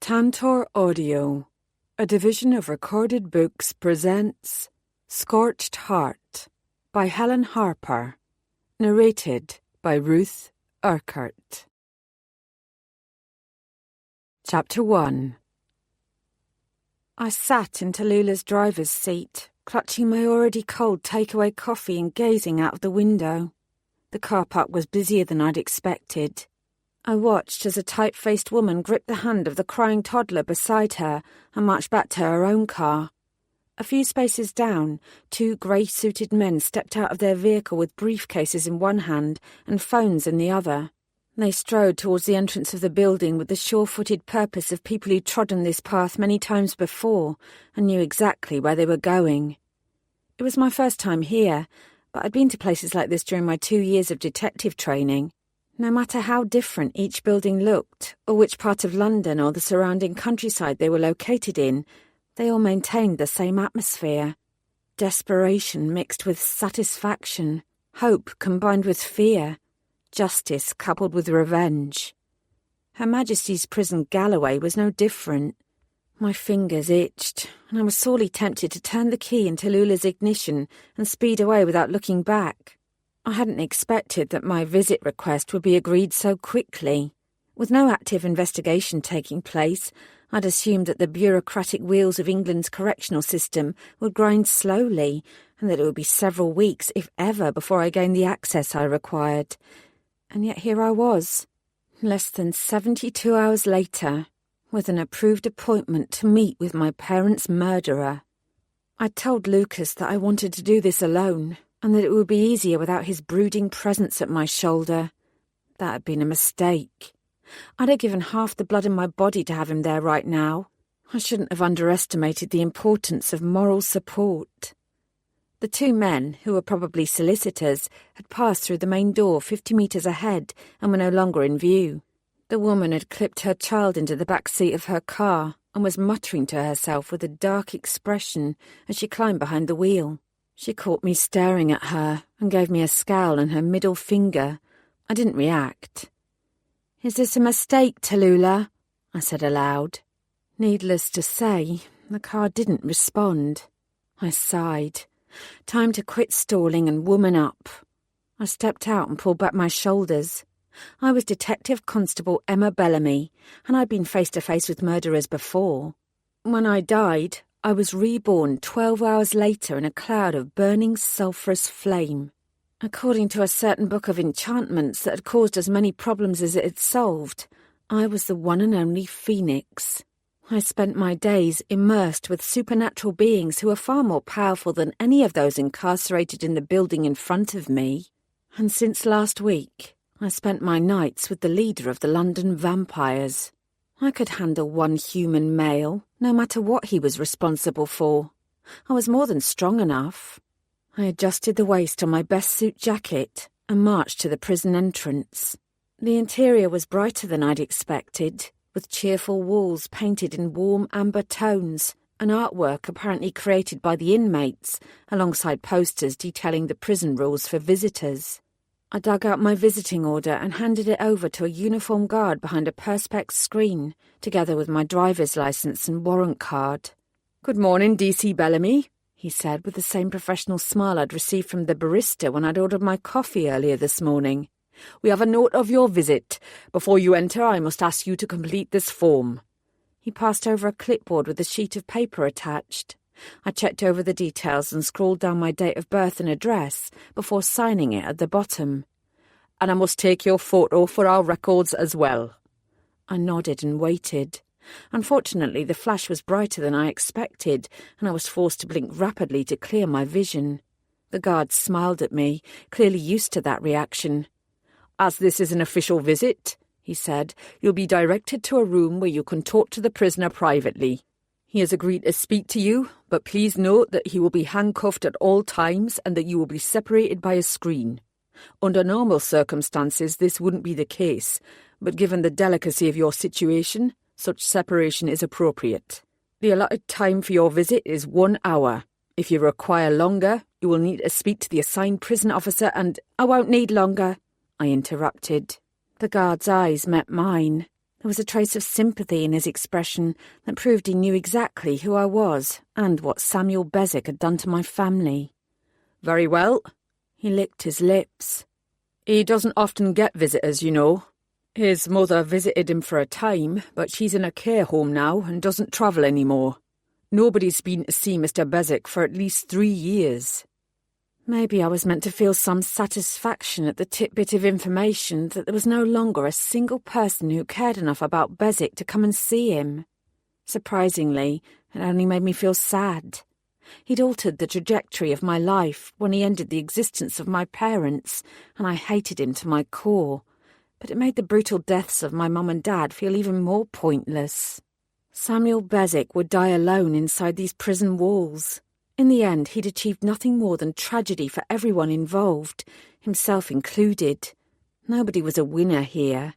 Tantor Audio, a division of Recorded Books, presents Scorched Heart by Helen Harper, narrated by Ruth Urquhart. Chapter 1. I sat in Tallulah's driver's seat, clutching my already cold takeaway coffee and gazing out of the window. The car park was busier than I'd expected. I watched as a tight-faced woman gripped the hand of the crying toddler beside her and marched back to her own car. A few spaces down, two grey-suited men stepped out of their vehicle with briefcases in one hand and phones in the other. They strode towards the entrance of the building with the sure-footed purpose of people who'd trodden this path many times before and knew exactly where they were going. It was my first time here, but I'd been to places like this during my 2 years of detective training. No matter how different each building looked, or which part of London or the surrounding countryside they were located in, they all maintained the same atmosphere. Desperation mixed with satisfaction, hope combined with fear, justice coupled with revenge. Her Majesty's Prison Galloway was no different. My fingers itched, and I was sorely tempted to turn the key in Tallulah's ignition and speed away without looking back. I hadn't expected that my visit request would be agreed so quickly. With no active investigation taking place, I'd assumed that the bureaucratic wheels of England's correctional system would grind slowly, and that it would be several weeks, if ever, before I gained the access I required. And yet here I was, less than 72 hours later, with an approved appointment to meet with my parents' murderer. I'd told Lucas that I wanted to do this alone, and that it would be easier without his brooding presence at my shoulder. That had been a mistake. I'd have given half the blood in my body to have him there right now. I shouldn't have underestimated the importance of moral support. The two men, who were probably solicitors, had passed through the main door 50 metres ahead and were no longer in view. The woman had clipped her child into the back seat of her car and was muttering to herself with a dark expression as she climbed behind the wheel. She caught me staring at her and gave me a scowl and her middle finger. I didn't react. "Is this a mistake, Tallulah?" I said aloud. Needless to say, the car didn't respond. I sighed. Time to quit stalling and woman up. I stepped out and pulled back my shoulders. I was Detective Constable Emma Bellamy, and I'd been face to face with murderers before. When I died, I was reborn 12 hours later in a cloud of burning sulphurous flame. According to a certain book of enchantments that had caused as many problems as it had solved, I was the one and only phoenix. I spent my days immersed with supernatural beings who were far more powerful than any of those incarcerated in the building in front of me. And since last week, I spent my nights with the leader of the London vampires. I could handle one human male, no matter what he was responsible for. I was more than strong enough. I adjusted the waist on my best suit jacket and marched to the prison entrance. The interior was brighter than I'd expected, with cheerful walls painted in warm amber tones and artwork apparently created by the inmates, alongside posters detailing the prison rules for visitors. I dug out my visiting order and handed it over to a uniformed guard behind a perspex screen, together with my driver's licence and warrant card. "Good morning, DC Bellamy," he said with the same professional smile I'd received from the barista when I'd ordered my coffee earlier this morning. "We have a note of your visit. Before you enter, I must ask you to complete this form." He passed over a clipboard with a sheet of paper attached. I checked over the details and scrawled down my date of birth and address before signing it at the bottom. "And I must take your photo for our records as well." I nodded and waited. Unfortunately, the flash was brighter than I expected, and I was forced to blink rapidly to clear my vision. The guard smiled at me, clearly used to that reaction. "As this is an official visit," he said, "you'll be directed to a room where you can talk to the prisoner privately. He has agreed to speak to you, but please note that he will be handcuffed at all times and that you will be separated by a screen. Under normal circumstances, this wouldn't be the case, but given the delicacy of your situation, such separation is appropriate. The allotted time for your visit is 1 hour. If you require longer, you will need to speak to the assigned prison officer and—" "I won't need longer," I interrupted. The guard's eyes met mine. There was a trace of sympathy in his expression that proved he knew exactly who I was and what Samuel Bezic had done to my family. "Very well." He licked his lips. "He doesn't often get visitors, you know. His mother visited him for a time, but she's in a care home now and doesn't travel anymore. Nobody's been to see Mr. Bezic for at least 3 years. Maybe I was meant to feel some satisfaction at the tidbit of information that there was no longer a single person who cared enough about Bezic to come and see him. Surprisingly, it only made me feel sad. He'd altered the trajectory of my life when he ended the existence of my parents, and I hated him to my core. But it made the brutal deaths of my mum and dad feel even more pointless. Samuel Bezic would die alone inside these prison walls. In the end, he'd achieved nothing more than tragedy for everyone involved, himself included. Nobody was a winner here.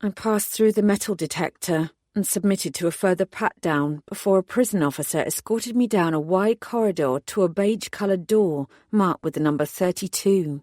I passed through the metal detector and submitted to a further pat-down before a prison officer escorted me down a wide corridor to a beige-coloured door marked with the number 32.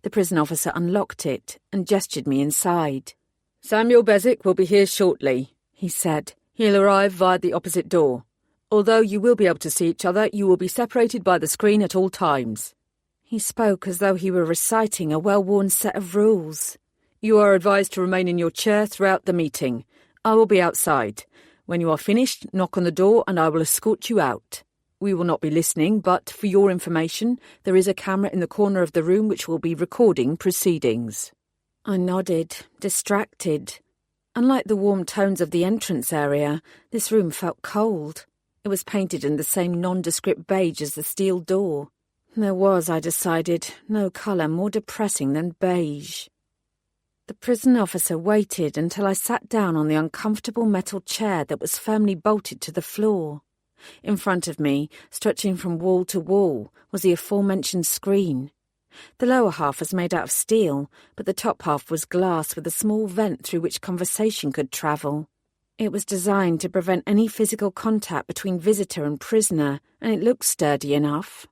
The prison officer unlocked it and gestured me inside. "Samuel Bezic will be here shortly," he said. "He'll arrive via the opposite door. Although you will be able to see each other, you will be separated by the screen at all times." He spoke as though he were reciting a well-worn set of rules. "You are advised to remain in your chair throughout the meeting. I will be outside. When you are finished, knock on the door and I will escort you out. We will not be listening, but for your information, there is a camera in the corner of the room which will be recording proceedings." I nodded, distracted. Unlike the warm tones of the entrance area, this room felt cold. It was painted in the same nondescript beige as the steel door. There was, I decided, no colour more depressing than beige. The prison officer waited until I sat down on the uncomfortable metal chair that was firmly bolted to the floor. In front of me, stretching from wall to wall, was the aforementioned screen. The lower half was made out of steel, but the top half was glass with a small vent through which conversation could travel. It was designed to prevent any physical contact between visitor and prisoner, and it looked sturdy enough.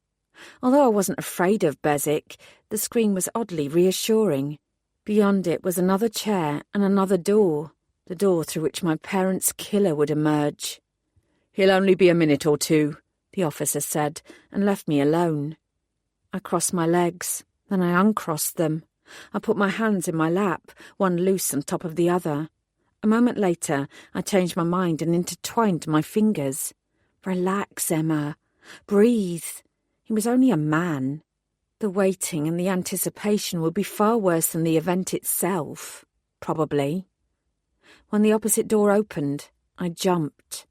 Although I wasn't afraid of Bezic, the screen was oddly reassuring. Beyond it was another chair and another door, the door through which my parents' killer would emerge. "He'll only be a minute or two," the officer said, and left me alone. I crossed my legs, then I uncrossed them. I put my hands in my lap, one loose on top of the other. A moment later, I changed my mind and intertwined my fingers. Relax, Emma. Breathe. He was only a man. The waiting and the anticipation would be far worse than the event itself. Probably. When the opposite door opened, I jumped.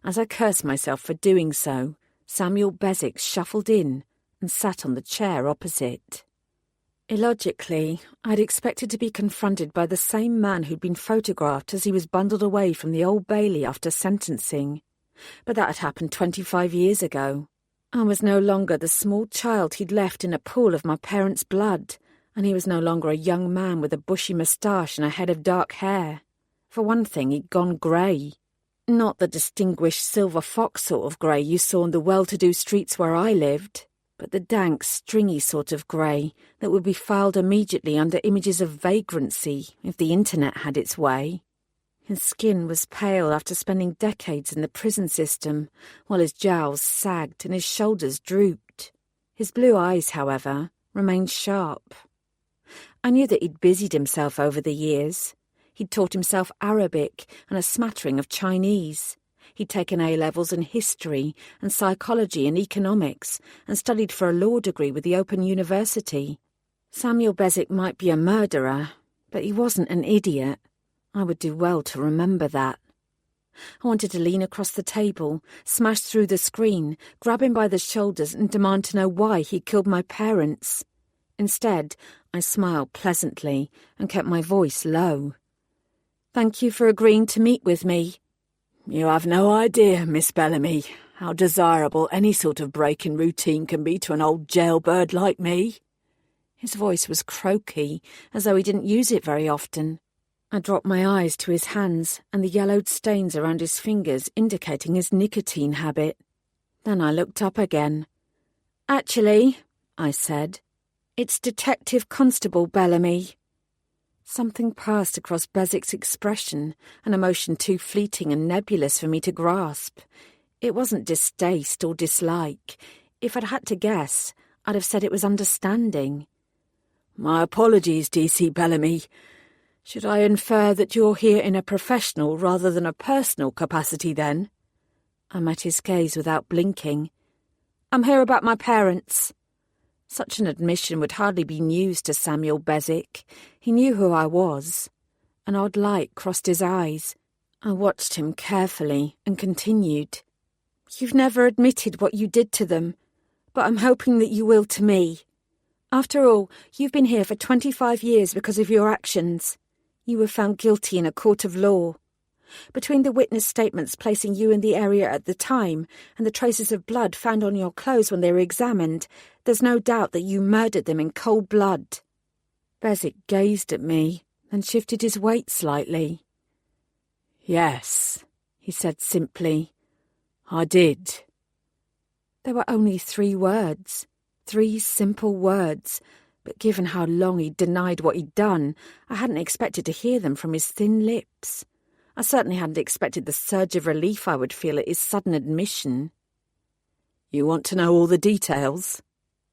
As I cursed myself for doing so, Samuel Bezic shuffled in and sat on the chair opposite. Illogically, I'd expected to be confronted by the same man who'd been photographed as he was bundled away from the Old Bailey after sentencing. But that had happened 25 years ago. I was no longer the small child he'd left in a pool of my parents' blood, and he was no longer a young man with a bushy moustache and a head of dark hair. For one thing, he'd gone grey. Not the distinguished silver fox sort of grey you saw in the well-to-do streets where I lived, but the dank, stringy sort of grey that would be filed immediately under images of vagrancy if the internet had its way. His skin was pale after spending decades in the prison system, while his jowls sagged and his shoulders drooped. His blue eyes, however, remained sharp. I knew that he'd busied himself over the years. He'd taught himself Arabic and a smattering of Chinese. He'd taken A-levels in history and psychology and economics and studied for a law degree with the Open University. Samuel Bezic might be a murderer, but he wasn't an idiot. I would do well to remember that. I wanted to lean across the table, smash through the screen, grab him by the shoulders and demand to know why he'd killed my parents. Instead, I smiled pleasantly and kept my voice low. "Thank you for agreeing to meet with me." "You have no idea, Miss Bellamy, how desirable any sort of break in routine can be to an old jailbird like me." His voice was croaky, as though he didn't use it very often. I dropped my eyes to his hands and the yellowed stains around his fingers indicating his nicotine habit. Then I looked up again. "Actually," I said, "it's Detective Constable Bellamy." Something passed across Beswick's expression, an emotion too fleeting and nebulous for me to grasp. It wasn't distaste or dislike. If I'd had to guess, I'd have said it was understanding. My apologies, DC Bellamy. Should I infer that you're here in a professional rather than a personal capacity, then? I met his gaze without blinking. I'm here about my parents. Such an admission would hardly be news to Samuel Beswick. He knew who I was. An odd light crossed his eyes. I watched him carefully and continued. You've never admitted what you did to them, but I'm hoping that you will to me. After all, you've been here for 25 years because of your actions. You were found guilty in a court of law. Between the witness statements placing you in the area at the time and the traces of blood found on your clothes when they were examined, there's no doubt that you murdered them in cold blood. Beswick gazed at me, then shifted his weight slightly. Yes, he said simply. I did. There were only 3 words, 3 simple words, but given how long he'd denied what he'd done, I hadn't expected to hear them from his thin lips. I certainly hadn't expected the surge of relief I would feel at his sudden admission. You want to know all the details?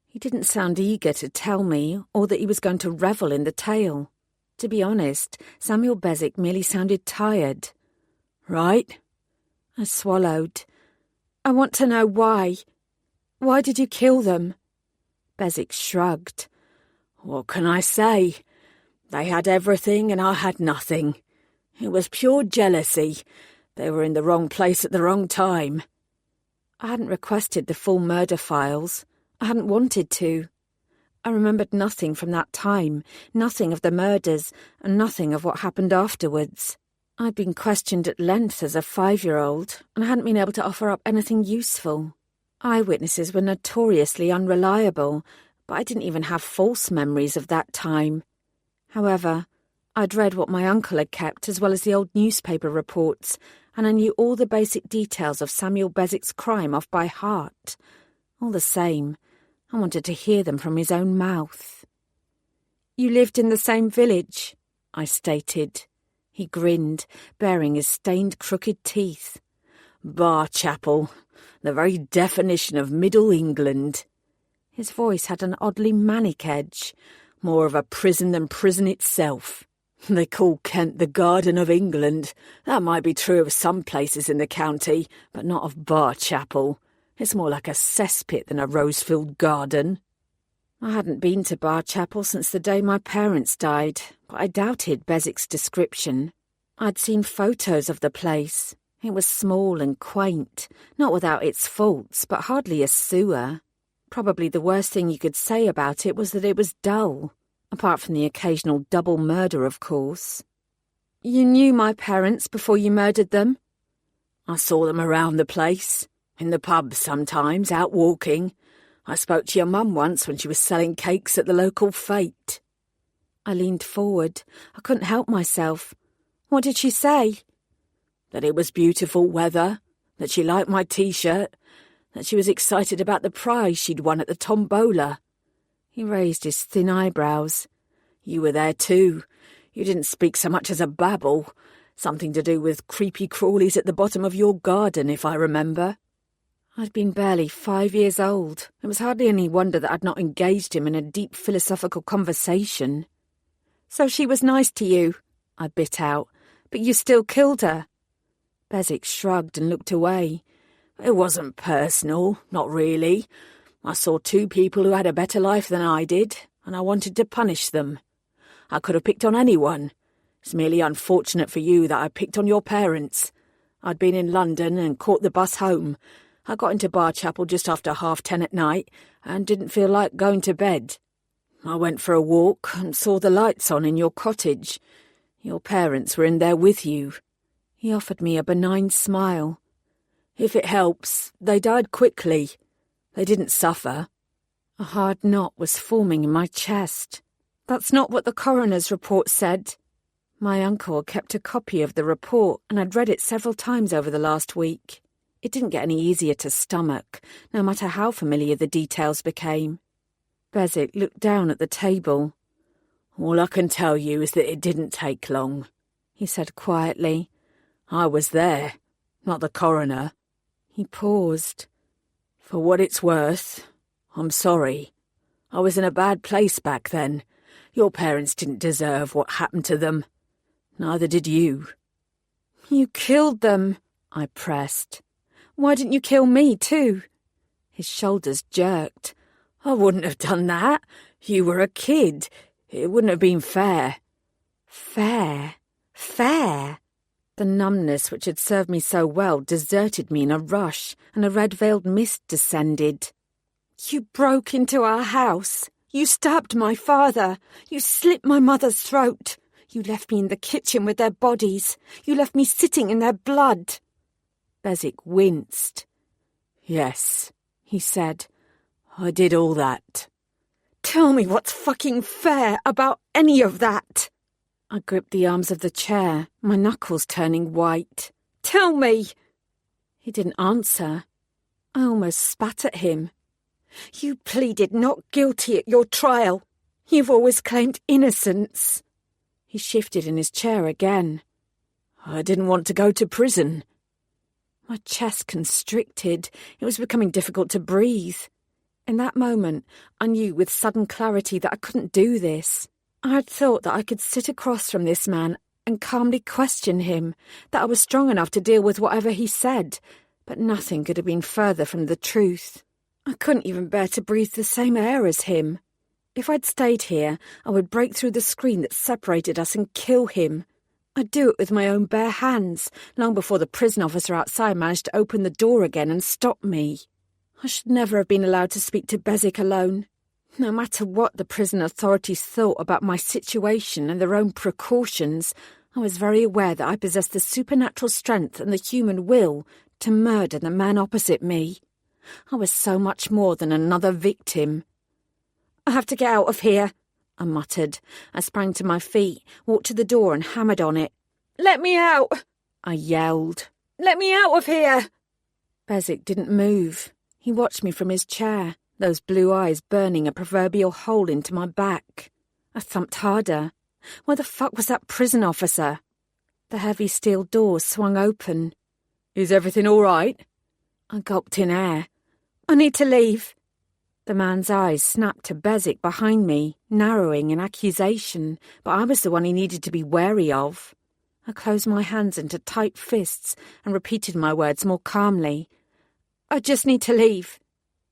He didn't sound eager to tell me, or that he was going to revel in the tale. To be honest, Samuel Beswick merely sounded tired. Right? I swallowed. I want to know why. Why did you kill them? Beswick shrugged. What can I say? They had everything and I had nothing. It was pure jealousy. They were in the wrong place at the wrong time. I hadn't requested the full murder files. I hadn't wanted to. I remembered nothing from that time, nothing of the murders, and nothing of what happened afterwards. I'd been questioned at length as a 5-year-old, and I hadn't been able to offer up anything useful. Eyewitnesses were notoriously unreliable, but I didn't even have false memories of that time. However, I'd read what my uncle had kept as well as the old newspaper reports, and I knew all the basic details of Samuel Beswick's crime off by heart. All the same, I wanted to hear them from his own mouth. You lived in the same village, I stated. He grinned, baring his stained crooked teeth. Barchapel, the very definition of Middle England. His voice had an oddly manic edge, more of a prison than prison itself. They call Kent the Garden of England. That might be true of some places in the county, but not of Barchapel. It's more like a cesspit than a rose-filled garden. I hadn't been to Barchapel since the day my parents died, but I doubted Beswick's description. I'd seen photos of the place. It was small and quaint, not without its faults, but hardly a sewer. Probably the worst thing you could say about it was that it was dull. Apart from the occasional double murder, of course. You knew my parents before you murdered them? I saw them around the place, in the pub sometimes, out walking. I spoke to your mum once when she was selling cakes at the local fete. I leaned forward. I couldn't help myself. What did she say? That it was beautiful weather, that she liked my T-shirt, that she was excited about the prize she'd won at the tombola. He raised his thin eyebrows. You were there too. You didn't speak so much as a babble. Something to do with creepy crawlies at the bottom of your garden, if I remember. I'd been barely 5 years old. It was hardly any wonder that I'd not engaged him in a deep philosophical conversation. So she was nice to you, I bit out, but you still killed her. Beswick shrugged and looked away. It wasn't personal, not really. I saw 2 people who had a better life than I did, and I wanted to punish them. I could have picked on anyone. It's merely unfortunate for you that I picked on your parents. I'd been in London and caught the bus home. I got into Barchapel just after 10:30 at night and didn't feel like going to bed. I went for a walk and saw the lights on in your cottage. Your parents were in there with you. He offered me a benign smile. If it helps, they died quickly. They didn't suffer. A hard knot was forming in my chest. That's not what the coroner's report said. My uncle kept a copy of the report and I'd read it several times over the last week. It didn't get any easier to stomach, no matter how familiar the details became. Beswick looked down at the table. All I can tell you is that it didn't take long, he said quietly. I was there, not the coroner. He paused. For what it's worth, I'm sorry. I was in a bad place back then. Your parents didn't deserve what happened to them. Neither did you. You killed them, I pressed. Why didn't you kill me too? His shoulders jerked. I wouldn't have done that. You were a kid. It wouldn't have been fair. Fair? Fair? The numbness which had served me so well deserted me in a rush, and a red-veiled mist descended. You broke into our house. You stabbed my father. You slit my mother's throat. You left me in the kitchen with their bodies. You left me sitting in their blood. Bezic winced. Yes, he said. I did all that. Tell me what's fucking fair about any of that. I gripped the arms of the chair, my knuckles turning white. Tell me! He didn't answer. I almost spat at him. You pleaded not guilty at your trial. You've always claimed innocence. He shifted in his chair again. I didn't want to go to prison. My chest constricted. It was becoming difficult to breathe. In that moment, I knew with sudden clarity that I couldn't do this. I had thought that I could sit across from this man and calmly question him, that I was strong enough to deal with whatever he said, but nothing could have been further from the truth. I couldn't even bear to breathe the same air as him. If I'd stayed here, I would break through the screen that separated us and kill him. I'd do it with my own bare hands, long before the prison officer outside managed to open the door again and stop me. I should never have been allowed to speak to Bezic alone. No matter what the prison authorities thought about my situation and their own precautions, I was very aware that I possessed the supernatural strength and the human will to murder the man opposite me. I was so much more than another victim. I have to get out of here, I muttered. I sprang to my feet, walked to the door and hammered on it. Let me out, I yelled. Let me out of here! Bezic didn't move. He watched me from his chair, those blue eyes burning a proverbial hole into my back. I thumped harder. Where the fuck was that prison officer? The heavy steel door swung open. Is everything all right? I gulped in air. I need to leave. The man's eyes snapped to Bezic behind me, narrowing in accusation, but I was the one he needed to be wary of. I closed my hands into tight fists and repeated my words more calmly. I just need to leave.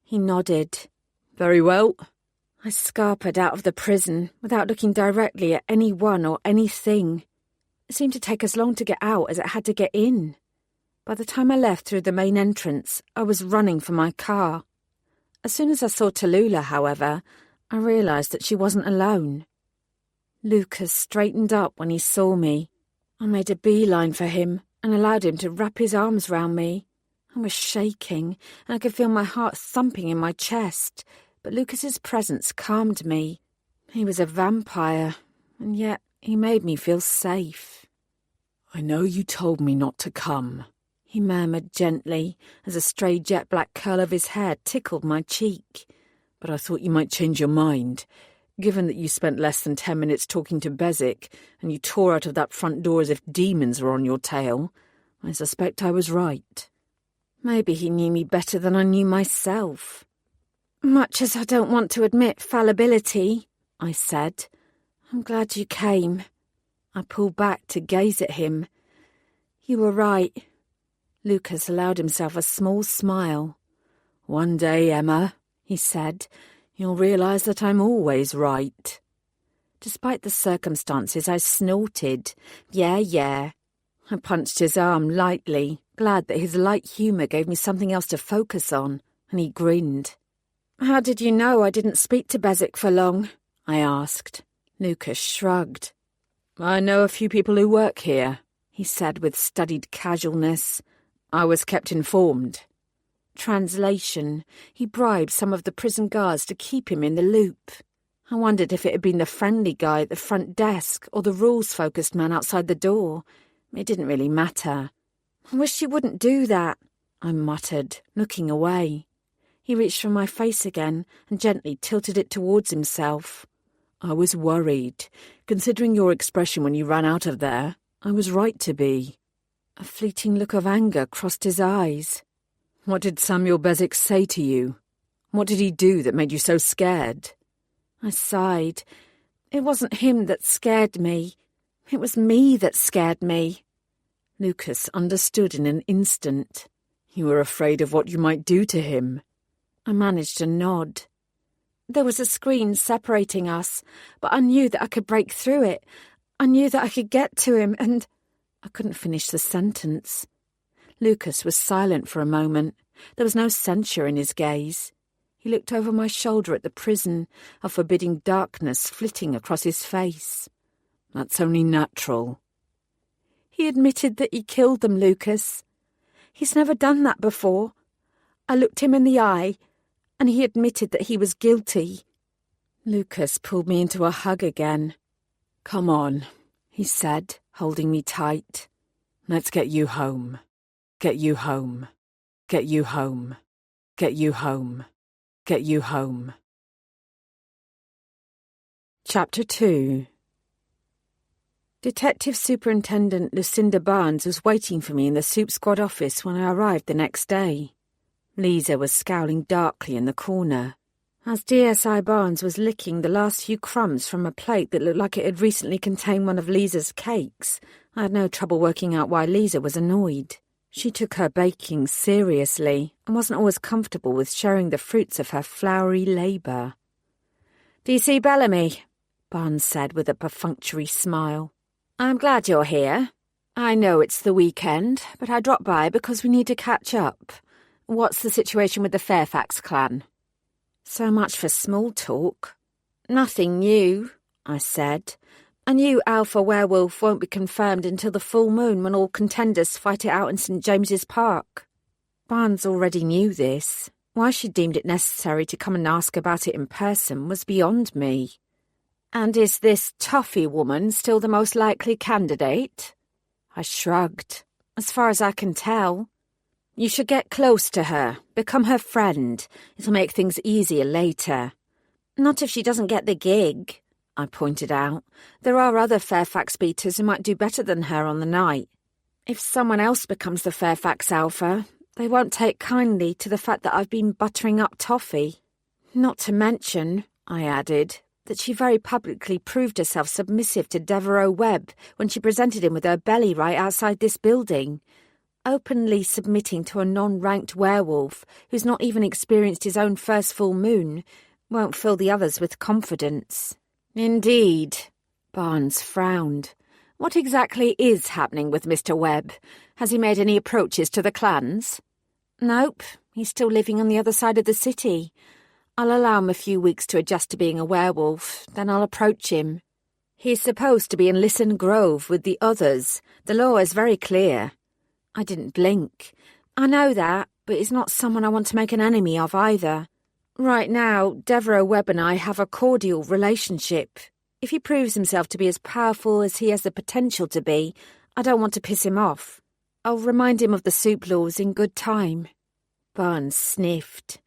He nodded. Very well. I scarpered out of the prison without looking directly at anyone or anything. It seemed to take as long to get out as it had to get in. By the time I left through the main entrance, I was running for my car. As soon as I saw Tallulah, however, I realised that she wasn't alone. Lucas straightened up when he saw me. I made a beeline for him and allowed him to wrap his arms round me. I was shaking, and I could feel my heart thumping in my chest, but Lucas's presence calmed me. He was a vampire, and yet he made me feel safe. I know you told me not to come, he murmured gently, as a stray jet-black curl of his hair tickled my cheek. But I thought you might change your mind. Given that you spent less than 10 minutes talking to Bezic, and you tore out of that front door as if demons were on your tail, I suspect I was right. Maybe he knew me better than I knew myself. Much as I don't want to admit fallibility, I said, I'm glad you came. I pulled back to gaze at him. You were right. Lucas allowed himself a small smile. One day, Emma, he said, you'll realise that I'm always right. Despite the circumstances, I snorted. Yeah. I punched his arm lightly, glad that his light humour gave me something else to focus on, and he grinned. How did you know I didn't speak to Bezic for long? I asked. Lucas shrugged. I know a few people who work here, he said with studied casualness. I was kept informed. Translation. He bribed some of the prison guards to keep him in the loop. I wondered if it had been the friendly guy at the front desk or the rules-focused man outside the door. It didn't really matter. I wish you wouldn't do that, I muttered, looking away. He reached for my face again and gently tilted it towards himself. I was worried. Considering your expression when you ran out of there, I was right to be. A fleeting look of anger crossed his eyes. What did Samuel Bezic say to you? What did he do that made you so scared? I sighed. It wasn't him that scared me. It was me that scared me. Lucas understood in an instant. You were afraid of what you might do to him. I managed a nod. There was a screen separating us, but I knew that I could break through it. I knew that I could get to him, and I couldn't finish the sentence. Lucas was silent for a moment. There was no censure in his gaze. He looked over my shoulder at the prison, a forbidding darkness flitting across his face. That's only natural. He admitted that he killed them, Lucas. He's never done that before. I looked him in the eye, and he admitted that he was guilty. Lucas pulled me into a hug again. Come on, he said, holding me tight. Let's get you home. Get you home. Get you home. Get you home. Get you home. Chapter 2. Detective Superintendent Lucinda Barnes was waiting for me in the Soup Squad office when I arrived the next day. Lisa was scowling darkly in the corner. As DSI Barnes was licking the last few crumbs from a plate that looked like it had recently contained one of Lisa's cakes, I had no trouble working out why Lisa was annoyed. She took her baking seriously and wasn't always comfortable with sharing the fruits of her flowery labour. "DC Bellamy," Barnes said with a perfunctory smile. "I'm glad you're here. I know it's the weekend, but I dropped by because we need to catch up. What's the situation with the Fairfax clan?" "So much for small talk." "Nothing new," I said. "A new alpha werewolf won't be confirmed until the full moon when all contenders fight it out in St. James's Park." Barnes already knew this. Why she deemed it necessary to come and ask about it in person was beyond me. "And is this Toffee woman still the most likely candidate?" I shrugged. "As far as I can tell. You should get close to her, become her friend. It'll make things easier later." "Not if she doesn't get the gig," I pointed out. "There are other Fairfax beaters who might do better than her on the night. If someone else becomes the Fairfax Alpha, they won't take kindly to the fact that I've been buttering up Toffee. Not to mention," I added, "that she very publicly proved herself submissive to Devereux Webb when she presented him with her belly right outside this building. Openly submitting to a non-ranked werewolf who's not even experienced his own first full moon won't fill the others with confidence." "Indeed." Barnes frowned. "What exactly is happening with Mr. Webb? Has he made any approaches to the clans?" "Nope. He's still living on the other side of the city. I'll allow him a few weeks to adjust to being a werewolf, then I'll approach him. He's supposed to be in Lisson Grove with the others. The law is very clear." I didn't blink. "I know that, but he's not someone I want to make an enemy of either. Right now, Devereux Webb and I have a cordial relationship. If he proves himself to be as powerful as he has the potential to be, I don't want to piss him off. I'll remind him of the soup laws in good time." Barnes sniffed.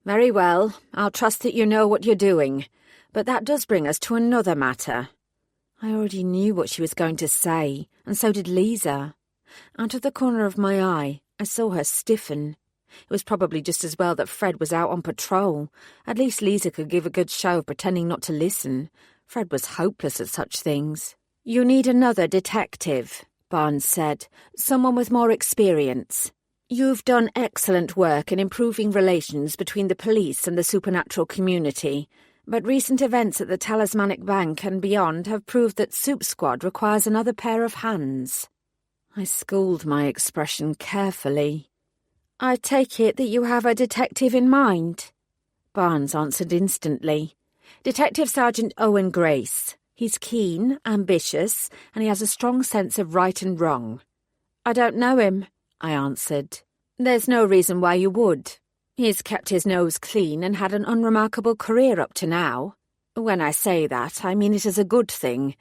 "Very well, I'll trust that you know what you're doing. But that does bring us to another matter." I already knew what she was going to say, and so did Lisa. Out of the corner of my eye, I saw her stiffen. It was probably just as well that Fred was out on patrol. At least Lisa could give a good show of pretending not to listen. Fred was hopeless at such things. "You need another detective," Barnes said. "Someone with more experience. You've done excellent work in improving relations between the police and the supernatural community, but recent events at the Talismanic Bank and beyond have proved that Soup Squad requires another pair of hands." I schooled my expression carefully. "I take it that you have a detective in mind?" Barnes answered instantly. "Detective Sergeant Owen Grace. He's keen, ambitious, and he has a strong sense of right and wrong." "I don't know him," I answered. "There's no reason why you would. He's kept his nose clean and had an unremarkable career up to now. When I say that, I mean it as a good thing.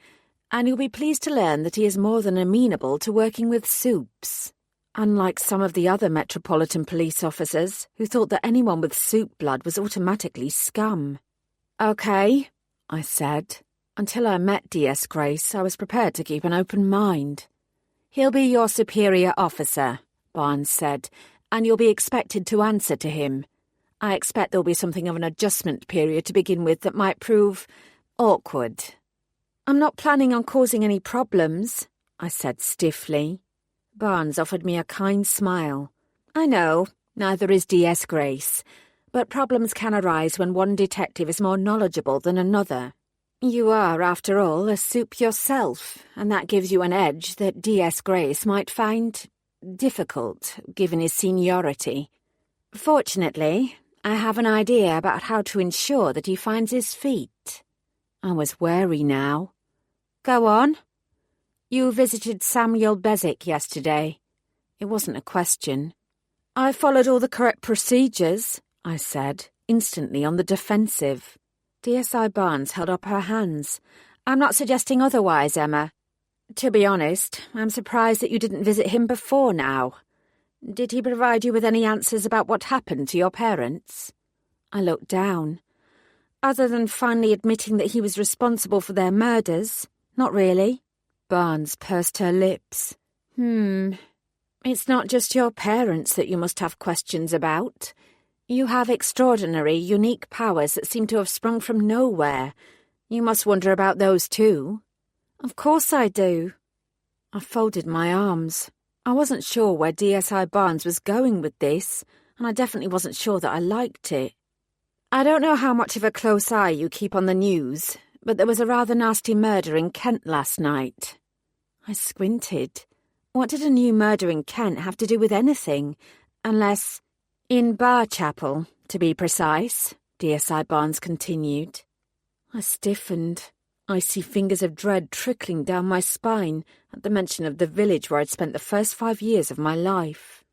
And you'll be pleased to learn that he is more than amenable to working with soups. Unlike some of the other Metropolitan Police officers who thought that anyone with soup blood was automatically scum." "Okay," I said. Until I met DS Grace, I was prepared to keep an open mind. "He'll be your superior officer," Barnes said, "and you'll be expected to answer to him. I expect there'll be something of an adjustment period to begin with that might prove awkward." "I'm not planning on causing any problems," I said stiffly. Barnes offered me a kind smile. "I know, neither is DS Grace, but problems can arise when one detective is more knowledgeable than another. You are, after all, a soup yourself, and that gives you an edge that DS Grace might find difficult, given his seniority. Fortunately, I have an idea about how to ensure that he finds his feet." I was wary now. "Go on." "You visited Samuel Bezic yesterday." It wasn't a question. "I followed all the correct procedures," I said, instantly on the defensive. DSI Barnes held up her hands. "I'm not suggesting otherwise, Emma. To be honest, I'm surprised that you didn't visit him before now. Did he provide you with any answers about what happened to your parents?" I looked down. "Other than finally admitting that he was responsible for their murders, not really." Barnes pursed her lips. It's not just your parents that you must have questions about. You have extraordinary, unique powers that seem to have sprung from nowhere. You must wonder about those too." "Of course I do." I folded my arms. I wasn't sure where DSI Barnes was going with this, and I definitely wasn't sure that I liked it. "I don't know how much of a close eye you keep on the news, but there was a rather nasty murder in Kent last night." I squinted. What did a new murder in Kent have to do with anything? Unless... "In Barchapel, to be precise," DSI Barnes continued. I stiffened. Icy fingers of dread trickling down my spine at the mention of the village where I'd spent the first 5 years of my life.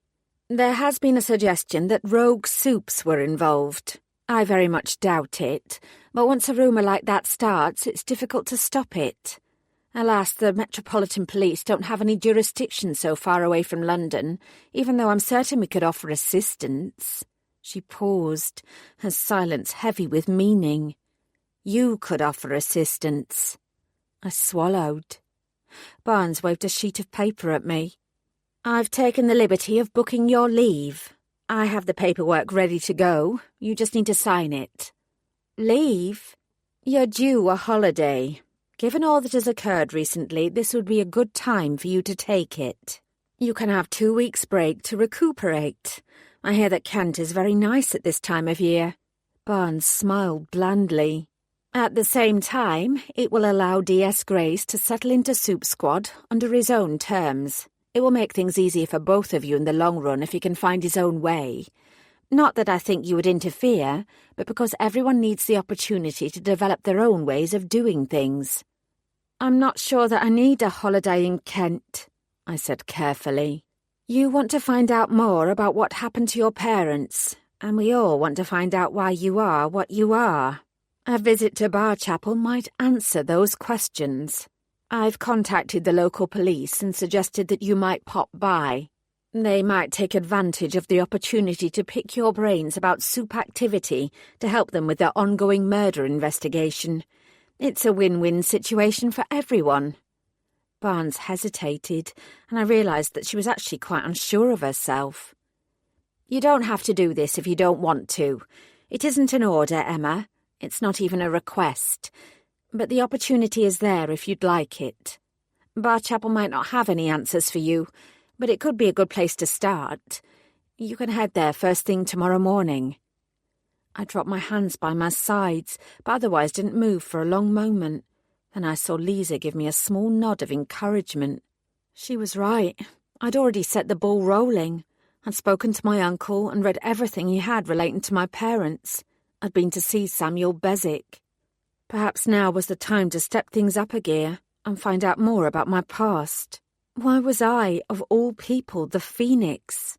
"There has been a suggestion that rogue soups were involved. I very much doubt it, but once a rumour like that starts, it's difficult to stop it. Alas, the Metropolitan Police don't have any jurisdiction so far away from London, even though I'm certain we could offer assistance." She paused, her silence heavy with meaning. "You could offer assistance." I swallowed. Barnes waved a sheet of paper at me. "I've taken the liberty of booking your leave. I have the paperwork ready to go. You just need to sign it." "Leave?" "You're due a holiday. Given all that has occurred recently, this would be a good time for you to take it. You can have 2 weeks' break to recuperate. I hear that Kent is very nice at this time of year." Barnes smiled blandly. "At the same time, it will allow DS Grace to settle into Soup Squad under his own terms. It will make things easier for both of you in the long run if he can find his own way. Not that I think you would interfere, but because everyone needs the opportunity to develop their own ways of doing things." "I'm not sure that I need a holiday in Kent," I said carefully. "You want to find out more about what happened to your parents, and we all want to find out why you are what you are. A visit to Barchapel might answer those questions. I've contacted the local police and suggested that you might pop by. They might take advantage of the opportunity to pick your brains about soup activity to help them with their ongoing murder investigation. It's a win-win situation for everyone." Barnes hesitated, and I realised that she was actually quite unsure of herself. "You don't have to do this if you don't want to. It isn't an order, Emma. It's not even a request. But the opportunity is there if you'd like it. Barchapel might not have any answers for you, but it could be a good place to start. You can head there first thing tomorrow morning." I dropped my hands by my sides, but otherwise didn't move for a long moment. Then I saw Lisa give me a small nod of encouragement. She was right. I'd already set the ball rolling. I'd spoken to my uncle and read everything he had relating to my parents. I'd been to see Samuel Bezic. Perhaps now was the time to step things up a gear and find out more about my past. Why was I, of all people, the Phoenix?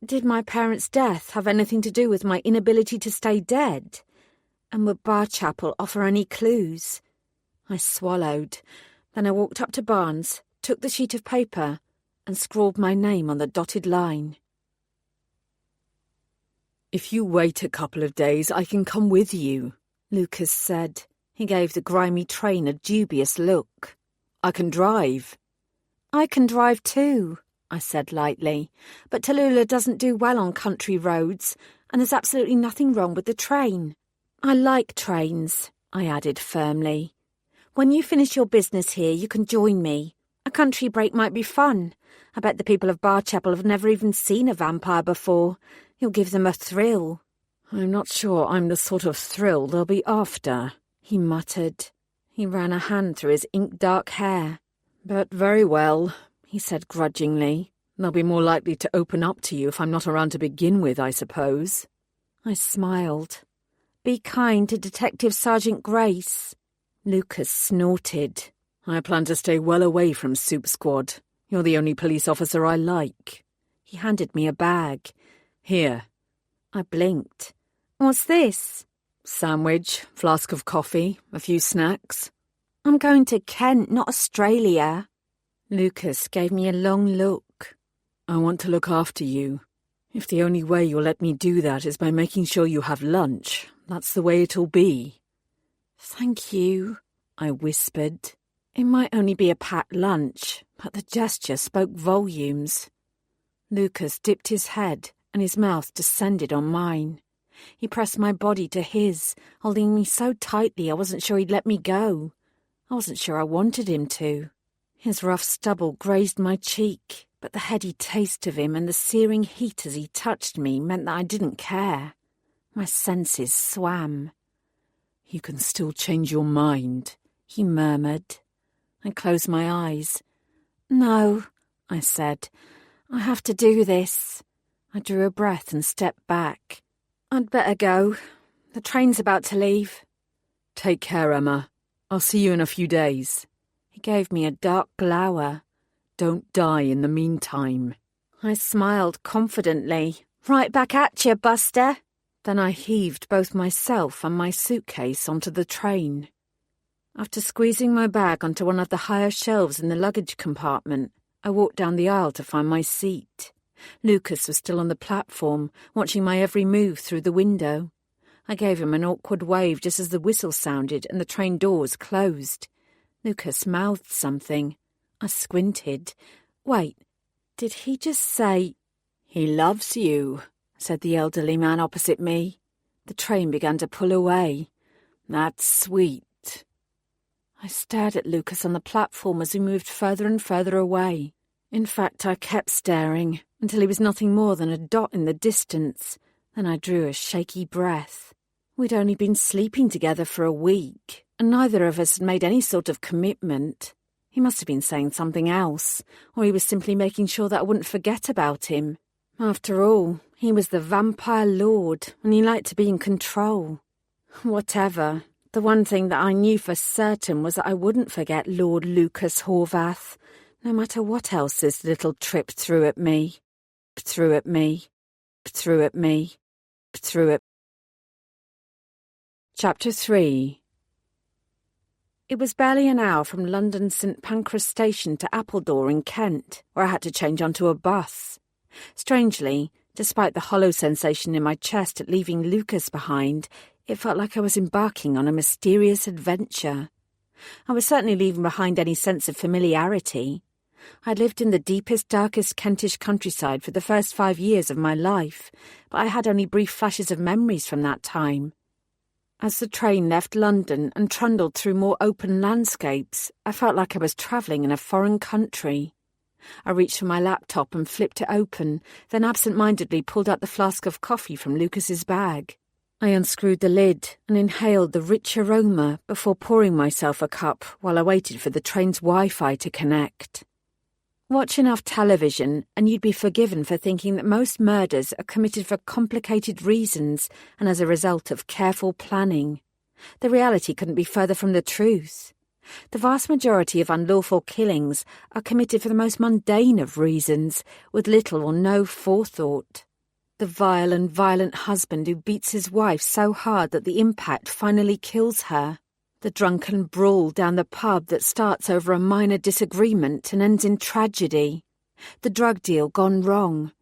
Did my parents' death have anything to do with my inability to stay dead? And would Barchapel offer any clues? I swallowed. Then I walked up to Barnes, took the sheet of paper, and scrawled my name on the dotted line. "If you wait a couple of days, I can come with you," Lucas said. He gave the grimy train a dubious look. I can drive. I can drive too, I said lightly, but Tallulah doesn't do well on country roads, and there's absolutely nothing wrong with the train. I like trains, I added firmly. When you finish your business here, you can join me. A country break might be fun. I bet the people of Barchapel have never even seen a vampire before. You'll give them a thrill. I'm not sure I'm the sort of thrill they'll be after, he muttered. He ran a hand through his ink-dark hair. But very well, he said grudgingly. They'll be more likely to open up to you if I'm not around to begin with, I suppose. I smiled. Be kind to Detective Sergeant Grace. Lucas snorted. I plan to stay well away from Soup Squad. You're the only police officer I like. He handed me a bag. Here. I blinked. What's this? Sandwich, flask of coffee, a few snacks. I'm going to Kent, not Australia. Lucas gave me a long look. I want to look after you. If the only way you'll let me do that is by making sure you have lunch, that's the way it'll be. Thank you, I whispered. It might only be a packed lunch, but the gesture spoke volumes. Lucas dipped his head and his mouth descended on mine. He pressed my body to his, holding me so tightly I wasn't sure he'd let me go. I wasn't sure I wanted him to. His rough stubble grazed my cheek, but the heady taste of him and the searing heat as he touched me meant that I didn't care. My senses swam. You can still change your mind, he murmured. I closed my eyes. No, I said. I have to do this. I drew a breath and stepped back. I'd better go. The train's about to leave. Take care, Emma. I'll see you in a few days. He gave me a dark glower. Don't die in the meantime. I smiled confidently. Right back at you, Buster. Then I heaved both myself and my suitcase onto the train. After squeezing my bag onto one of the higher shelves in the luggage compartment, I walked down the aisle to find my seat. Lucas was still on the platform, watching my every move through the window. I gave him an awkward wave just as the whistle sounded and the train doors closed. Lucas mouthed something. I squinted. Wait, did he just say... He loves you, said the elderly man opposite me. The train began to pull away. That's sweet. I stared at Lucas on the platform as we moved further and further away. In fact, I kept staring until he was nothing more than a dot in the distance. Then I drew a shaky breath. We'd only been sleeping together for a week, and neither of us had made any sort of commitment. He must have been saying something else, or he was simply making sure that I wouldn't forget about him. After all, he was the vampire lord, and he liked to be in control. Whatever. The one thing that I knew for certain was that I wouldn't forget Lord Lucas Horvath, no matter what else this little trip threw at me. Threw at me. Threw at me. Threw at... Chapter 3. It was barely an hour from London St Pancras Station to Appledore in Kent, where I had to change onto a bus. Strangely, despite the hollow sensation in my chest at leaving Lucas behind, it felt like I was embarking on a mysterious adventure. I was certainly leaving behind any sense of familiarity. I'd lived in the deepest, darkest Kentish countryside for the first 5 years of my life, but I had only brief flashes of memories from that time. As the train left London and trundled through more open landscapes, I felt like I was travelling in a foreign country. I reached for my laptop and flipped it open, then absent-mindedly pulled out the flask of coffee from Lucas's bag. I unscrewed the lid and inhaled the rich aroma before pouring myself a cup while I waited for the train's Wi-Fi to connect. Watch enough television and you'd be forgiven for thinking that most murders are committed for complicated reasons and as a result of careful planning. The reality couldn't be further from the truth. The vast majority of unlawful killings are committed for the most mundane of reasons, with little or no forethought. The vile and violent husband who beats his wife so hard that the impact finally kills her. The drunken brawl down the pub that starts over a minor disagreement and ends in tragedy. The drug deal gone wrong.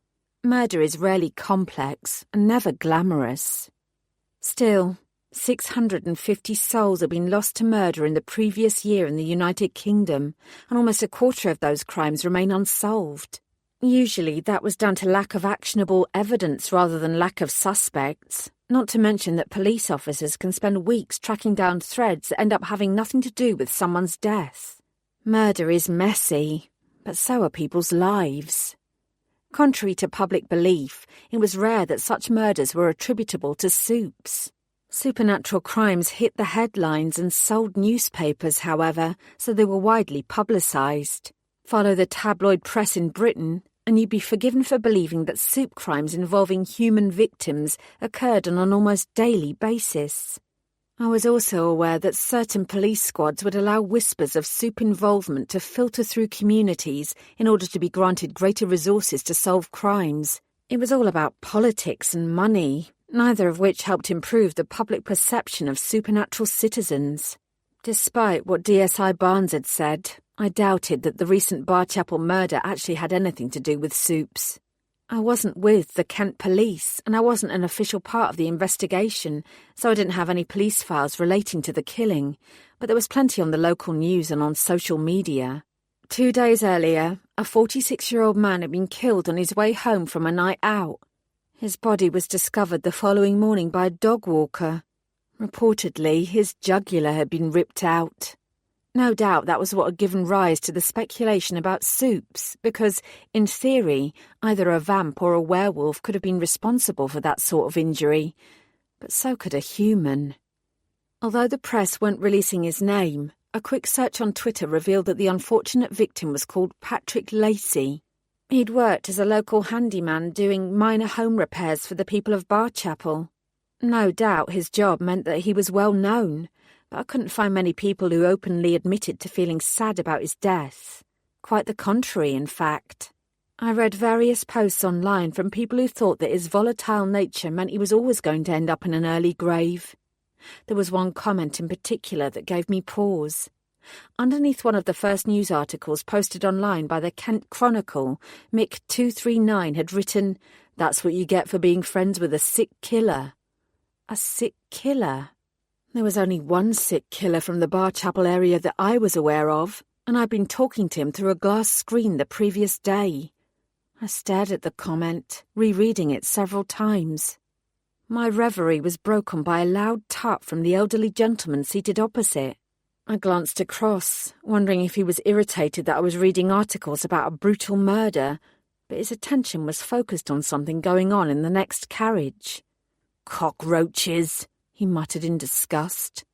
Murder is rarely complex and never glamorous. Still, 650 souls had been lost to murder in the previous year in the United Kingdom, and almost a quarter of those crimes remain unsolved. Usually that was down to lack of actionable evidence rather than lack of suspects, not to mention that police officers can spend weeks tracking down threads that end up having nothing to do with someone's death. Murder is messy, but so are people's lives. Contrary to public belief, it was rare that such murders were attributable to supes. Supernatural crimes hit the headlines and sold newspapers, however, so they were widely publicised. Follow the tabloid press in Britain, and you'd be forgiven for believing that soup crimes involving human victims occurred on an almost daily basis. I was also aware that certain police squads would allow whispers of soup involvement to filter through communities in order to be granted greater resources to solve crimes. It was all about politics and money, neither of which helped improve the public perception of supernatural citizens. Despite what DSI Barnes had said, I doubted that the recent Barchapel murder actually had anything to do with soups. I wasn't with the Kent police, and I wasn't an official part of the investigation, so I didn't have any police files relating to the killing, but there was plenty on the local news and on social media. 2 days earlier, a 46-year-old man had been killed on his way home from a night out. His body was discovered the following morning by a dog walker. Reportedly, his jugular had been ripped out. No doubt that was what had given rise to the speculation about soups, because, in theory, either a vamp or a werewolf could have been responsible for that sort of injury, but so could a human. Although the press weren't releasing his name, a quick search on Twitter revealed that the unfortunate victim was called Patrick Lacey. He'd worked as a local handyman doing minor home repairs for the people of Barchapel. No doubt his job meant that he was well known, but I couldn't find many people who openly admitted to feeling sad about his death. Quite the contrary, in fact. I read various posts online from people who thought that his volatile nature meant he was always going to end up in an early grave. There was one comment in particular that gave me pause. Underneath one of the first news articles posted online by the Kent Chronicle, Mick239 had written, "That's what you get for being friends with a sick killer." A sick killer? There was only one sick killer from the Barchapel area that I was aware of, and I'd been talking to him through a glass screen the previous day. I stared at the comment, rereading it several times. My reverie was broken by a loud tut from the elderly gentleman seated opposite. I glanced across, wondering if he was irritated that I was reading articles about a brutal murder, but his attention was focused on something going on in the next carriage. "Cockroaches," he muttered in disgust.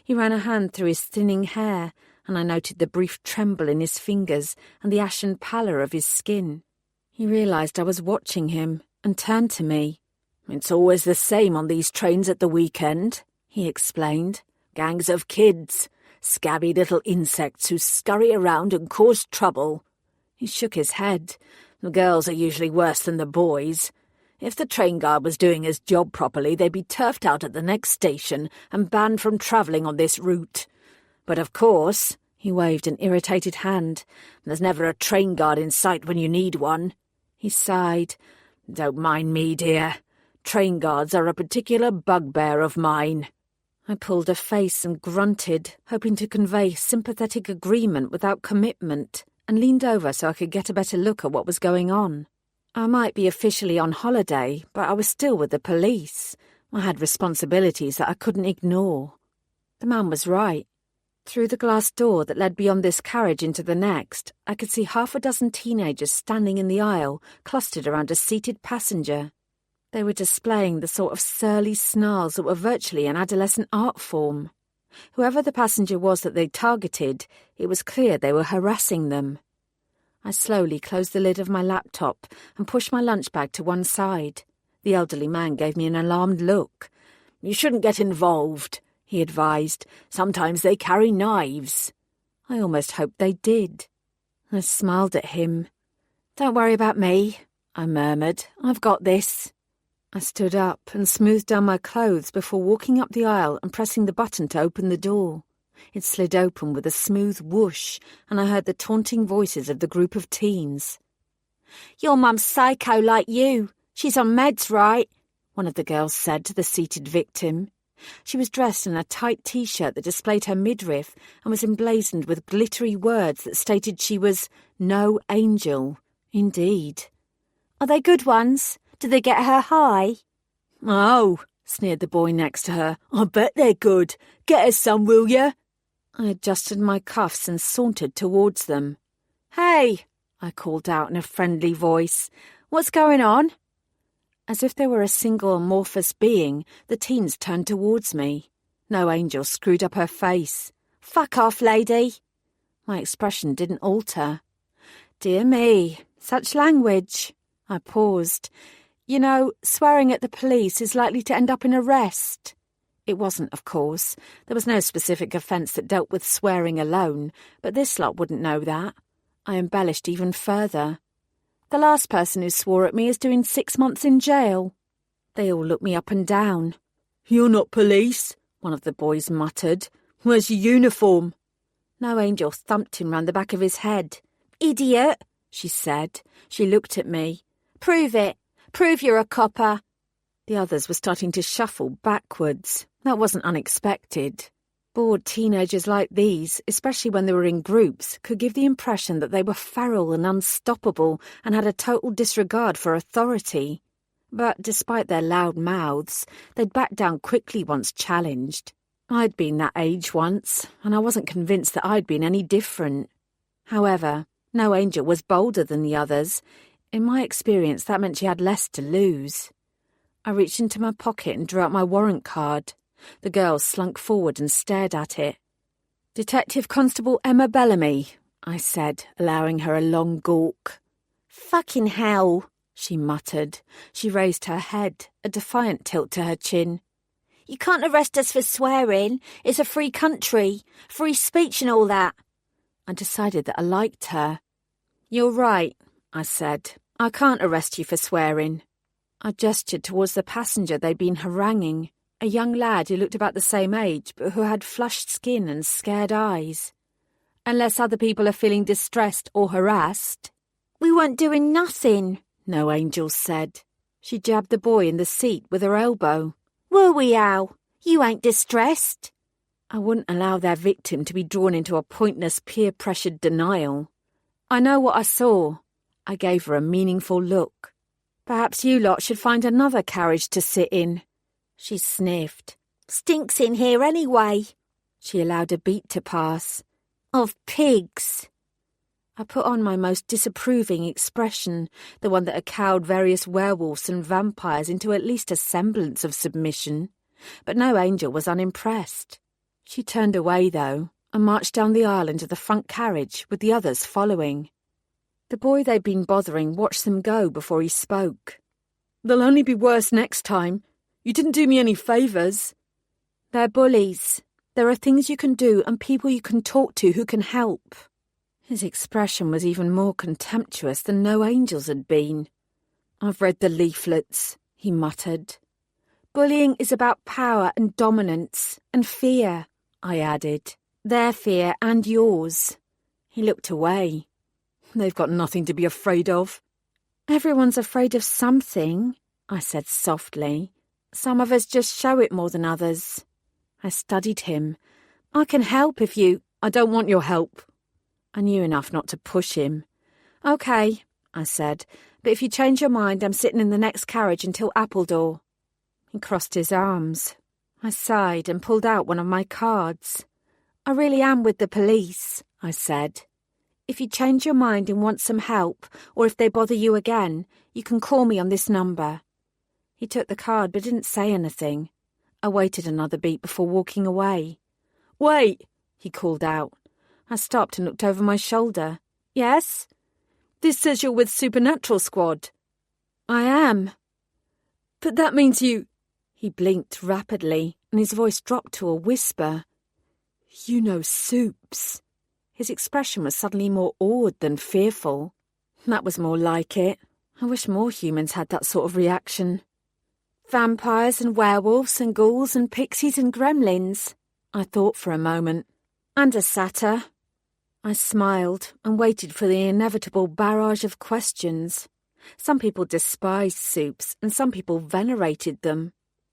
He ran a hand through his thinning hair, and I noted the brief tremble in his fingers and the ashen pallor of his skin. He realised I was watching him and turned to me. "It's always the same on these trains at the weekend," he explained. "Gangs of kids, scabby little insects who scurry around and cause trouble." He shook his head. "The girls are usually worse than the boys. If the train guard was doing his job properly, they'd be turfed out at the next station and banned from travelling on this route. But of course," he waved an irritated hand, "there's never a train guard in sight when you need one." He sighed. "Don't mind me, dear. Train guards are a particular bugbear of mine." I pulled a face and grunted, hoping to convey sympathetic agreement without commitment, and leaned over so I could get a better look at what was going on. I might be officially on holiday, but I was still with the police. I had responsibilities that I couldn't ignore. The man was right. Through the glass door that led beyond this carriage into the next, I could see half a dozen teenagers standing in the aisle, clustered around a seated passenger. They were displaying the sort of surly snarls that were virtually an adolescent art form. Whoever the passenger was that they targeted, it was clear they were harassing them. I slowly closed the lid of my laptop and pushed my lunch bag to one side. The elderly man gave me an alarmed look. "You shouldn't get involved," he advised. "Sometimes they carry knives." I almost hoped they did. I smiled at him. "Don't worry about me," I murmured. "I've got this." I stood up and smoothed down my clothes before walking up the aisle and pressing the button to open the door. It slid open with a smooth whoosh, and I heard the taunting voices of the group of teens. "Your mum's psycho like you. She's on meds, right?" one of the girls said to the seated victim. She was dressed in a tight T-shirt that displayed her midriff and was emblazoned with glittery words that stated she was no angel. Indeed. "Are they good ones? Did they get her high?" "Oh," sneered the boy next to her, "I bet they're good. Get us some, will ya?" I adjusted my cuffs and sauntered towards them. "Hey," I called out in a friendly voice. "What's going on?" As if they were a single amorphous being, the teens turned towards me. No Angel screwed up her face. "Fuck off, lady." My expression didn't alter. "Dear me, such language." I paused. "You know, swearing at the police is likely to end up in arrest." It wasn't, of course. There was no specific offence that dealt with swearing alone, but this lot wouldn't know that. I embellished even further. "The last person who swore at me is doing 6 months in jail." They all looked me up and down. "You're not police," one of the boys muttered. "Where's your uniform?" No Angel thumped him round the back of his head. "Idiot," she said. She looked at me. "Prove it. Prove you're a copper." The others were starting to shuffle backwards. That wasn't unexpected. Bored teenagers like these, especially when they were in groups, could give the impression that they were feral and unstoppable and had a total disregard for authority. But despite their loud mouths, they'd back down quickly once challenged. I'd been that age once, and I wasn't convinced that I'd been any different. However, No Angel was bolder than the others. In my experience, that meant she had less to lose. I reached into my pocket and drew out my warrant card. The girl slunk forward and stared at it. "Detective Constable Emma Bellamy," I said, allowing her a long gawk. "Fucking hell," she muttered. She raised her head, a defiant tilt to her chin. "You can't arrest us for swearing. It's a free country. Free speech and all that." I decided that I liked her. "You're right," I said. "I can't arrest you for swearing." I gestured towards the passenger they'd been haranguing, a young lad who looked about the same age but who had flushed skin and scared eyes. "Unless other people are feeling distressed or harassed." "We weren't doing nothing," No Angel said. She jabbed the boy in the seat with her elbow. "Were we, Al? You ain't distressed." I wouldn't allow their victim to be drawn into a pointless peer-pressured denial. "I know what I saw." I gave her a meaningful look. "Perhaps you lot should find another carriage to sit in." She sniffed. "Stinks in here anyway." She allowed a beat to pass. "Of pigs." I put on my most disapproving expression, the one that had cowed various werewolves and vampires into at least a semblance of submission. But No Angel was unimpressed. She turned away, though, and marched down the aisle into the front carriage, with the others following. The boy they'd been bothering watched them go before he spoke. "They'll only be worse next time. You didn't do me any favours." "They're bullies. There are things you can do and people you can talk to who can help." His expression was even more contemptuous than No Angel's had been. "I've read the leaflets," he muttered. "Bullying is about power and dominance and fear," I added. "Their fear and yours." He looked away. "They've got nothing to be afraid of." "Everyone's afraid of something," I said softly. "Some of us just show it more than others." I studied him. "I can help if you—" "I don't want your help." I knew enough not to push him. "OK," I said, "but if you change your mind, I'm sitting in the next carriage until Appledore." He crossed his arms. I sighed and pulled out one of my cards. "I really am with the police," I said. "If you change your mind and want some help, or if they bother you again, you can call me on this number." He took the card but didn't say anything. I waited another beat before walking away. "Wait," he called out. I stopped and looked over my shoulder. "Yes?" "This says you're with Supernatural Squad." "I am." "But that means you—" He blinked rapidly, and his voice dropped to a whisper. "You know Supes." His expression was suddenly more awed than fearful. That was more like it. I wish more humans had that sort of reaction. "Vampires and werewolves and ghouls and pixies and gremlins," I thought for a moment. "And a satyr." I smiled and waited for the inevitable barrage of questions. Some people despised Supes and some people venerated them.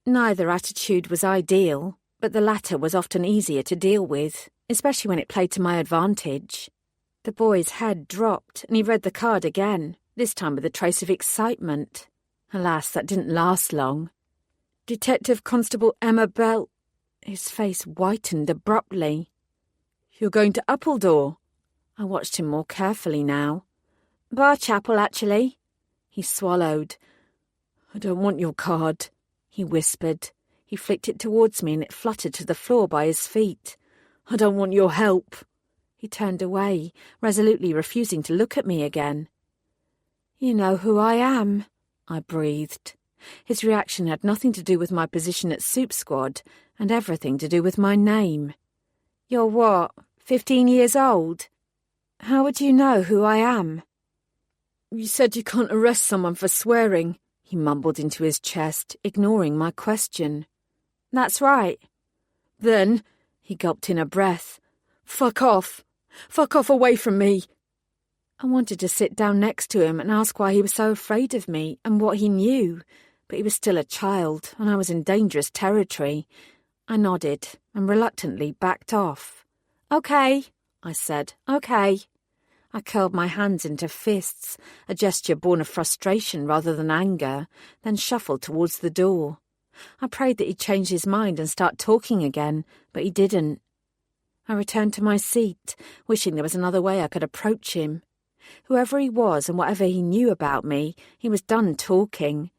Neither attitude was ideal, but the latter was often easier to deal with, especially when it played to my advantage. The boy's head dropped, and he read the card again, this time with a trace of excitement. Alas, that didn't last long. Detective Constable Emma Bell... His face whitened abruptly. You're going to Appledore? I watched him more carefully now. Barchapel, actually. He swallowed. I don't want your card, he whispered. He flicked it towards me and it fluttered to the floor by his feet. I don't want your help. He turned away, resolutely refusing to look at me again. You know who I am, I breathed. His reaction had nothing to do with my position at Soup Squad and everything to do with my name. You're what, 15 years old? How would you know who I am? You said you can't arrest someone for swearing, he mumbled into his chest, ignoring my question. That's right. Then, he gulped in a breath, fuck off. Fuck off away from me. I wanted to sit down next to him and ask why he was so afraid of me and what he knew, but he was still a child and I was in dangerous territory. I nodded and reluctantly backed off. Okay, I said, okay. I curled my hands into fists, a gesture born of frustration rather than anger, then shuffled towards the door. I prayed that he'd change his mind and start talking again, but he didn't. I returned to my seat, wishing there was another way I could approach him. Whoever he was and whatever he knew about me, he was done talking.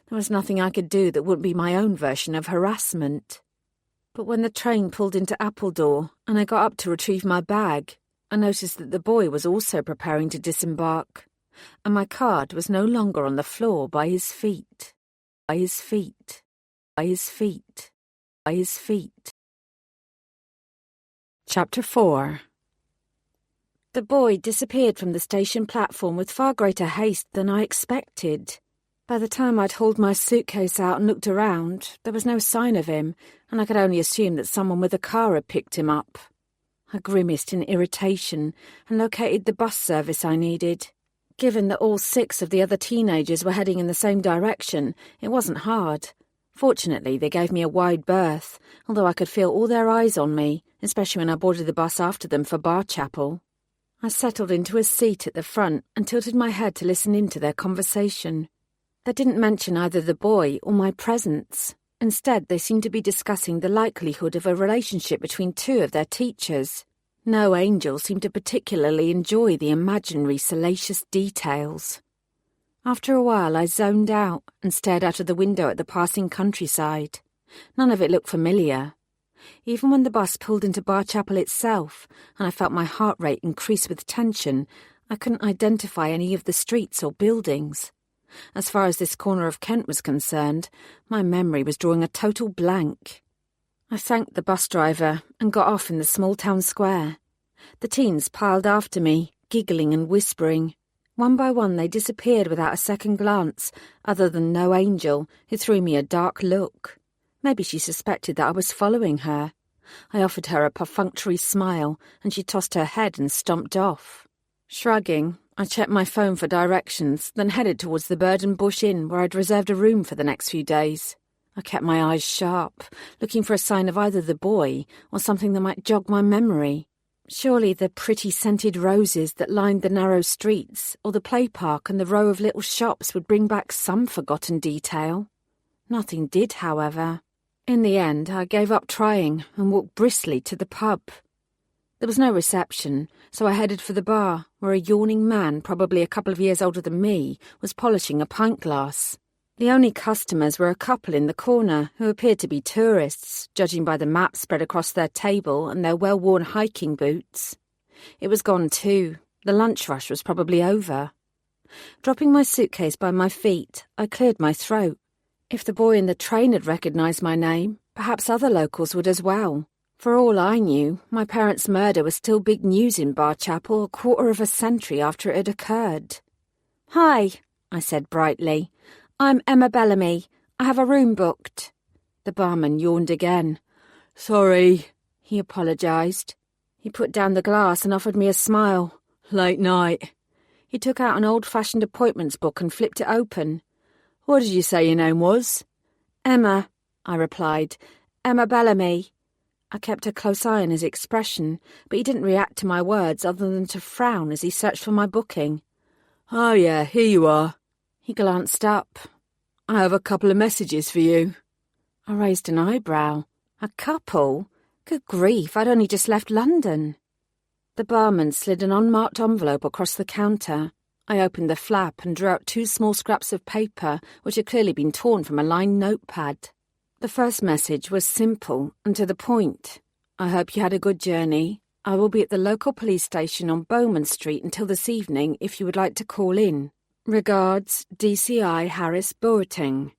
There was nothing I could do that wouldn't be my own version of harassment. But when the train pulled into Appledore and I got up to retrieve my bag, I noticed that the boy was also preparing to disembark, and my card was no longer on the floor by his feet. By his feet. By his feet. By his feet. Chapter 4. The boy disappeared from the station platform with far greater haste than I expected. By the time I'd hauled my suitcase out and looked around, there was no sign of him, and I could only assume that someone with a car had picked him up. I grimaced in irritation and located the bus service I needed. Given that all 6 of the other teenagers were heading in the same direction, it wasn't hard. Fortunately, they gave me a wide berth, although I could feel all their eyes on me, especially when I boarded the bus after them for Barchapel. I settled into a seat at the front and tilted my head to listen in to their conversation. They didn't mention either the boy or my presence. Instead, they seemed to be discussing the likelihood of a relationship between 2 of their teachers. No angel seemed to particularly enjoy the imaginary salacious details. After a while, I zoned out and stared out of the window at the passing countryside. None of it looked familiar. Even when the bus pulled into Barchapel itself, and I felt my heart rate increase with tension, I couldn't identify any of the streets or buildings. As far as this corner of Kent was concerned, my memory was drawing a total blank. I thanked the bus driver and got off in the small town square. The teens piled after me, giggling and whispering. One by one they disappeared without a second glance, other than No Angel, who threw me a dark look. Maybe she suspected that I was following her. I offered her a perfunctory smile, and she tossed her head and stomped off. Shrugging, I checked my phone for directions, then headed towards the Bird and Bush Inn where I'd reserved a room for the next few days. I kept my eyes sharp, looking for a sign of either the boy or something that might jog my memory. Surely the pretty scented roses that lined the narrow streets, or the play park and the row of little shops would bring back some forgotten detail. Nothing did, however. In the end, I gave up trying and walked briskly to the pub. There was no reception, so I headed for the bar, where a yawning man, probably a couple of years older than me, was polishing a pint glass. The only customers were a couple in the corner, who appeared to be tourists, judging by the map spread across their table and their well-worn hiking boots. It was gone too. The lunch rush was probably over. Dropping my suitcase by my feet, I cleared my throat. If the boy in the train had recognised my name, perhaps other locals would as well. For all I knew, my parents' murder was still big news in Barchapel a quarter of a century after it had occurred. "Hi," I said brightly. "I'm Emma Bellamy. I have a room booked." The barman yawned again. "Sorry," he apologised. He put down the glass and offered me a smile. "Late night." He took out an old-fashioned appointments book and flipped it open. "What did you say your name was?" "Emma," I replied. "Emma Bellamy." I kept a close eye on his expression, but he didn't react to my words other than to frown as he searched for my booking. "Oh yeah, here you are." He glanced up. "I have a couple of messages for you." I raised an eyebrow. A couple? Good grief, I'd only just left London. The barman slid an unmarked envelope across the counter. I opened the flap and drew out 2 small scraps of paper which had clearly been torn from a lined notepad. The first message was simple and to the point. "I hope you had a good journey. I will be at the local police station on Bowman Street until this evening if you would like to call in. Regards, DCI Harris Boateng."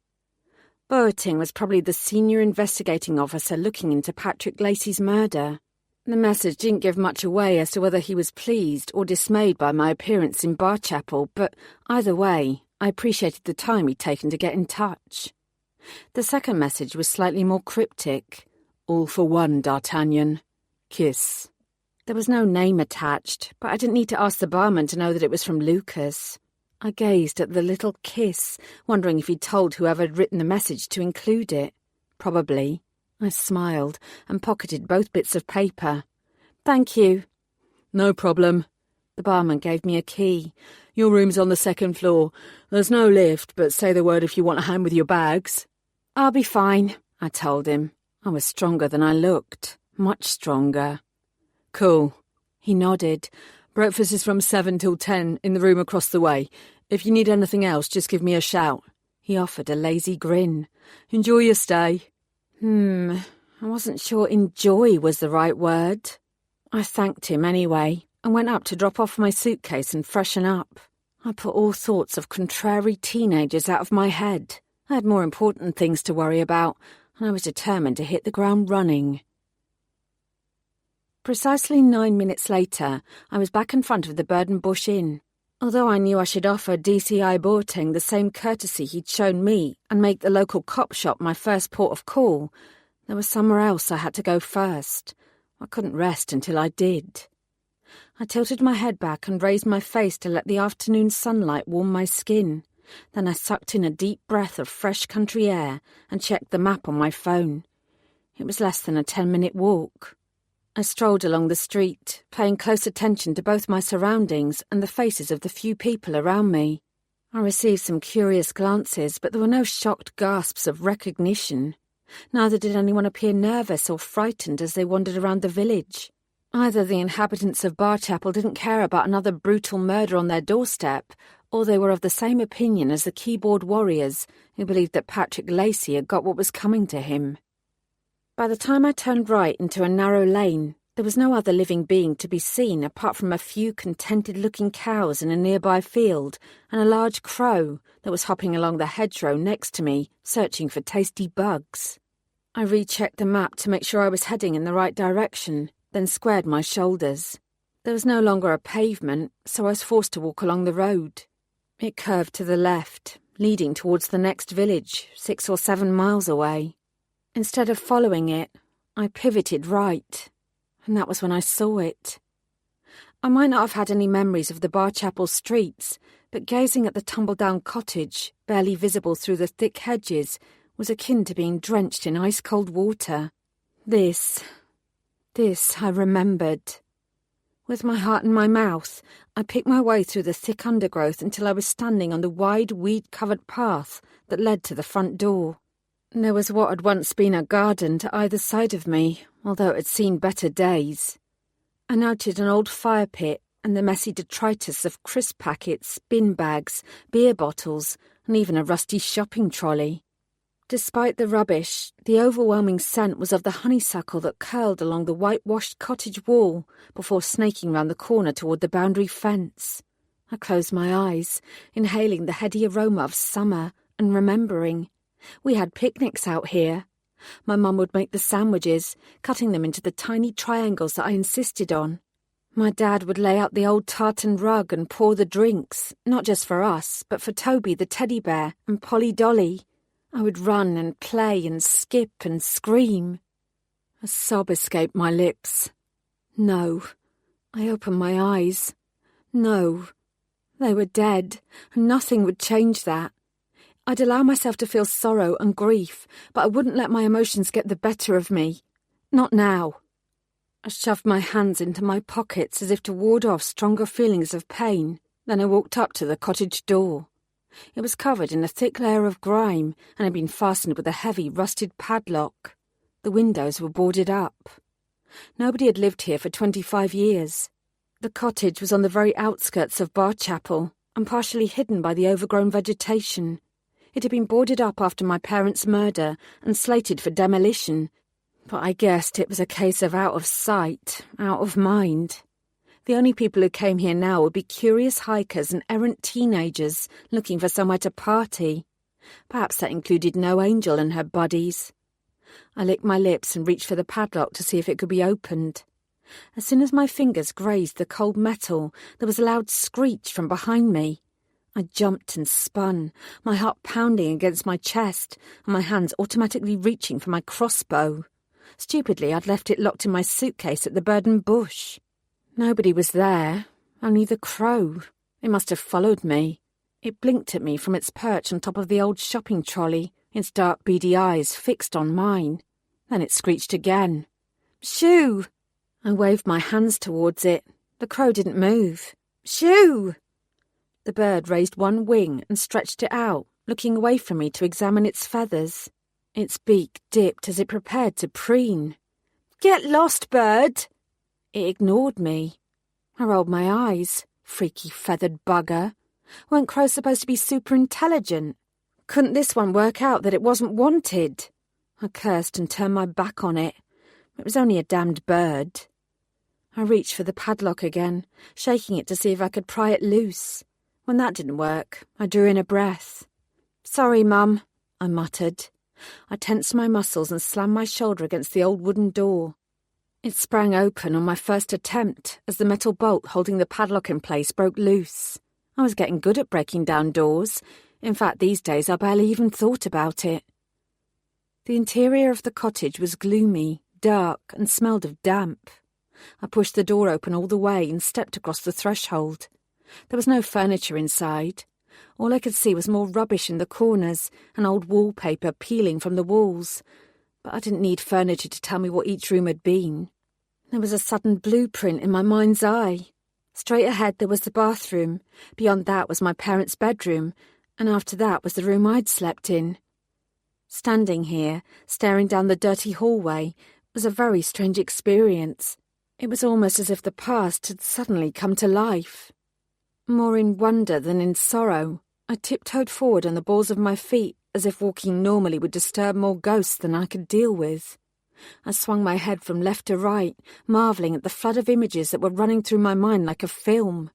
Boateng was probably the senior investigating officer looking into Patrick Lacey's murder. The message didn't give much away as to whether he was pleased or dismayed by my appearance in Barchapel, but either way, I appreciated the time he'd taken to get in touch. The second message was slightly more cryptic. "All for one, D'Artagnan. Kiss." There was no name attached, but I didn't need to ask the barman to know that it was from Lucas. I gazed at the little kiss, wondering if he'd told whoever had written the message to include it. Probably. I smiled and pocketed both bits of paper. "Thank you." "No problem." The barman gave me a key. "Your room's on the 2nd floor. There's no lift, but say the word if you want a hand with your bags." "I'll be fine," I told him. I was stronger than I looked. Much stronger. "Cool." He nodded. "Breakfast is from 7 till 10 in the room across the way. If you need anything else, just give me a shout." He offered a lazy grin. "Enjoy your stay." I wasn't sure enjoy was the right word. I thanked him anyway and went up to drop off my suitcase and freshen up. I put all thoughts of contrary teenagers out of my head. I had more important things to worry about, and I was determined to hit the ground running. Precisely 9 minutes later, I was back in front of the Bird and Bush Inn. Although I knew I should offer DCI Boateng the same courtesy he'd shown me and make the local cop shop my first port of call, there was somewhere else I had to go first. I couldn't rest until I did. I tilted my head back and raised my face to let the afternoon sunlight warm my skin. Then I sucked in a deep breath of fresh country air and checked the map on my phone. It was less than a 10-minute walk. I strolled along the street, paying close attention to both my surroundings and the faces of the few people around me. I received some curious glances, but there were no shocked gasps of recognition. Neither did anyone appear nervous or frightened as they wandered around the village. Either the inhabitants of Barchapel didn't care about another brutal murder on their doorstep, or they were of the same opinion as the keyboard warriors who believed that Patrick Lacey had got what was coming to him. By the time I turned right into a narrow lane, there was no other living being to be seen apart from a few contented-looking cows in a nearby field and a large crow that was hopping along the hedgerow next to me, searching for tasty bugs. I rechecked the map to make sure I was heading in the right direction, then squared my shoulders. There was no longer a pavement, so I was forced to walk along the road. It curved to the left, leading towards the next village, 6 or 7 miles away. Instead of following it, I pivoted right, and that was when I saw it. I might not have had any memories of the Barchapel streets, but gazing at the tumble-down cottage, barely visible through the thick hedges, was akin to being drenched in ice-cold water. This I remembered. With my heart in my mouth, I picked my way through the thick undergrowth until I was standing on the wide, weed-covered path that led to the front door. There was what had once been a garden to either side of me, although it had seen better days. I noted an old fire pit and the messy detritus of crisp packets, bin bags, beer bottles, and even a rusty shopping trolley. Despite the rubbish, the overwhelming scent was of the honeysuckle that curled along the whitewashed cottage wall before snaking round the corner toward the boundary fence. I closed my eyes, inhaling the heady aroma of summer and remembering. We had picnics out here. My mum would make the sandwiches, cutting them into the tiny triangles that I insisted on. My dad would lay out the old tartan rug and pour the drinks, not just for us, but for Toby the teddy bear and Polly Dolly. I would run and play and skip and scream. A sob escaped my lips. No. I opened my eyes. No. They were dead, and nothing would change that. I'd allow myself to feel sorrow and grief, but I wouldn't let my emotions get the better of me. Not now. I shoved my hands into my pockets as if to ward off stronger feelings of pain. Then I walked up to the cottage door. It was covered in a thick layer of grime and had been fastened with a heavy, rusted padlock. The windows were boarded up. Nobody had lived here for 25 years. The cottage was on the very outskirts of Barchapel and partially hidden by the overgrown vegetation. It had been boarded up after my parents' murder and slated for demolition, but I guessed it was a case of out of sight, out of mind. The only people who came here now would be curious hikers and errant teenagers looking for somewhere to party. Perhaps that included No Angel and her buddies. I licked my lips and reached for the padlock to see if it could be opened. As soon as my fingers grazed the cold metal, there was a loud screech from behind me. I jumped and spun, my heart pounding against my chest and my hands automatically reaching for my crossbow. Stupidly, I'd left it locked in my suitcase at the burden bush. Nobody was there, only the crow. It must have followed me. It blinked at me from its perch on top of the old shopping trolley, its dark beady eyes fixed on mine. Then it screeched again. Shoo! I waved my hands towards it. The crow didn't move. Shoo! The bird raised one wing and stretched it out, looking away from me to examine its feathers. Its beak dipped as it prepared to preen. Get lost, bird! It ignored me. I rolled my eyes. Freaky feathered bugger. Weren't crows supposed to be super intelligent? Couldn't this one work out that it wasn't wanted? I cursed and turned my back on it. It was only a damned bird. I reached for the padlock again, shaking it to see if I could pry it loose. When that didn't work, I drew in a breath. Sorry, Mum, I muttered. I tensed my muscles and slammed my shoulder against the old wooden door. It sprang open on my first attempt as the metal bolt holding the padlock in place broke loose. I was getting good at breaking down doors. In fact, these days I barely even thought about it. The interior of the cottage was gloomy, dark, and smelled of damp. I pushed the door open all the way and stepped across the threshold. There was no furniture inside. All I could see was more rubbish in the corners and old wallpaper peeling from the walls. But I didn't need furniture to tell me what each room had been. There was a sudden blueprint in my mind's eye. Straight ahead there was the bathroom. Beyond that was my parents' bedroom, and after that was the room I'd slept in. Standing here, staring down the dirty hallway, was a very strange experience. It was almost as if the past had suddenly come to life. More in wonder than in sorrow, I tiptoed forward on the balls of my feet as if walking normally would disturb more ghosts than I could deal with. I swung my head from left to right, marvelling at the flood of images that were running through my mind like a film.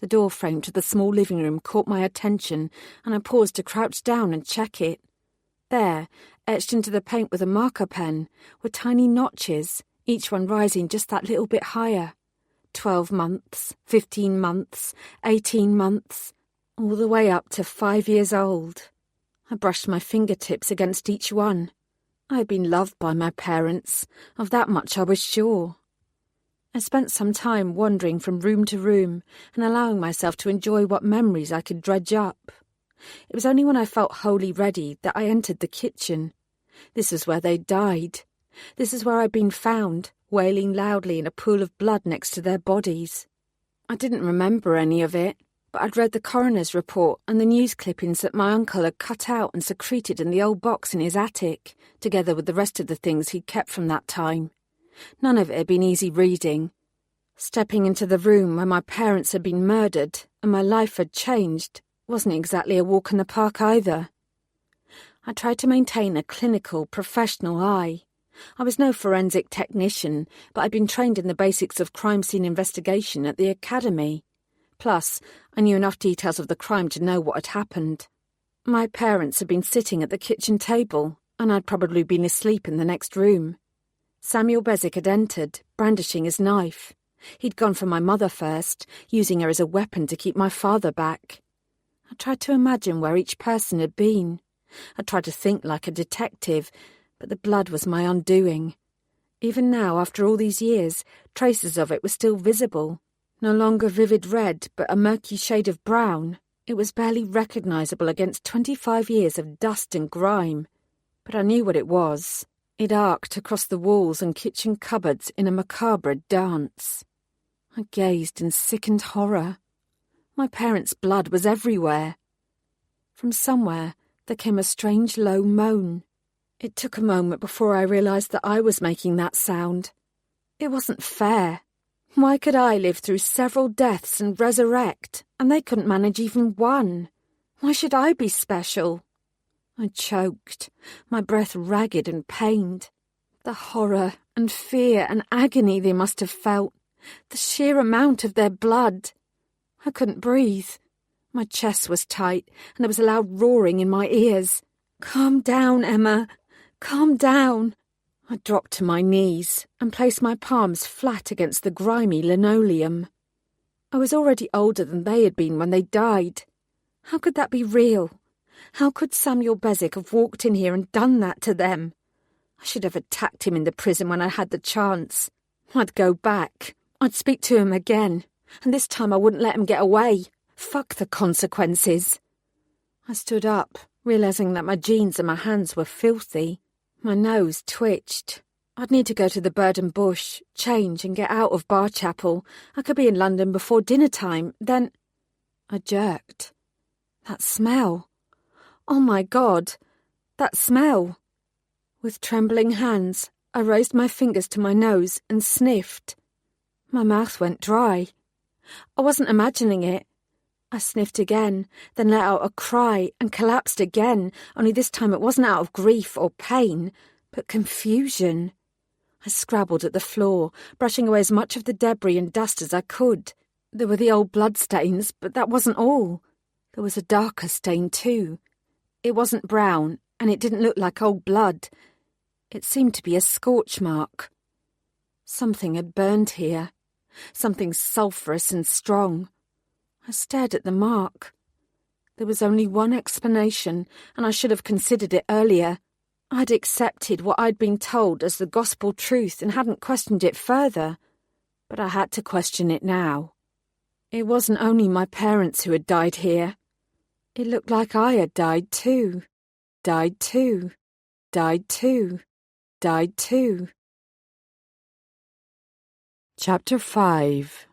The door frame to the small living room caught my attention, and I paused to crouch down and check it. There, etched into the paint with a marker pen, were tiny notches, each one rising just that little bit higher. 12 months, 15 months, 18 months, all the way up to 5 years old. I brushed my fingertips against each one. I had been loved by my parents, of that much I was sure. I spent some time wandering from room to room and allowing myself to enjoy what memories I could dredge up. It was only when I felt wholly ready that I entered the kitchen. This was where they'd died. This is where I'd been found, wailing loudly in a pool of blood next to their bodies. I didn't remember any of it, but I'd read the coroner's report and the news clippings that my uncle had cut out and secreted in the old box in his attic, together with the rest of the things he'd kept from that time. None of it had been easy reading. Stepping into the room where my parents had been murdered and my life had changed wasn't exactly a walk in the park either. I tried to maintain a clinical, professional eye. I was no forensic technician, but I'd been trained in the basics of crime scene investigation at the academy. Plus, I knew enough details of the crime to know what had happened. My parents had been sitting at the kitchen table, and I'd probably been asleep in the next room. Samuel Bezic had entered, brandishing his knife. He'd gone for my mother first, using her as a weapon to keep my father back. I tried to imagine where each person had been. I tried to think like a detective, but the blood was my undoing. Even now, after all these years, traces of it were still visible. No longer vivid red, but a murky shade of brown. It was barely recognisable against 25 years of dust and grime, but I knew what it was. It arced across the walls and kitchen cupboards in a macabre dance. I gazed in sickened horror. My parents' blood was everywhere. From somewhere there came a strange low moan. It took a moment before I realised that I was making that sound. It wasn't fair. Why could I live through several deaths and resurrect, and they couldn't manage even one? Why should I be special? I choked, my breath ragged and pained. The horror and fear and agony they must have felt, the sheer amount of their blood. I couldn't breathe. My chest was tight, and there was a loud roaring in my ears. "Calm down, Emma. Calm down." I dropped to my knees and placed my palms flat against the grimy linoleum. I was already older than they had been when they died. How could that be real? How could Samuel Bezic have walked in here and done that to them? I should have attacked him in the prison when I had the chance. I'd go back. I'd speak to him again. And this time I wouldn't let him get away. Fuck the consequences. I stood up, realising that my jeans and my hands were filthy. My nose twitched. I'd need to go to the Bird and Bush, change and get out of Barchapel. I could be in London before dinner time. Then I jerked. That smell. Oh my God, that smell. With trembling hands, I raised my fingers to my nose and sniffed. My mouth went dry. I wasn't imagining it. I sniffed again, then let out a cry and collapsed again, only this time it wasn't out of grief or pain, but confusion. I scrabbled at the floor, brushing away as much of the debris and dust as I could. There were the old bloodstains, but that wasn't all. There was a darker stain too. It wasn't brown, and it didn't look like old blood. It seemed to be a scorch mark. Something had burned here. Something sulphurous and strong. I stared at the mark. There was only one explanation, and I should have considered it earlier. I'd accepted what I'd been told as the gospel truth and hadn't questioned it further. But I had to question it now. It wasn't only my parents who had died here. It looked like I had died too. Died too. Died too. Died too. Chapter 5.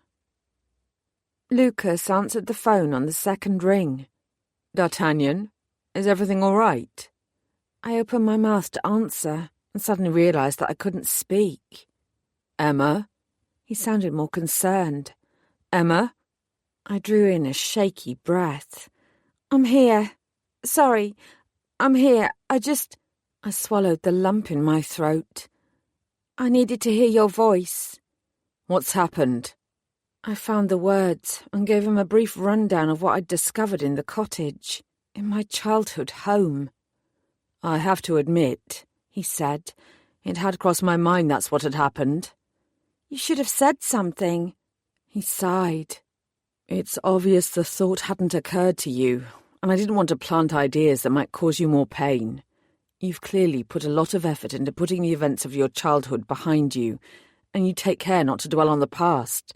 Lucas answered the phone on the second ring. "D'Artagnan, is everything all right?" I opened my mouth to answer and suddenly realised that I couldn't speak. "Emma?" He sounded more concerned. "Emma?" I drew in a shaky breath. "I'm here. Sorry, I'm here. I swallowed the lump in my throat. I needed to hear your voice." "What's happened?" I found the words and gave him a brief rundown of what I'd discovered in the cottage, in my childhood home. "I have to admit," he said, "it had crossed my mind that's what had happened." "You should have said something." He sighed. "It's obvious the thought hadn't occurred to you, and I didn't want to plant ideas that might cause you more pain. You've clearly put a lot of effort into putting the events of your childhood behind you, and you take care not to dwell on the past.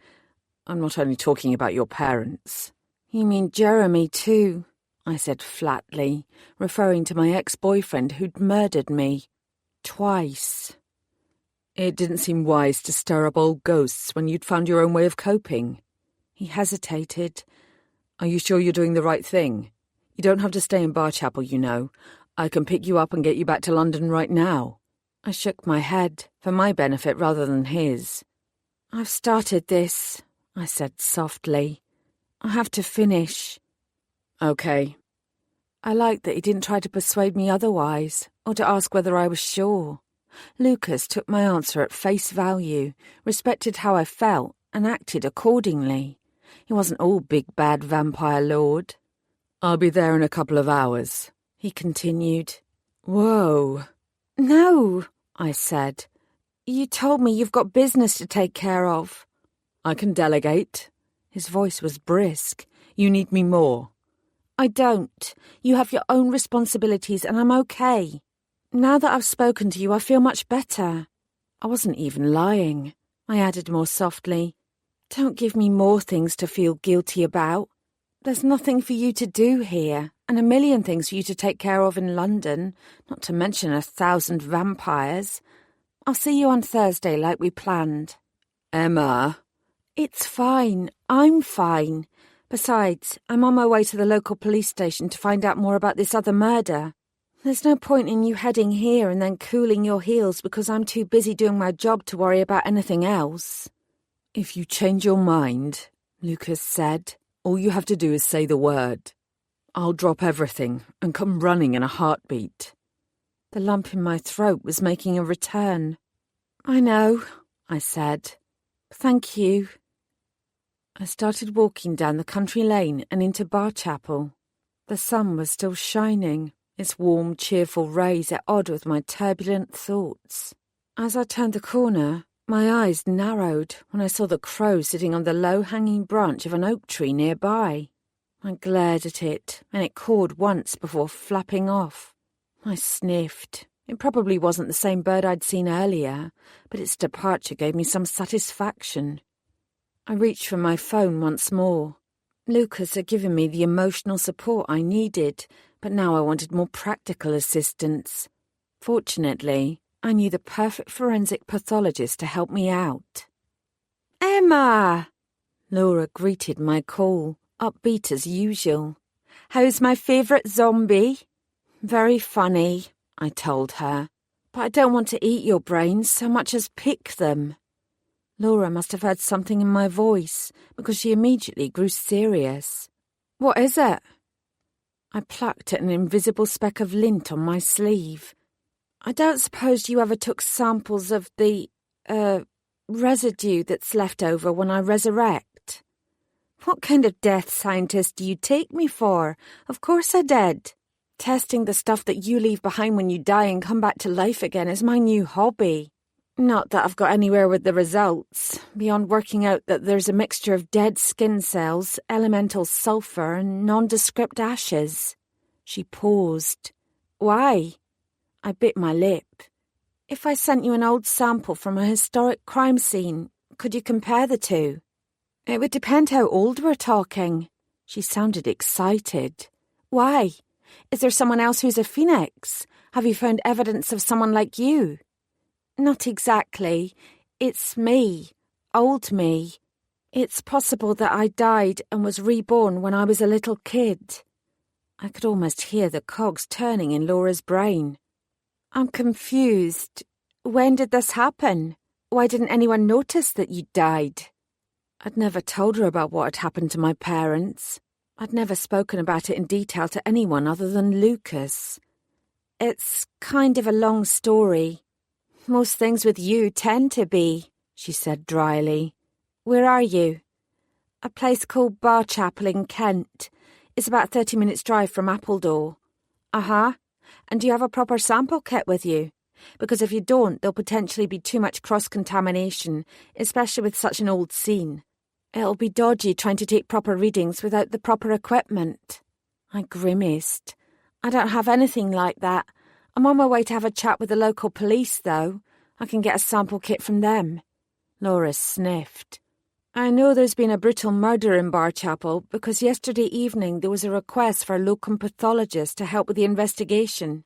I'm not only talking about your parents." "You mean Jeremy too?" I said flatly, referring to my ex-boyfriend who'd murdered me. Twice. It didn't seem wise to stir up old ghosts when you'd found your own way of coping. He hesitated. "Are you sure you're doing the right thing? You don't have to stay in Barchapel, you know. I can pick you up and get you back to London right now." I shook my head, for my benefit rather than his. "I've started this," I said softly. "I have to finish." "Okay." I liked that he didn't try to persuade me otherwise, or to ask whether I was sure. Lucas took my answer at face value, respected how I felt, and acted accordingly. He wasn't all big bad vampire lord. "I'll be there in a couple of hours," he continued. "Whoa." "No," I said. "You told me you've got business to take care of." "I can delegate." His voice was brisk. "You need me more." "I don't. You have your own responsibilities and I'm okay. Now that I've spoken to you, I feel much better." I wasn't even lying. I added more softly. "Don't give me more things to feel guilty about. There's nothing for you to do here, and a million things for you to take care of in London, not to mention 1,000 vampires. I'll see you on Thursday like we planned. Emma. It's fine. I'm fine. Besides, I'm on my way to the local police station to find out more about this other murder. There's no point in you heading here and then cooling your heels because I'm too busy doing my job to worry about anything else. If you change your mind, Lucas said, all you have to do is say the word. I'll drop everything and come running in a heartbeat. The lump in my throat was making a return. I know, I said. Thank you. I started walking down the country lane and into Barchapel. The sun was still shining, its warm, cheerful rays at odds with my turbulent thoughts. As I turned the corner, my eyes narrowed when I saw the crow sitting on the low-hanging branch of an oak tree nearby. I glared at it, and it cawed once before flapping off. I sniffed. It probably wasn't the same bird I'd seen earlier, but its departure gave me some satisfaction. I reached for my phone once more. Lucas had given me the emotional support I needed, but now I wanted more practical assistance. Fortunately, I knew the perfect forensic pathologist to help me out. Emma! Laura greeted my call, upbeat as usual. How's my favourite zombie? Very funny, I told her, but I don't want to eat your brains so much as pick them. Laura must have heard something in my voice, because she immediately grew serious. What is it? I plucked at an invisible speck of lint on my sleeve. I don't suppose you ever took samples of the, residue that's left over when I resurrect? What kind of death scientist do you take me for? Of course I did. Testing the stuff that you leave behind when you die and come back to life again is my new hobby. Not that I've got anywhere with the results, beyond working out that there's a mixture of dead skin cells, elemental sulphur, and nondescript ashes. She paused. Why? I bit my lip. If I sent you an old sample from a historic crime scene, could you compare the two? It would depend how old we're talking. She sounded excited. Why? Is there someone else who's a phoenix? Have you found evidence of someone like you? Not exactly. It's me. Old me. It's possible that I died and was reborn when I was a little kid. I could almost hear the cogs turning in Laura's brain. I'm confused. When did this happen? Why didn't anyone notice that you died? I'd never told her about what had happened to my parents. I'd never spoken about it in detail to anyone other than Lucas. It's kind of a long story. Most things with you tend to be, she said dryly. Where are you? A place called Barchapel in Kent. It's about 30 minutes' drive from Appledore. Uh-huh. And do you have a proper sample kit with you? Because if you don't, there'll potentially be too much cross-contamination, especially with such an old scene. It'll be dodgy trying to take proper readings without the proper equipment. I grimaced. I don't have anything like that. I'm on my way to have a chat with the local police, though. I can get a sample kit from them. Laura sniffed. I know there's been a brutal murder in Barchapel because yesterday evening there was a request for a locum pathologist to help with the investigation.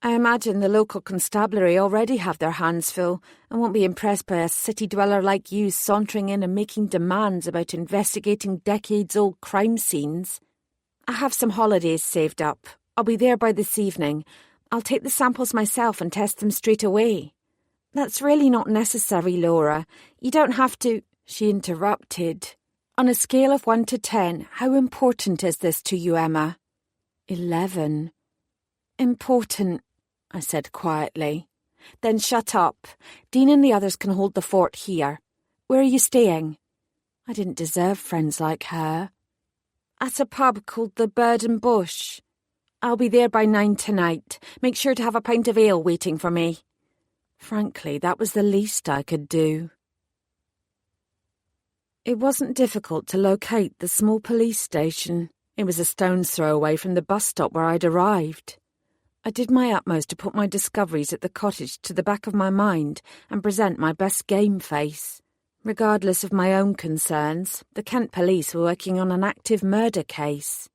I imagine the local constabulary already have their hands full and won't be impressed by a city dweller like you sauntering in and making demands about investigating decades-old crime scenes. I have some holidays saved up. I'll be there by this evening. I'll take the samples myself and test them straight away. That's really not necessary, Laura. You don't have to... She interrupted. On a scale of 1 to 10, how important is this to you, Emma? 11. Important, I said quietly. Then shut up. Dean and the others can hold the fort here. Where are you staying? I didn't deserve friends like her. At a pub called the Bird and Bush. I'll be there by 9 tonight. Make sure to have a pint of ale waiting for me. Frankly, that was the least I could do. It wasn't difficult to locate the small police station. It was a stone's throw away from the bus stop where I'd arrived. I did my utmost to put my discoveries at the cottage to the back of my mind and present my best game face. Regardless of my own concerns, the Kent police were working on an active murder case.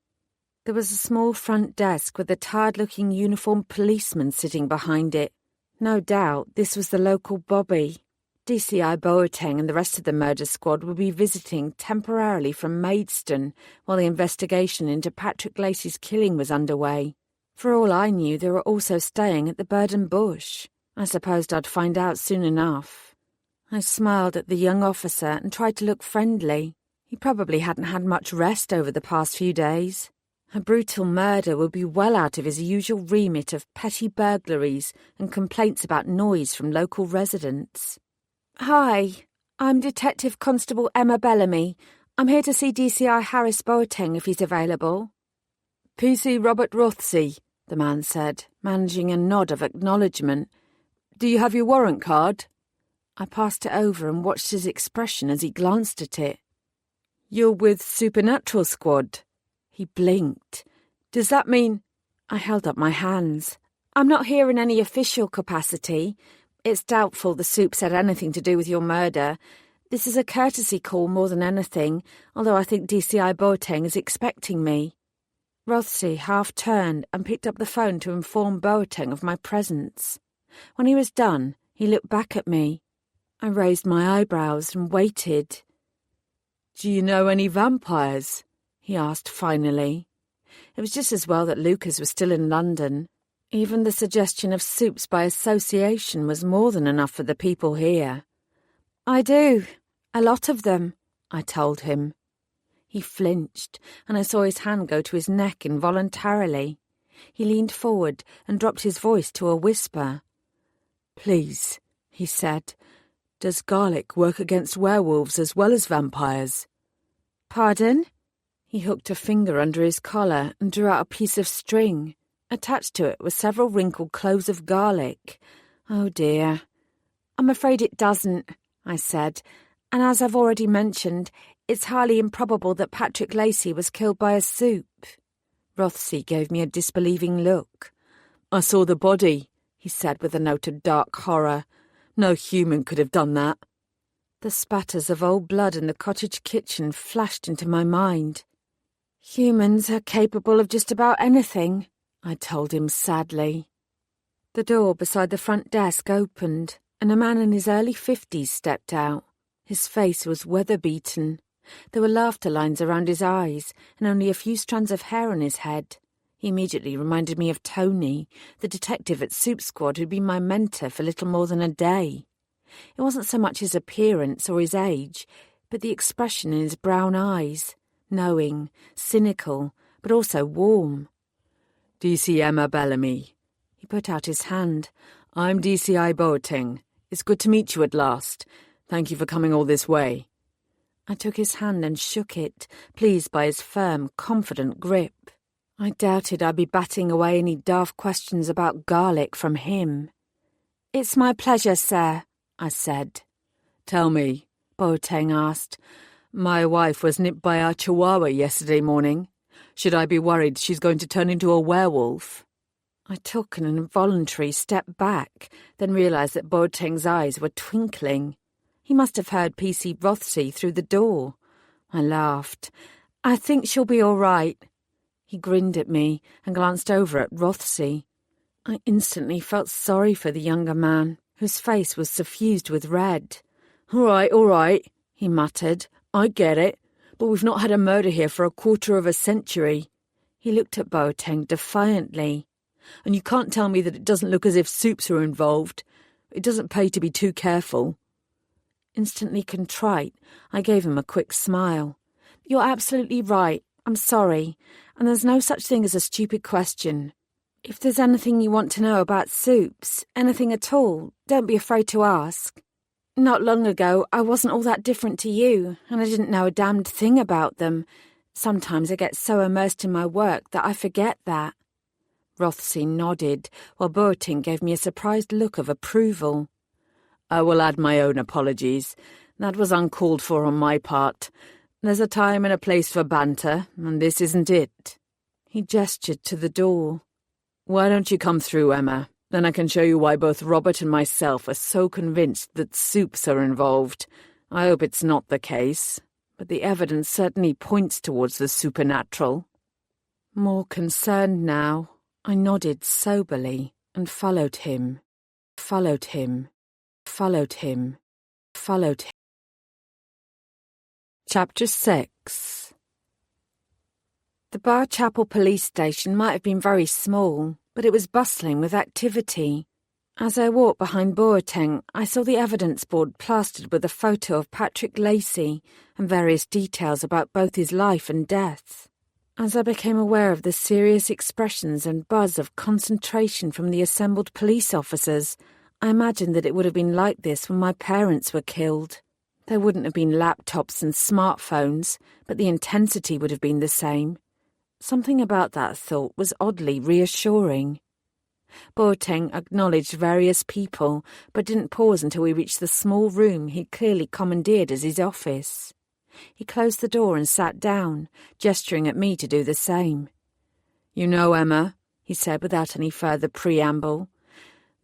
There was a small front desk with a tired-looking uniformed policeman sitting behind it. No doubt this was the local Bobby. DCI Boateng and the rest of the murder squad would be visiting temporarily from Maidstone while the investigation into Patrick Lacey's killing was underway. For all I knew, they were also staying at the Bird and Bush. I supposed I'd find out soon enough. I smiled at the young officer and tried to look friendly. He probably hadn't had much rest over the past few days. A brutal murder would be well out of his usual remit of petty burglaries and complaints about noise from local residents. "Hi, I'm Detective Constable Emma Bellamy. I'm here to see DCI Harris Boateng if he's available." "PC Robert Rothsey," the man said, managing a nod of acknowledgement. "Do you have your warrant card?" I passed it over and watched his expression as he glanced at it. "You're with Supernatural Squad." He blinked. "Does that mean—" I held up my hands. "I'm not here in any official capacity. It's doubtful the Supes had anything to do with your murder. This is a courtesy call more than anything, although I think DCI Boateng is expecting me." Rothsey half turned and picked up the phone to inform Boateng of my presence. When he was done, he looked back at me. I raised my eyebrows and waited. "Do you know any vampires?" he asked finally. It was just as well that Lucas was still in London. Even the suggestion of Supes by association was more than enough for the people here. "I do. A lot of them," I told him. He flinched, and I saw his hand go to his neck involuntarily. He leaned forward and dropped his voice to a whisper. "Please," he said, "does garlic work against werewolves as well as vampires?" "Pardon?" He hooked a finger under his collar and drew out a piece of string. Attached to it were several wrinkled cloves of garlic. "Oh dear. I'm afraid it doesn't," I said, "and as I've already mentioned, it's highly improbable that Patrick Lacey was killed by a Supe." Rothsey gave me a disbelieving look. "I saw the body," he said with a note of dark horror. "No human could have done that." The spatters of old blood in the cottage kitchen flashed into my mind. "Humans are capable of just about anything," I told him sadly. The door beside the front desk opened, and a man in his early 50s stepped out. His face was weather-beaten. There were laughter lines around his eyes, and only a few strands of hair on his head. He immediately reminded me of Tony, the detective at Soup Squad who'd been my mentor for little more than a day. It wasn't so much his appearance or his age, but the expression in his brown eyes, knowing, cynical, but also warm. "DC Emma Bellamy." He put out his hand. "I'm DCI Boateng. It's good to meet you at last. Thank you for coming all this way." I took his hand and shook it, pleased by his firm, confident grip. I doubted I'd be batting away any daft questions about garlic from him. "It's my pleasure, sir," I said. "Tell me," Boateng asked. "My wife was nipped by our chihuahua yesterday morning. Should I be worried she's going to turn into a werewolf?" I took an involuntary step back, then realised that Boateng's eyes were twinkling. He must have heard PC Rothsey through the door. I laughed. "I think she'll be all right." He grinned at me and glanced over at Rothsey. I instantly felt sorry for the younger man, whose face was suffused with red. All right, he muttered. "I get it, but we've not had a murder here for a quarter of a century." He looked at Boateng defiantly. "And you can't tell me that it doesn't look as if Supes are involved. It doesn't pay to be too careful." Instantly contrite, I gave him a quick smile. "You're absolutely right. I'm sorry. And there's no such thing as a stupid question. If there's anything you want to know about Supes, anything at all, don't be afraid to ask. Not long ago, I wasn't all that different to you, and I didn't know a damned thing about them. Sometimes I get so immersed in my work that I forget that." Rothsey nodded, while Boateng gave me a surprised look of approval. "I will add my own apologies. That was uncalled for on my part. There's a time and a place for banter, and this isn't it." He gestured to the door. "Why don't you come through, Emma? Then I can show you why both Robert and myself are so convinced that Supes are involved. I hope it's not the case, but the evidence certainly points towards the supernatural." More concerned now, I nodded soberly and followed him. Chapter 6. The Barchapel police station might have been very small, but it was bustling with activity. As I walked behind Boateng, I saw the evidence board plastered with a photo of Patrick Lacey and various details about both his life and death. As I became aware of the serious expressions and buzz of concentration from the assembled police officers, I imagined that it would have been like this when my parents were killed. There wouldn't have been laptops and smartphones, but the intensity would have been the same. Something about that thought was oddly reassuring. Boateng acknowledged various people, but didn't pause until we reached the small room he'd clearly commandeered as his office. He closed the door and sat down, gesturing at me to do the same. "You know, Emma," he said without any further preamble,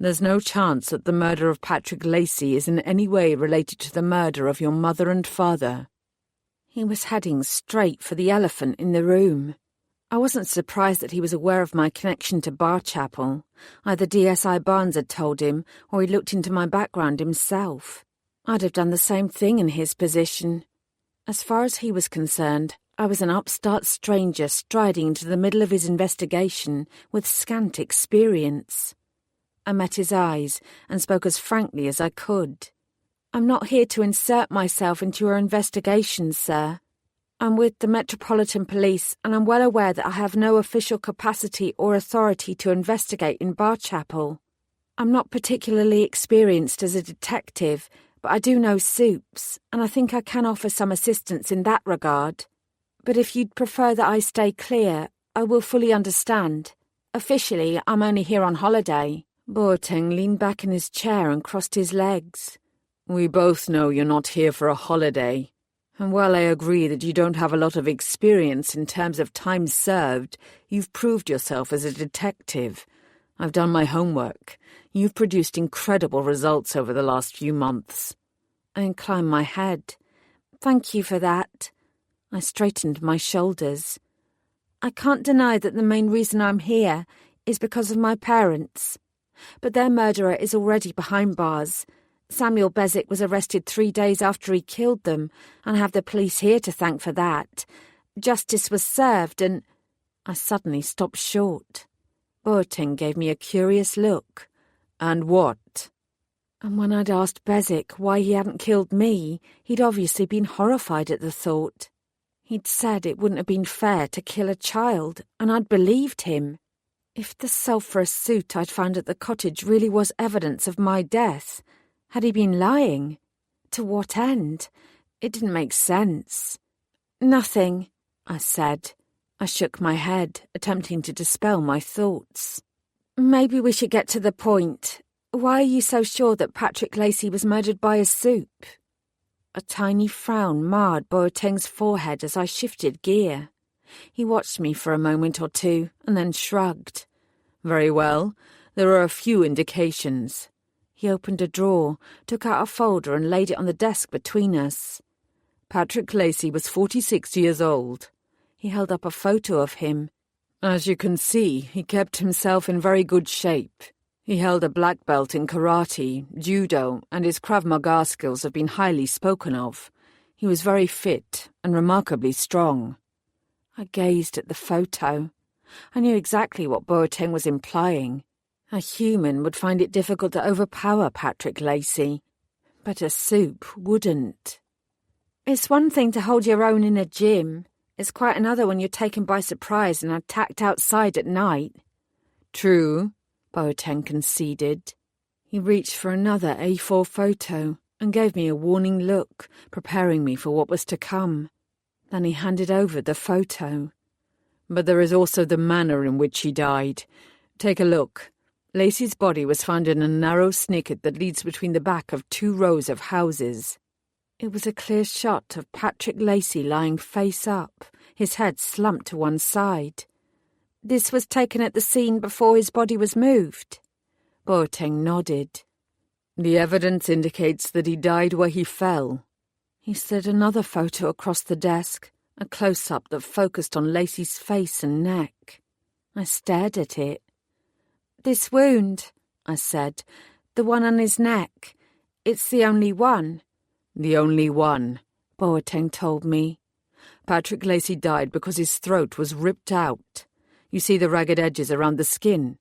"there's no chance that the murder of Patrick Lacey is in any way related to the murder of your mother and father." He was heading straight for the elephant in the room. I wasn't surprised that he was aware of my connection to Barchapel. Either DSI Barnes had told him, or he looked into my background himself. I'd have done the same thing in his position. As far as he was concerned, I was an upstart stranger striding into the middle of his investigation with scant experience. I met his eyes and spoke as frankly as I could. "I'm not here to insert myself into your investigation, sir. I'm with the Metropolitan Police, and I'm well aware that I have no official capacity or authority to investigate in Barchapel. I'm not particularly experienced as a detective, but I do know soups, and I think I can offer some assistance in that regard. But if you'd prefer that I stay clear, I will fully understand. Officially, I'm only here on holiday." Boateng leaned back in his chair and crossed his legs. "We both know you're not here for a holiday. And while I agree that you don't have a lot of experience in terms of time served, you've proved yourself as a detective. I've done my homework. You've produced incredible results over the last few months." I inclined my head. "Thank you for that." I straightened my shoulders. "I can't deny that the main reason I'm here is because of my parents. But their murderer is already behind bars. Samuel Beswick was arrested 3 days after he killed them, and I have the police here to thank for that. Justice was served and—" I suddenly stopped short. Boateng gave me a curious look. "And what?" And when I'd asked Beswick why he hadn't killed me, he'd obviously been horrified at the thought. He'd said it wouldn't have been fair to kill a child, and I'd believed him. If the sulphurous soot I'd found at the cottage really was evidence of my death, had he been lying? To what end? It didn't make sense. "Nothing," I said. I shook my head, attempting to dispel my thoughts. "Maybe we should get to the point. Why are you so sure that Patrick Lacey was murdered by a soup?" A tiny frown marred Boateng's forehead as I shifted gear. He watched me for a moment or two and then shrugged. "Very well. There are a few indications." He opened a drawer, took out a folder and laid it on the desk between us. Patrick Lacey was 46 years old. He held up a photo of him. "As you can see, he kept himself in very good shape. He held a black belt in karate, judo, and his Krav Maga skills have been highly spoken of. He was very fit and remarkably strong." I gazed at the photo. I knew exactly what Boateng was implying. A human would find it difficult to overpower Patrick Lacey, but a soup wouldn't. It's one thing to hold your own in a gym. It's quite another when you're taken by surprise and attacked outside at night. "True," Boateng conceded. He reached for another A4 photo and gave me a warning look, preparing me for what was to come. Then he handed over the photo. "But there is also the manner in which he died. Take a look. Lacey's body was found in a narrow snicket that leads between the back of 2 rows of houses." It was a clear shot of Patrick Lacey lying face up, his head slumped to one side. "This was taken at the scene before his body was moved?" Boateng nodded. "The evidence indicates that he died where he fell. He slid another photo across the desk, a close-up that focused on Lacey's face and neck. I stared at it. "This wound," I said, "the one on his neck, it's the only one." "The only one," Boateng told me. "Patrick Lacey died because his throat was ripped out. You see the ragged edges around the skin?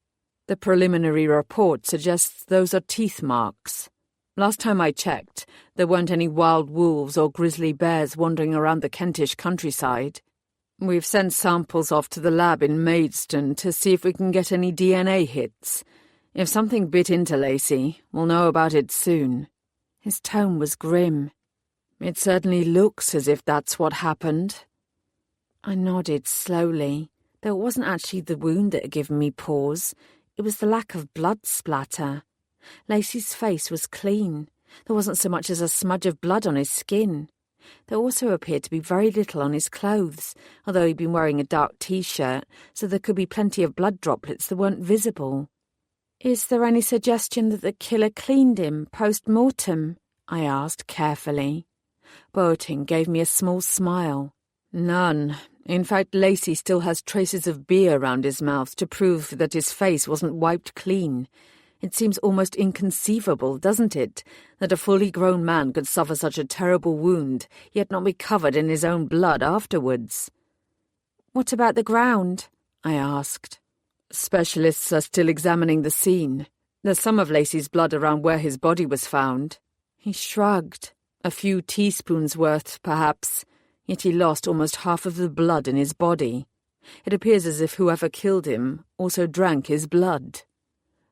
The preliminary report suggests those are teeth marks. Last time I checked, there weren't any wild wolves or grizzly bears wandering around the Kentish countryside. We've sent samples off to the lab in Maidstone to see if we can get any DNA hits. If something bit into Lacey, we'll know about it soon." His tone was grim. "It certainly looks as if that's what happened." I nodded slowly, though it wasn't actually the wound that had given me pause. It was the lack of blood splatter. Lacey's face was clean. There wasn't so much as a smudge of blood on his skin. There also appeared to be very little on his clothes, although he'd been wearing a dark T-shirt, so there could be plenty of blood droplets that weren't visible. "Is there any suggestion that the killer cleaned him post-mortem?" I asked carefully. Boateng gave me a small smile. "None. In fact, Lacey still has traces of beer around his mouth to prove that his face wasn't wiped clean. It seems almost inconceivable, doesn't it, that a fully grown man could suffer such a terrible wound, yet not be covered in his own blood afterwards." "What about the ground?" I asked. "Specialists are still examining the scene. There's some of Lacey's blood around where his body was found." He shrugged. "A few teaspoons worth, perhaps. Yet he lost almost half of the blood in his body. It appears as if whoever killed him also drank his blood."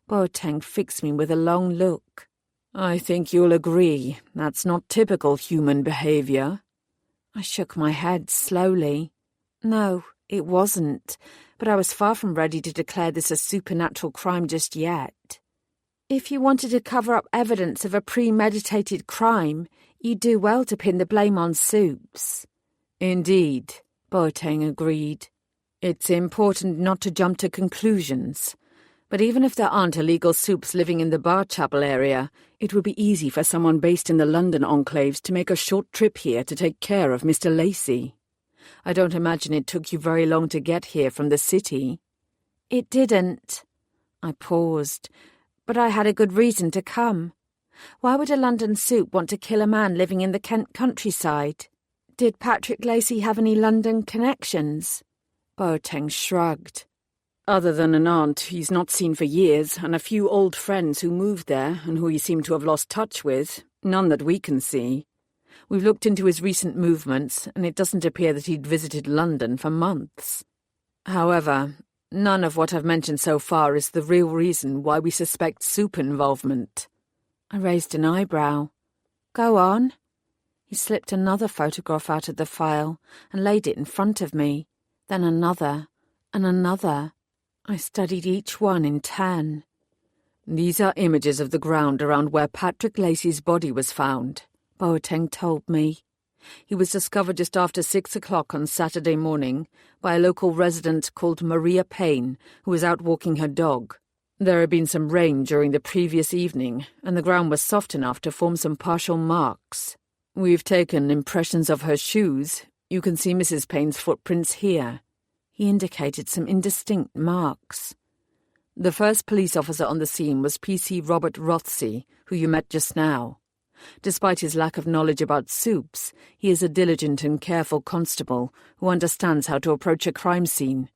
Boateng fixed me with a long look. "I think you'll agree that's not typical human behaviour." I shook my head slowly. No, it wasn't, but I was far from ready to declare this a supernatural crime just yet. "If you wanted to cover up evidence of a premeditated crime, you'd do well to pin the blame on Soups." "Indeed," Boateng agreed. "It's important not to jump to conclusions. But even if there aren't illegal Soups living in the Barchapel area, it would be easy for someone based in the London enclaves to make a short trip here to take care of Mr. Lacey. I don't imagine it took you very long to get here from the city." "It didn't." I paused, but I had a good reason to come. Why would a London Soup want to kill a man living in the Kent countryside? Did Patrick Lacey have any London connections? Boateng shrugged. "Other than an aunt he's not seen for years, and a few old friends who moved there and who he seemed to have lost touch with, none that we can see. We've looked into his recent movements, and it doesn't appear that he'd visited London for months. However, none of what I've mentioned so far is the real reason why we suspect Soup involvement." I raised an eyebrow. "Go on." He slipped another photograph out of the file and laid it in front of me, then another and another. I studied each one in turn. "These are images of the ground around where Patrick Lacey's body was found," Boateng told me. "He was discovered just after 6 o'clock on Saturday morning by a local resident called Maria Payne, who was out walking her dog. There had been some rain during the previous evening, and the ground was soft enough to form some partial marks. We've taken impressions of her shoes. You can see Mrs. Payne's footprints here." He indicated some indistinct marks. "The first police officer on the scene was PC Robert Rothsey, who you met just now. Despite his lack of knowledge about Soups, he is a diligent and careful constable who understands how to approach a crime scene.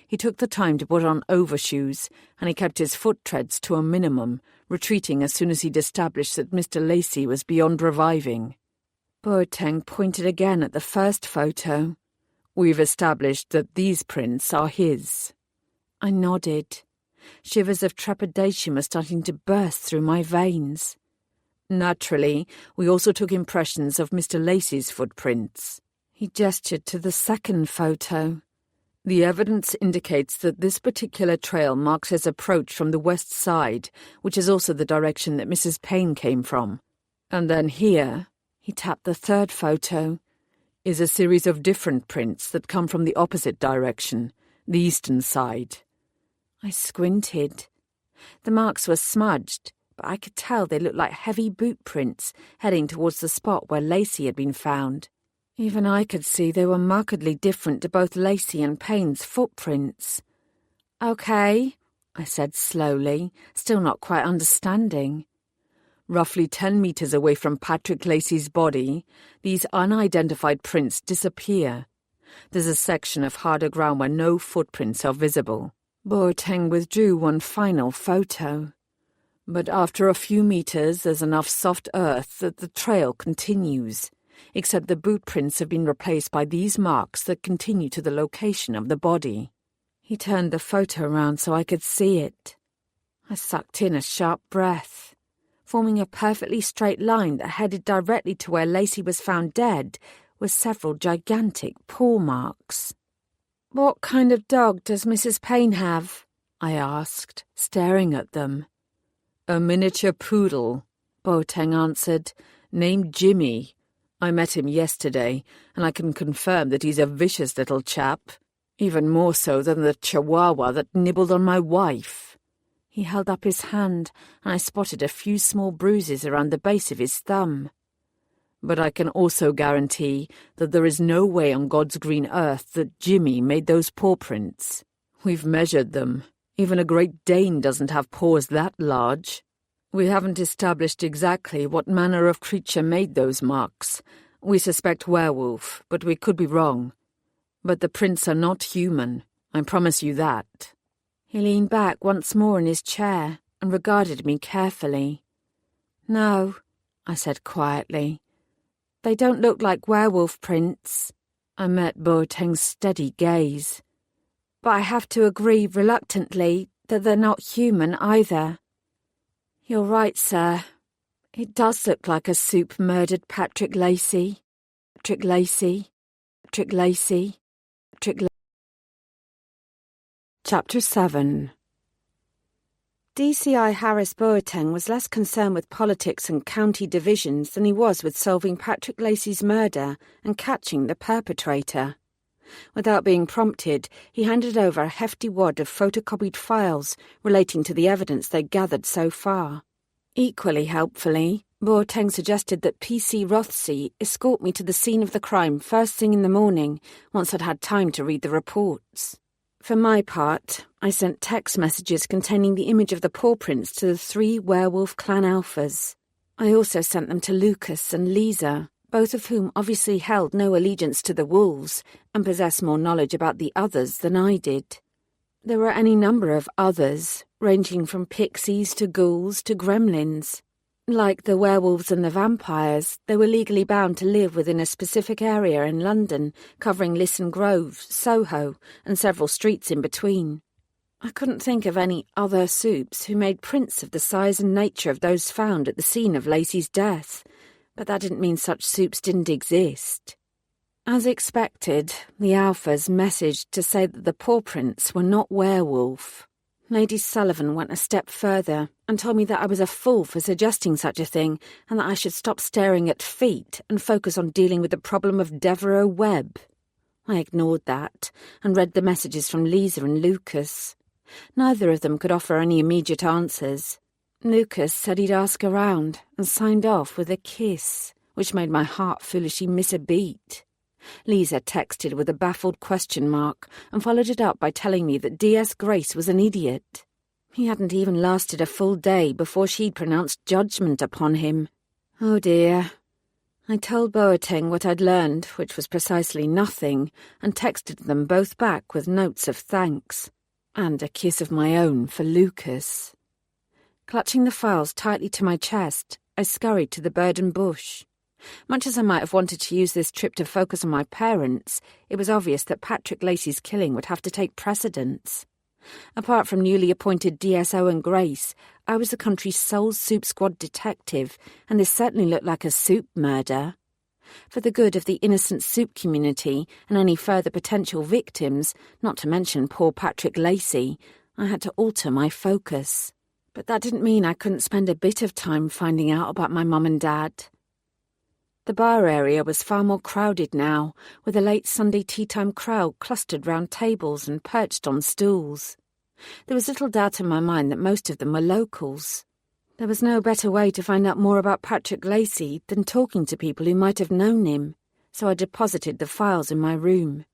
He took the time to put on overshoes, and he kept his foot treads to a minimum, retreating as soon as he'd established that Mr. Lacey was beyond reviving." Boateng pointed again at the first photo. "We've established that these prints are his." I nodded. Shivers of trepidation were starting to burst through my veins. "Naturally, we also took impressions of Mr. Lacey's footprints." He gestured to the second photo. "The evidence indicates that this particular trail marks his approach from the west side, which is also the direction that Mrs. Payne came from. And then here," he tapped the third photo, "is a series of different prints that come from the opposite direction, the eastern side." I squinted. The marks were smudged, but I could tell they looked like heavy boot prints heading towards the spot where Lacey had been found. Even I could see they were markedly different to both Lacey and Payne's footprints. "Okay," I said slowly, still not quite understanding. Roughly 10 meters away from Patrick Lacey's body, these unidentified prints disappear. There's a section of harder ground where no footprints are visible. Boateng withdrew one final photo. But after a few meters, there's enough soft earth that the trail continues, except the boot prints have been replaced by these marks that continue to the location of the body. He turned the photo around so I could see it. I sucked in a sharp breath. Forming a perfectly straight line that headed directly to where Lacey was found dead were several gigantic paw marks. "What kind of dog does Mrs. Payne have?" I asked, staring at them. "A miniature poodle," Boateng answered. "Named Jimmy. I met him yesterday, and I can confirm that he's a vicious little chap, even more so than the chihuahua that nibbled on my wife." He held up his hand, and I spotted a few small bruises around the base of his thumb. "But I can also guarantee that there is no way on God's green earth that Jimmy made those paw prints. We've measured them. Even a Great Dane doesn't have paws that large. We haven't established exactly what manner of creature made those marks. We suspect werewolf, but we could be wrong. But the prints are not human, I promise you that." He leaned back once more in his chair and regarded me carefully. "No," I said quietly. "They don't look like werewolf prints." I met Boateng's steady gaze. "But I have to agree reluctantly that they're not human either." "You're right, sir. It does look like a soup murdered Patrick Lacey. Patrick Lacey. Patrick Lacey. Patrick Lacey." Chapter 7. DCI Harris Boateng was less concerned with politics and county divisions than he was with solving Patrick Lacey's murder and catching the perpetrator. Without being prompted, he handed over a hefty wad of photocopied files relating to the evidence they'd gathered so far. Equally helpfully, Boateng suggested that PC Rothsey escort me to the scene of the crime first thing in the morning, once I'd had time to read the reports. For my part, I sent text messages containing the image of the paw prints to the 3 werewolf clan alphas. I also sent them to Lucas and Lisa, both of whom obviously held no allegiance to the wolves and possessed more knowledge about the others than I did. There were any number of others, ranging from pixies to ghouls to gremlins. Like the werewolves and the vampires, they were legally bound to live within a specific area in London, covering Lisson Grove, Soho, and several streets in between. I couldn't think of any other soups who made prints of the size and nature of those found at the scene of Lacey's death, but that didn't mean such soups didn't exist. As expected, the alphas messaged to say that the paw prints were not werewolf. Lady Sullivan went a step further and told me that I was a fool for suggesting such a thing and that I should stop staring at feet and focus on dealing with the problem of Devereux Webb. I ignored that and read the messages from Lisa and Lucas. Neither of them could offer any immediate answers. Lucas said he'd ask around and signed off with a kiss, which made my heart foolishly miss a beat. Lisa texted with a baffled question mark and followed it up by telling me that D.S. Grace was an idiot. He hadn't even lasted a full day before she'd pronounced judgment upon him. Oh dear. I told Boateng what I'd learned, which was precisely nothing, and texted them both back with notes of thanks, and a kiss of my own for Lucas. Clutching the files tightly to my chest, I scurried to the bird and bush. Much as I might have wanted to use this trip to focus on my parents, it was obvious that Patrick Lacey's killing would have to take precedence. Apart from newly appointed DSO and Grace, I was the country's sole Soup Squad detective, and this certainly looked like a soup murder. For the good of the innocent soup community and any further potential victims, not to mention poor Patrick Lacey, I had to alter my focus. But that didn't mean I couldn't spend a bit of time finding out about my mum and dad. The bar area was far more crowded now, with a late Sunday tea-time crowd clustered round tables and perched on stools. There was little doubt in my mind that most of them were locals. There was no better way to find out more about Patrick Lacey than talking to people who might have known him, so I deposited the files in my room.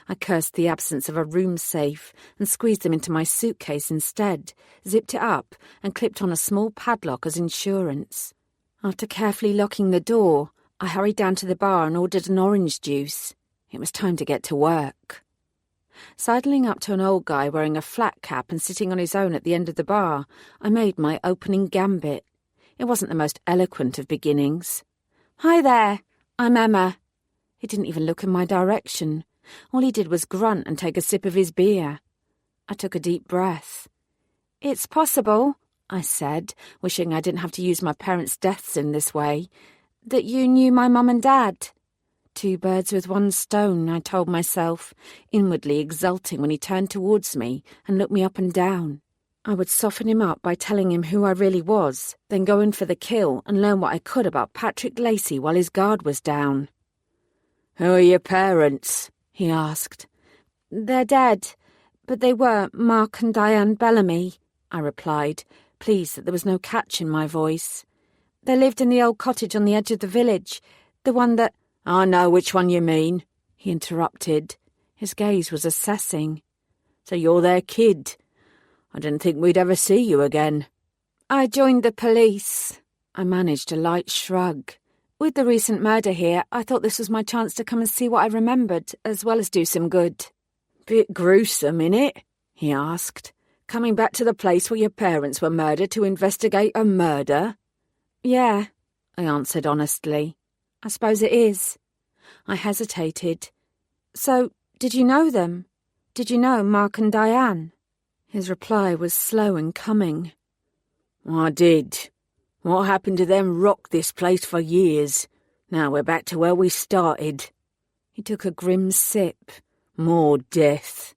I cursed the absence of a room safe and squeezed them into my suitcase instead, zipped it up and clipped on a small padlock as insurance. After carefully locking the door, I hurried down to the bar and ordered an orange juice. It was time to get to work. Sidling up to an old guy wearing a flat cap and sitting on his own at the end of the bar, I made my opening gambit. It wasn't the most eloquent of beginnings. "Hi there, I'm Emma." He didn't even look in my direction. All he did was grunt and take a sip of his beer. I took a deep breath. "It's possible," I said, wishing I didn't have to use my parents' deaths in this way, "that you knew my mum and dad." 2 birds with 1 stone, I told myself, inwardly exulting when he turned towards me and looked me up and down. I would soften him up by telling him who I really was, then go in for the kill and learn what I could about Patrick Lacey while his guard was down. "Who are your parents?" he asked. "They're dead, but they were Mark and Diane Bellamy," I replied, pleased that there was no catch in my voice. "They lived in the old cottage on the edge of the village, the one that—" "I know which one you mean," he interrupted. His gaze was assessing. "So you're their kid. I didn't think we'd ever see you again." "I joined the police." I managed a light shrug. "With the recent murder here, I thought this was my chance to come and see what I remembered, as well as do some good." "Bit gruesome, innit?" he asked. "Coming back to the place where your parents were murdered to investigate a murder?" "Yeah," I answered honestly. "I suppose it is." I hesitated. "So, did you know them? Did you know Mark and Diane?" His reply was slow in coming. "I did. What happened to them rocked this place for years. Now we're back to where we started." He took a grim sip. "More death."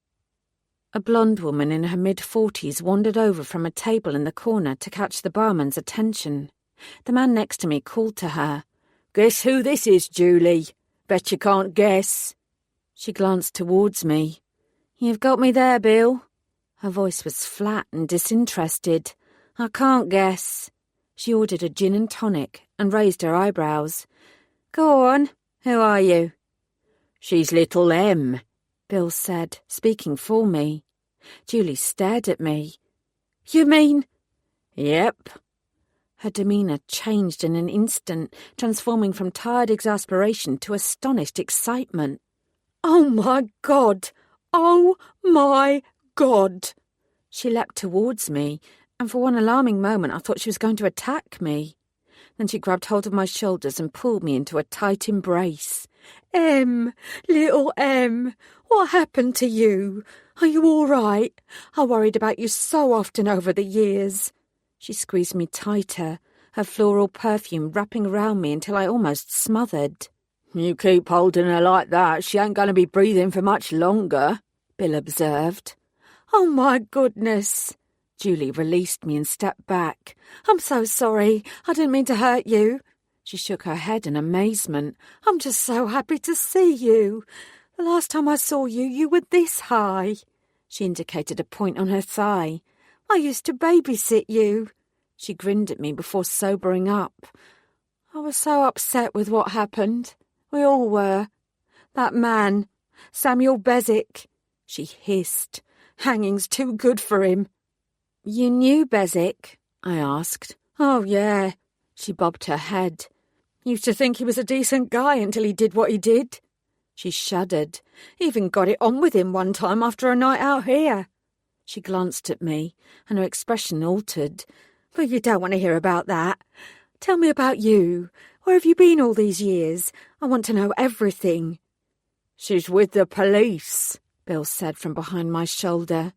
A blonde woman in her mid-40s wandered over from a table in the corner to catch the barman's attention. The man next to me called to her. "Guess who this is, Julie? Bet you can't guess." She glanced towards me. "You've got me there, Bill." Her voice was flat and disinterested. "I can't guess." She ordered a gin and tonic and raised her eyebrows. "Go on, who are you?" "She's little Em," Bill said, speaking for me. Julie stared at me. "You mean—" "Yep." Her demeanour changed in an instant, transforming from tired exasperation to astonished excitement. "Oh, my God! Oh, my God!" She leapt towards me, and for one alarming moment I thought she was going to attack me. Then she grabbed hold of my shoulders and pulled me into a tight embrace. "Em, little Em, what happened to you? Are you all right? I worried about you so often over the years." She squeezed me tighter, her floral perfume wrapping around me until I almost smothered. "You keep holding her like that, she ain't going to be breathing for much longer," Bill observed. "Oh, my goodness." Julie released me and stepped back. "I'm so sorry. I didn't mean to hurt you." She shook her head in amazement. "I'm just so happy to see you. The last time I saw you, you were this high." She indicated a point on her thigh. "I used to babysit you." She grinned at me before sobering up. "I was so upset with what happened. We all were. That man, Samuel Bezic," she hissed. "Hanging's too good for him." "You knew Bezic?" I asked. "Oh, yeah." She bobbed her head. "Used to think he was a decent guy until he did what he did." She shuddered. "Even got it on with him one time after a night out here." She glanced at me, and her expression altered. "But you don't want to hear about that. Tell me about you. Where have you been all these years? I want to know everything." "She's with the police," Bill said from behind my shoulder.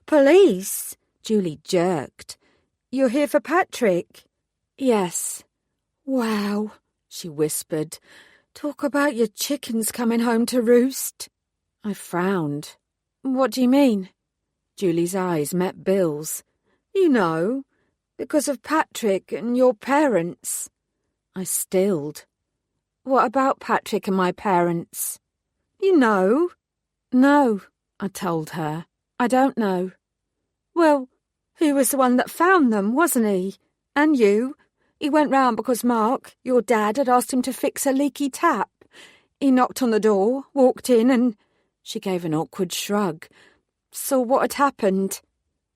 "Police?" Julie jerked. "You're here for Patrick?" "Yes." "Wow," she whispered. "Talk about your chickens coming home to roost." I frowned. "What do you mean?" Julie's eyes met Bill's. "You know, because of Patrick and your parents." I stilled. "What about Patrick and my parents?" "You know." "No," I told her. "I don't know." "Well, he was the one that found them, wasn't he? And you? He went round because Mark, your dad, had asked him to fix a leaky tap. He knocked on the door, walked in and—" She gave an awkward shrug. "Saw what had happened.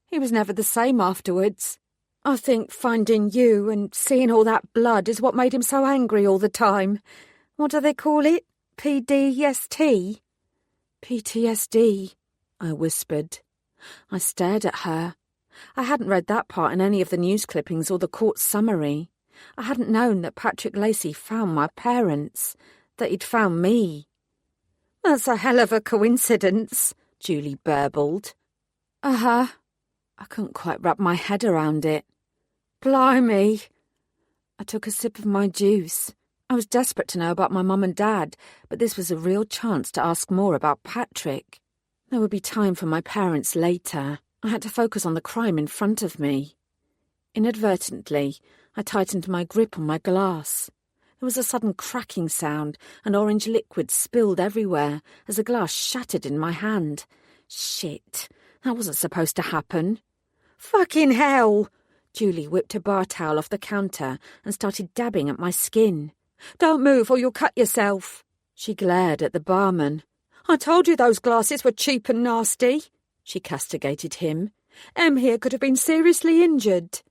He was never the same afterwards. I think finding you and seeing all that blood is what made him so angry all the time. What do they call it? PDST?" "PTSD," I whispered. I stared at her. I hadn't read that part in any of the news clippings or the court summary. I hadn't known that Patrick Lacey found my parents, that he'd found me. "That's a hell of a coincidence," Julie burbled. Uh-huh. I couldn't quite wrap my head around it. Blimey. I took a sip of my juice. I was desperate to know about my mum and dad, but this was a real chance to ask more about Patrick. There would be time for my parents later. I had to focus on the crime in front of me. Inadvertently, I tightened my grip on my glass. There was a sudden cracking sound, and orange liquid spilled everywhere as the glass shattered in my hand. Shit, that wasn't supposed to happen. Fucking hell! Julie whipped a bar towel off the counter and started dabbing at my skin. "Don't move or you'll cut yourself." She glared at the barman. "I told you those glasses were cheap and nasty," she castigated him. "Em here could have been seriously injured."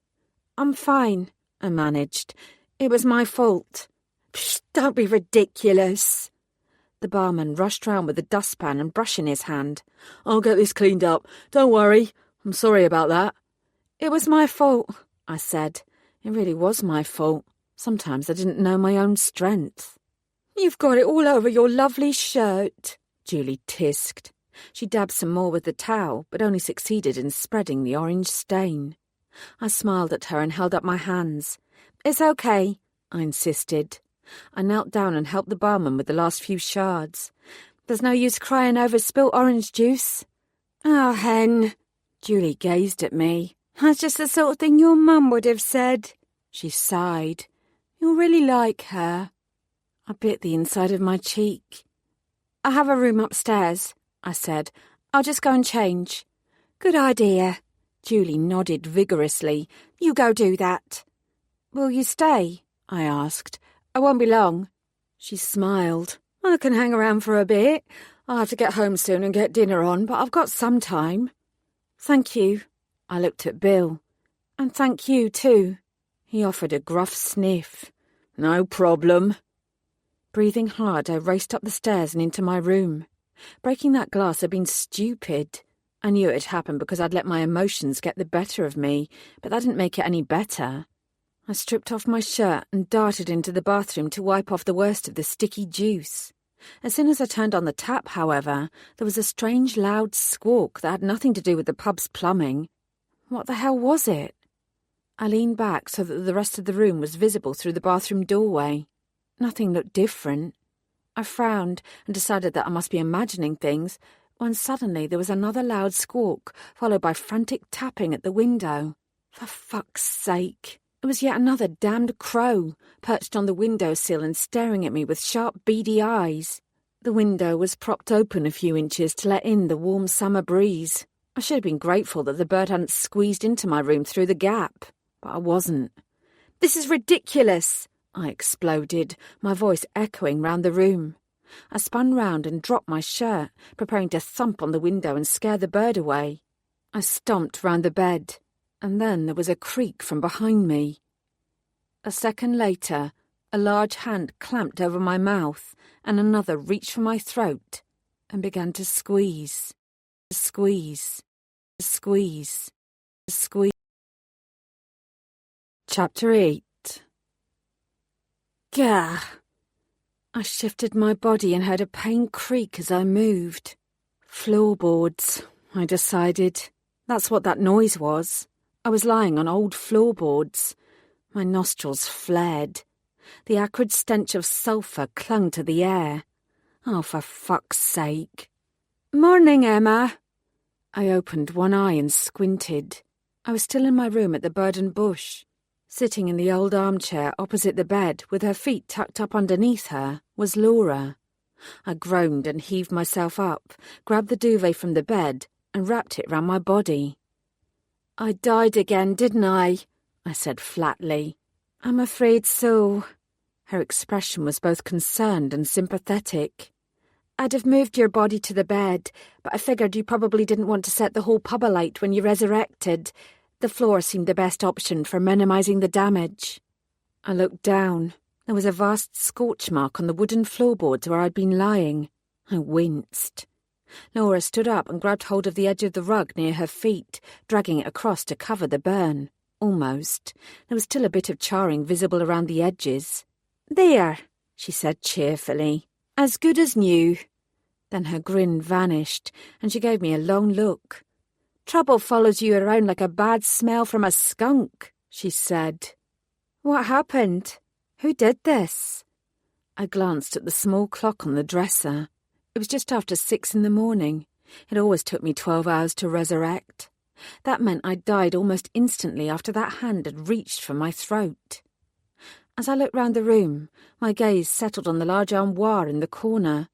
"I'm fine," I managed. "It was my fault." "Psh, don't be ridiculous." The barman rushed round with a dustpan and brush in his hand. "I'll get this cleaned up. Don't worry. I'm sorry about that." "It was my fault," I said. It really was my fault. Sometimes I didn't know my own strength. "You've got it all over your lovely shirt," Julie tisked. She dabbed some more with the towel, but only succeeded in spreading the orange stain. I smiled at her and held up my hands. "It's okay," I insisted. I knelt down and helped the barman with the last few shards. "There's no use crying over spilt orange juice." "Oh, hen." Julie gazed at me. "That's just the sort of thing your mum would have said." She sighed. "You'll really like her." I bit the inside of my cheek. "I have a room upstairs," I said. "I'll just go and change." "Good idea." Julie nodded vigorously. "You go do that." "Will you stay?" I asked. "I won't be long." She smiled. "I can hang around for a bit. I'll have to get home soon and get dinner on, but I've got some time." "Thank you." I looked at Bill. "And thank you, too." He offered a gruff sniff. "No problem." Breathing hard, I raced up the stairs and into my room. Breaking that glass had been stupid. I knew it had happened because I'd let my emotions get the better of me, but that didn't make it any better. I stripped off my shirt and darted into the bathroom to wipe off the worst of the sticky juice. As soon as I turned on the tap, however, there was a strange loud squawk that had nothing to do with the pub's plumbing. What the hell was it? I leaned back so that the rest of the room was visible through the bathroom doorway. Nothing looked different. I frowned and decided that I must be imagining things, when suddenly there was another loud squawk, followed by frantic tapping at the window. For fuck's sake! It was yet another damned crow, perched on the windowsill and staring at me with sharp, beady eyes. The window was propped open a few inches to let in the warm summer breeze. I should have been grateful that the bird hadn't squeezed into my room through the gap, but I wasn't. "This is ridiculous!" I exploded, my voice echoing round the room. I spun round and dropped my shirt, preparing to thump on the window and scare the bird away. I stomped round the bed, and then there was a creak from behind me. A second later, a large hand clamped over my mouth, and another reached for my throat and began to squeeze, squeeze, squeeze, squeeze. Chapter 8. Gah! I shifted my body and heard a pane creak as I moved. Floorboards, I decided. That's what that noise was. I was lying on old floorboards. My nostrils flared. The acrid stench of sulphur clung to the air. Oh, for fuck's sake. "Morning, Emma." I opened one eye and squinted. I was still in my room at the Bird and Bush. Sitting in the old armchair opposite the bed, with her feet tucked up underneath her, was Laura. I groaned and heaved myself up, grabbed the duvet from the bed, and wrapped it round my body. "I died again, didn't I?" I said flatly. I'm afraid so. Her expression was both concerned and sympathetic. I'd have moved your body to the bed, but I figured you probably didn't want to set the whole pub alight when you resurrected. The floor seemed the best option for minimising the damage. I looked down. There was a vast scorch mark on the wooden floorboards where I'd been lying. I winced. Laura stood up and grabbed hold of the edge of the rug near her feet, dragging it across to cover the burn. Almost. There was still a bit of charring visible around the edges. There, she said cheerfully. As good as new. Then her grin vanished, and she gave me a long look. Trouble follows you around like a bad smell from a skunk, she said. What happened? Who did this? I glanced at the small clock on the dresser. It was just after 6 a.m. It always took me 12 hours to resurrect. That meant I died almost instantly after that hand had reached for my throat. As I looked round the room, my gaze settled on the large armoire in the corner.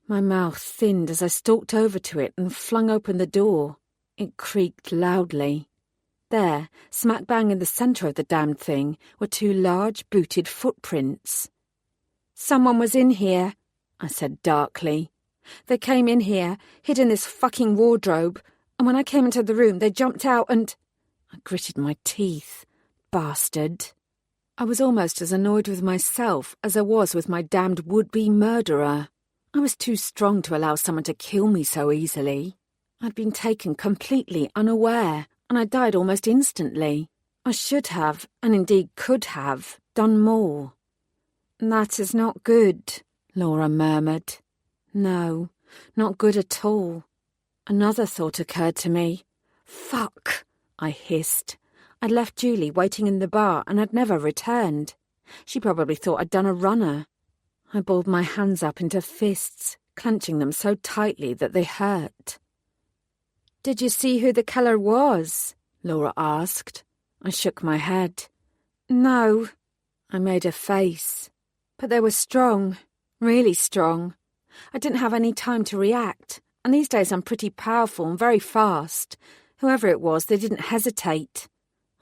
My mouth thinned as I stalked over to it and flung open the door. It creaked loudly. There, smack bang in the centre of the damned thing, were 2 large, booted footprints. Someone was in here, I said darkly. They came in here, hid in this fucking wardrobe, and when I came into the room, they jumped out and... I gritted my teeth. Bastard. I was almost as annoyed with myself as I was with my damned would-be murderer. I was too strong to allow someone to kill me so easily. I'd been taken completely unaware, and I died almost instantly. I should have, and indeed could have, done more. That is not good, Laura murmured. No, not good at all. Another thought occurred to me. Fuck, I hissed. I'd left Julie waiting in the bar and had never returned. She probably thought I'd done a runner. I balled my hands up into fists, clenching them so tightly that they hurt. Did you see who the killer was? Laura asked. I shook my head. No. I made a face. But they were strong, really strong. I didn't have any time to react, and these days I'm pretty powerful and very fast. Whoever it was, they didn't hesitate.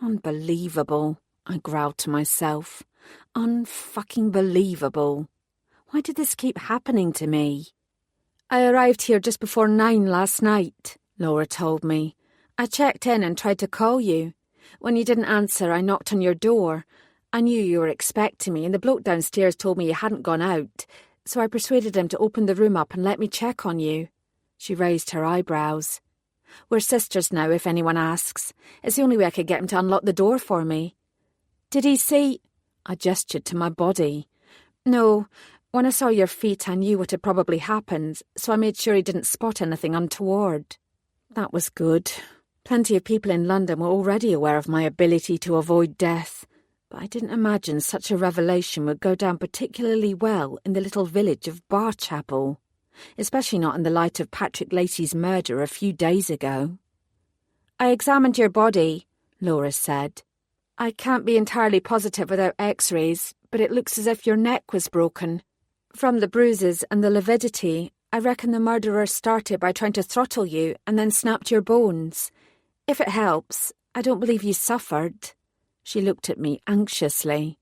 Unbelievable, I growled to myself. Unfucking-believable. Why did this keep happening to me? I arrived here just before 9 last night, Laura told me. I checked in and tried to call you. When you didn't answer, I knocked on your door. I knew you were expecting me, and the bloke downstairs told me you hadn't gone out, so I persuaded him to open the room up and let me check on you. She raised her eyebrows. We're sisters now, if anyone asks. It's the only way I could get him to unlock the door for me. Did he see... I gestured to my body. No, when I saw your feet I knew what had probably happened, so I made sure he didn't spot anything untoward. That was good. Plenty of people in London were already aware of my ability to avoid death, but I didn't imagine such a revelation would go down particularly well in the little village of Barchapel, especially not in the light of Patrick Lacey's murder a few days ago. I examined your body, Laura said. I can't be entirely positive without x-rays, but it looks as if your neck was broken. From the bruises and the lividity, I reckon the murderer started by trying to throttle you and then snapped your bones. If it helps, I don't believe you suffered. She looked at me anxiously.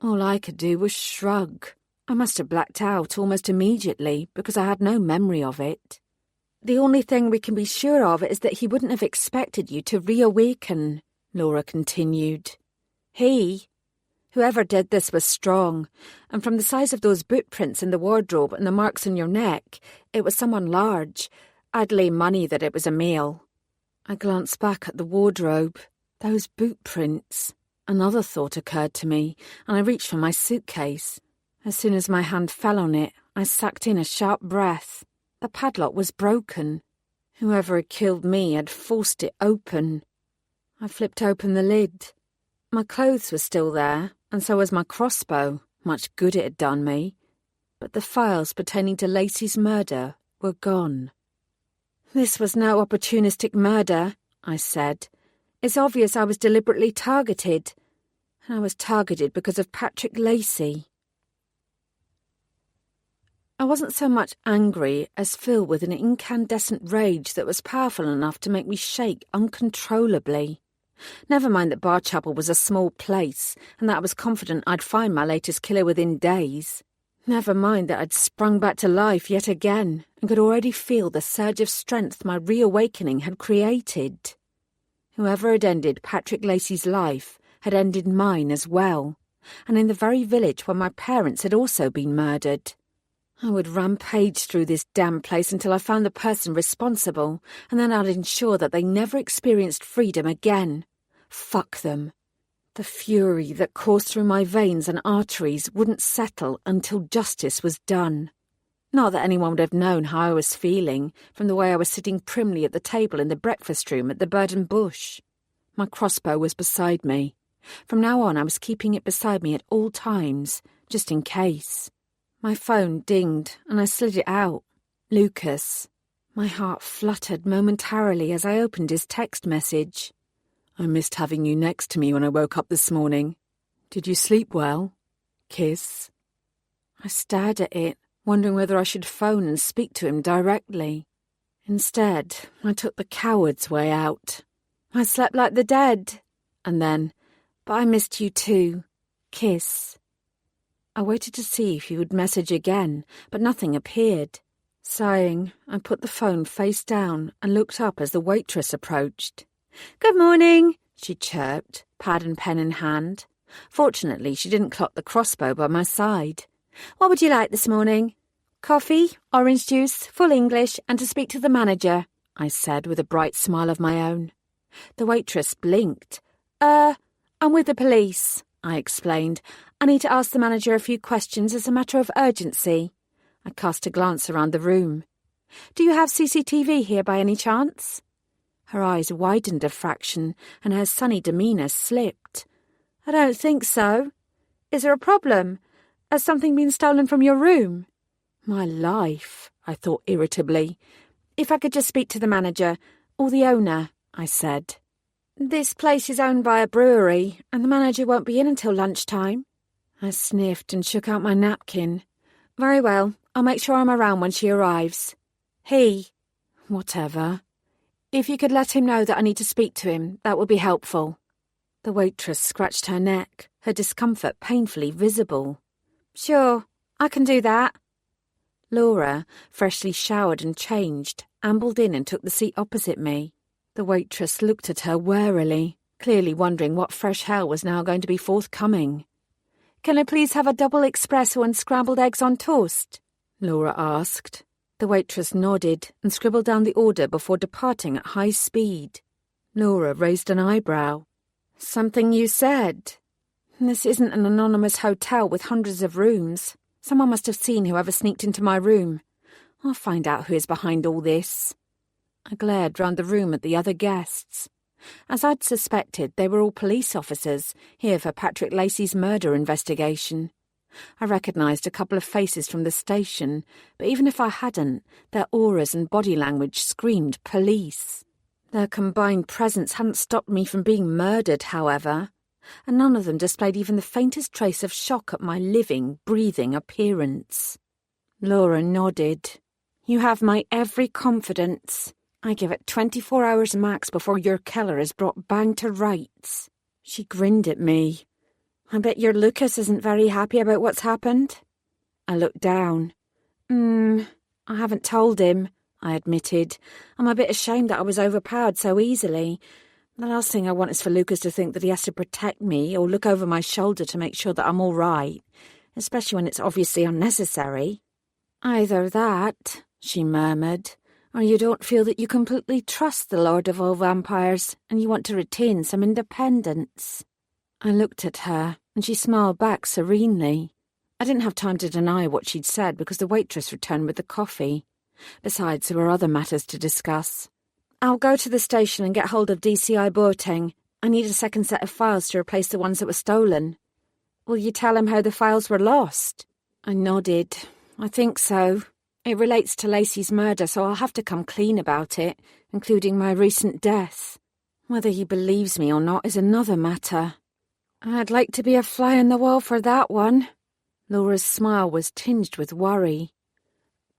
All I could do was shrug. I must have blacked out almost immediately because I had no memory of it. The only thing we can be sure of is that he wouldn't have expected you to reawaken, Laura continued. Whoever did this was strong, and from the size of those boot prints in the wardrobe and the marks on your neck, it was someone large. I'd lay money that it was a male. I glanced back at the wardrobe. Those boot prints. Another thought occurred to me, and I reached for my suitcase. As soon as my hand fell on it, I sucked in a sharp breath. The padlock was broken. Whoever had killed me had forced it open. I flipped open the lid. My clothes were still there, and so was my crossbow. Much good it had done me. But the files pertaining to Lacey's murder were gone. This was no opportunistic murder, I said. It's obvious I was deliberately targeted. And I was targeted because of Patrick Lacey. I wasn't so much angry as filled with an incandescent rage that was powerful enough to make me shake uncontrollably. Never mind that Barchapel was a small place and that I was confident I'd find my latest killer within days. Never mind that I'd sprung back to life yet again and could already feel the surge of strength my reawakening had created. Whoever had ended Patrick Lacey's life had ended mine as well, and in the very village where my parents had also been murdered. I would rampage through this damn place until I found the person responsible, and then I'd ensure that they never experienced freedom again. Fuck them. The fury that coursed through my veins and arteries wouldn't settle until justice was done. Not that anyone would have known how I was feeling from the way I was sitting primly at the table in the breakfast room at the Bird and Bush. My crossbow was beside me. From now on I was keeping it beside me at all times, just in case. My phone dinged and I slid it out. Lucas. My heart fluttered momentarily as I opened his text message. I missed having you next to me when I woke up this morning. Did you sleep well? Kiss. I stared at it, wondering whether I should phone and speak to him directly. Instead, I took the coward's way out. I slept like the dead. And then, but I missed you too. Kiss. I waited to see if he would message again, but nothing appeared. Sighing, I put the phone face down and looked up as the waitress approached. "Good morning," she chirped, pad and pen in hand. Fortunately, she didn't clock the crossbow by my side. "What would you like this morning?" "Coffee, orange juice, full English, and to speak to the manager," I said with a bright smile of my own. The waitress blinked. I'm with the police," I explained. "I need to ask the manager a few questions as a matter of urgency." I cast a glance around the room. "Do you have CCTV here by any chance?" Her eyes widened a fraction, and her sunny demeanour slipped. "I don't think so. Is there a problem? Has something been stolen from your room?" My life, I thought irritably. "If I could just speak to the manager, or the owner," I said. "This place is owned by a brewery, and the manager won't be in until lunchtime." I sniffed and shook out my napkin. "Very well, I'll make sure I'm around when she arrives." Whatever. "If you could let him know that I need to speak to him, that would be helpful." The waitress scratched her neck, her discomfort painfully visible. "Sure, I can do that." Laura, freshly showered and changed, ambled in and took the seat opposite me. The waitress looked at her warily, clearly wondering what fresh hell was now going to be forthcoming. "Can I please have a double espresso and scrambled eggs on toast?" Laura asked. The waitress nodded and scribbled down the order before departing at high speed. Laura raised an eyebrow. "Something you said. This isn't an anonymous hotel with hundreds of rooms. Someone must have seen whoever sneaked into my room. I'll find out who is behind all this." I glared round the room at the other guests. As I'd suspected, they were all police officers, here for Patrick Lacey's murder investigation. I recognised a couple of faces from the station, but even if I hadn't, their auras and body language screamed police. Their combined presence hadn't stopped me from being murdered, however, and none of them displayed even the faintest trace of shock at my living, breathing appearance. Laura nodded. "You have my every confidence. I give it 24 hours max before your killer is brought bang to rights." She grinned at me. "I bet your Lucas isn't very happy about what's happened." I looked down. I haven't told him," I admitted. "I'm a bit ashamed that I was overpowered so easily. The last thing I want is for Lucas to think that he has to protect me or look over my shoulder to make sure that I'm all right, especially when it's obviously unnecessary." "Either that," she murmured, "or you don't feel that you completely trust the Lord of all Vampires and you want to retain some independence." I looked at her, and she smiled back serenely. I didn't have time to deny what she'd said because the waitress returned with the coffee. Besides, there were other matters to discuss. "I'll go to the station and get hold of DCI Boateng. I need a second set of files to replace the ones that were stolen." "Will you tell him how the files were lost?" I nodded. "I think so. It relates to Lacey's murder, so I'll have to come clean about it, including my recent death. Whether he believes me or not is another matter." "I'd like to be a fly on the wall for that one." Laura's smile was tinged with worry.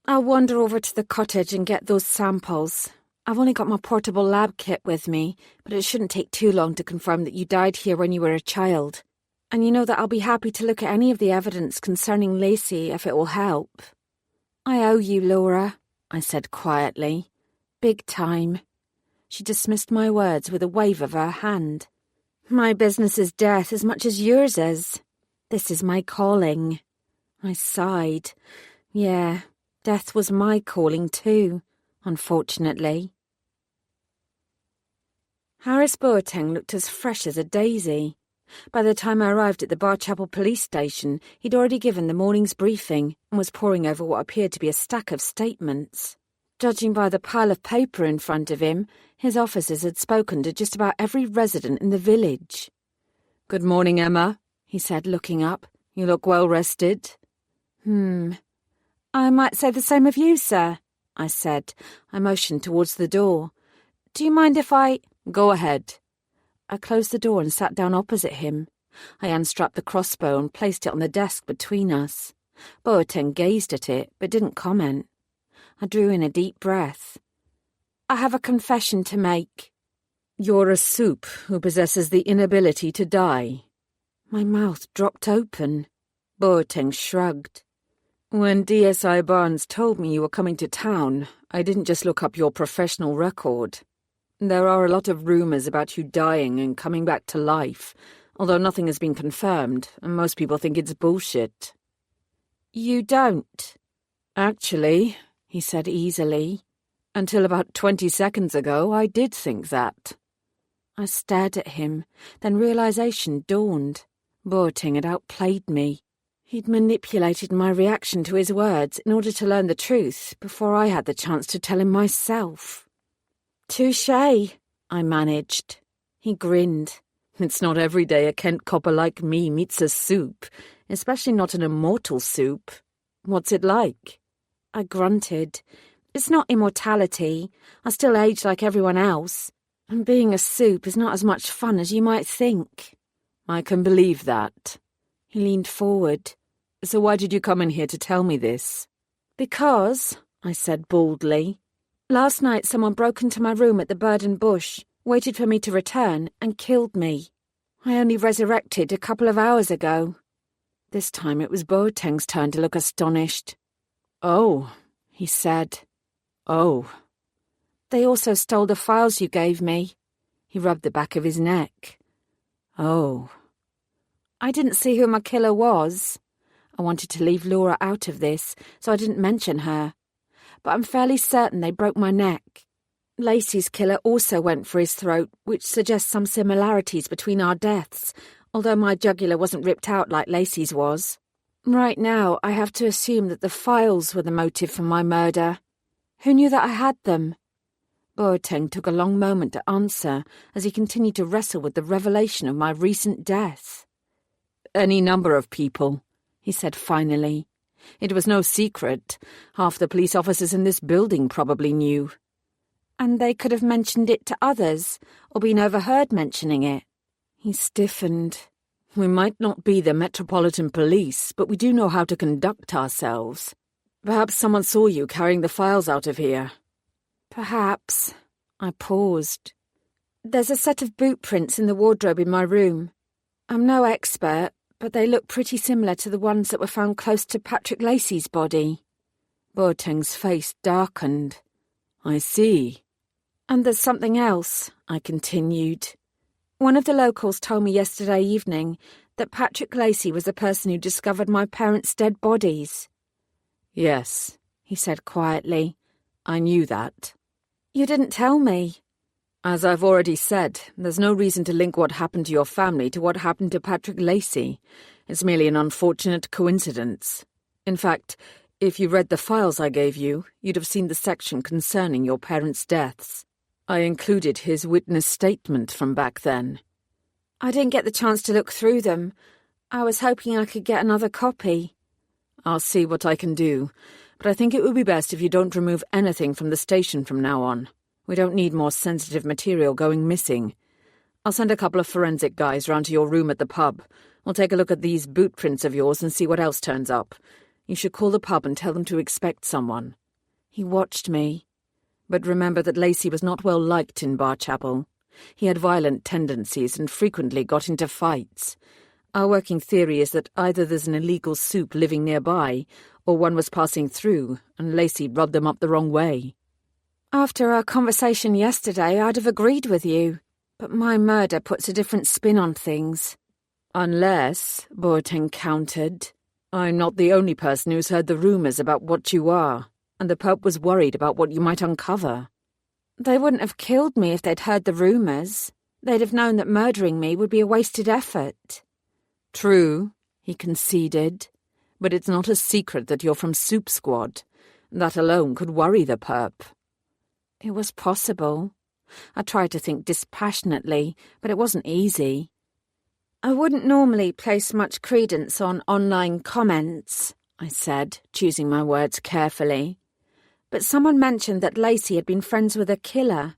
"I'll wander over to the cottage and get those samples. I've only got my portable lab kit with me, but it shouldn't take too long to confirm that you died here when you were a child. And you know that I'll be happy to look at any of the evidence concerning Lacey if it will help. I owe you, Laura, I said quietly. Big time. She dismissed my words with a wave of her hand. My business is death as much as yours is. This is my calling. I sighed. Yeah, death was my calling too, unfortunately. Harris Boateng looked as fresh as a daisy. By the time I arrived at the Barchapel police station, he'd already given the morning's briefing and was poring over what appeared to be a stack of statements. Judging by the pile of paper in front of him, his officers had spoken to just about every resident in the village. "Good morning, Emma," he said, looking up. "You look well rested." I might say the same of you, sir," I said. I motioned towards the door. "Do you mind if I—" "Go ahead." I closed the door and sat down opposite him. I unstrapped the crossbow and placed it on the desk between us. Boateng gazed at it, but didn't comment. I drew in a deep breath. "I have a confession to make." "You're a soup who possesses the inability to die." My mouth dropped open. Boateng shrugged. "When DSI Barnes told me you were coming to town, I didn't just look up your professional record. There are a lot of rumours about you dying and coming back to life, although nothing has been confirmed, and most people think it's bullshit." "You don't?" "Actually," he said easily, "until about 20 seconds ago, I did think that." I stared at him, then realisation dawned. Boateng had outplayed me. He'd manipulated my reaction to his words in order to learn the truth before I had the chance to tell him myself. "Touché," I managed. He grinned. "It's not every day a Kent copper like me meets a soup, especially not an immortal soup. What's it like?" I grunted. "It's not immortality. I still age like everyone else. And being a soup is not as much fun as you might think." "I can believe that." He leaned forward. "So why did you come in here to tell me this?" "Because," I said baldly, "last night someone broke into my room at the Bird and Bush, waited for me to return, and killed me. I only resurrected a couple of hours ago." This time it was Boateng's turn to look astonished. "Oh," he said. "Oh." "They also stole the files you gave me." He rubbed the back of his neck. "Oh." I didn't see who my killer was. I wanted to leave Laura out of this, so I didn't mention her. But I'm fairly certain they broke my neck. Lacey's killer also went for his throat, which suggests some similarities between our deaths, although my jugular wasn't ripped out like Lacey's was. Right now, I have to assume that the files were the motive for my murder. Who knew that I had them? Boateng took a long moment to answer as he continued to wrestle with the revelation of my recent death. "Any number of people," he said finally. "It was no secret. Half the police officers in this building probably knew." "And they could have mentioned it to others, or been overheard mentioning it." He stiffened. "We might not be the Metropolitan Police, but we do know how to conduct ourselves. Perhaps someone saw you carrying the files out of here." "Perhaps." I paused. "There's a set of boot prints in the wardrobe in my room. I'm no expert, but they look pretty similar to the ones that were found close to Patrick Lacey's body." Boateng's face darkened. "I see." "And there's something else," I continued. "One of the locals told me yesterday evening that Patrick Lacey was the person who discovered my parents' dead bodies." "Yes," he said quietly. "I knew that." "You didn't tell me." "As I've already said, there's no reason to link what happened to your family to what happened to Patrick Lacey. It's merely an unfortunate coincidence. In fact, if you read the files I gave you, you'd have seen the section concerning your parents' deaths. I included his witness statement from back then." "I didn't get the chance to look through them. I was hoping I could get another copy." "I'll see what I can do, but I think it would be best if you don't remove anything from the station from now on. We don't need more sensitive material going missing. I'll send a couple of forensic guys round to your room at the pub. We'll take a look at these boot prints of yours and see what else turns up. You should call the pub and tell them to expect someone." He watched me. But remember that Lacey was not well liked in Barchapel. He had violent tendencies and frequently got into fights. Our working theory is that either there's an illegal soup living nearby, or one was passing through, and Lacey rubbed them up the wrong way. After our conversation yesterday, I'd have agreed with you, but my murder puts a different spin on things. Unless, Boateng countered, I'm not the only person who's heard the rumours about what you are, and the Pope was worried about what you might uncover. They wouldn't have killed me if they'd heard the rumours. They'd have known that murdering me would be a wasted effort. True, he conceded, but it's not a secret that you're from Soup Squad. That alone could worry the perp. It was possible. I tried to think dispassionately, but it wasn't easy. I wouldn't normally place much credence on online comments, I said, choosing my words carefully. But someone mentioned that Lacey had been friends with a killer.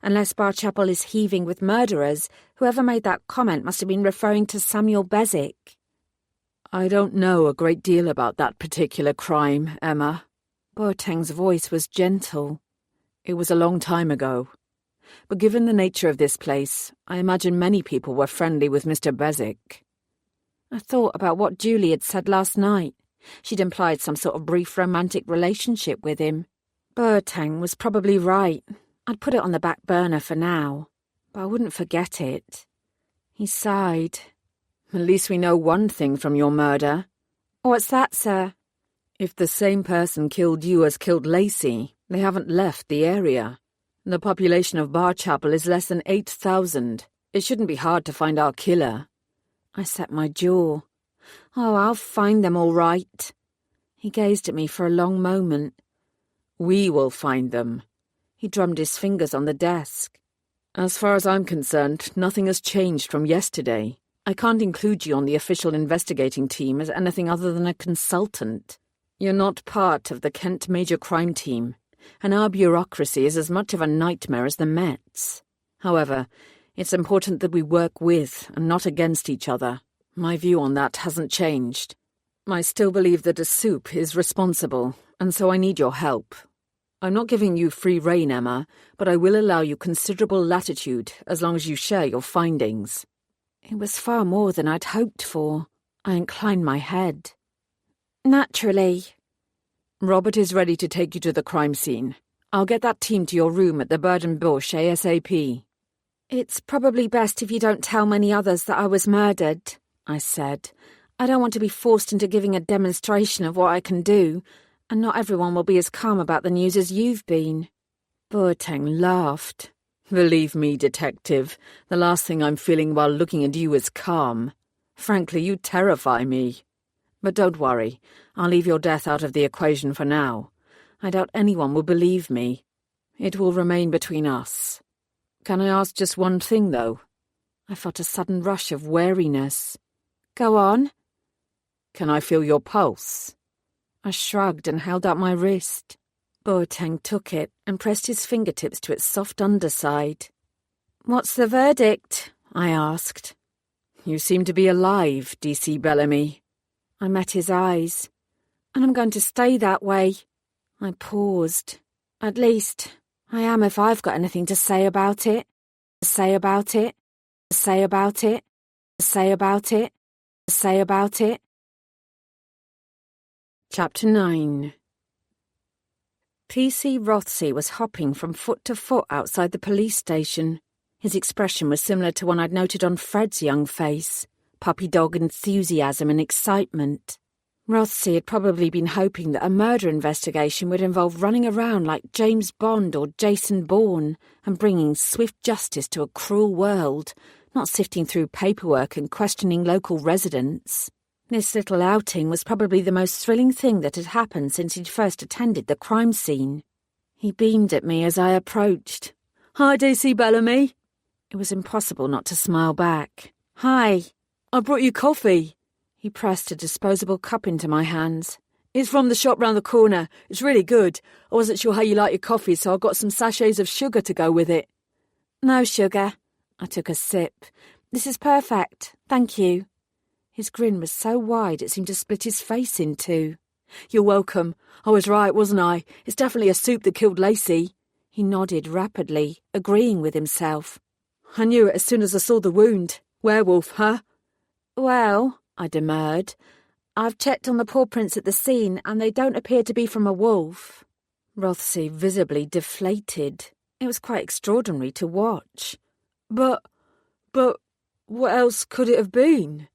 Unless Barchapel is heaving with murderers, whoever made that comment must have been referring to Samuel Beswick. I don't know a great deal about that particular crime, Emma. Boateng's voice was gentle. It was a long time ago. But given the nature of this place, I imagine many people were friendly with Mr. Beswick. I thought about what Julie had said last night. She'd implied some sort of brief romantic relationship with him. Boateng was probably right. I'd put it on the back burner for now, but I wouldn't forget it. He sighed. At least we know one thing from your murder. What's that, sir? If the same person killed you as killed Lacey, they haven't left the area. The population of Barchapel is less than 8,000. It shouldn't be hard to find our killer. I set my jaw. Oh, I'll find them all right. He gazed at me for a long moment. We will find them. He drummed his fingers on the desk. As far as I'm concerned, nothing has changed from yesterday. I can't include you on the official investigating team as anything other than a consultant. You're not part of the Kent Major Crime Team, and our bureaucracy is as much of a nightmare as the Mets. However, it's important that we work with and not against each other. My view on that hasn't changed. I still believe that a soup is responsible, and so I need your help. I'm not giving you free rein, Emma, but I will allow you considerable latitude as long as you share your findings. It was far more than I'd hoped for. I inclined my head. Naturally. Robert is ready to take you to the crime scene. I'll get that team to your room at the Bird and Bush ASAP. It's probably best if you don't tell many others that I was murdered, I said. I don't want to be forced into giving a demonstration of what I can do, and not everyone will be as calm about the news as you've been. Boateng laughed. Believe me, detective, the last thing I'm feeling while looking at you is calm. Frankly, you terrify me. But don't worry, I'll leave your death out of the equation for now. I doubt anyone will believe me. It will remain between us. Can I ask just one thing, though? I felt a sudden rush of wariness. Go on. Can I feel your pulse? I shrugged and held out my wrist. Boateng took it and pressed his fingertips to its soft underside. What's the verdict? I asked. You seem to be alive, DC Bellamy. I met his eyes. And I'm going to stay that way. I paused. At least, I am if I've got anything to say about it. Say about it. Say about it. Say about it. Say about it. Chapter 9. PC Rothsey was hopping from foot to foot outside the police station. His expression was similar to one I'd noted on Fred's young face, puppy dog enthusiasm and excitement. Rothsey had probably been hoping that a murder investigation would involve running around like James Bond or Jason Bourne and bringing swift justice to a cruel world, not sifting through paperwork and questioning local residents. This little outing was probably the most thrilling thing that had happened since he'd first attended the crime scene. He beamed at me as I approached. Hi, DC Bellamy. It was impossible not to smile back. Hi. I brought you coffee. He pressed a disposable cup into my hands. It's from the shop round the corner. It's really good. I wasn't sure how you like your coffee, so I got some sachets of sugar to go with it. No sugar. I took a sip. This is perfect. Thank you. His grin was so wide it seemed to split his face in two. You're welcome. I was right, wasn't I? It's definitely a soup that killed Lacey. He nodded rapidly, agreeing with himself. I knew it as soon as I saw the wound. Werewolf, huh? Well, I demurred, I've checked on the paw prints at the scene and they don't appear to be from a wolf. Rothsey visibly deflated. It was quite extraordinary to watch. But what else could it have been?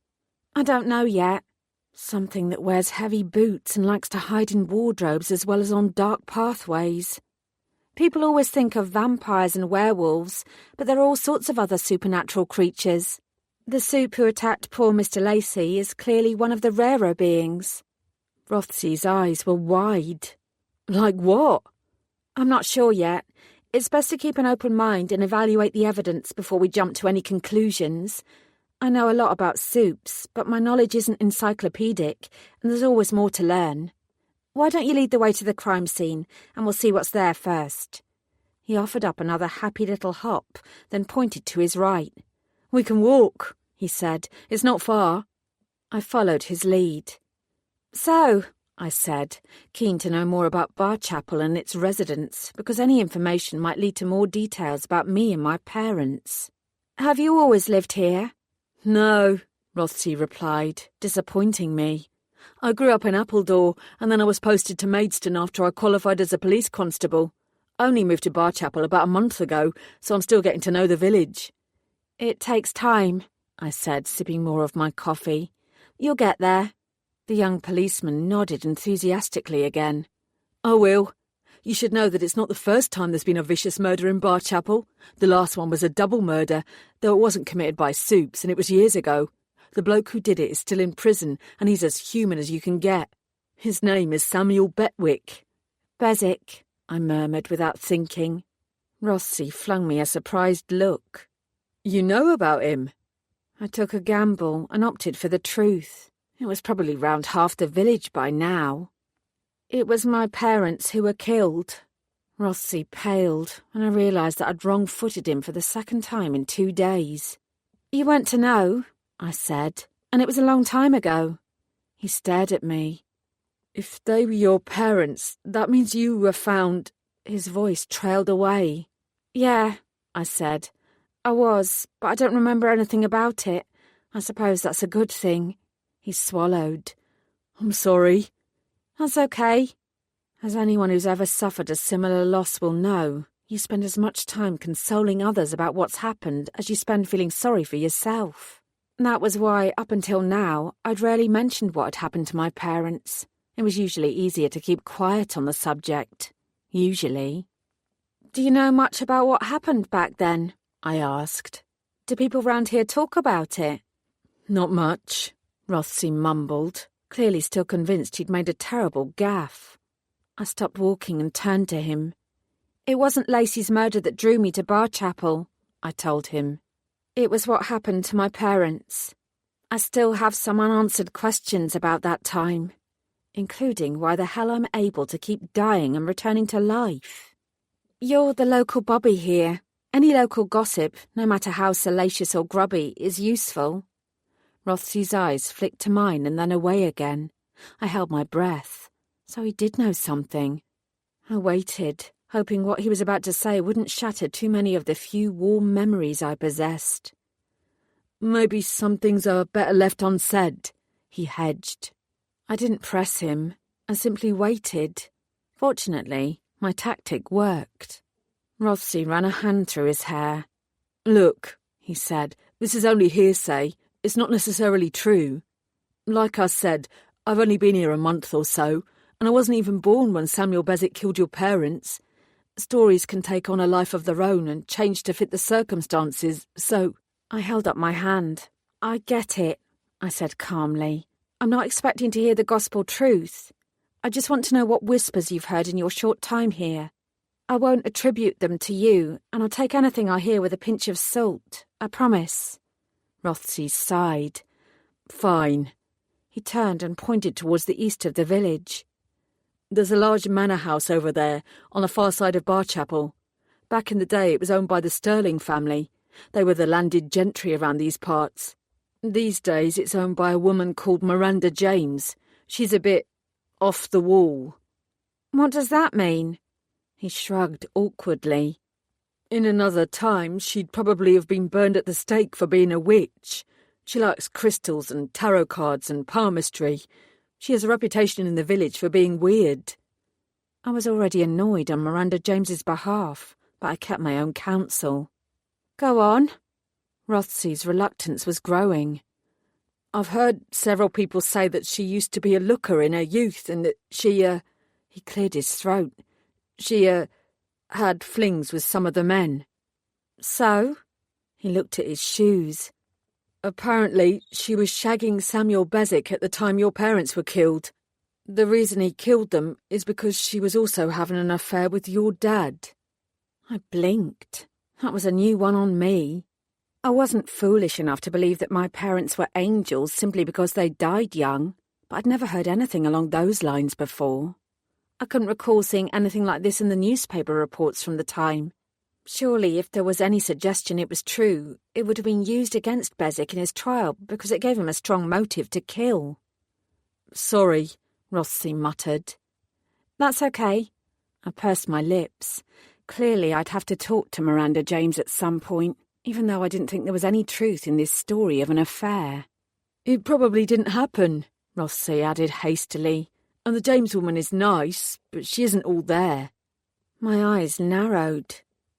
I don't know yet. Something that wears heavy boots and likes to hide in wardrobes as well as on dark pathways. People always think of vampires and werewolves, but there are all sorts of other supernatural creatures. The Supe who attacked poor Mr. Lacey is clearly one of the rarer beings. Rothsey's eyes were wide. Like what? I'm not sure yet. It's best to keep an open mind and evaluate the evidence before we jump to any conclusions. I know a lot about Supes, but my knowledge isn't encyclopedic, and there's always more to learn. Why don't you lead the way to the crime scene, and we'll see what's there first? He offered up another happy little hop, then pointed to his right. We can walk, he said. It's not far. I followed his lead. So, I said, keen to know more about Barchapel and its residents, because any information might lead to more details about me and my parents. Have you always lived here? No, Rothsey replied, disappointing me. I grew up in Appledore, and then I was posted to Maidstone after I qualified as a police constable. I only moved to Barchapel about a month ago, so I'm still getting to know the village. It takes time, I said, sipping more of my coffee. You'll get there. The young policeman nodded enthusiastically again. I will. You should know that it's not the first time there's been a vicious murder in Barchapel. The last one was a double murder, though it wasn't committed by Supes, and it was years ago. The bloke who did it is still in prison, and he's as human as you can get. His name is Samuel Betwick. Beswick, I murmured without thinking. Rothsey flung me a surprised look. You know about him? I took a gamble and opted for the truth. It was probably round half the village by now. It was my parents who were killed. Rothsey paled, and I realised that I'd wrong-footed him for the second time in 2 days. You weren't to know, I said, and it was a long time ago. He stared at me. If they were your parents, that means you were found... His voice trailed away. Yeah, I said. I was, but I don't remember anything about it. I suppose that's a good thing. He swallowed. I'm sorry. That's okay. As anyone who's ever suffered a similar loss will know, you spend as much time consoling others about what's happened as you spend feeling sorry for yourself. That was why, up until now, I'd rarely mentioned what had happened to my parents. It was usually easier to keep quiet on the subject. Usually. Do you know much about what happened back then? I asked. Do people round here talk about it? Not much, Rothsey mumbled, clearly still convinced he'd made a terrible gaffe. I stopped walking and turned to him. It wasn't Lacey's murder that drew me to Barchapel, I told him. It was what happened to my parents. I still have some unanswered questions about that time, including why the hell I'm able to keep dying and returning to life. You're the local Bobby here. Any local gossip, no matter how salacious or grubby, is useful. Rothsey's eyes flicked to mine and then away again. I held my breath. So he did know something. I waited, hoping what he was about to say wouldn't shatter too many of the few warm memories I possessed. Maybe some things are better left unsaid, he hedged. I didn't press him. I simply waited. Fortunately, my tactic worked. Rothsey ran a hand through his hair. Look, he said, this is only hearsay. It's not necessarily true. Like I said, I've only been here a month or so, and I wasn't even born when Samuel Beswick killed your parents. Stories can take on a life of their own and change to fit the circumstances, so... I held up my hand. I get it, I said calmly. I'm not expecting to hear the gospel truth. I just want to know what whispers you've heard in your short time here. I won't attribute them to you, and I'll take anything I hear with a pinch of salt, I promise. Rothsey sighed. Fine. He turned and pointed towards the east of the village. There's a large manor house over there, on the far side of Barchapel. Back in the day it was owned by the Sterling family. They were the landed gentry around these parts. These days it's owned by a woman called Miranda James. She's a bit off the wall. What does that mean? He shrugged awkwardly. In another time, she'd probably have been burned at the stake for being a witch. She likes crystals and tarot cards and palmistry. She has a reputation in the village for being weird. I was already annoyed on Miranda James's behalf, but I kept my own counsel. Go on. Rothsey's reluctance was growing. I've heard several people say that she used to be a looker in her youth and that she, He cleared his throat. She, had flings with some of the men. So? He looked at his shoes. Apparently, she was shagging Samuel Bezic at the time your parents were killed. The reason he killed them is because she was also having an affair with your dad. I blinked. That was a new one on me. I wasn't foolish enough to believe that my parents were angels simply because they died young, but I'd never heard anything along those lines before. I couldn't recall seeing anything like this in the newspaper reports from the time. Surely, if there was any suggestion it was true, it would have been used against Bezic in his trial because it gave him a strong motive to kill. Sorry, Rothsey muttered. That's okay. I pursed my lips. Clearly, I'd have to talk to Miranda James at some point, even though I didn't think there was any truth in this story of an affair. It probably didn't happen, Rothsey added hastily. And the James woman is nice, but she isn't all there. My eyes narrowed.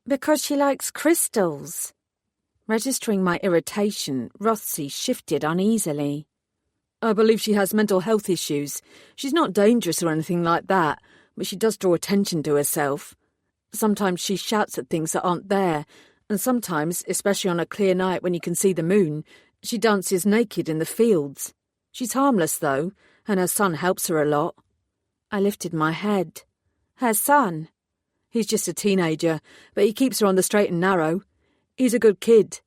Because she likes crystals. Registering my irritation, Rothsey shifted uneasily. I believe she has mental health issues. She's not dangerous or anything like that, but she does draw attention to herself. Sometimes she shouts at things that aren't there, and sometimes, especially on a clear night when you can see the moon, she dances naked in the fields. She's harmless, though, and her son helps her a lot. I lifted my head. Her son? He's just a teenager, but he keeps her on the straight and narrow. He's a good kid.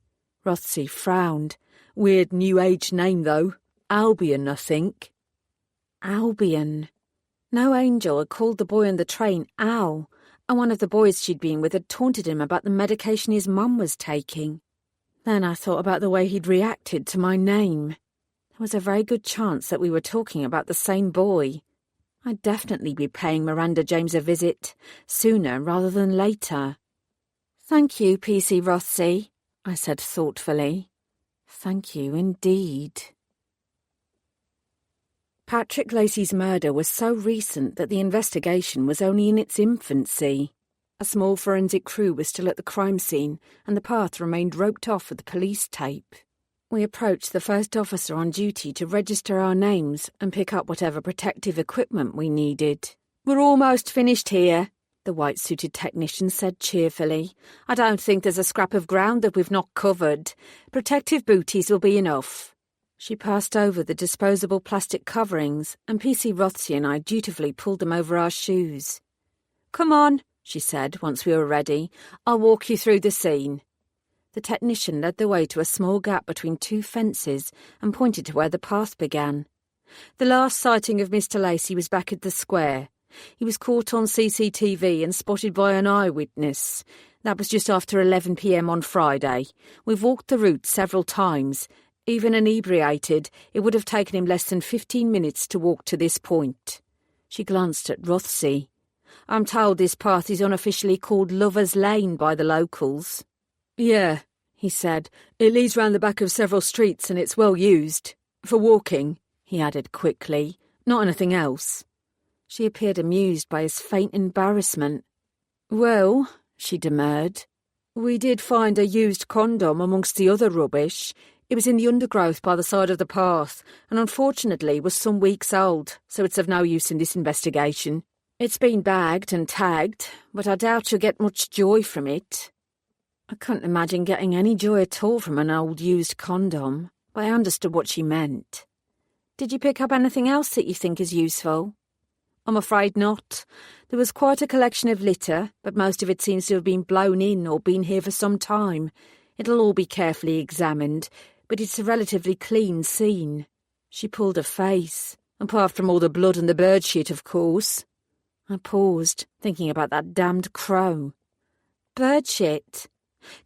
Rothsey frowned. Weird New Age name, though. Albion, I think. Albion. No angel had called the boy on the train Al, and one of the boys she'd been with had taunted him about the medication his mum was taking. Then I thought about the way he'd reacted to my name. There was a very good chance that we were talking about the same boy. I'd definitely be paying Miranda James a visit, sooner rather than later. Thank you, P.C. Rothsey, I said thoughtfully. Thank you indeed. Patrick Lacey's murder was so recent that the investigation was only in its infancy. A small forensic crew was still at the crime scene, and the path remained roped off with the police tape. We approached the first officer on duty to register our names and pick up whatever protective equipment we needed. We're almost finished here, the white-suited technician said cheerfully. I don't think there's a scrap of ground that we've not covered. Protective booties will be enough. She passed over the disposable plastic coverings, and P.C. Rothsey and I dutifully pulled them over our shoes. Come on, she said once we were ready. I'll walk you through the scene. The technician led the way to a small gap between two fences and pointed to where the path began. The last sighting of Mr. Lacey was back at the square. He was caught on CCTV and spotted by an eyewitness. That was just after 11 p.m. on Friday. We've walked the route several times. Even inebriated, it would have taken him less than 15 minutes to walk to this point. She glanced at Rothsey. I'm told this path is unofficially called Lover's Lane by the locals. Yeah, he said. It leads round the back of several streets and it's well used. For walking, he added quickly. Not anything else. She appeared amused by his faint embarrassment. Well, she demurred, we did find a used condom amongst the other rubbish. It was in the undergrowth by the side of the path, and unfortunately was some weeks old, so it's of no use in this investigation. It's been bagged and tagged, but I doubt you'll get much joy from it. I couldn't imagine getting any joy at all from an old used condom, but I understood what she meant. Did you pick up anything else that you think is useful? I'm afraid not. There was quite a collection of litter, but most of it seems to have been blown in or been here for some time. It'll all be carefully examined, but it's a relatively clean scene. She pulled a face, apart from all the blood and the bird shit, of course. I paused, thinking about that damned crow. Bird shit?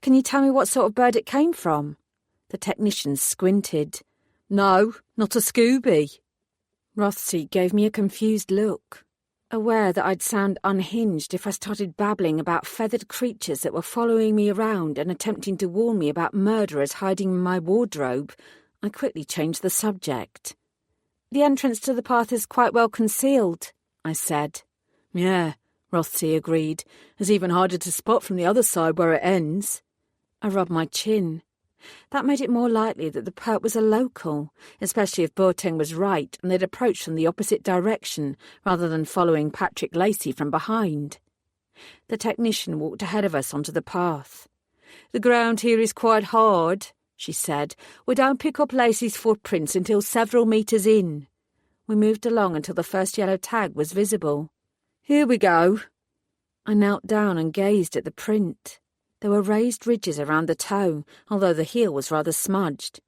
Can you tell me what sort of bird it came from? The technician squinted. No, not a Scooby. Rothsey gave me a confused look. aware that I'd sound unhinged if I started babbling about feathered creatures that were following me around and attempting to warn me about murderers hiding in my wardrobe. I quickly changed the subject. "The entrance to the path is quite well concealed," I said. "Yeah," Rothsey agreed. "It's even harder to spot from the other side where it ends." I rubbed my chin. That made it more likely that the perp was a local, especially if Boateng was right and they'd approached from the opposite direction rather than following Patrick Lacey from behind. The technician walked ahead of us onto the path. "The ground here is quite hard," she said. "We don't pick up Lacey's footprints until several metres in." We moved along until the first yellow tag was visible. "Here we go." I knelt down and gazed at the print. There were raised ridges around the toe, although the heel was rather smudged.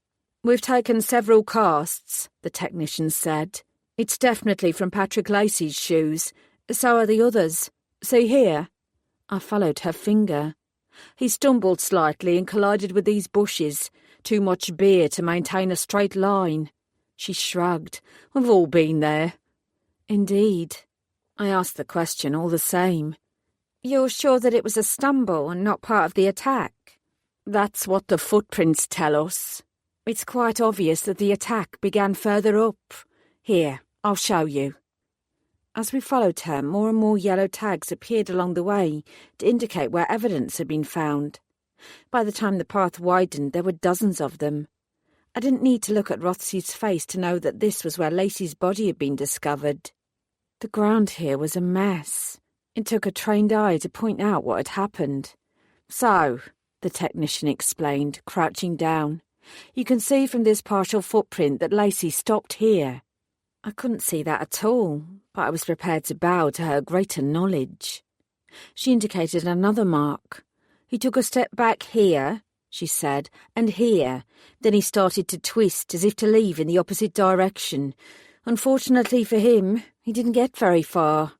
"We've taken several casts," the technician said. "It's definitely from Patrick Lacey's shoes. So are the others. See here?" I followed her finger. "He stumbled slightly and collided with these bushes. Too much beer to maintain a straight line." She shrugged. "We've all been there." "Indeed." I asked the question all the same. "You're sure that it was a stumble and not part of the attack?" "That's what the footprints tell us." "It's quite obvious that the attack began further up. Here, I'll show you." As we followed her, more and more yellow tags appeared along the way to indicate where evidence had been found. By the time the path widened, there were dozens of them. I didn't need to look at Rothsey's face to know that this was where Lacey's body had been discovered. The ground here was a mess. It took a trained eye to point out what had happened. "So," the technician explained, crouching down, "you can see from this partial footprint that Lacey stopped here." I couldn't see that at all, but I was prepared to bow to her greater knowledge. She indicated another mark. "He took a step back here," she said, "and here. Then he started to twist as if to leave in the opposite direction. Unfortunately for him, he didn't get very far."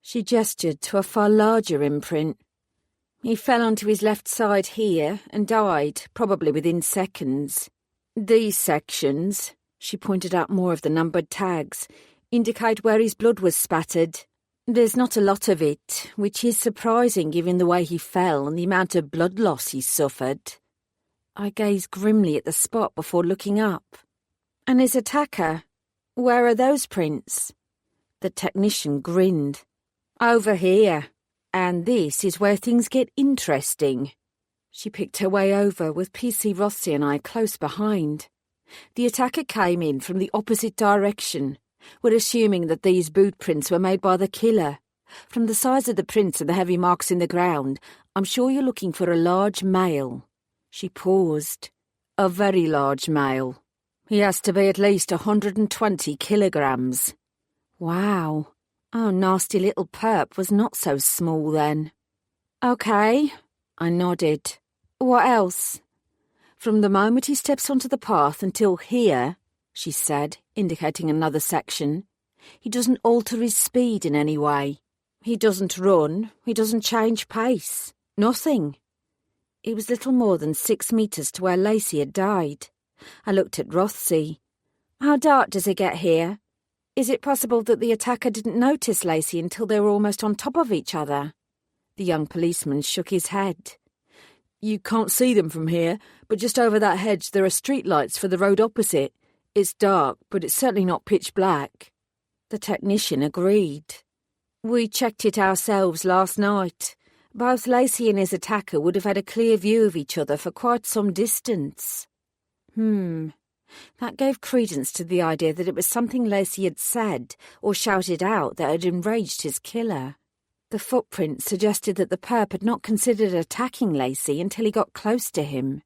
She gestured to a far larger imprint. "He fell onto his left side here and died, probably within seconds. These sections," she pointed out more of the numbered tags, "indicate where his blood was spattered. There's not a lot of it, which is surprising given the way he fell and the amount of blood loss he suffered." I gazed grimly at the spot before looking up. "And his attacker? Where are those prints?" The technician grinned. "Over here. And this is where things get interesting." She picked her way over with PC Rothsey and I close behind. "The attacker came in from the opposite direction. We're assuming that these boot prints were made by the killer. From the size of the prints and the heavy marks in the ground, I'm sure you're looking for a large male." She paused. "A very large male. He has to be at least 120 kilograms. Wow. Our nasty little perp was not so small then. "Okay," I nodded. "What else?" "From the moment he steps onto the path until here," she said, indicating another section, "he doesn't alter his speed in any way. He doesn't run, he doesn't change pace. Nothing." It was little more than 6 metres to where Lacey had died. I looked at Rothsey. "How dark does it get here? Is it possible that the attacker didn't notice Lacey until they were almost on top of each other?" The young policeman shook his head. "You can't see them from here, but just over that hedge there are street lights for the road opposite. It's dark, but it's certainly not pitch black." The technician agreed. "We checked it ourselves last night. Both Lacey and his attacker would have had a clear view of each other for quite some distance." That gave credence to the idea that it was something Lacey had said or shouted out that had enraged his killer. The footprint suggested that the perp had not considered attacking Lacey until he got close to him.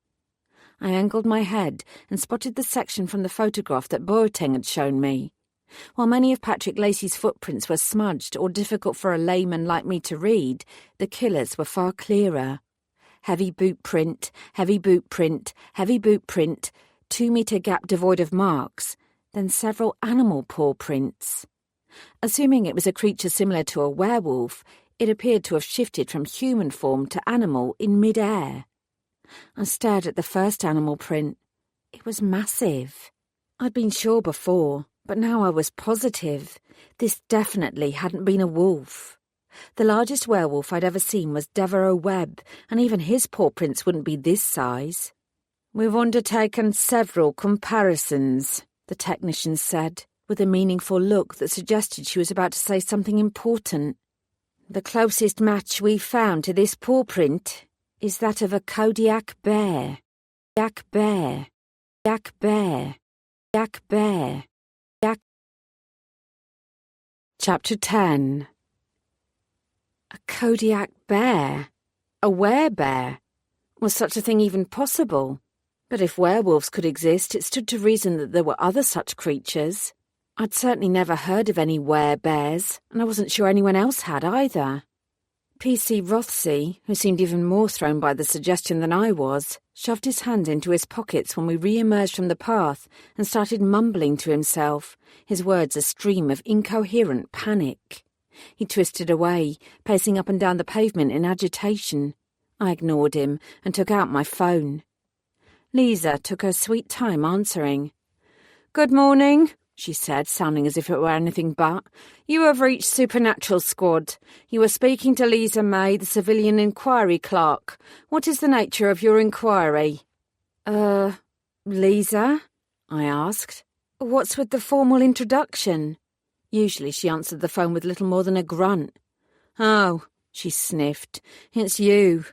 I angled my head and spotted the section from the photograph that Boateng had shown me. While many of Patrick Lacey's footprints were smudged or difficult for a layman like me to read, the killer's were far clearer. Heavy boot print, heavy boot print, heavy boot print, 2-metre gap devoid of marks, then several animal paw prints. Assuming it was a creature similar to a werewolf, it appeared to have shifted from human form to animal in mid-air. I stared at the first animal print. It was massive. I'd been sure before, But now I was positive. This definitely hadn't been a wolf. The largest werewolf I'd ever seen was Devereux Webb, and even his paw prints wouldn't be this size. "We've undertaken several comparisons," the technician said, with a meaningful look that suggested she was about to say something important. "The closest match we found to this paw print is that of a Kodiak bear. Kodiak bear. Kodiak bear. Kodiak bear. Kodiak." Chapter 10. A Kodiak bear? A werebear? Was such a thing even possible? But if werewolves could exist, it stood to reason that there were other such creatures. I'd certainly never heard of any werebears, and I wasn't sure anyone else had either. P.C. Rothsey, who seemed even more thrown by the suggestion than I was, shoved his hands into his pockets when we re-emerged from the path and started mumbling to himself, his words a stream of incoherent panic. He twisted away, pacing up and down the pavement in agitation. I ignored him and took out my phone. Lisa took her sweet time answering. "Good morning," she said, sounding as if it were anything but. "You have reached Supernatural Squad. You are speaking to Lisa May, the civilian inquiry clerk. What is the nature of your inquiry?" Lisa?" I asked. "What's with the formal introduction?" Usually she answered the phone with little more than a grunt. "Oh," she sniffed, "it's you.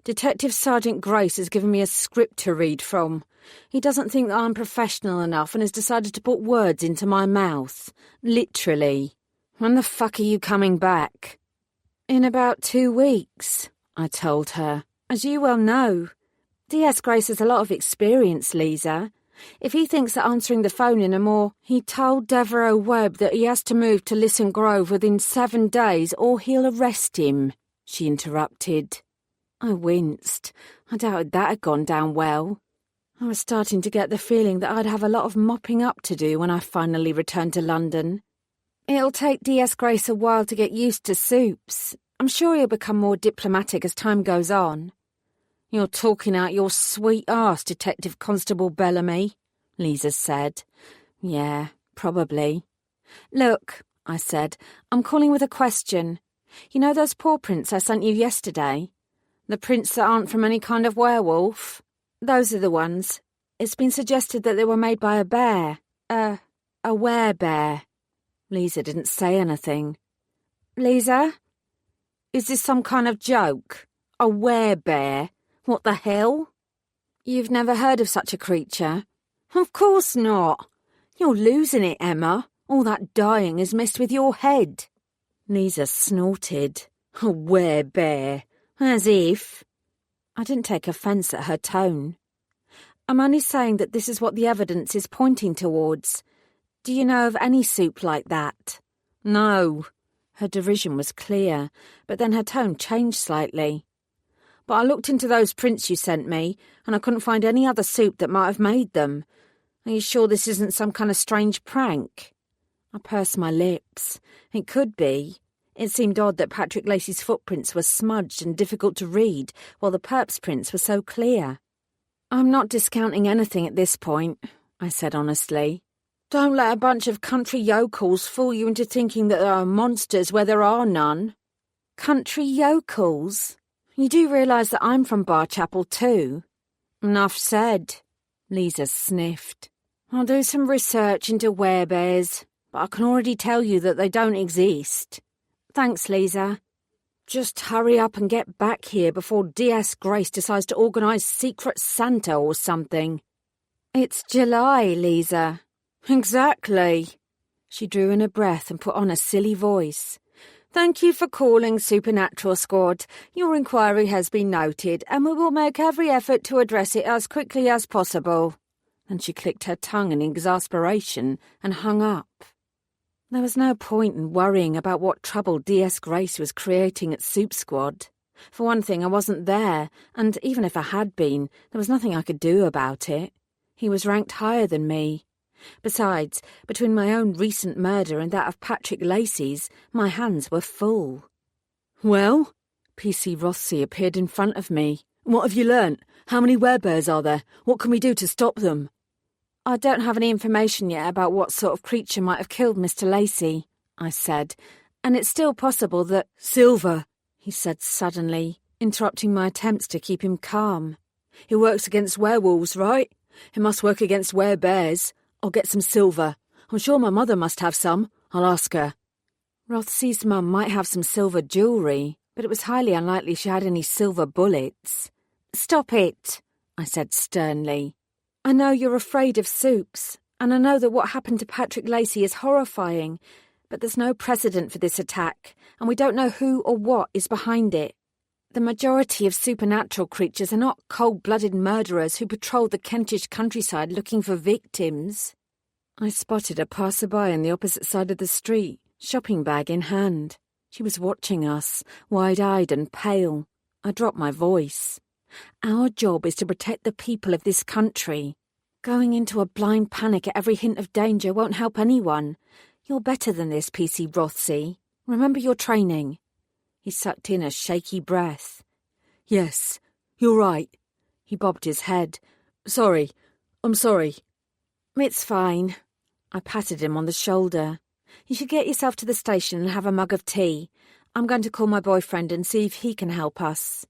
Detective Sergeant Grace has given me a script to read from. He doesn't think that I'm professional enough and has decided to put words into my mouth. Literally. When the fuck are you coming back?" "In about 2 weeks," I told her. "As you well know, D.S. Grace has a lot of experience, Lisa. If he thinks that answering the phone in a more..." "He told Devereux Webb that he has to move to Lisson Grove within 7 days or he'll arrest him," she interrupted. I winced. I doubted that had gone down well. I was starting to get the feeling that I'd have a lot of mopping up to do when I finally returned to London. "It'll take D.S. Grace a while to get used to Supes. I'm sure he'll become more diplomatic as time goes on." "You're talking out your sweet arse, Detective Constable Bellamy," Lisa said. "Yeah, probably." "Look," I said, "I'm calling with a question. You know those paw prints I sent you yesterday? The prints that aren't from any kind of werewolf? Those are the ones. It's been suggested that they were made by a bear. A werebear." Lisa didn't say anything. "Lisa? Is this some kind of joke? A werebear? What the hell?" "You've never heard of such a creature?" "Of course not. You're losing it, Emma. All that dying has messed with your head." Lisa snorted. "A werebear? As if..." I didn't take offence at her tone. "I'm only saying that this is what the evidence is pointing towards. Do you know of any soup like that?" "No." Her derision was clear, but then her tone changed slightly. "But I looked into those prints you sent me, and I couldn't find any other soup that might have made them. Are you sure this isn't some kind of strange prank?" I pursed my lips. It could be. It seemed odd that Patrick Lacey's footprints were smudged and difficult to read, while the perp's prints were so clear. "I'm not discounting anything at this point," I said honestly. "Don't let a bunch of country yokels fool you into thinking that there are monsters where there are none." "Country yokels? You do realise that I'm from Barchapel too?" "Enough said." Lisa sniffed. "I'll do some research into werebears, but I can already tell you that they don't exist." "Thanks, Lisa. Just hurry up and get back here before D.S. Grace decides to organise Secret Santa or something." "It's July, Lisa." "Exactly." She drew in a breath and put on a silly voice. "Thank you for calling Supernatural Squad. Your inquiry has been noted, and we will make every effort to address it as quickly as possible." Then she clicked her tongue in exasperation and hung up. There was no point in worrying about what trouble D.S. Grace was creating at Soup Squad. For one thing, I wasn't there, and even if I had been, there was nothing I could do about it. He was ranked higher than me. Besides, between my own recent murder and that of Patrick Lacey's, my hands were full. "Well?" P.C. Rothsey appeared in front of me. "What have you learnt? How many werebears are there? What can we do to stop them?" I don't have any information yet about what sort of creature might have killed Mr. Lacey, I said, and it's still possible that— Silver, he said suddenly, interrupting my attempts to keep him calm. It works against werewolves, right? It must work against werebears. I'll get some silver. I'm sure my mother must have some. I'll ask her. Rothsey's mum might have some silver jewellery, but it was highly unlikely she had any silver bullets. Stop it, I said sternly. I know you're afraid of soups, and I know that what happened to Patrick Lacey is horrifying, but there's no precedent for this attack, and we don't know who or what is behind it. The majority of supernatural creatures are not cold-blooded murderers who patrol the Kentish countryside looking for victims. I spotted a passerby on the opposite side of the street, shopping bag in hand. She was watching us, wide-eyed and pale. I dropped my voice. Our job is to protect the people of this country. Going into a blind panic at every hint of danger won't help anyone. You're better than this, PC Rothsey. Remember your training. He sucked in a shaky breath. Yes, you're right. He bobbed his head. Sorry. I'm sorry. It's fine. I patted him on the shoulder. You should get yourself to the station and have a mug of tea. I'm going to call my boyfriend and see if he can help us.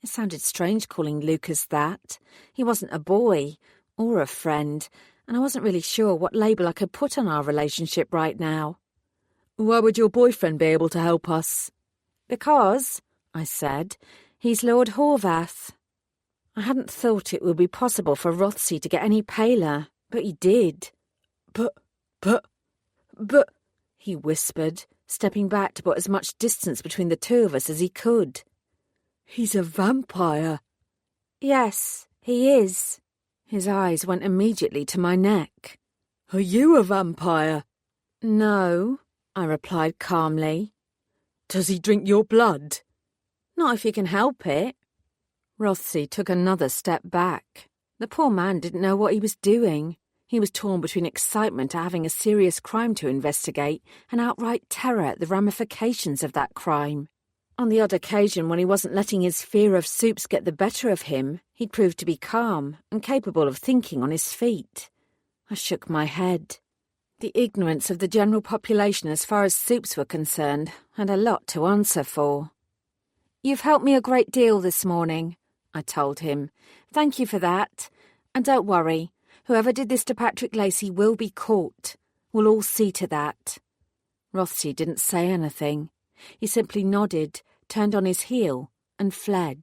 It sounded strange calling Lucas that. He wasn't a boy or a friend, and I wasn't really sure what label I could put on our relationship right now. Why would your boyfriend be able to help us? Because, I said, he's Lord Horvath. I hadn't thought it would be possible for Rothsey to get any paler, but he did. But, he whispered, stepping back to put as much distance between the two of us as he could. He's a vampire. Yes, he is. His eyes went immediately to my neck. Are you a vampire? No, I replied calmly. Does he drink your blood? Not if he can help it. Rothsey took another step back. The poor man didn't know what he was doing. He was torn between excitement at having a serious crime to investigate and outright terror at the ramifications of that crime. On the odd occasion when he wasn't letting his fear of soups get the better of him, he'd proved to be calm and capable of thinking on his feet. I shook my head. The ignorance of the general population as far as soups were concerned had a lot to answer for. You've helped me a great deal this morning, I told him. Thank you for that. And don't worry, whoever did this to Patrick Lacey will be caught. We'll all see to that. Rothsey didn't say anything. He simply nodded, turned on his heel, and fled.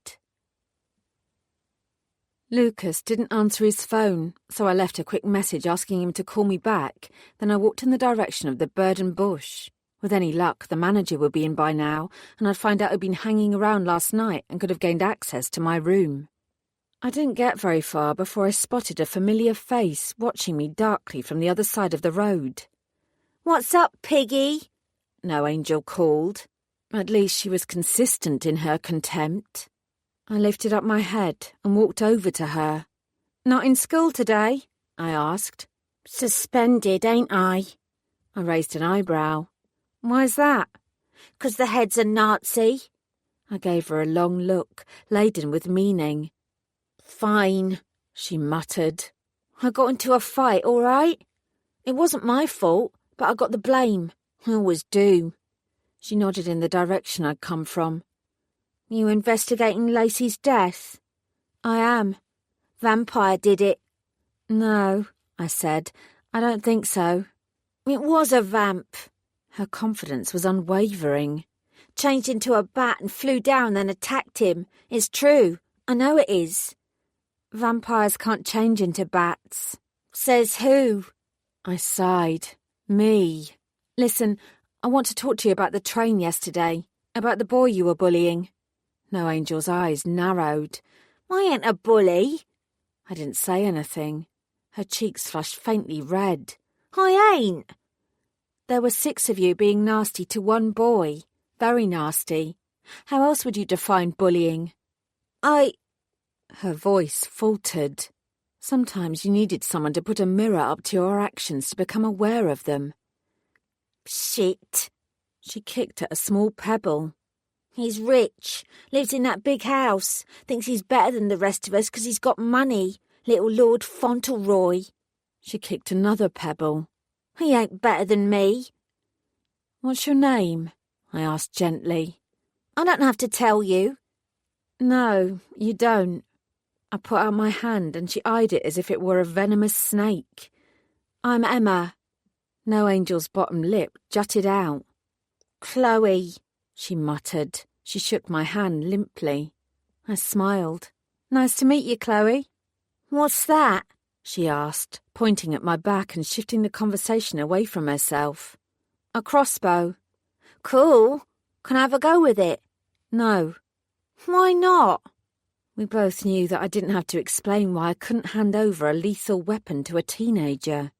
Lucas didn't answer his phone, so I left a quick message asking him to call me back. Then I walked in the direction of the bird and bush. With any luck, the manager would be in by now, and I'd find out who'd been hanging around last night and could have gained access to my room. I didn't get very far before I spotted a familiar face watching me darkly from the other side of the road. "What's up, Piggy?" No Angel called. At least she was consistent in her contempt. I lifted up my head and walked over to her. "Not in school today?" I asked. "Suspended, ain't I?" I raised an eyebrow. "Why's that?" "'Cause the head's a Nazi." I gave her a long look, laden with meaning. "Fine," she muttered. "I got into a fight, all right? It wasn't my fault, but I got the blame. I always do." She nodded in the direction I'd come from. "You investigating Lacey's death?" "I am." "Vampire did it?" "No," I said. "I don't think so." "It was a vamp." Her confidence was unwavering. "Changed into a bat and flew down, then attacked him. It's true. I know it is." "Vampires can't change into bats." "Says who?" I sighed. "Me. Listen, I want to talk to you about the train yesterday, about the boy you were bullying." No Angel's eyes narrowed. "I ain't a bully." I didn't say anything. Her cheeks flushed faintly red. "I ain't." "There were 6 of you being nasty to one boy. Very nasty. How else would you define bullying?" Her voice faltered. Sometimes you needed someone to put a mirror up to your actions to become aware of them. "Shit." She kicked at a small pebble. "He's rich, lives in that big house, thinks he's better than the rest of us 'cause he's got money. Little Lord Fauntleroy." She kicked another pebble. He ain't better than me. What's your name? I asked gently. I don't have to tell you. No, you don't. I put out my hand and she eyed it as if it were a venomous snake. I'm Emma. No Angel's bottom lip jutted out. Chloe, she muttered. She shook my hand limply. I smiled. Nice to meet you, Chloe. What's that? She asked, pointing at my back and shifting the conversation away from herself. A crossbow. Cool. Can I have a go with it? No. Why not? We both knew that I didn't have to explain why I couldn't hand over a lethal weapon to a teenager.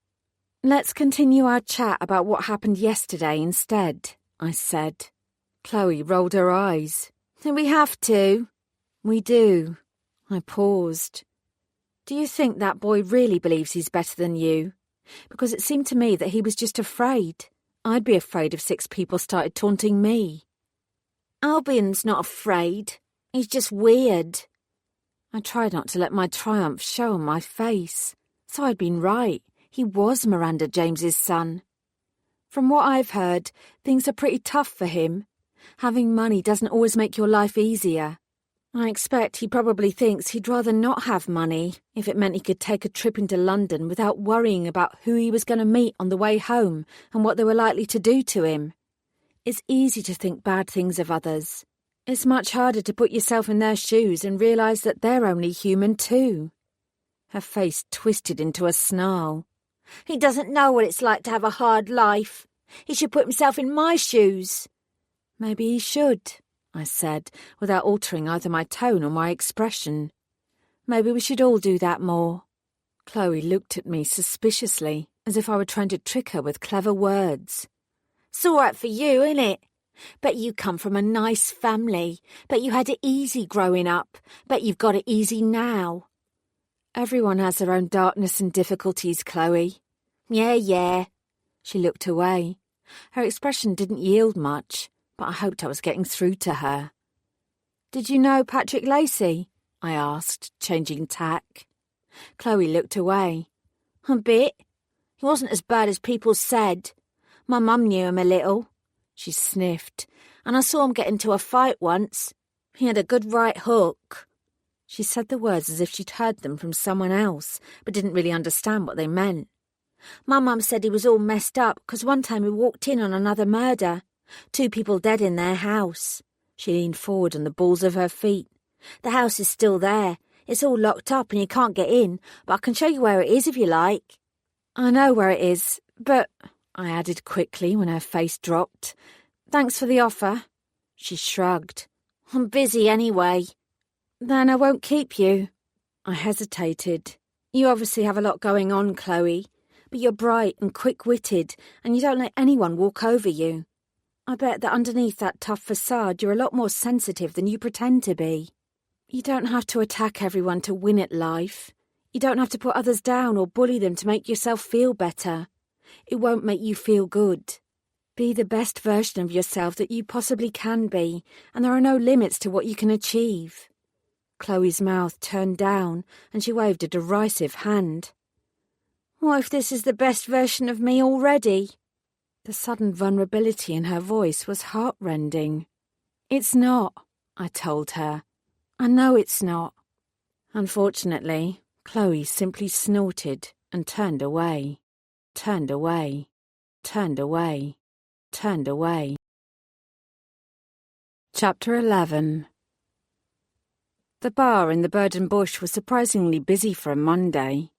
Let's continue our chat about what happened yesterday instead, I said. Chloe rolled her eyes. Do we have to? We do. I paused. Do you think that boy really believes he's better than you? Because it seemed to me that he was just afraid. I'd be afraid if 6 people started taunting me. Albion's not afraid. He's just weird. I tried not to let my triumph show on my face. So I'd been right. He was Miranda James's son. From what I've heard, things are pretty tough for him. Having money doesn't always make your life easier. I expect he probably thinks he'd rather not have money if it meant he could take a trip into London without worrying about who he was going to meet on the way home and what they were likely to do to him. It's easy to think bad things of others. It's much harder to put yourself in their shoes and realise that they're only human too. Her face twisted into a snarl. He doesn't know what it's like to have a hard life. He should put himself in my shoes. Maybe he should, I said, without altering either my tone or my expression. Maybe we should all do that more. Chloe looked at me suspiciously, as if I were trying to trick her with clever words. It's all right for you, innit? Bet you come from a nice family. Bet you had it easy growing up. Bet you've got it easy now. Everyone has their own darkness and difficulties, Chloe. Yeah. She looked away. Her expression didn't yield much, but I hoped I was getting through to her. Did you know Patrick Lacey? I asked, changing tack. Chloe looked away. A bit. He wasn't as bad as people said. My mum knew him a little. She sniffed. And I saw him get into a fight once. He had a good right hook. She said the words as if she'd heard them from someone else, but didn't really understand what they meant. My mum said he was all messed up because one time he walked in on another murder. 2 people dead in their house. She leaned forward on the balls of her feet. The house is still there. It's all locked up and you can't get in, but I can show you where it is if you like. I know where it is, but, I added quickly when her face dropped. Thanks for the offer. She shrugged. I'm busy anyway. Then I won't keep you. I hesitated. You obviously have a lot going on, Chloe, but you're bright and quick-witted and you don't let anyone walk over you. I bet that underneath that tough facade you're a lot more sensitive than you pretend to be. You don't have to attack everyone to win at life. You don't have to put others down or bully them to make yourself feel better. It won't make you feel good. Be the best version of yourself that you possibly can be, and there are no limits to what you can achieve. Chloe's mouth turned down, and she waved a derisive hand. What if this is the best version of me already? The sudden vulnerability in her voice was heart-rending. It's not, I told her. I know it's not. Unfortunately, Chloe simply snorted and turned away. Turned away. Turned away. Turned away. Chapter 11. The bar in the Burden Bush was surprisingly busy for a Monday.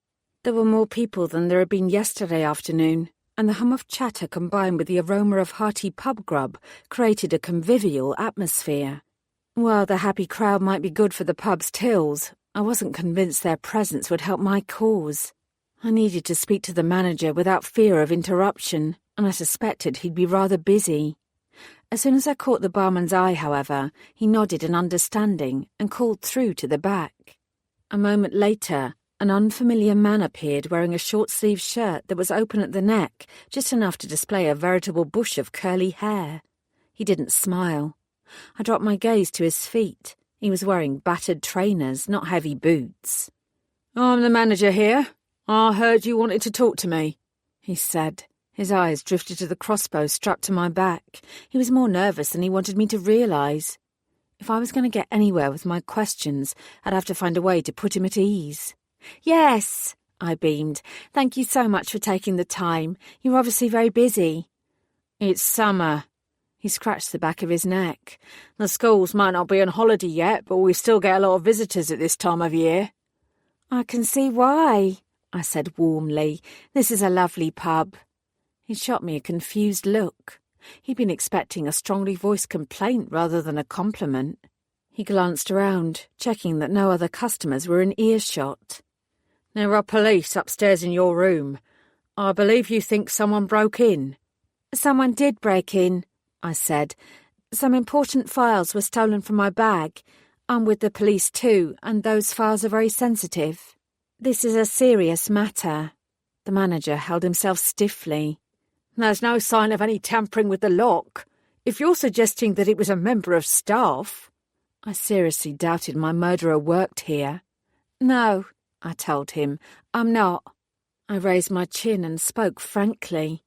There were more people than there had been yesterday afternoon, and the hum of chatter combined with the aroma of hearty pub grub created a convivial atmosphere. While the happy crowd might be good for the pub's tills, I wasn't convinced their presence would help my cause. I needed to speak to the manager without fear of interruption, and I suspected he'd be rather busy. As soon as I caught the barman's eye, however, he nodded an understanding and called through to the back. A moment later, an unfamiliar man appeared wearing a short-sleeved shirt that was open at the neck, just enough to display a veritable bush of curly hair. He didn't smile. I dropped my gaze to his feet. He was wearing battered trainers, not heavy boots. "I'm the manager here," I heard you wanted to talk to me, he said. His eyes drifted to the crossbow strapped to my back. He was more nervous than he wanted me to realise. If I was going to get anywhere with my questions, I'd have to find a way to put him at ease. Yes, I beamed. Thank you so much for taking the time. You're obviously very busy. It's summer. He scratched the back of his neck. The schools might not be on holiday yet, but we still get a lot of visitors at this time of year. I can see why, I said warmly. This is a lovely pub. He shot me a confused look. He'd been expecting a strongly voiced complaint rather than a compliment. He glanced around, checking that no other customers were in earshot. There are police upstairs in your room. I believe you think someone broke in. Someone did break in, I said. Some important files were stolen from my bag. I'm with the police too, and those files are very sensitive. This is a serious matter. The manager held himself stiffly. There's no sign of any tampering with the lock. If you're suggesting that it was a member of staff... I seriously doubted my murderer worked here. No, I told him. I'm not. I raised my chin and spoke frankly.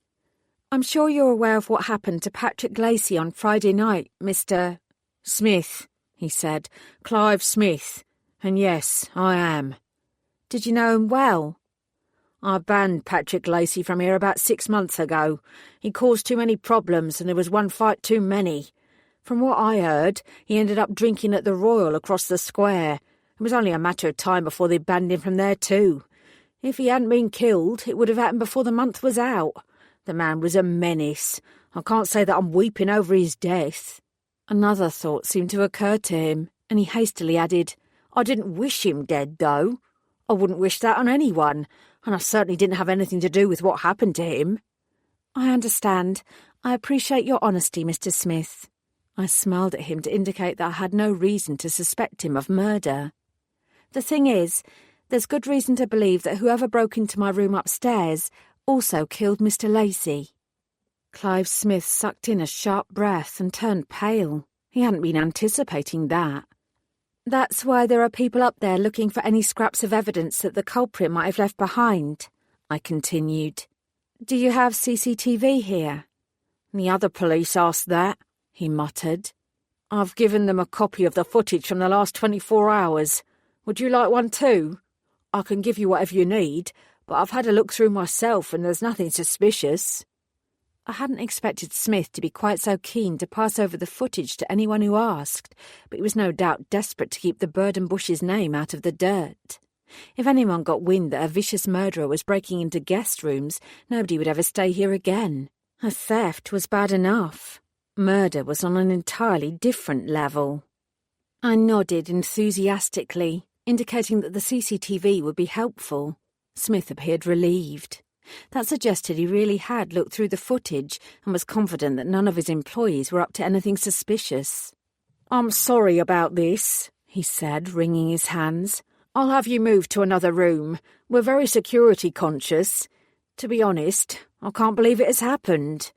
I'm sure you're aware of what happened to Patrick Lacey on Friday night, Mr. Smith, he said. Clive Smith. And yes, I am. Did you know him well? I banned Patrick Lacey from here about 6 months ago. He caused too many problems and there was one fight too many. From what I heard, he ended up drinking at the Royal across the square. It was only a matter of time before they banned him from there too. If he hadn't been killed, it would have happened before the month was out. The man was a menace. I can't say that I'm weeping over his death. Another thought seemed to occur to him, and he hastily added, I didn't wish him dead, though. I wouldn't wish that on anyone, and I certainly didn't have anything to do with what happened to him. I understand. I appreciate your honesty, Mr. Smith. I smiled at him to indicate that I had no reason to suspect him of murder. The thing is, there's good reason to believe that whoever broke into my room upstairs also killed Mr. Lacey. Clive Smith sucked in a sharp breath and turned pale. He hadn't been anticipating that. That's why there are people up there looking for any scraps of evidence that the culprit might have left behind, I continued. Do you have CCTV here? The other police asked that, he muttered. I've given them a copy of the footage from the last 24 hours. Would you like one too? I can give you whatever you need, but I've had a look through myself and there's nothing suspicious. I hadn't expected Smith to be quite so keen to pass over the footage to anyone who asked, but he was no doubt desperate to keep the bird and bush's name out of the dirt. If anyone got wind that a vicious murderer was breaking into guest rooms, nobody would ever stay here again. A theft was bad enough. Murder was on an entirely different level. I nodded enthusiastically, indicating that the CCTV would be helpful. Smith appeared relieved. That suggested he really had looked through the footage and was confident that none of his employees were up to anything suspicious. I'm sorry about this, he said, wringing his hands. I'll have you moved to another room. We're very security conscious. To be honest, I can't believe it has happened.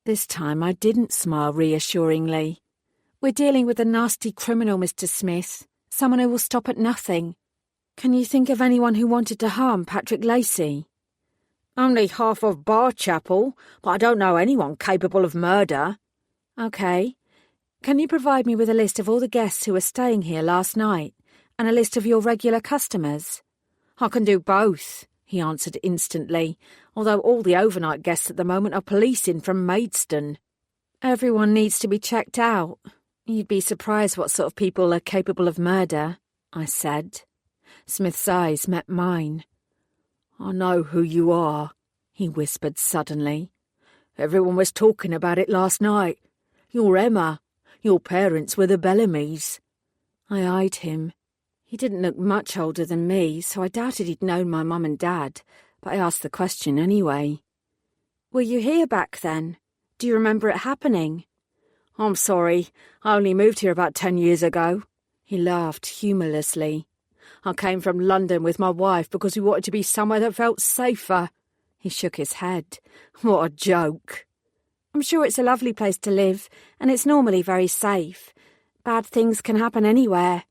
This time I didn't smile reassuringly. We're dealing with a nasty criminal, Mr. Smith. Someone who will stop at nothing. Can you think of anyone who wanted to harm Patrick Lacey? Only half of Barchapel, but I don't know anyone capable of murder. OK. Can you provide me with a list of all the guests who were staying here last night, and a list of your regular customers? I can do both, he answered instantly, although all the overnight guests at the moment are policing from Maidstone. Everyone needs to be checked out. You'd be surprised what sort of people are capable of murder, I said. Smith's eyes met mine. I know who you are, he whispered suddenly. Everyone was talking about it last night. You're Emma. Your parents were the Bellamys. I eyed him. He didn't look much older than me, so I doubted he'd known my mum and dad, but I asked the question anyway. Were you here back then? Do you remember it happening? I'm sorry. I only moved here about 10 years ago. He laughed humorlessly. I came from London with my wife because we wanted to be somewhere that felt safer. He shook his head. What a joke. I'm sure it's a lovely place to live, and it's normally very safe. Bad things can happen anywhere.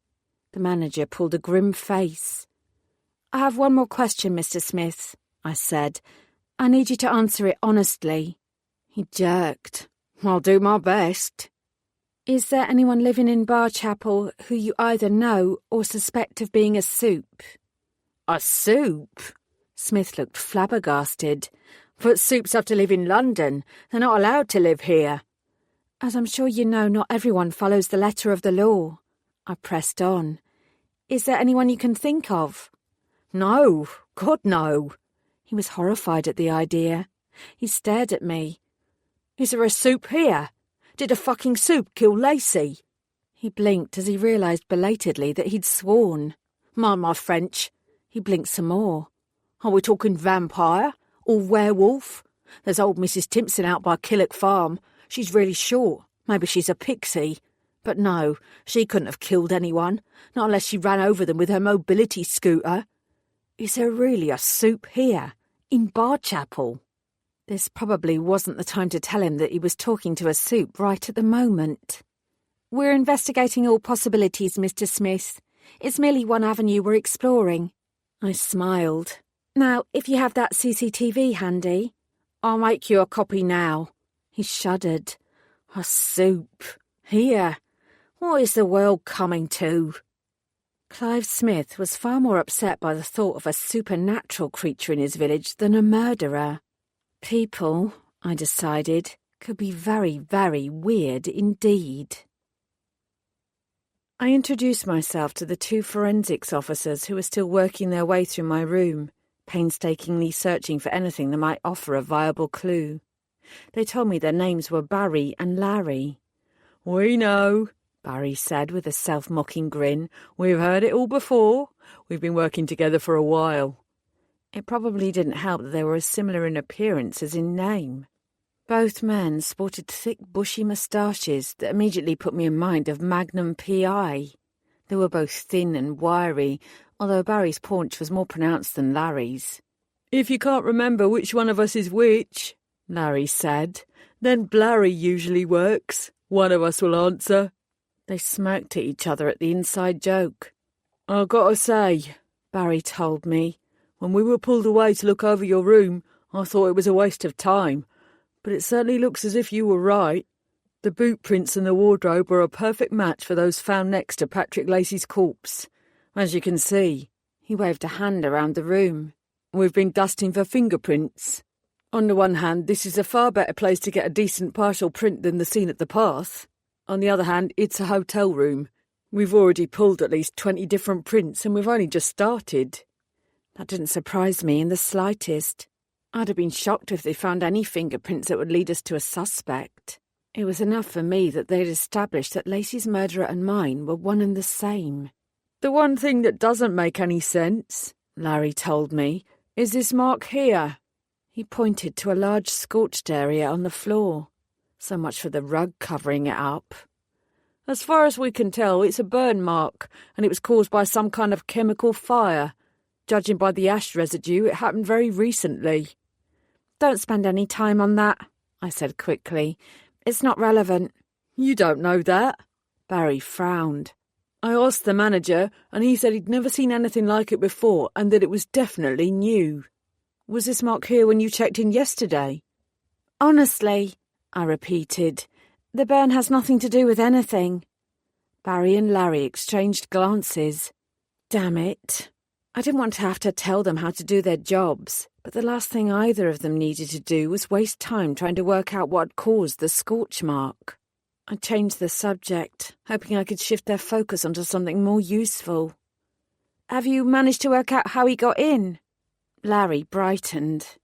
The manager pulled a grim face. I have one more question, Mr. Smith, I said. I need you to answer it honestly. He jerked. I'll do my best. Is there anyone living in Barchapel who you either know or suspect of being a soup? A soup? Smith looked flabbergasted. But soups have to live in London. They're not allowed to live here. As I'm sure you know, not everyone follows the letter of the law. I pressed on. Is there anyone you can think of? No, God, no. He was horrified at the idea. He stared at me. Is there a soup here? Did a fucking soup kill Lacey? He blinked as he realised belatedly that he'd sworn. Mind my French. He blinked some more. Are we talking vampire or werewolf? There's old Mrs. Timpson out by Killock Farm. She's really short. Maybe she's a pixie. But no, she couldn't have killed anyone, not unless she ran over them with her mobility scooter. Is there really a soup here, in Barchapel? This probably wasn't the time to tell him that he was talking to a soup right at the moment. We're investigating all possibilities, Mr. Smith. It's merely one avenue we're exploring. I smiled. Now, if you have that CCTV handy... I'll make you a copy now. He shuddered. A soup. Here. What is the world coming to? Clive Smith was far more upset by the thought of a supernatural creature in his village than a murderer. People, I decided, could be very, very weird indeed. I introduced myself to the two forensics officers who were still working their way through my room, painstakingly searching for anything that might offer a viable clue. They told me their names were Barry and Larry. We know, Barry said with a self-mocking grin. We've heard it all before. We've been working together for a while. It probably didn't help that they were as similar in appearance as in name. Both men sported thick, bushy moustaches that immediately put me in mind of Magnum P.I. They were both thin and wiry, although Barry's paunch was more pronounced than Larry's. If you can't remember which one of us is which, Larry said, then Blarry usually works. One of us will answer. They smirked at each other at the inside joke. I've got to say, Barry told me, when we were pulled away to look over your room, I thought it was a waste of time. But it certainly looks as if you were right. The boot prints and the wardrobe were a perfect match for those found next to Patrick Lacey's corpse. As you can see, he waved a hand around the room. We've been dusting for fingerprints. On the one hand, this is a far better place to get a decent partial print than the scene at the path. On the other hand, it's a hotel room. We've already pulled at least 20 different prints and we've only just started. That didn't surprise me in the slightest. I'd have been shocked if they found any fingerprints that would lead us to a suspect. It was enough for me that they'd established that Lacey's murderer and mine were one and the same. The one thing that doesn't make any sense, Larry told me, is this mark here. He pointed to a large scorched area on the floor. So much for the rug covering it up. As far as we can tell, it's a burn mark, and it was caused by some kind of chemical fire. Judging by the ash residue, it happened very recently. Don't spend any time on that, I said quickly. It's not relevant. You don't know that. Barry frowned. I asked the manager, and he said he'd never seen anything like it before, and that it was definitely new. Was this mark here when you checked in yesterday? Honestly, I repeated, the burn has nothing to do with anything. Barry and Larry exchanged glances. Damn it. I didn't want to have to tell them how to do their jobs, but the last thing either of them needed to do was waste time trying to work out what caused the scorch mark. I changed the subject, hoping I could shift their focus onto something more useful. Have you managed to work out how he got in? Larry brightened.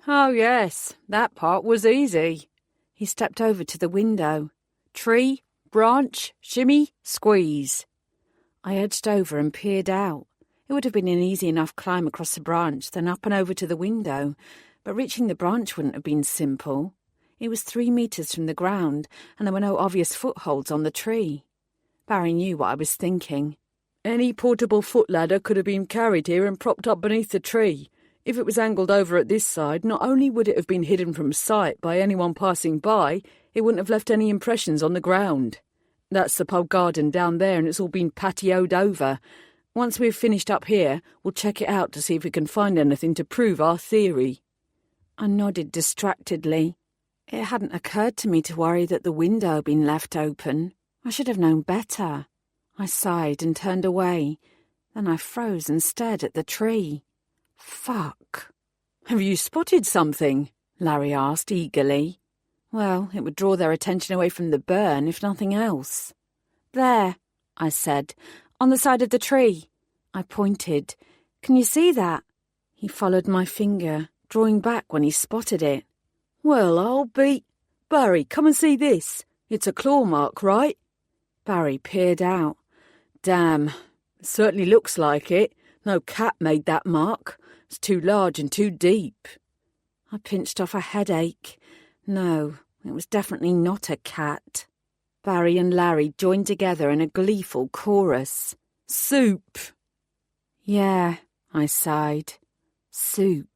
Oh, yes, that part was easy. He stepped over to the window. Tree, branch, shimmy, squeeze. I edged over and peered out. It would have been an easy enough climb across the branch, then up and over to the window, but reaching the branch wouldn't have been simple. It was 3 meters from the ground, and there were no obvious footholds on the tree. Barry knew what I was thinking. Any portable foot ladder could have been carried here and propped up beneath the tree. If it was angled over at this side, not only would it have been hidden from sight by anyone passing by, it wouldn't have left any impressions on the ground. That's the pub garden down there, and it's all been patioed over. Once we've finished up here, we'll check it out to see if we can find anything to prove our theory. I nodded distractedly. It hadn't occurred to me to worry that the window had been left open. I should have known better. I sighed and turned away. Then I froze and stared at the tree. Fuck. Have you spotted something? Larry asked eagerly. Well, it would draw their attention away from the burn, if nothing else. There, I said, on the side of the tree. I pointed. Can you see that? He followed my finger, drawing back when he spotted it. Well, I'll be... Barry, come and see this. It's a claw mark, right? Barry peered out. Damn, it certainly looks like it. No cat made that mark. It's too large and too deep. I pinched off a headache. No, it was definitely not a cat. Barry and Larry joined together in a gleeful chorus. Soup! Yeah, I sighed. Soup.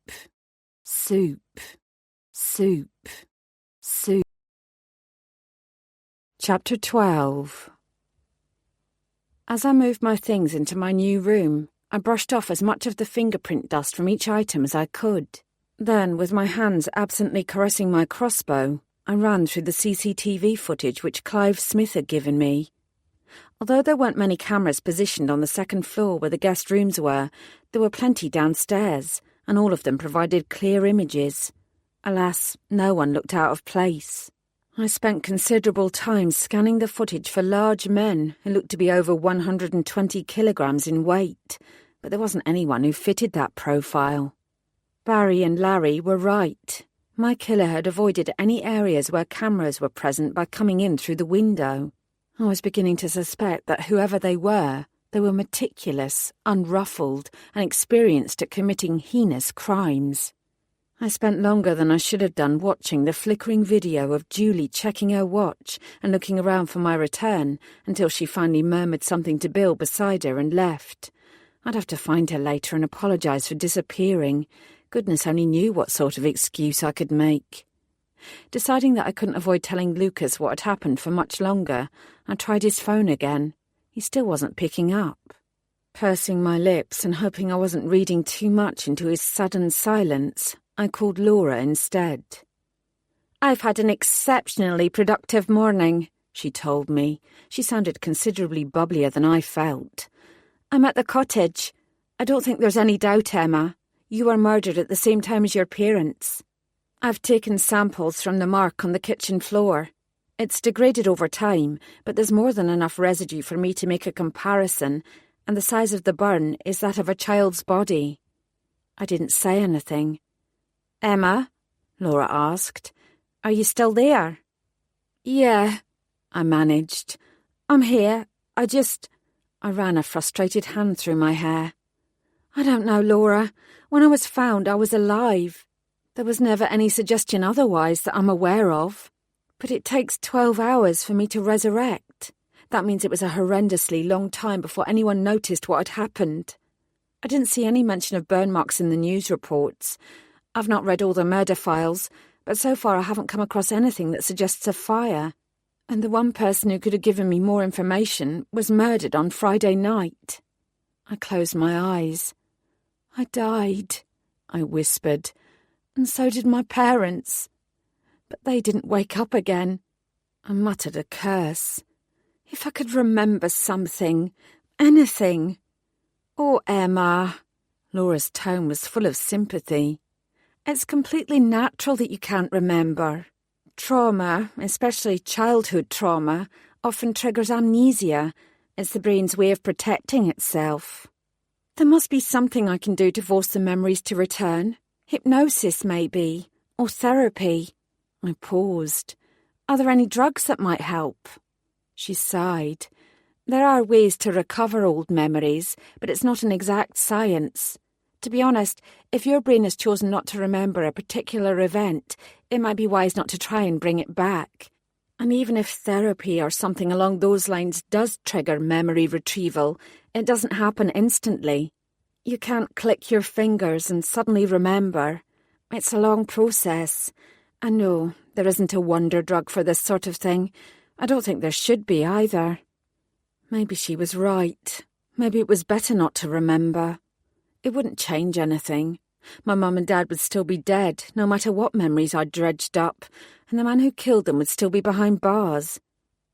Soup. Soup. Soup. Chapter 12. As I moved my things into my new room, I brushed off as much of the fingerprint dust from each item as I could. Then, with my hands absently caressing my crossbow, I ran through the CCTV footage which Clive Smith had given me. Although there weren't many cameras positioned on the second floor where the guest rooms were, there were plenty downstairs, and all of them provided clear images. Alas, no one looked out of place. I spent considerable time scanning the footage for large men who looked to be over 120 kilograms in weight, but there wasn't anyone who fitted that profile. Barry and Larry were right. My killer had avoided any areas where cameras were present by coming in through the window. I was beginning to suspect that whoever they were meticulous, unruffled, and experienced at committing heinous crimes. I spent longer than I should have done watching the flickering video of Julie checking her watch and looking around for my return until she finally murmured something to Bill beside her and left. I'd have to find her later and apologise for disappearing. Goodness only knew what sort of excuse I could make. Deciding that I couldn't avoid telling Lucas what had happened for much longer, I tried his phone again. He still wasn't picking up. Pursing my lips and hoping I wasn't reading too much into his sudden silence, I called Laura instead. "I've had an exceptionally productive morning," she told me. She sounded considerably bubblier than I felt. "I'm at the cottage. I don't think there's any doubt, Emma. You were murdered at the same time as your parents. I've taken samples from the mark on the kitchen floor. It's degraded over time, but there's more than enough residue for me to make a comparison, and the size of the burn is that of a child's body." I didn't say anything. "Emma?" Laura asked. "Are you still there?" "Yeah," I managed. "I'm here. I ran a frustrated hand through my hair. "I don't know, Laura. When I was found, I was alive. There was never any suggestion otherwise that I'm aware of. But it takes 12 hours for me to resurrect. That means it was a horrendously long time before anyone noticed what had happened. I didn't see any mention of burn marks in the news reports. I've not read all the murder files, but so far I haven't come across anything that suggests a fire. And the one person who could have given me more information was murdered on Friday night." I closed my eyes. "I died," I whispered, "and so did my parents. But they didn't wake up again." I muttered a curse. "If I could remember something, anything." "Oh, Emma." Laura's tone was full of sympathy. "It's completely natural that you can't remember. Trauma, especially childhood trauma, often triggers amnesia. It's the brain's way of protecting itself. There must be something I can do to force the memories to return. Hypnosis, maybe, or therapy." I paused. "Are there any drugs that might help?" She sighed. "There are ways to recover old memories, but it's not an exact science. To be honest, if your brain has chosen not to remember a particular event, it might be wise not to try and bring it back. And even if therapy or something along those lines does trigger memory retrieval, it doesn't happen instantly. You can't click your fingers and suddenly remember. It's a long process. And no, there isn't a wonder drug for this sort of thing. I don't think there should be either." Maybe she was right. Maybe it was better not to remember. It wouldn't change anything. My mum and dad would still be dead, no matter what memories I dredged up, and the man who killed them would still be behind bars.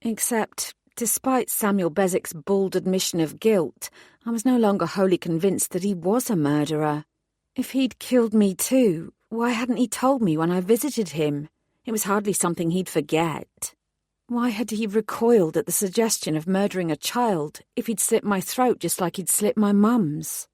Except, despite Samuel Beswick's bald admission of guilt, I was no longer wholly convinced that he was a murderer. If he'd killed me too, why hadn't he told me when I visited him? It was hardly something he'd forget. Why had he recoiled at the suggestion of murdering a child if he'd slit my throat just like he'd slit my mum's?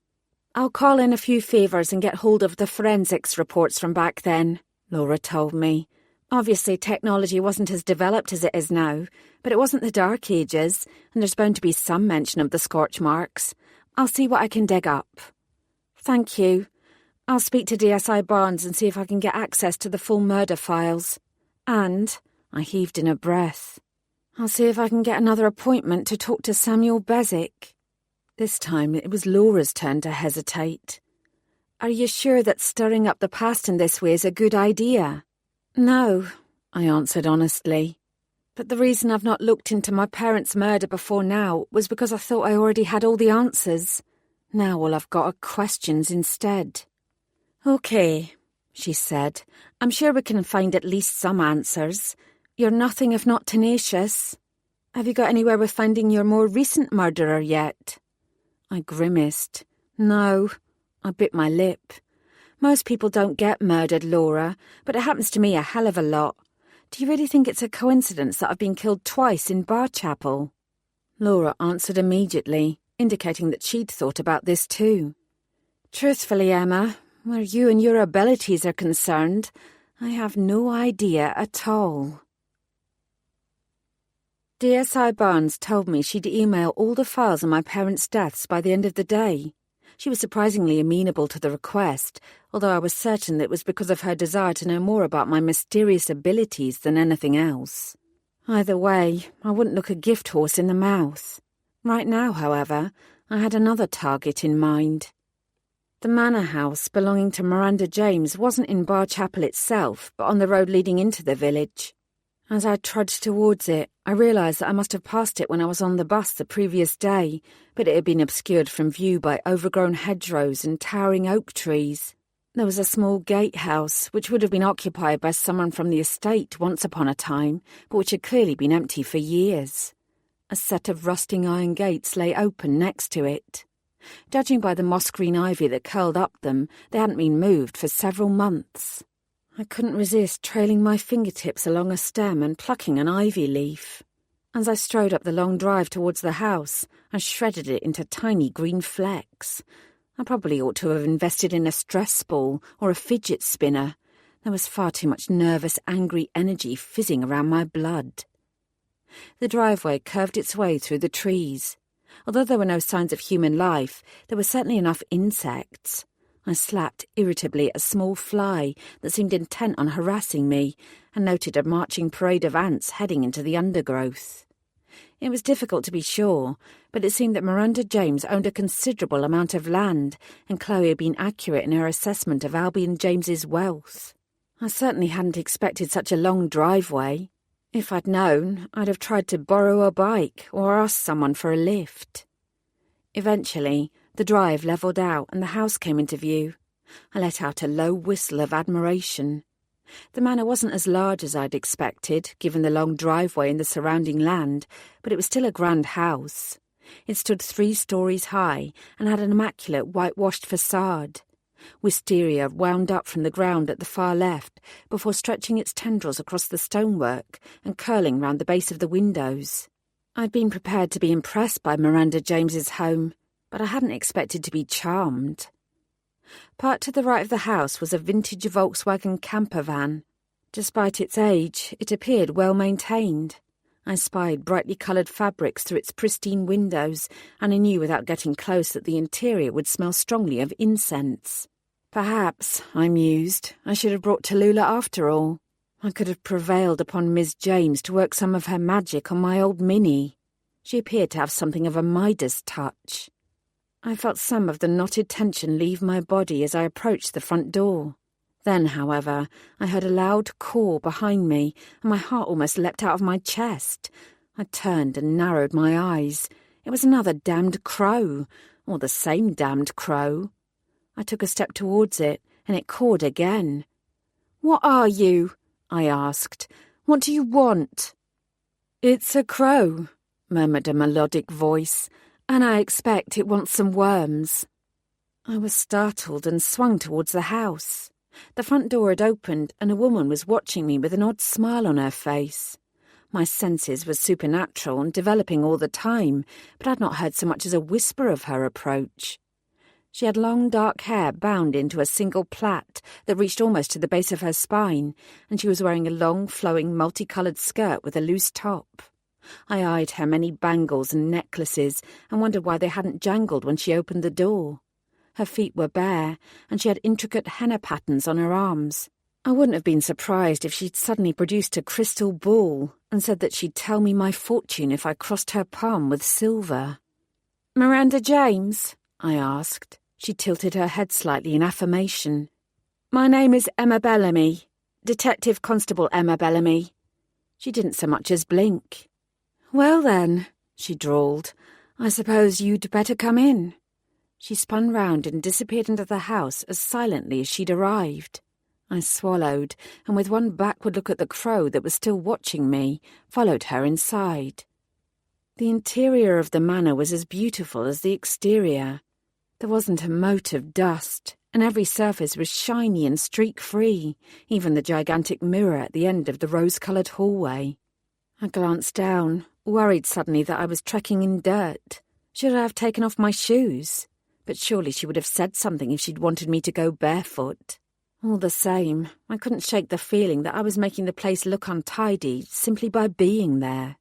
"I'll call in a few favours and get hold of the forensics reports from back then," Laura told me. Obviously, technology wasn't as developed as it is now, but it wasn't the Dark Ages, and there's bound to be some mention of the scorch marks. I'll see what I can dig up. Thank you. I'll speak to DSI Barnes and see if I can get access to the full murder files. And, I heaved in a breath, I'll see if I can get another appointment to talk to Samuel Beswick. This time it was Laura's turn to hesitate. "Are you sure that stirring up the past in this way is a good idea?" "No," I answered honestly. "But the reason I've not looked into my parents' murder before now was because I thought I already had all the answers. Now all I've got are questions instead." "Okay," she said. "I'm sure we can find at least some answers. You're nothing if not tenacious. Have you got anywhere with finding your more recent murderer yet?" I grimaced. "No." I bit my lip. "Most people don't get murdered, Laura, but it happens to me a hell of a lot. Do you really think it's a coincidence that I've been killed twice in Barchapel?" Laura answered immediately, indicating that she'd thought about this too. "Truthfully, Emma, where you and your abilities are concerned, I have no idea at all." DSI Barnes told me she'd email all the files on my parents' deaths by the end of the day. She was surprisingly amenable to the request, although I was certain it was because of her desire to know more about my mysterious abilities than anything else. Either way, I wouldn't look a gift horse in the mouth. Right now, however, I had another target in mind. The manor house belonging to Miranda James wasn't in Barchapel itself, but on the road leading into the village. As I trudged towards it, I realised that I must have passed it when I was on the bus the previous day, but it had been obscured from view by overgrown hedgerows and towering oak trees. There was a small gatehouse, which would have been occupied by someone from the estate once upon a time, but which had clearly been empty for years. A set of rusting iron gates lay open next to it. Judging by the moss-green ivy that curled up them, they hadn't been moved for several months. I couldn't resist trailing my fingertips along a stem and plucking an ivy leaf. As I strode up the long drive towards the house, I shredded it into tiny green flecks. I probably ought to have invested in a stress ball or a fidget spinner. There was far too much nervous, angry energy fizzing around my blood. The driveway curved its way through the trees. Although there were no signs of human life, there were certainly enough insects. I slapped irritably at a small fly that seemed intent on harassing me and noted a marching parade of ants heading into the undergrowth. It was difficult to be sure, but it seemed that Miranda James owned a considerable amount of land, and Chloe had been accurate in her assessment of Albion James's wealth. I certainly hadn't expected such a long driveway. If I'd known, I'd have tried to borrow a bike or ask someone for a lift. Eventually, the drive levelled out and the house came into view. I let out a low whistle of admiration. The manor wasn't as large as I'd expected, given the long driveway and the surrounding land, but it was still a grand house. It stood 3 stories high and had an immaculate whitewashed facade. Wisteria wound up from the ground at the far left before stretching its tendrils across the stonework and curling round the base of the windows. I'd been prepared to be impressed by Miranda James's home, but I hadn't expected to be charmed. Parked to the right of the house was a vintage Volkswagen camper van. Despite its age, it appeared well maintained. I spied brightly coloured fabrics through its pristine windows, and I knew without getting close that the interior would smell strongly of incense. Perhaps, I mused, I should have brought Tallulah after all. I could have prevailed upon Miss James to work some of her magic on my old Minnie. She appeared to have something of a Midas touch. I felt some of the knotted tension leave my body as I approached the front door. Then, however, I heard a loud caw behind me, and my heart almost leapt out of my chest. I turned and narrowed my eyes. It was another damned crow, or the same damned crow. I took a step towards it, and it cawed again. "What are you?" I asked. "What do you want?" "It's a crow," murmured a melodic voice, "and I expect it wants some worms." I was startled and swung towards the house. The front door had opened, and a woman was watching me with an odd smile on her face. My senses were supernatural and developing all the time, but I'd not heard so much as a whisper of her approach. She had long dark hair bound into a single plait that reached almost to the base of her spine, and she was wearing a long, flowing, multicoloured skirt with a loose top. I eyed her many bangles and necklaces and wondered why they hadn't jangled when she opened the door. Her feet were bare, and she had intricate henna patterns on her arms. I wouldn't have been surprised if she'd suddenly produced a crystal ball and said that she'd tell me my fortune if I crossed her palm with silver. "Miranda James?" I asked. She tilted her head slightly in affirmation. "My name is Emma Bellamy, Detective Constable Emma Bellamy." She didn't so much as blink. "Well then," she drawled, "I suppose you'd better come in." She spun round and disappeared into the house as silently as she'd arrived. I swallowed, and with one backward look at the crow that was still watching me, followed her inside. The interior of the manor was as beautiful as the exterior. There wasn't a mote of dust, and every surface was shiny and streak-free, even the gigantic mirror at the end of the rose-coloured hallway. I glanced down, worried suddenly that I was trekking in dirt. Should I have taken off my shoes? But surely she would have said something if she'd wanted me to go barefoot. All the same, I couldn't shake the feeling that I was making the place look untidy simply by being there.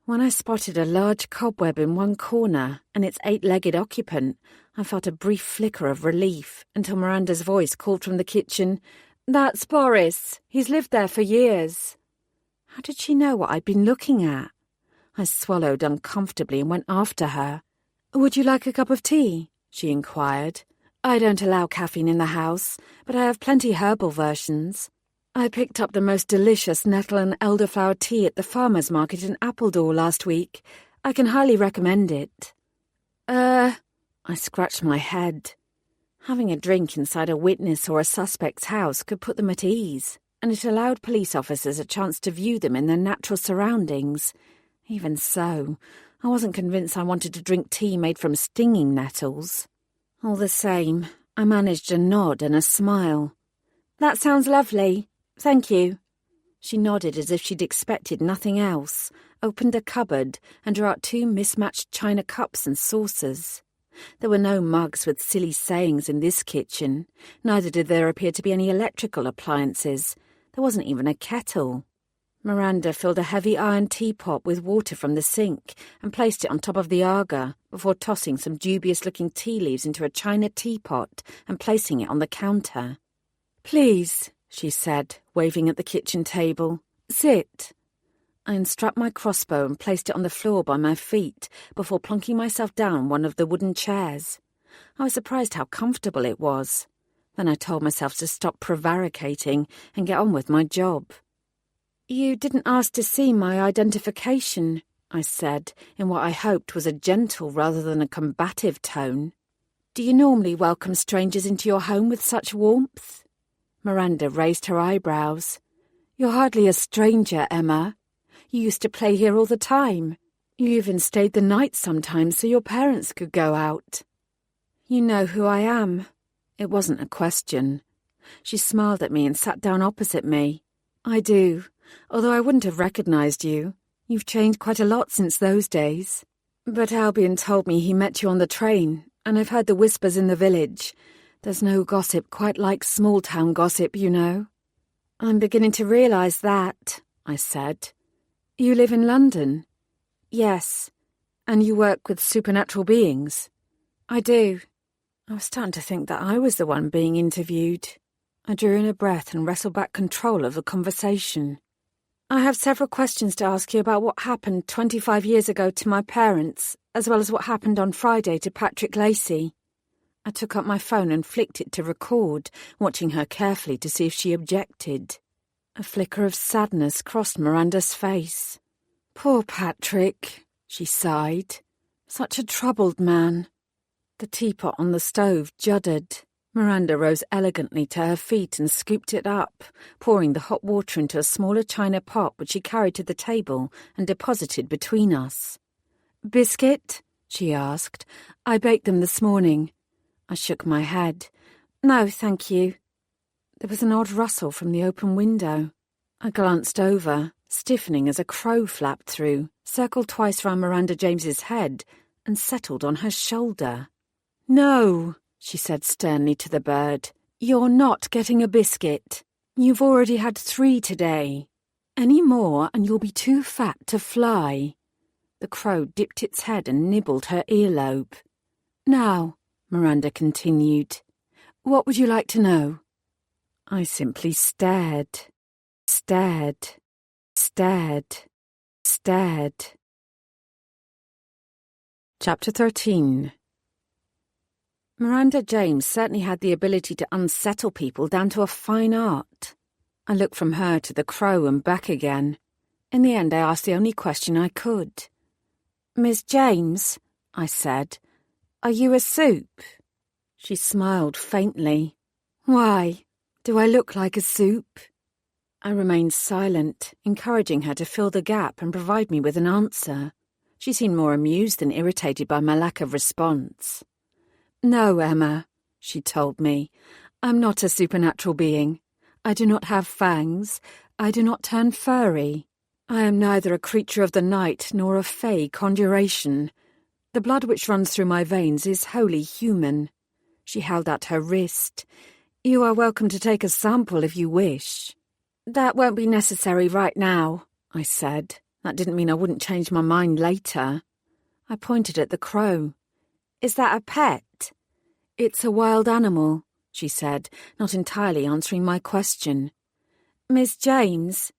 When I spotted a large cobweb in one corner and its 8-legged occupant, I felt a brief flicker of relief until Miranda's voice called from the kitchen, "That's Boris. He's lived there for years." How did she know what I'd been looking at? I swallowed uncomfortably and went after her. "Would you like a cup of tea?" she inquired. "I don't allow caffeine in the house, but I have plenty herbal versions. I picked up the most delicious nettle and elderflower tea at the farmer's market in Appledore last week. I can highly recommend it." I scratched my head. Having a drink inside a witness or a suspect's house could put them at ease, and it allowed police officers a chance to view them in their natural surroundings. Even so, I wasn't convinced I wanted to drink tea made from stinging nettles. All the same, I managed a nod and a smile. "That sounds lovely. Thank you." She nodded as if she'd expected nothing else, opened a cupboard and drew out 2 mismatched china cups and saucers. There were no mugs with silly sayings in this kitchen, neither did there appear to be any electrical appliances. There wasn't even a kettle. Miranda filled a heavy iron teapot with water from the sink and placed it on top of the Aga before tossing some dubious-looking tea leaves into a china teapot and placing it on the counter. "Please," she said, waving at the kitchen table. "Sit." I unstrapped my crossbow and placed it on the floor by my feet before plonking myself down one of the wooden chairs. I was surprised how comfortable it was. Then I told myself to stop prevaricating and get on with my job. "You didn't ask to see my identification," I said, in what I hoped was a gentle rather than a combative tone. "Do you normally welcome strangers into your home with such warmth?" Miranda raised her eyebrows. "You're hardly a stranger, Emma. You used to play here all the time. You even stayed the night sometimes so your parents could go out." "You know who I am." It wasn't a question. She smiled at me and sat down opposite me. "I do, although I wouldn't have recognised you. You've changed quite a lot since those days. But Albion told me he met you on the train, and I've heard the whispers in the village. There's no gossip quite like small-town gossip, you know." "I'm beginning to realise that," I said. "You live in London?" "Yes." "And you work with supernatural beings?" "I do." I was starting to think that I was the one being interviewed. I drew in a breath and wrestled back control of the conversation. "I have several questions to ask you about what happened 25 years ago to my parents, as well as what happened on Friday to Patrick Lacey." I took up my phone and flicked it to record, watching her carefully to see if she objected. A flicker of sadness crossed Miranda's face. "Poor Patrick," she sighed. Such a troubled man. The teapot on the stove juddered. Miranda rose elegantly to her feet and scooped it up, pouring the hot water into a smaller china pot which she carried to the table and deposited between us. "Biscuit?" she asked. "I baked them this morning." I shook my head. "No, thank you." There was an odd rustle from the open window. I glanced over, stiffening as a crow flapped through, circled twice round Miranda James's head, and settled on her shoulder. "No," she said sternly to the bird. "You're not getting a biscuit. You've already had 3 today. Any more and you'll be too fat to fly." The crow dipped its head and nibbled her earlobe. "Now," Miranda continued, "what would you like to know?" I simply stared. Stared. Chapter 13. Miranda James certainly had the ability to unsettle people down to a fine art. I looked from her to the crow and back again. In the end, I asked the only question I could. "Miss James," I said, "are you a soup?" She smiled faintly. "Why? Do I look like a soup?" I remained silent, encouraging her to fill the gap and provide me with an answer. She seemed more amused than irritated by my lack of response. "No, Emma," she told me. "I'm not a supernatural being. I do not have fangs. I do not turn furry. I am neither a creature of the night nor a fey conjuration. The blood which runs through my veins is wholly human." She held out her wrist. "You are welcome to take a sample if you wish." "That won't be necessary right now," I said. That didn't mean I wouldn't change my mind later. I pointed at the crow. "Is that a pet?" "It's a wild animal," she said, not entirely answering my question. "Miss James?"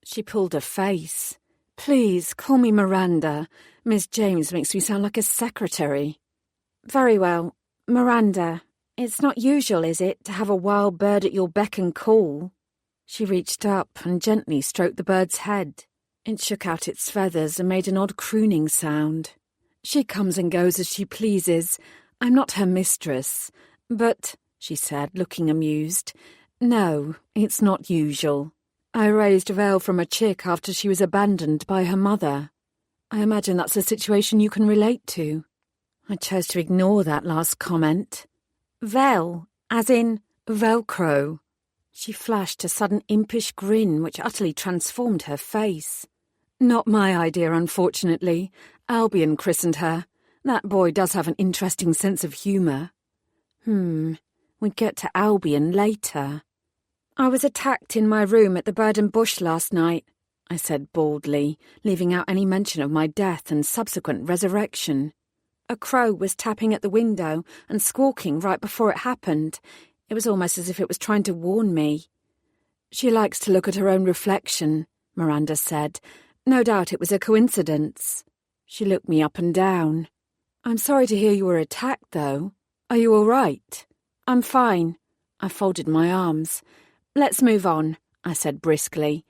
She pulled a face. "Please, call me Miranda. Miss James makes me sound like a secretary." "Very well. Miranda. It's not usual, is it, to have a wild bird at your beck and call?" She reached up and gently stroked the bird's head. It shook out its feathers and made an odd crooning sound. "She comes and goes as she pleases. I'm not her mistress. But," she said, looking amused, "no, it's not usual. I raised Vel from a chick after she was abandoned by her mother. I imagine that's a situation you can relate to." I chose to ignore that last comment. "Vel, as in Velcro." She flashed a sudden impish grin which utterly transformed her face. "Not my idea, unfortunately. Albion christened her. That boy does have an interesting sense of humour." We'd get to Albion later. "I was attacked in my room at the Bird and Bush last night," I said baldly, leaving out any mention of my death and subsequent resurrection. "A crow was tapping at the window and squawking right before it happened. It was almost as if it was trying to warn me." "She likes to look at her own reflection," Miranda said. "No doubt it was a coincidence." She looked me up and down. "I'm sorry to hear you were attacked, though. Are you all right?" "I'm fine." I folded my arms. "Let's move on," I said briskly.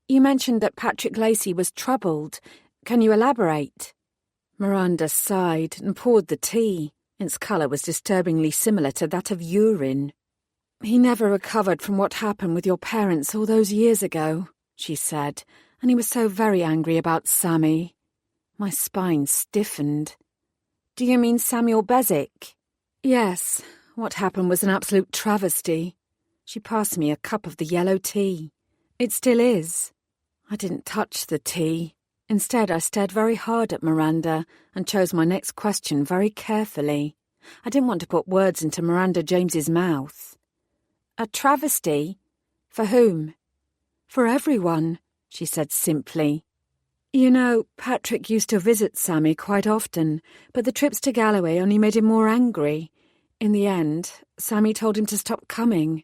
"You mentioned that Patrick Lacey was troubled. Can you elaborate?" Miranda sighed and poured the tea. Its colour was disturbingly similar to that of urine. "He never recovered from what happened with your parents all those years ago," she said, "and he was so very angry about Sammy." My spine stiffened. "Do you mean Samuel Beswick?" "Yes. What happened was an absolute travesty." She passed me a cup of the yellow tea. "It still is." I didn't touch the tea. Instead, I stared very hard at Miranda and chose my next question very carefully. I didn't want to put words into Miranda James's mouth. "A travesty? For whom?" "For everyone," she said simply. "You know, Patrick used to visit Sammy quite often, but the trips to Galloway only made him more angry. In the end, Sammy told him to stop coming."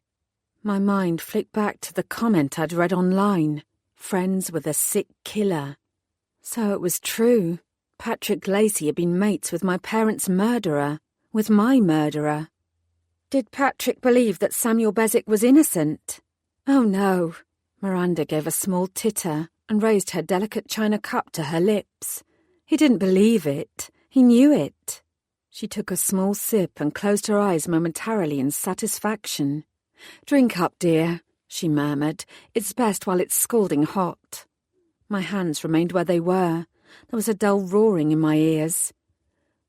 My mind flicked back to the comment I'd read online. Friends with a sick killer. So it was true. Patrick Lacey had been mates with my parents' murderer. With my murderer. Did Patrick believe that Samuel Beswick was innocent? "Oh, no." Miranda gave a small titter and raised her delicate china cup to her lips. "He didn't believe it. He knew it. She took a small sip and closed her eyes momentarily in satisfaction. "Drink up, dear," she murmured. "It's best while it's scalding hot." My hands remained where they were. There was a dull roaring in my ears.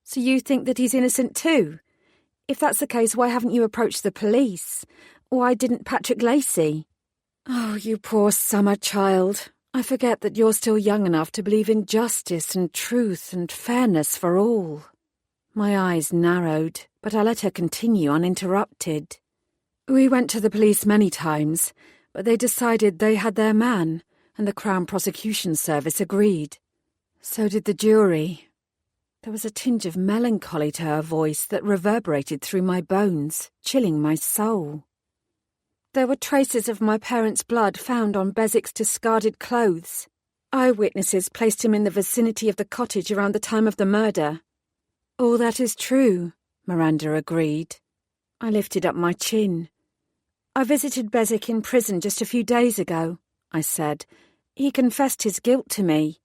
"So you think that he's innocent too? If that's the case, why haven't you approached the police? Why didn't Patrick Lacey?" "Oh, you poor summer child. I forget that you're still young enough to believe in justice and truth and fairness for all." My eyes narrowed, but I let her continue uninterrupted. "We went to the police many times, but they decided they had their man, and the Crown Prosecution Service agreed. So did the jury." There was a tinge of melancholy to her voice that reverberated through my bones, chilling my soul. "There were traces of my parents' blood found on Beswick's discarded clothes. Eyewitnesses placed him in the vicinity of the cottage around the time of the murder." "All that is true," Miranda agreed. I lifted up my chin. "I visited Beswick in prison just a few days ago," I said. "He confessed his guilt to me."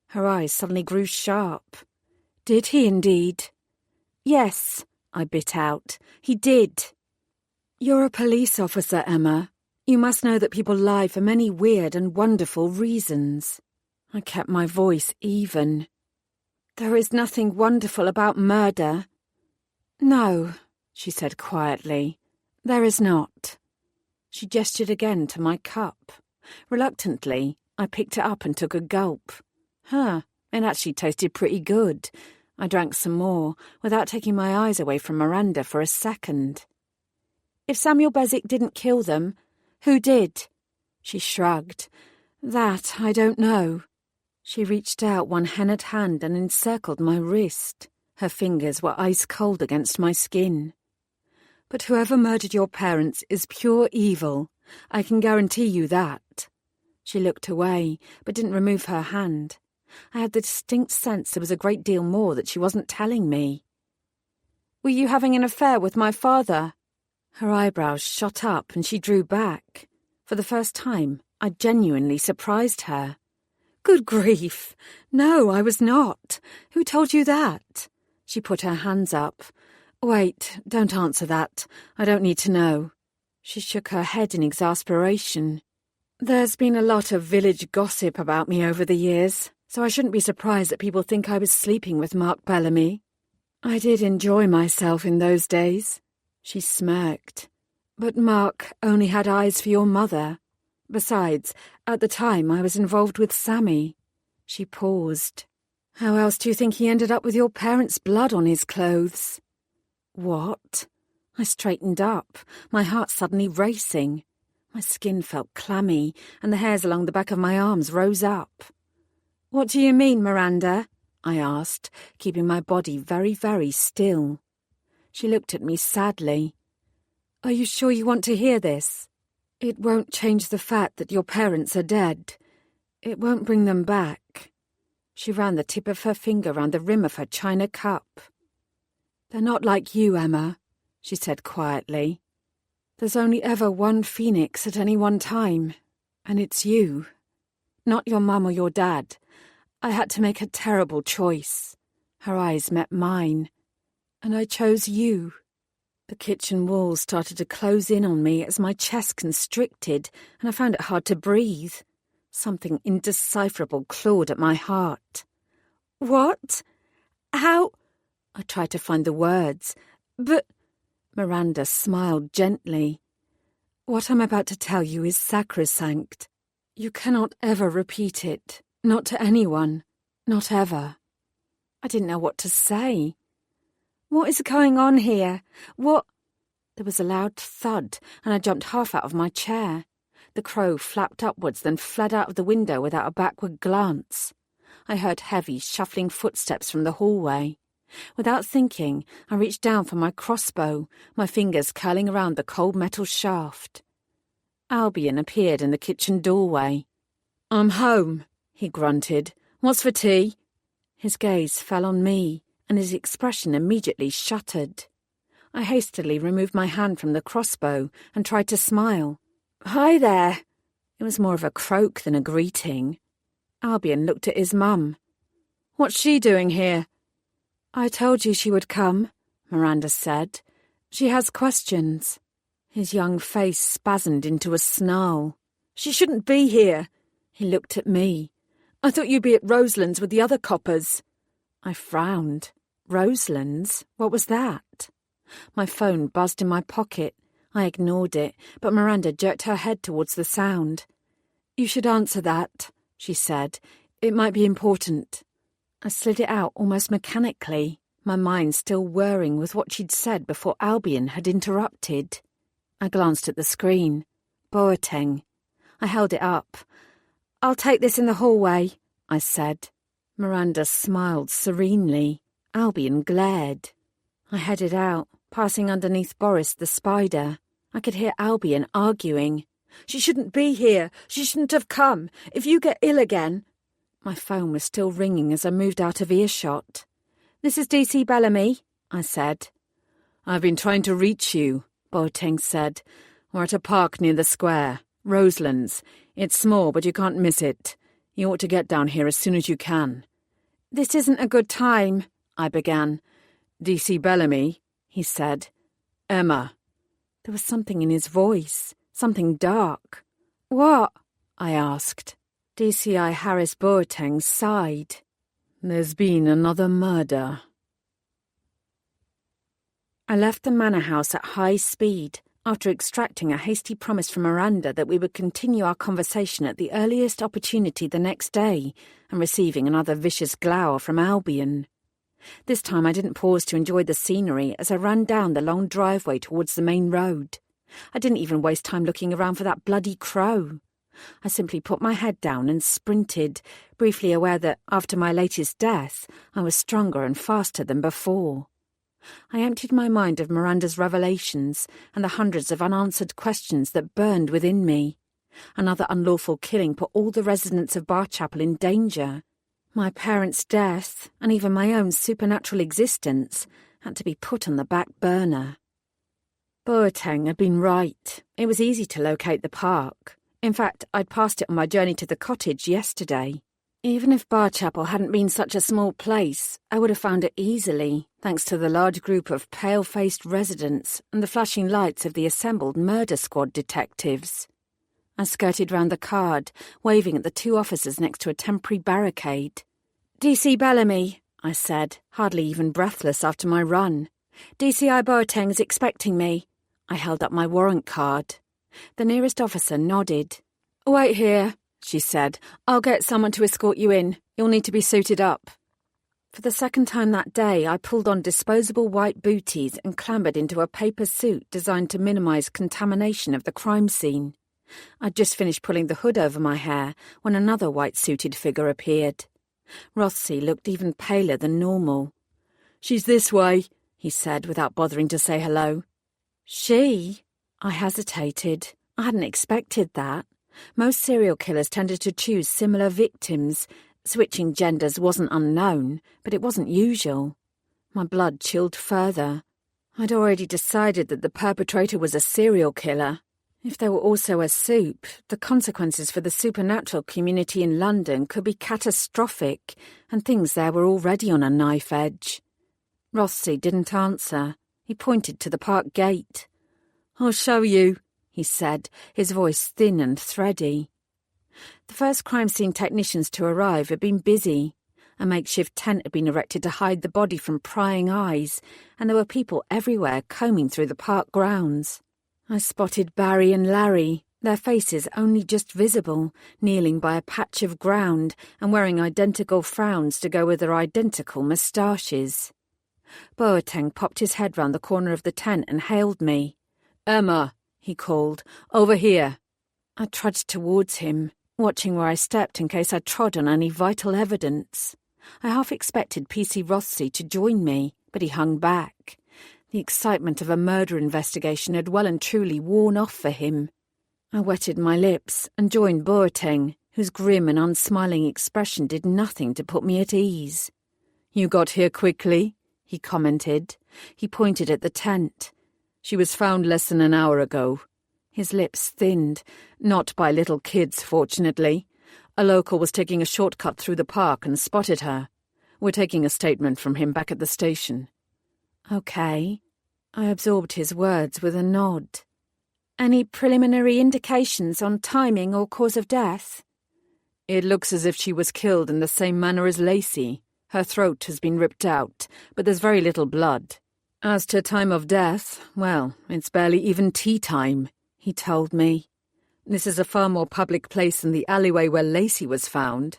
Her eyes suddenly grew sharp. "Did he indeed?" "Yes," I bit out. "He did." "You're a police officer, Emma. You must know that people lie for many weird and wonderful reasons." I kept my voice even. "There is nothing wonderful about murder." "No," she said quietly. "There is not." She gestured again to my cup. Reluctantly, I picked it up and took a gulp. It actually tasted pretty good. I drank some more, without taking my eyes away from Miranda for a second. "If Samuel Beswick didn't kill them, who did?" She shrugged. "That I don't know." She reached out one hennaed hand and encircled my wrist. Her fingers were ice-cold against my skin. "But whoever murdered your parents is pure evil. I can guarantee you that." She looked away, but didn't remove her hand. I had the distinct sense there was a great deal more that she wasn't telling me. "Were you having an affair with my father?" Her eyebrows shot up and she drew back. For the first time, I genuinely surprised her. "Good grief! No, I was not. Who told you that?" She put her hands up. "Wait, don't answer that. I don't need to know." She shook her head in exasperation. "There's been a lot of village gossip about me over the years, so I shouldn't be surprised that people think I was sleeping with Mark Bellamy. I did enjoy myself in those days." She smirked. "But Mark only had eyes for your mother. Besides, at the time I was involved with Sammy." She paused. "How else do you think he ended up with your parents' blood on his clothes?" "What?" I straightened up, my heart suddenly racing. My skin felt clammy, and the hairs along the back of my arms rose up. "What do you mean, Miranda?" I asked, keeping my body very, very still. She looked at me sadly. "Are you sure you want to hear this? It won't change the fact that your parents are dead. It won't bring them back." She ran the tip of her finger round the rim of her china cup. "They're not like you, Emma," she said quietly. "There's only ever one phoenix at any one time, and it's you. Not your mum or your dad. I had to make a terrible choice." Her eyes met mine. "And I chose you." The kitchen walls started to close in on me as my chest constricted, and I found it hard to breathe. Something indecipherable clawed at my heart. "What? How?" I tried to find the words. "But—" Miranda smiled gently. "What I'm about to tell you is sacrosanct. You cannot ever repeat it. Not to anyone. Not ever." I didn't know what to say. "What is going on here? What—" There was a loud thud, and I jumped half out of my chair. The crow flapped upwards, then fled out of the window without a backward glance. I heard heavy, shuffling footsteps from the hallway. Without thinking, I reached down for my crossbow, my fingers curling around the cold metal shaft. Albion appeared in the kitchen doorway. "I'm home," he grunted. "What's for tea?" His gaze fell on me, and his expression immediately shuttered. I hastily removed my hand from the crossbow and tried to smile. "Hi there." It was more of a croak than a greeting. Albion looked at his mum. "What's she doing here?" I told you she would come, Miranda said. She has questions. His young face spasmed into a snarl. She shouldn't be here. He looked at me. I thought you'd be at Roseland's with the other coppers. I frowned. Roseland's? What was that? My phone buzzed in my pocket. I ignored it, but Miranda jerked her head towards the sound. You should answer that, she said. It might be important. I slid it out almost mechanically, my mind still whirring with what she'd said before Albion had interrupted. I glanced at the screen. Boateng. I held it up. I'll take this in the hallway, I said. Miranda smiled serenely. Albion glared. I headed out, passing underneath Boris the spider. I could hear Albion arguing. She shouldn't be here. She shouldn't have come. If you get ill again... My phone was still ringing as I moved out of earshot. This is DC Bellamy, I said. I've been trying to reach you, Boateng said. We're at a park near the square. Roseland's. It's small, but you can't miss it. You ought to get down here as soon as you can. This isn't a good time, I began. DC Bellamy, he said. Emma. There was something in his voice, something dark. What? I asked. DCI Harris Boateng sighed. There's been another murder. I left the manor house at high speed, after extracting a hasty promise from Miranda that we would continue our conversation at the earliest opportunity the next day, and receiving another vicious glower from Albion. This time I didn't pause to enjoy the scenery as I ran down the long driveway towards the main road. I didn't even waste time looking around for that bloody crow. I simply put my head down and sprinted, briefly aware that, after my latest death, I was stronger and faster than before. I emptied my mind of Miranda's revelations and the hundreds of unanswered questions that burned within me. Another unlawful killing put all the residents of Barchapel in danger. My parents' death, and even my own supernatural existence, had to be put on the back burner. Boateng had been right. It was easy to locate the park. In fact, I'd passed it on my journey to the cottage yesterday. Even if Barchapel hadn't been such a small place, I would have found it easily, thanks to the large group of pale-faced residents and the flashing lights of the assembled murder squad detectives. I skirted round the card, waving at the two officers next to a temporary barricade. DC Bellamy, I said, hardly even breathless after my run. DCI Boateng is expecting me. I held up my warrant card. The nearest officer nodded. Wait here, she said. I'll get someone to escort you in. You'll need to be suited up. For the second time that day, I pulled on disposable white booties and clambered into a paper suit designed to minimise contamination of the crime scene. I'd just finished pulling the hood over my hair when another white-suited figure appeared. Rothsey looked even paler than normal. She's this way, he said without bothering to say hello. She? I hesitated. I hadn't expected that. Most serial killers tended to choose similar victims. Switching genders wasn't unknown, but it wasn't usual. My blood chilled further. I'd already decided that the perpetrator was a serial killer. If they were also a soup, the consequences for the supernatural community in London could be catastrophic, and things there were already on a knife edge. Rothsey didn't answer. He pointed to the park gate. I'll show you, he said, his voice thin and thready. The first crime scene technicians to arrive had been busy. A makeshift tent had been erected to hide the body from prying eyes, and there were people everywhere combing through the park grounds. I spotted Barry and Larry, their faces only just visible, kneeling by a patch of ground and wearing identical frowns to go with their identical moustaches. Boateng popped his head round the corner of the tent and hailed me. Emma, he called, over here. I trudged towards him, watching where I stepped in case I trod on any vital evidence. I half expected PC Rothsey to join me, but he hung back. The excitement of a murder investigation had well and truly worn off for him. I wetted my lips and joined Boateng, whose grim and unsmiling expression did nothing to put me at ease. You got here quickly, he commented. He pointed at the tent. She was found less than an hour ago. His lips thinned, not by little kids, fortunately. A local was taking a shortcut through the park and spotted her. We're taking a statement from him back at the station. OK. I absorbed his words with a nod. Any preliminary indications on timing or cause of death? It looks as if she was killed in the same manner as Lacey. Her throat has been ripped out, but there's very little blood. As to time of death, well, it's barely even tea time, he told me. This is a far more public place than the alleyway where Lacey was found.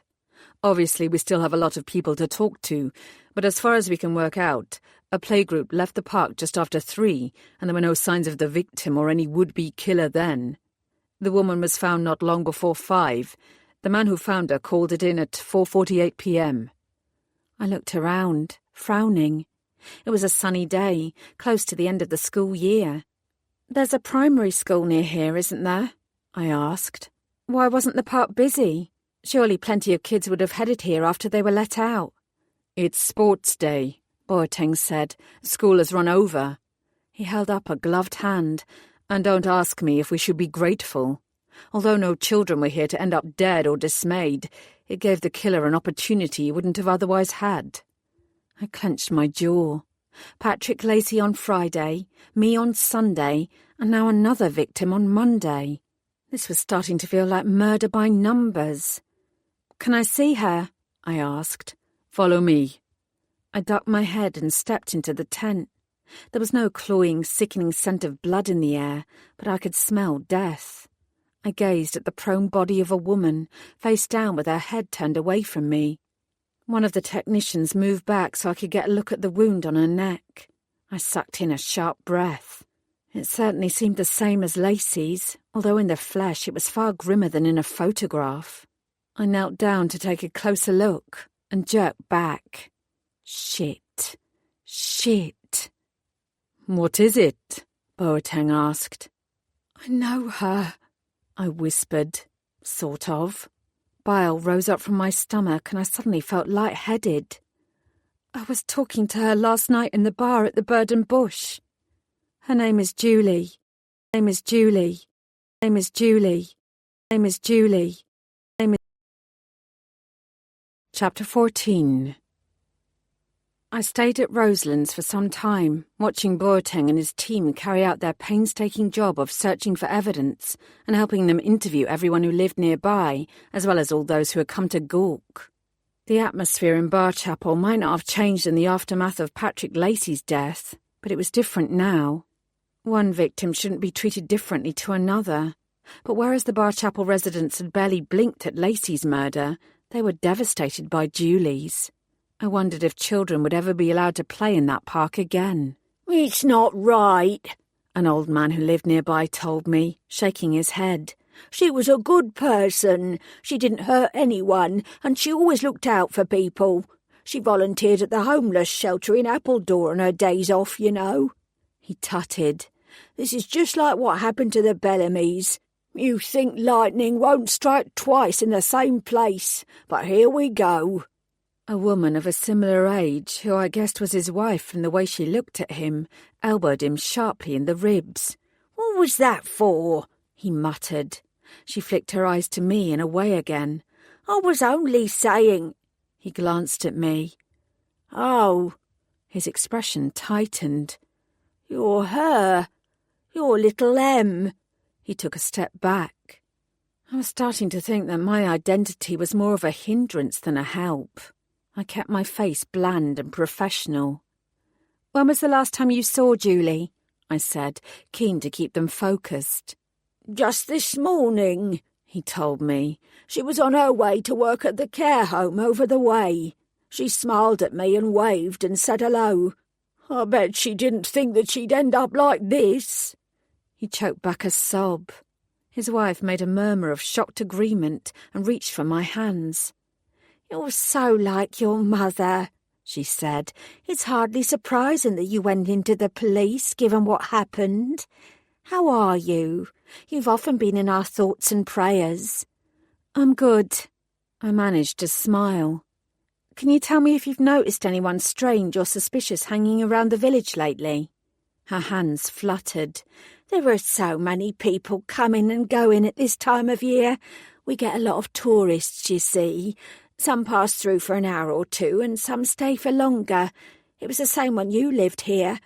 Obviously, we still have a lot of people to talk to, but as far as we can work out, a playgroup left the park just after 3, and there were no signs of the victim or any would-be killer then. The woman was found not long before 5. The man who found her called it in at 4:48 p.m. I looked around, frowning. It was a sunny day, close to the end of the school year. There's a primary school near here, isn't there? I asked. Why wasn't the park busy? Surely plenty of kids would have headed here after they were let out. It's sports day, Boateng said. School has run over. He held up a gloved hand. And don't ask me if we should be grateful. Although no children were here to end up dead or dismayed, it gave the killer an opportunity he wouldn't have otherwise had. I clenched my jaw. Patrick Lacey on Friday, me on Sunday, and now another victim on Monday. This was starting to feel like murder by numbers. Can I see her? I asked. Follow me. I ducked my head and stepped into the tent. There was no cloying, sickening scent of blood in the air, but I could smell death. I gazed at the prone body of a woman, face down with her head turned away from me. One of the technicians moved back so I could get a look at the wound on her neck. I sucked in a sharp breath. It certainly seemed the same as Lacey's, although in the flesh it was far grimmer than in a photograph. I knelt down to take a closer look and jerked back. Shit. What is it? Boateng asked. I know her, I whispered, sort of. Bile rose up from my stomach and I suddenly felt lightheaded. I was talking to her last night in the bar at the Bird and Bush. Her name is Julie. Chapter 14. I stayed at Roselands for some time, watching Boateng and his team carry out their painstaking job of searching for evidence and helping them interview everyone who lived nearby, as well as all those who had come to gawk. The atmosphere in Barchapel might not have changed in the aftermath of Patrick Lacey's death, but it was different now. One victim shouldn't be treated differently to another, but whereas the Barchapel residents had barely blinked at Lacey's murder, they were devastated by Julie's. I wondered if children would ever be allowed to play in that park again. It's not right, an old man who lived nearby told me, shaking his head. She was a good person. She didn't hurt anyone, and she always looked out for people. She volunteered at the homeless shelter in Appledore on her days off, you know. He tutted. This is just like what happened to the Bellamys. You think lightning won't strike twice in the same place, but here we go. A woman of a similar age, who I guessed was his wife from the way she looked at him, elbowed him sharply in the ribs. What was that for? He muttered. She flicked her eyes to me and away again. I was only saying. He glanced at me. Oh. His expression tightened. You're her. You're little Em. He took a step back. I was starting to think that my identity was more of a hindrance than a help. I kept my face bland and professional. When was the last time you saw Julie? I said, keen to keep them focused. Just this morning, he told me. She was on her way to work at the care home over the way. She smiled at me and waved and said hello. I bet she didn't think that she'd end up like this. He choked back a sob. His wife made a murmur of shocked agreement and reached for my hands. You're so like your mother, she said. It's hardly surprising that you went into the police, given what happened. How are you? You've often been in our thoughts and prayers. I'm good. I managed to smile. Can you tell me if you've noticed anyone strange or suspicious hanging around the village lately? Her hands fluttered. There are so many people coming and going at this time of year. We get a lot of tourists, you see. Some pass through for an hour or two and some stay for longer. It was the same when you lived here.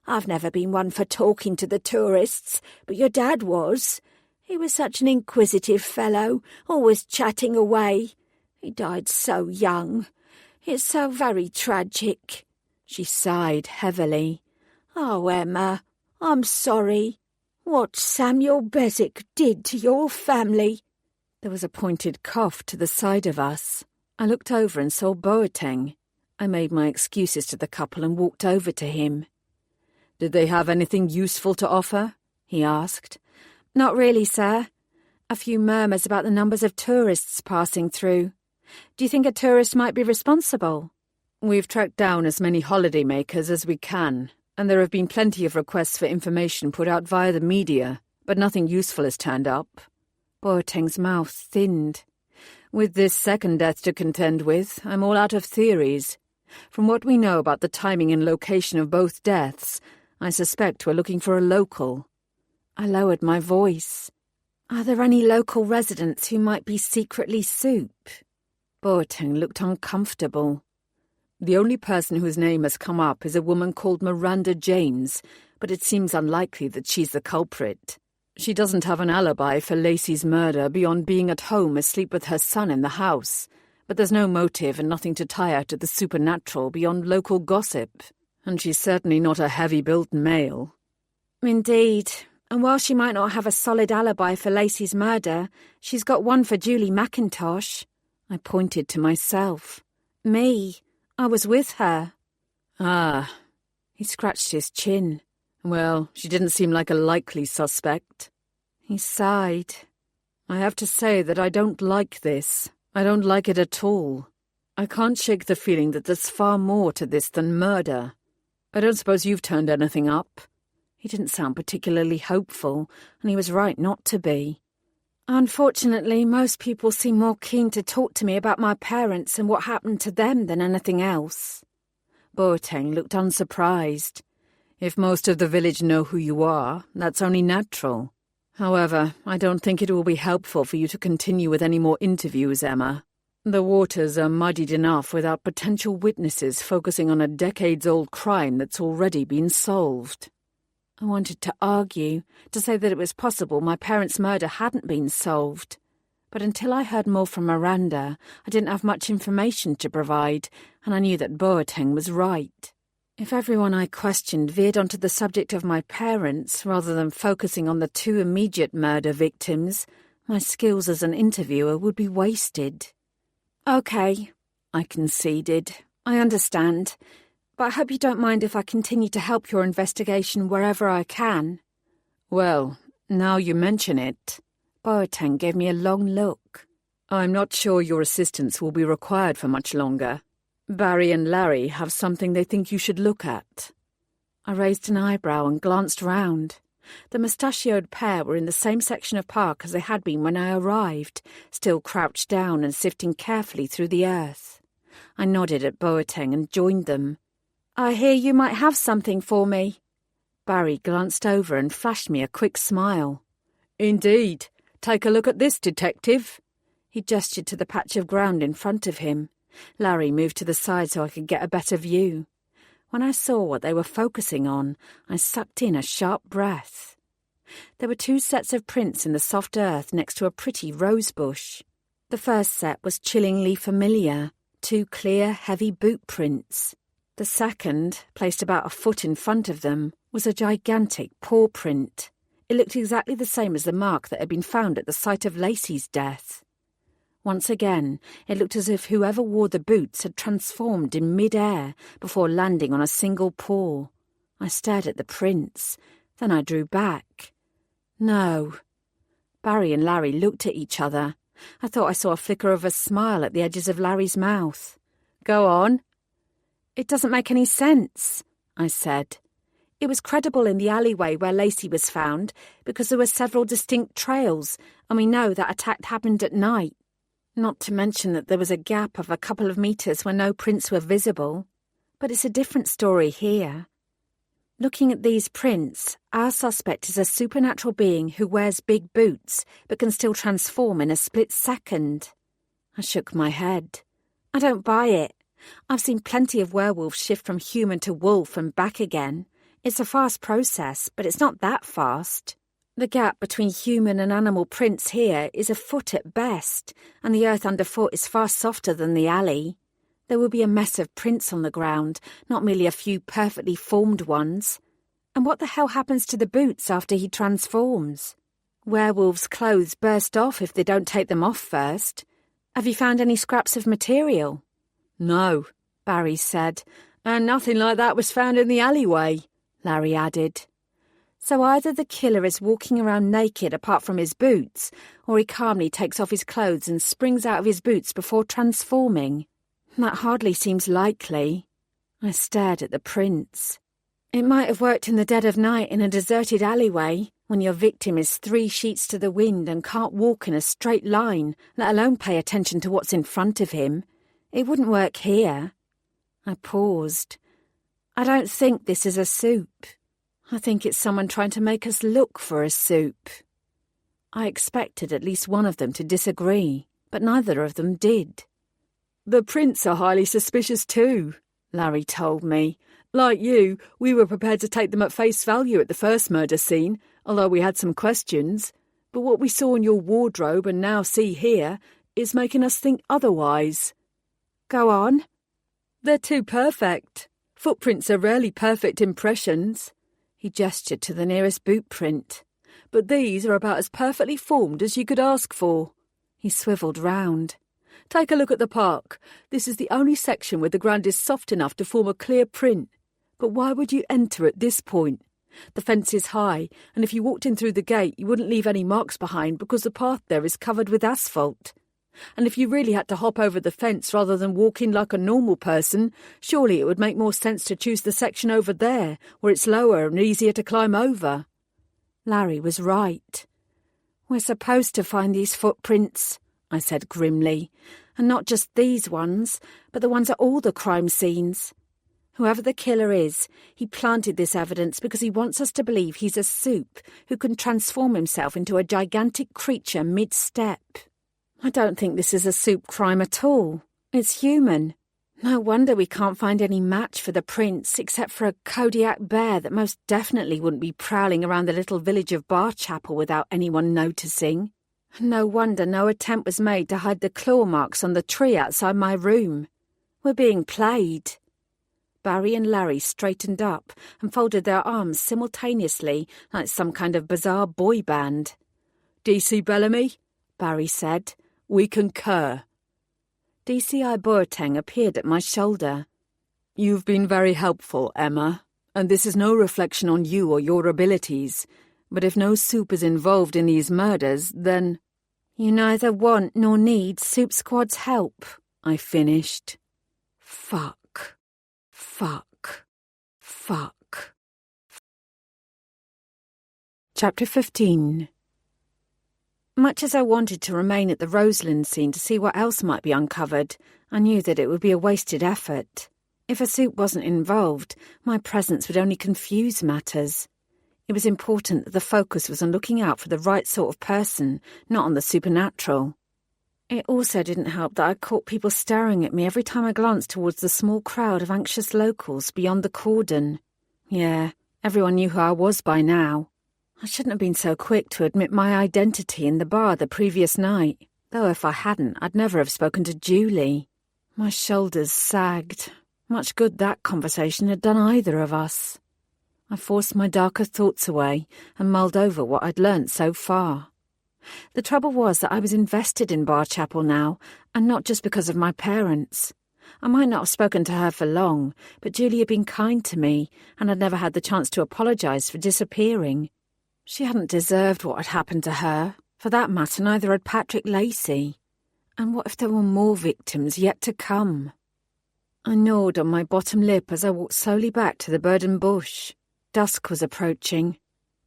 I've never been one for talking to the tourists, but your dad was. He was such an inquisitive fellow, always chatting away. He died so young. It's so very tragic." She sighed heavily. "Oh, Emma, I'm sorry. What Samuel Beswick did to your family." There was a pointed cough to the side of us. I looked over and saw Boateng. I made my excuses to the couple and walked over to him. "Did they have anything useful to offer?" he asked. "Not really, sir. A few murmurs about the numbers of tourists passing through. Do you think a tourist might be responsible?" "We've tracked down as many holidaymakers as we can, and there have been plenty of requests for information put out via the media, but nothing useful has turned up." Boateng's mouth thinned. "With this second death to contend with, I'm all out of theories. From what we know about the timing and location of both deaths, I suspect we're looking for a local." I lowered my voice. "Are there any local residents who might be secretly Soup?" Boateng looked uncomfortable. "The only person whose name has come up is a woman called Miranda James, but it seems unlikely that she's the culprit. She doesn't have an alibi for Lacey's murder beyond being at home asleep with her son in the house, but there's no motive and nothing to tie her to the supernatural beyond local gossip, and she's certainly not a heavy-built male." "Indeed. And while she might not have a solid alibi for Lacey's murder, she's got one for Julie McIntosh." I pointed to myself. "Me. I was with her." "Ah." He scratched his chin. "Well, she didn't seem like a likely suspect." He sighed. "I have to say that I don't like this. I don't like it at all. I can't shake the feeling that there's far more to this than murder. I don't suppose you've turned anything up?" He didn't sound particularly hopeful, and he was right not to be. "Unfortunately, most people seem more keen to talk to me about my parents and what happened to them than anything else." Boateng looked unsurprised. "If most of the village know who you are, that's only natural. However, I don't think it will be helpful for you to continue with any more interviews, Emma. The waters are muddied enough without potential witnesses focusing on a decades-old crime that's already been solved." I wanted to argue, to say that it was possible my parents' murder hadn't been solved. But until I heard more from Miranda, I didn't have much information to provide, and I knew that Boateng was right. If everyone I questioned veered onto the subject of my parents rather than focusing on the two immediate murder victims, my skills as an interviewer would be wasted. "Okay," I conceded. "I understand. But I hope you don't mind if I continue to help your investigation wherever I can." "Well, now you mention it." Boateng gave me a long look. "I'm not sure your assistance will be required for much longer. Barry and Larry have something they think you should look at." I raised an eyebrow and glanced round. The mustachioed pair were in the same section of park as they had been when I arrived, still crouched down and sifting carefully through the earth. I nodded at Boateng and joined them. "I hear you might have something for me." Barry glanced over and flashed me a quick smile. "Indeed. Take a look at this, detective." He gestured to the patch of ground in front of him. Larry moved to the side so I could get a better view. When I saw what they were focusing on, I sucked in a sharp breath. There were two sets of prints in the soft earth next to a pretty rose bush. The first set was chillingly familiar, two clear, heavy boot prints. The second, placed about a foot in front of them, was a gigantic paw print. It looked exactly the same as the mark that had been found at the site of Lacey's death. Once again, it looked as if whoever wore the boots had transformed in mid-air before landing on a single paw. I stared at the prints, then I drew back. No. Barry and Larry looked at each other. I thought I saw a flicker of a smile at the edges of Larry's mouth. "Go on." "It doesn't make any sense," I said. "It was credible in the alleyway where Lacey was found because there were several distinct trails, and we know that attack happened at night. Not to mention that there was a gap of a couple of meters where no prints were visible. But it's a different story here. Looking at these prints, our suspect is a supernatural being who wears big boots but can still transform in a split second." I shook my head. I don't buy it. I've seen plenty of werewolves shift from human to wolf and back again. It's a fast process, but it's not that fast. The gap between human and animal prints here is a foot at best, and the earth underfoot is far softer than the alley. There will be a mess of prints on the ground, not merely a few perfectly formed ones. And what the hell happens to the boots after he transforms? Werewolves' clothes burst off if they don't take them off first. Have you found any scraps of material? No, Barry said, and nothing like that was found in the alleyway, Larry added. So either the killer is walking around naked apart from his boots, or he calmly takes off his clothes and springs out of his boots before transforming. That hardly seems likely. I stared at the prints. It might have worked in the dead of night in a deserted alleyway, when your victim is 3 sheets to the wind and can't walk in a straight line, let alone pay attention to what's in front of him. It wouldn't work here. I paused. I don't think this is a soup. I think it's someone trying to make us look for a soup. I expected at least one of them to disagree, but neither of them did. The prints are highly suspicious too, Larry told me. Like you, we were prepared to take them at face value at the first murder scene, although we had some questions. But what we saw in your wardrobe and now see here is making us think otherwise. Go on. They're too perfect. Footprints are rarely perfect impressions. He gestured to the nearest boot print. But these are about as perfectly formed as you could ask for. He swiveled round. Take a look at the park. This is the only section where the ground is soft enough to form a clear print. But why would you enter at this point? The fence is high, and if you walked in through the gate, you wouldn't leave any marks behind because the path there is covered with asphalt. And if you really had to hop over the fence rather than walk in like a normal person, surely it would make more sense to choose the section over there, where it's lower and easier to climb over. Larry was right. We're supposed to find these footprints, I said grimly, and not just these ones, but the ones at all the crime scenes. Whoever the killer is, he planted this evidence because he wants us to believe he's a soup who can transform himself into a gigantic creature mid-step. I don't think this is a soup crime at all. It's human. No wonder we can't find any match for the prints except for a Kodiak bear that most definitely wouldn't be prowling around the little village of Barchapel without anyone noticing. No wonder no attempt was made to hide the claw marks on the tree outside my room. We're being played. Barry and Larry straightened up and folded their arms simultaneously like some kind of bizarre boy band. DC Bellamy, Barry said. We concur. DCI Boateng appeared at my shoulder. You've been very helpful, Emma, and this is no reflection on you or your abilities. But if no soup is involved in these murders, then... You neither want nor need Soup Squad's help, I finished. Fuck. Chapter 15. Much as I wanted to remain at the Roseland scene to see what else might be uncovered, I knew that it would be a wasted effort. If a soup wasn't involved, my presence would only confuse matters. It was important that the focus was on looking out for the right sort of person, not on the supernatural. It also didn't help that I caught people staring at me every time I glanced towards the small crowd of anxious locals beyond the cordon. Yeah, everyone knew who I was by now. I shouldn't have been so quick to admit my identity in the bar the previous night, though if I hadn't, I'd never have spoken to Julie. My shoulders sagged. Much good that conversation had done either of us. I forced my darker thoughts away and mulled over what I'd learnt so far. The trouble was that I was invested in Barchapel now, and not just because of my parents. I might not have spoken to her for long, but Julie had been kind to me, and I'd never had the chance to apologise for disappearing. She hadn't deserved what had happened to her. For that matter, neither had Patrick Lacey. And what if there were more victims yet to come? I gnawed on my bottom lip as I walked slowly back to the burden bush. Dusk was approaching.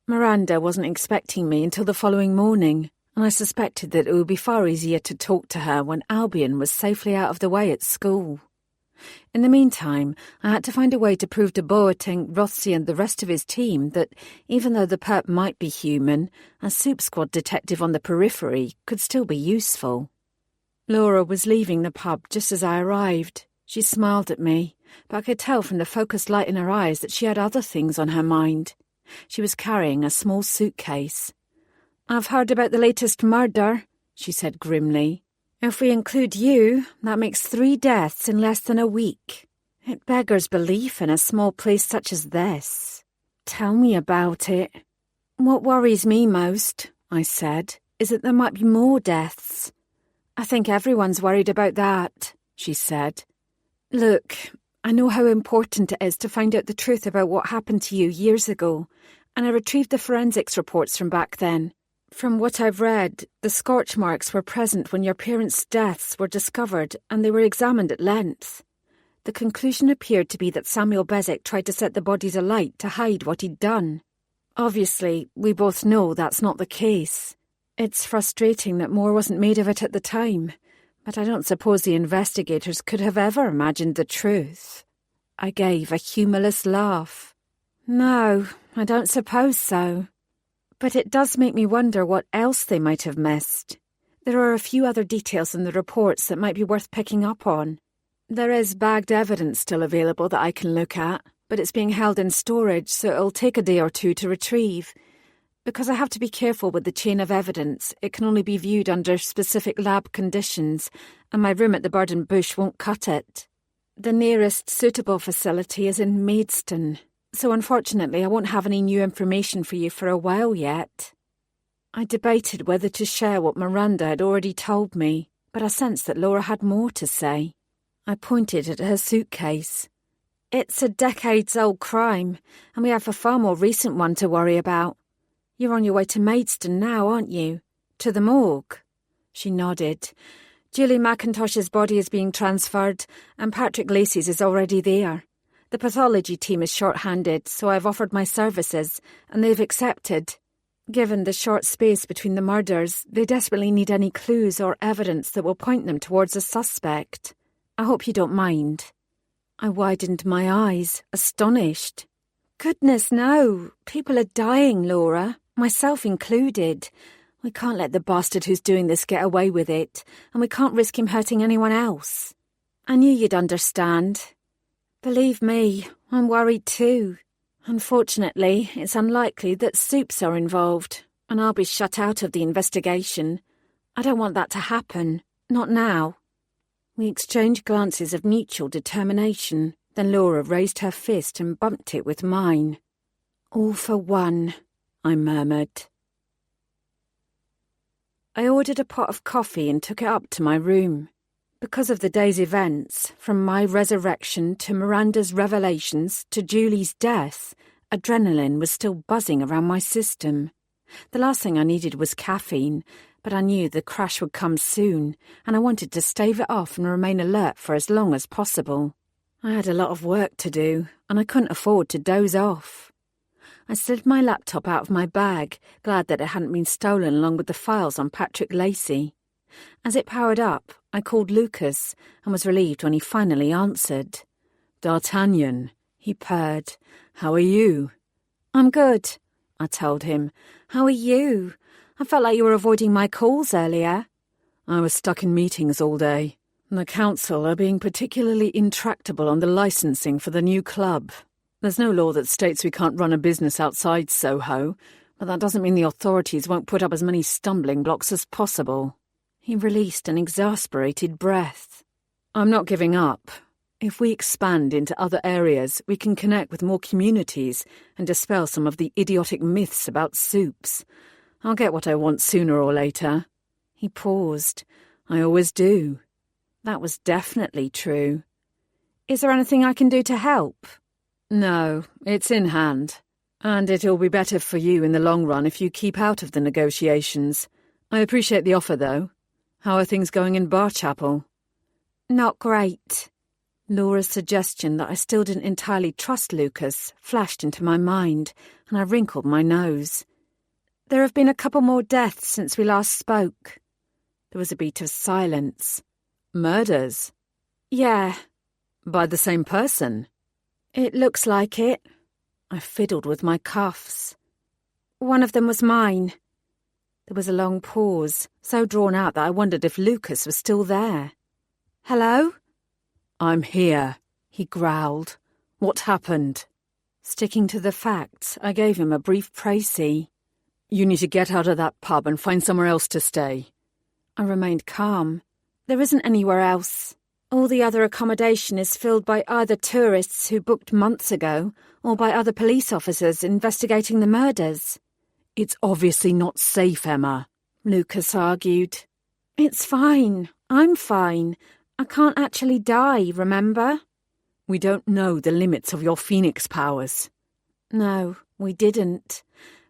Miranda wasn't expecting me until the following morning, and I suspected that it would be far easier to talk to her when Albion was safely out of the way at school. In the meantime, I had to find a way to prove to Boateng, Rothsey and the rest of his team that, even though the perp might be human, a Soup Squad detective on the periphery could still be useful. Laura was leaving the pub just as I arrived. She smiled at me, but I could tell from the focused light in her eyes that she had other things on her mind. She was carrying a small suitcase. "I've heard about the latest murder," she said grimly. "If we include you, that makes 3 deaths in less than a week. It beggars belief in a small place such as this. Tell me about it." "What worries me most," I said, "is that there might be more deaths." "I think everyone's worried about that," she said. "Look, I know how important it is to find out the truth about what happened to you years ago, and I retrieved the forensics reports from back then. From what I've read, the scorch marks were present when your parents' deaths were discovered and they were examined at length. The conclusion appeared to be that Samuel Bezic tried to set the bodies alight to hide what he'd done. Obviously, we both know that's not the case. It's frustrating that more wasn't made of it at the time, but I don't suppose the investigators could have ever imagined the truth." I gave a humorless laugh. "No, I don't suppose so. But it does make me wonder what else they might have missed. There are a few other details in the reports that might be worth picking up on. There is bagged evidence still available that I can look at, but it's being held in storage, so it'll take a day or 2 to retrieve. Because I have to be careful with the chain of evidence, it can only be viewed under specific lab conditions, and my room at the Bird and Bush won't cut it. The nearest suitable facility is in Maidstone, so unfortunately I won't have any new information for you for a while yet." I debated whether to share what Miranda had already told me, but I sensed that Laura had more to say. I pointed at her suitcase. "It's a decades-old crime, and we have a far more recent one to worry about. You're on your way to Maidstone now, aren't you? To the morgue?" She nodded. "Julie McIntosh's body is being transferred, and Patrick Lacey's is already there. The pathology team is short-handed, so I've offered my services, and they've accepted. Given the short space between the murders, they desperately need any clues or evidence that will point them towards a suspect. I hope you don't mind." I widened my eyes, astonished. "Goodness, no. People are dying, Laura, myself included. We can't let the bastard who's doing this get away with it, and we can't risk him hurting anyone else. I knew you'd understand. Believe me, I'm worried too. Unfortunately, it's unlikely that Supes are involved, and I'll be shut out of the investigation. I don't want that to happen. Not now." We exchanged glances of mutual determination. Then Laura raised her fist and bumped it with mine. "All for one," I murmured. I ordered a pot of coffee and took it up to my room. Because of the day's events, from my resurrection to Miranda's revelations to Julie's death, adrenaline was still buzzing around my system. The last thing I needed was caffeine, but I knew the crash would come soon, and I wanted to stave it off and remain alert for as long as possible. I had a lot of work to do, and I couldn't afford to doze off. I slid my laptop out of my bag, glad that it hadn't been stolen along with the files on Patrick Lacey. As it powered up, I called Lucas and was relieved when he finally answered. "D'Artagnan," he purred. "How are you?" "I'm good," I told him. "How are you? I felt like you were avoiding my calls earlier." "I was stuck in meetings all day. The council are being particularly intractable on the licensing for the new club. There's no law that states we can't run a business outside Soho, but that doesn't mean the authorities won't put up as many stumbling blocks as possible." He released an exasperated breath. "I'm not giving up. If we expand into other areas, we can connect with more communities and dispel some of the idiotic myths about Supes. I'll get what I want sooner or later." He paused. "I always do." That was definitely true. "Is there anything I can do to help?" "No, it's in hand. And it'll be better for you in the long run if you keep out of the negotiations. I appreciate the offer, though. How are things going in Barchapel?" "Not great." Laura's suggestion that I still didn't entirely trust Lucas flashed into my mind, and I wrinkled my nose. "There have been a couple more deaths since we last spoke." There was a beat of silence. "Murders?" "Yeah." "By the same person?" "It looks like it." I fiddled with my cuffs. "One of them was mine." There was a long pause, so drawn out that I wondered if Lucas was still there. "Hello?" "I'm here," he growled. "What happened?" Sticking to the facts, I gave him a brief précis. "You need to get out of that pub and find somewhere else to stay." I remained calm. "There isn't anywhere else. All the other accommodation is filled by either tourists who booked months ago or by other police officers investigating the murders." "It's obviously not safe, Emma," Lucas argued. "It's fine. I'm fine. I can't actually die, remember?" "We don't know the limits of your phoenix powers." "No, we didn't.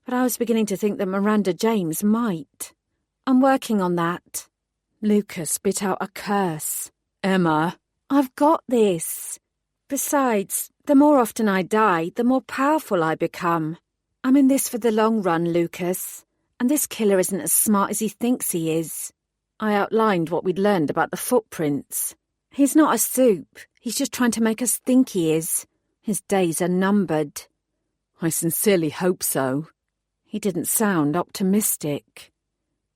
But I was beginning to think that Miranda James might. I'm working on that." Lucas bit out a curse. "Emma." "I've got this. Besides, the more often I die, the more powerful I become. I'm in this for the long run, Lucas. And this killer isn't as smart as he thinks he is." I outlined what we'd learned about the footprints. "He's not a soup. He's just trying to make us think he is. His days are numbered." "I sincerely hope so." He didn't sound optimistic.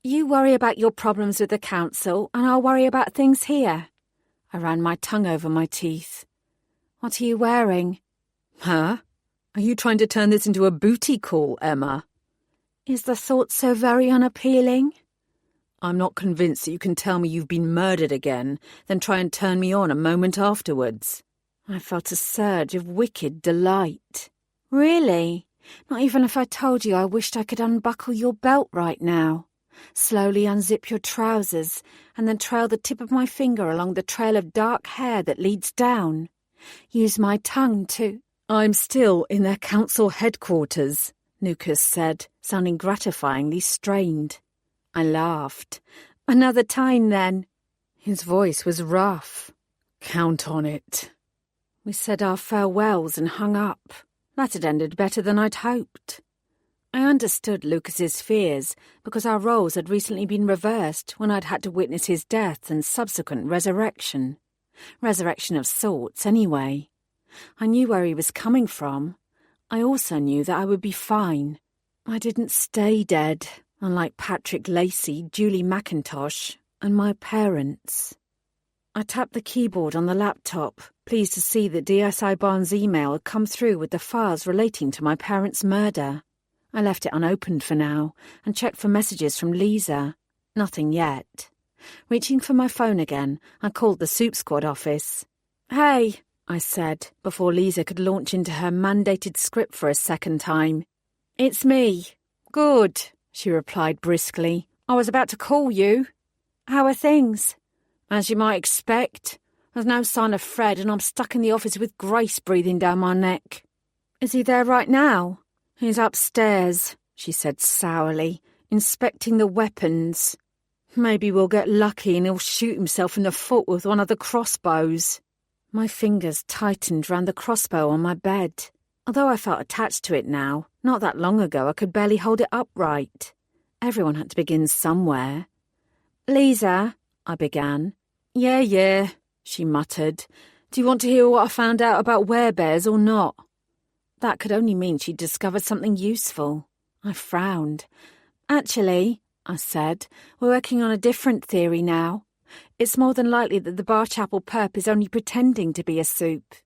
"You worry about your problems with the council, and I'll worry about things here." I ran my tongue over my teeth. "What are you wearing?" "Huh? Are you trying to turn this into a booty call, Emma?" "Is the thought so very unappealing?" "I'm not convinced that you can tell me you've been murdered again, then try and turn me on a moment afterwards." I felt a surge of wicked delight. "Really? Not even if I told you I wished I could unbuckle your belt right now? Slowly unzip your trousers and then trail the tip of my finger along the trail of dark hair that leads down? Use my tongue to—" "I'm still in their council headquarters," Lucas said, sounding gratifyingly strained. I laughed. "Another time, then." His voice was rough. "Count on it." We said our farewells and hung up. That had ended better than I'd hoped. I understood Lucas's fears because our roles had recently been reversed when I'd had to witness his death and subsequent resurrection. Resurrection of sorts, anyway. I knew where he was coming from. I also knew that I would be fine. I didn't stay dead, unlike Patrick Lacey, Julie McIntosh, and my parents. I tapped the keyboard on the laptop, pleased to see that DSI Barnes' email had come through with the files relating to my parents' murder. I left it unopened for now and checked for messages from Lisa. Nothing yet. Reaching for my phone again, I called the Soup Squad office. "Hey," I said, before Lisa could launch into her mandated script for a second time. "It's me." "Good," she replied briskly. "I was about to call you." "How are things?" "As you might expect. There's no sign of Fred and I'm stuck in the office with Grace breathing down my neck." "Is he there right now?" "He's upstairs," she said sourly, "inspecting the weapons. Maybe we'll get lucky and he'll shoot himself in the foot with one of the crossbows." My fingers tightened round the crossbow on my bed. Although I felt attached to it now, not that long ago I could barely hold it upright. Everyone had to begin somewhere. "Lisa," I began. Yeah, she muttered. "Do you want to hear what I found out about werebears or not?" That could only mean she'd discovered something useful. I frowned. "Actually," I said, "we're working on a different theory now. It's more than likely that the Barchapel perp is only pretending to be a soup."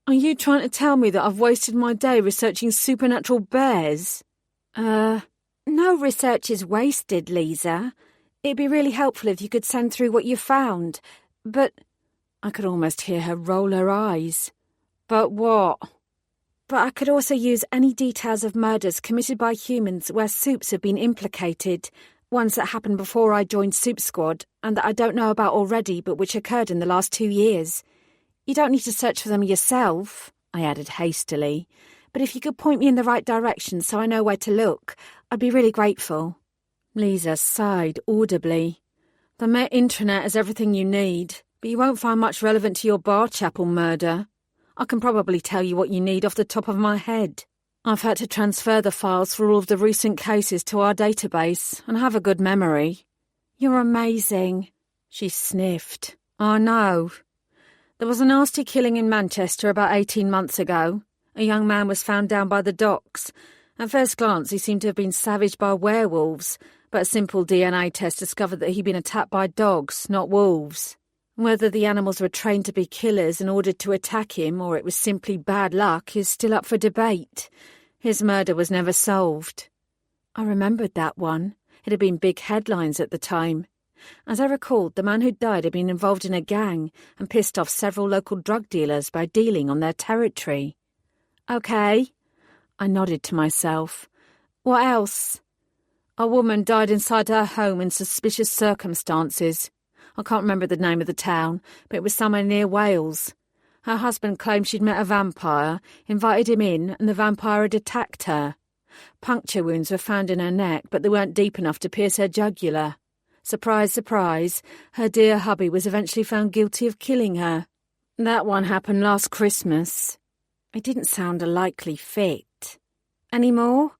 "Are you trying to tell me that I've wasted my day researching supernatural bears?" No research is wasted, Lisa. It'd be really helpful if you could send through what you found. But—" I could almost hear her roll her eyes. "But what?" "But I could also use any details of murders committed by humans where soups have been implicated, ones that happened before I joined Soup Squad and that I don't know about already but which occurred in the last 2 years. You don't need to search for them yourself," I added hastily, "but if you could point me in the right direction so I know where to look, I'd be really grateful." Lisa sighed audibly. "The Met Intranet has everything you need, but you won't find much relevant to your Barchapel murder. I can probably tell you what you need off the top of my head. I've had to transfer the files for all of the recent cases to our database and have a good memory." "You're amazing," she sniffed. "I know. There was a nasty killing in Manchester about 18 months ago. A young man was found down by the docks. At first glance he seemed to have been savaged by werewolves, but a simple DNA test discovered that he'd been attacked by dogs, not wolves. Whether the animals were trained to be killers and ordered to attack him, or it was simply bad luck, is still up for debate. His murder was never solved. I remembered that one. It had been big headlines at the time. As I recalled, the man who'd died had been involved in a gang and pissed off several local drug dealers by dealing on their territory. Okay. I nodded to myself. What else? A woman died inside her home in suspicious circumstances. I can't remember the name of the town, but it was somewhere near Wales. Her husband claimed she'd met a vampire, invited him in, and the vampire had attacked her. Puncture wounds were found in her neck, but they weren't deep enough to pierce her jugular. Surprise, surprise, her dear hubby was eventually found guilty of killing her. That one happened last Christmas. It didn't sound a likely fit. Any more?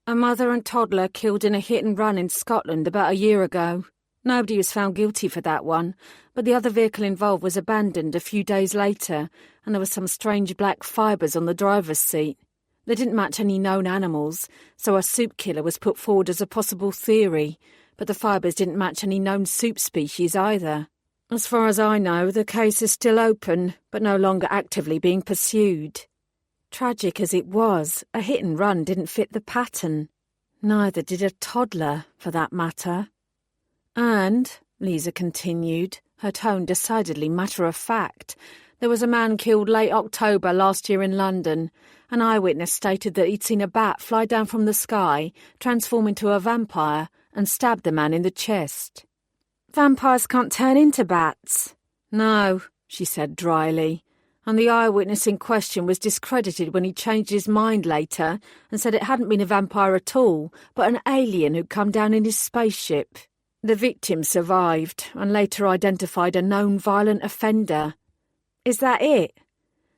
A mother and toddler killed in a hit-and-run in Scotland about a year ago. Nobody was found guilty for that one, but the other vehicle involved was abandoned a few days later, and there were some strange black fibres on the driver's seat. They didn't match any known animals, so a soup killer was put forward as a possible theory, but the fibres didn't match any known soup species either. As far as I know, the case is still open, but no longer actively being pursued. Tragic as it was, a hit-and-run didn't fit the pattern. Neither did a toddler, for that matter. And, Lisa continued, her tone decidedly matter-of-fact, there was a man killed late October last year in London. An eyewitness stated that he'd seen a bat fly down from the sky, transform into a vampire, and stab the man in the chest. Vampires can't turn into bats. No, she said dryly, and the eyewitness in question was discredited when he changed his mind later and said it hadn't been a vampire at all, but an alien who'd come down in his spaceship. The victim survived and later identified a known violent offender. Is that it?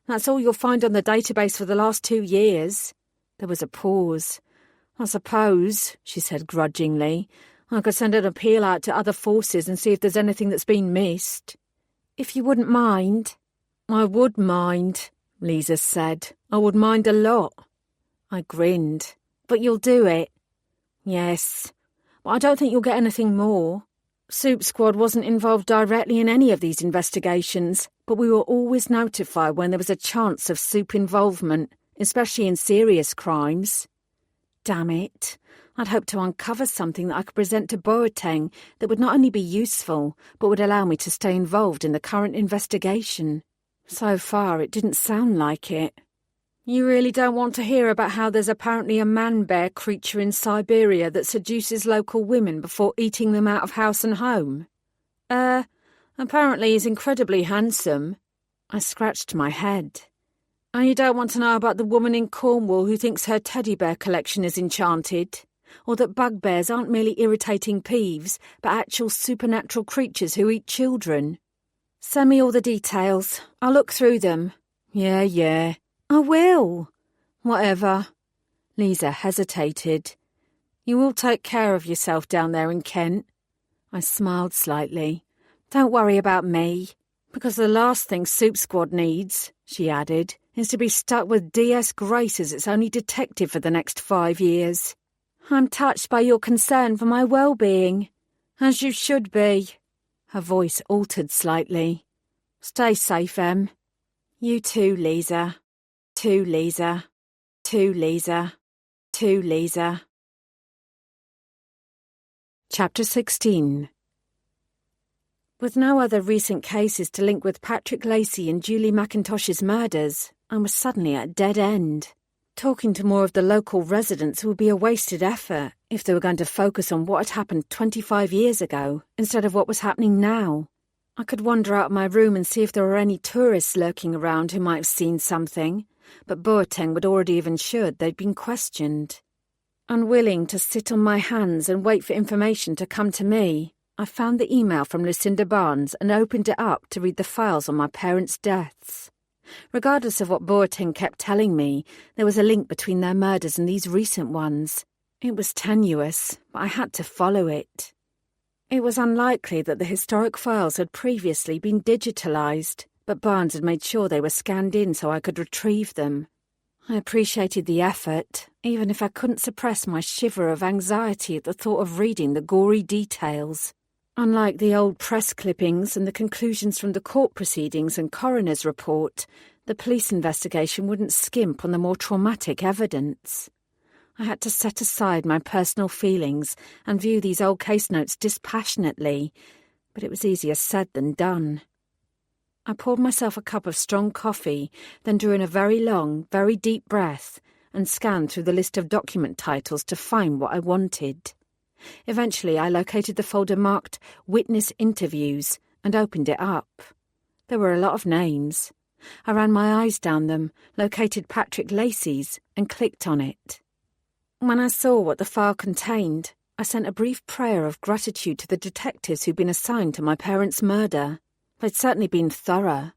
That's all you'll find on the database for the last 2 years. There was a pause. I suppose, she said grudgingly, I could send an appeal out to other forces and see if there's anything that's been missed. If you wouldn't mind. I would mind, Lisa said. I would mind a lot. I grinned. But you'll do it? Yes. But I don't think you'll get anything more. Soup Squad wasn't involved directly in any of these investigations, but we were always notified when there was a chance of Soup involvement, especially in serious crimes. Damn it. I'd hoped to uncover something that I could present to Boateng that would not only be useful, but would allow me to stay involved in the current investigation. So far, it didn't sound like it. You really don't want to hear about how there's apparently a man-bear creature in Siberia that seduces local women before eating them out of house and home? Apparently he's incredibly handsome. I scratched my head. And you don't want to know about the woman in Cornwall who thinks her teddy bear collection is enchanted? Or that bugbears aren't merely irritating peeves, but actual supernatural creatures who eat children? Send me all the details. I'll look through them. Yeah. I will. Whatever. Lisa hesitated. You will take care of yourself down there in Kent. I smiled slightly. Don't worry about me. Because the last thing Soup Squad needs, she added, is to be stuck with D.S. Grace as its only detective for the next 5 years. I'm touched by your concern for my well-being. As you should be. Her voice altered slightly. Stay safe, Em. You too, Lisa. To Lisa. To Lisa. To Lisa. Chapter 16. With no other recent cases to link with Patrick Lacey and Julie McIntosh's murders, I was suddenly at a dead end. Talking to more of the local residents would be a wasted effort if they were going to focus on what had happened 25 years ago instead of what was happening now. I could wander out of my room and see if there were any tourists lurking around who might have seen something, but Boateng would already have ensured they'd been questioned. Unwilling to sit on my hands and wait for information to come to me, I found the email from Lucinda Barnes and opened it up to read the files on my parents' deaths. Regardless of what Boateng kept telling me, there was a link between their murders and these recent ones. It was tenuous, but I had to follow it. It was unlikely that the historic files had previously been digitalised, but Barnes had made sure they were scanned in so I could retrieve them. I appreciated the effort, even if I couldn't suppress my shiver of anxiety at the thought of reading the gory details. Unlike the old press clippings and the conclusions from the court proceedings and coroner's report, the police investigation wouldn't skimp on the more traumatic evidence. I had to set aside my personal feelings and view these old case notes dispassionately, but it was easier said than done. I poured myself a cup of strong coffee, then drew in a very long, very deep breath and scanned through the list of document titles to find what I wanted. Eventually, I located the folder marked Witness Interviews and opened it up. There were a lot of names. I ran my eyes down them, located Patrick Lacey's, and clicked on it. When I saw what the file contained, I sent a brief prayer of gratitude to the detectives who'd been assigned to my parents' murder. They'd certainly been thorough.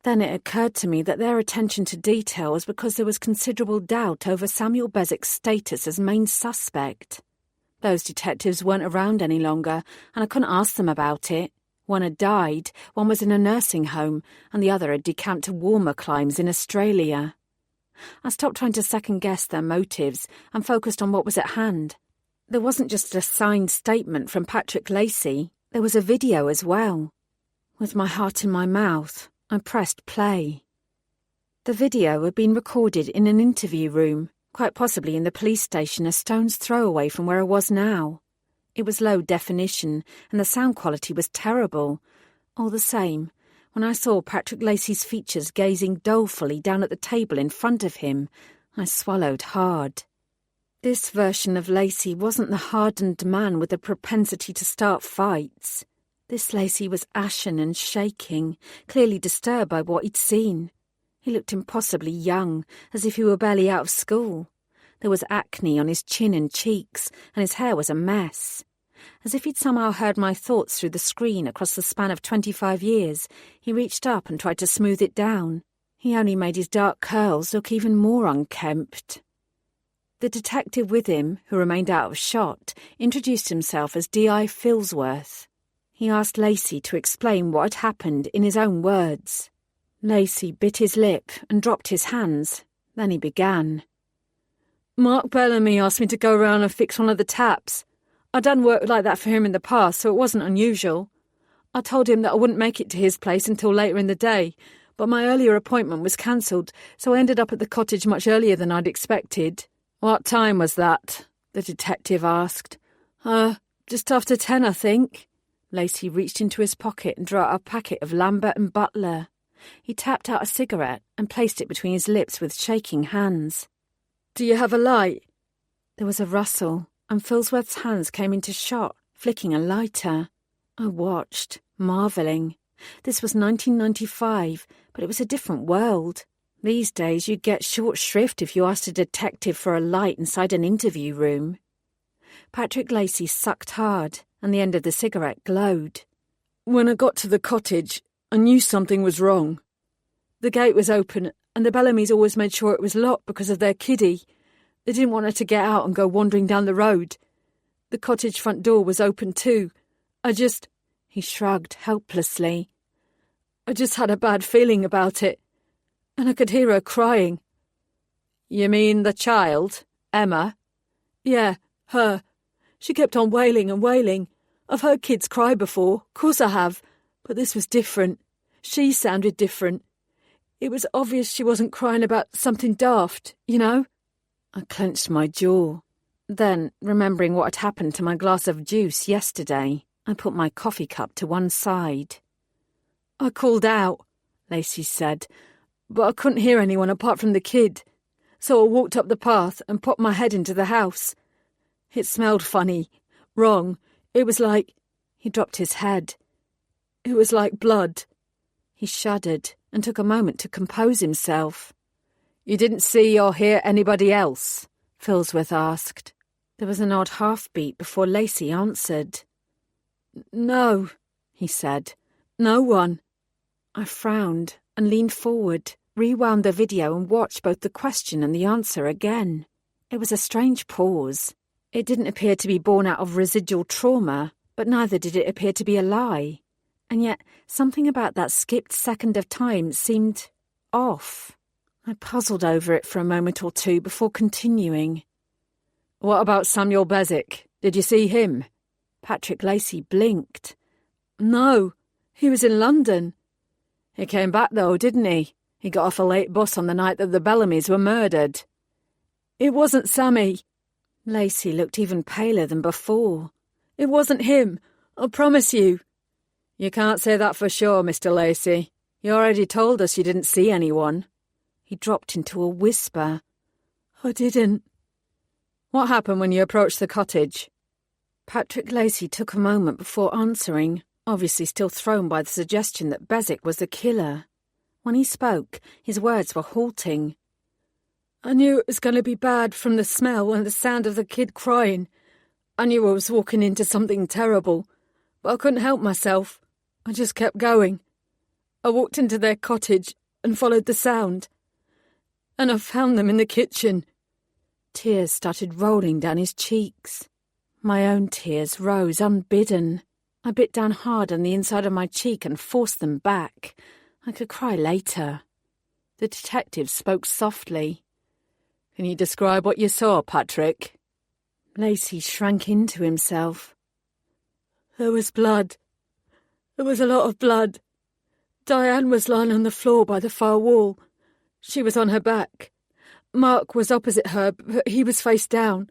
Then it occurred to me that their attention to detail was because there was considerable doubt over Samuel Bezick's status as main suspect. Those detectives weren't around any longer, and I couldn't ask them about it. One had died, one was in a nursing home, and the other had decamped to warmer climes in Australia. I stopped trying to second-guess their motives and focused on what was at hand. There wasn't just a signed statement from Patrick Lacey, there was a video as well. With my heart in my mouth, I pressed play. The video had been recorded in an interview room, quite possibly in the police station a stone's throw away from where I was now. It was low definition, and the sound quality was terrible. All the same, when I saw Patrick Lacey's features gazing dolefully down at the table in front of him, I swallowed hard. This version of Lacey wasn't the hardened man with a propensity to start fights. This Lacey was ashen and shaking, clearly disturbed by what he'd seen. He looked impossibly young, as if he were barely out of school. There was acne on his chin and cheeks, and his hair was a mess. As if he'd somehow heard my thoughts through the screen across the span of 25 years, he reached up and tried to smooth it down. He only made his dark curls look even more unkempt. The detective with him, who remained out of shot, introduced himself as D.I. Filsworth. He asked Lacey to explain what had happened in his own words. Lacey bit his lip and dropped his hands. Then he began. Mark Bellamy asked me to go round and fix one of the taps. I'd done work like that for him in the past, so it wasn't unusual. I told him that I wouldn't make it to his place until later in the day, but my earlier appointment was cancelled, so I ended up at the cottage much earlier than I'd expected. What time was that? The detective asked. Just after 10, I think. Lacey reached into his pocket and drew out a packet of Lambert and Butler. He tapped out a cigarette and placed it between his lips with shaking hands. Do you have a light? There was a rustle, and Filsworth's hands came into shot, flicking a lighter. I watched, marvelling. This was 1995, but it was a different world. These days you'd get short shrift if you asked a detective for a light inside an interview room. Patrick Lacey sucked hard, and the end of the cigarette glowed. When I got to the cottage, I knew something was wrong. The gate was open, and the Bellamys always made sure it was locked because of their kiddie. They didn't want her to get out and go wandering down the road. The cottage front door was open too. He shrugged helplessly. I just had a bad feeling about it, and I could hear her crying. You mean the child, Emma? Yeah, her. She kept on wailing and wailing. I've heard kids cry before, course I have, but this was different. She sounded different. It was obvious she wasn't crying about something daft, you know? I clenched my jaw. Then, remembering what had happened to my glass of juice yesterday, I put my coffee cup to one side. I called out, Lacey said, but I couldn't hear anyone apart from the kid. So I walked up the path and popped my head into the house. It smelled funny, wrong. It was like... He dropped his head. It was like blood. He shuddered and took a moment to compose himself. You didn't see or hear anybody else? Filsworth asked. There was an odd half-beat before Lacey answered. No, he said. No one. I frowned and leaned forward, rewound the video and watched both the question and the answer again. It was a strange pause. It didn't appear to be born out of residual trauma, but neither did it appear to be a lie. And yet something about that skipped second of time seemed off. I puzzled over it for a moment or two before continuing. What about Samuel Beswick? Did you see him? Patrick Lacey blinked. No, he was in London. He came back though, didn't he? He got off a late bus on the night that the Bellamys were murdered. It wasn't Sammy. Lacey looked even paler than before. It wasn't him, I promise you. You can't say that for sure, Mr. Lacey. You already told us you didn't see anyone. He dropped into a whisper. I didn't. What happened when you approached the cottage? Patrick Lacey took a moment before answering, obviously still thrown by the suggestion that Beswick was the killer. When he spoke, his words were halting. I knew it was going to be bad from the smell and the sound of the kid crying. I knew I was walking into something terrible, but I couldn't help myself. I just kept going. I walked into their cottage and followed the sound. And I found them in the kitchen. Tears started rolling down his cheeks. My own tears rose unbidden. I bit down hard on the inside of my cheek and forced them back. I could cry later. The detective spoke softly. Can you describe what you saw, Patrick? Lacey shrank into himself. There was blood. There was a lot of blood. Diane was lying on the floor by the far wall. She was on her back. Mark was opposite her, but he was face down.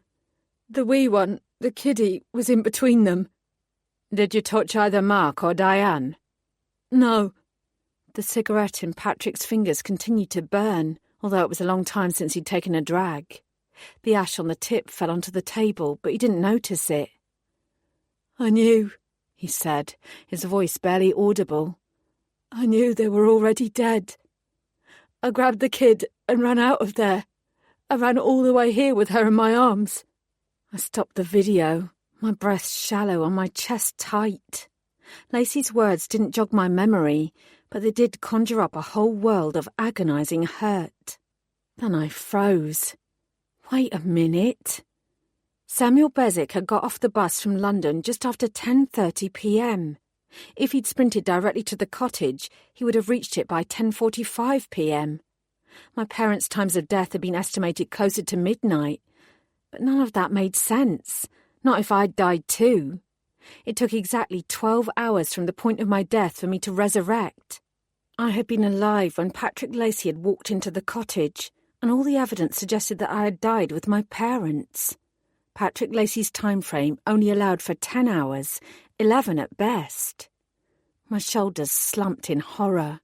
The wee one, the kiddie, was in between them. Did you touch either Mark or Diane? No. The cigarette in Patrick's fingers continued to burn, although it was a long time since he'd taken a drag. The ash on the tip fell onto the table, but he didn't notice it. I knew, he said, his voice barely audible. I knew they were already dead. I grabbed the kid and ran out of there. I ran all the way here with her in my arms. I stopped the video, my breath shallow and my chest tight. Lacey's words didn't jog my memory, but they did conjure up a whole world of agonising hurt. Then I froze. Wait a minute. Samuel Beswick had got off the bus from London just after 10:30 p.m. If he'd sprinted directly to the cottage, he would have reached it by 10:45 p.m. My parents' times of death had been estimated closer to midnight, but none of that made sense, not if I'd died too. It took exactly 12 hours from the point of my death for me to resurrect. I had been alive when Patrick Lacey had walked into the cottage, and all the evidence suggested that I had died with my parents. Patrick Lacey's time frame only allowed for 10 hours, 11 at best. My shoulders slumped in horror.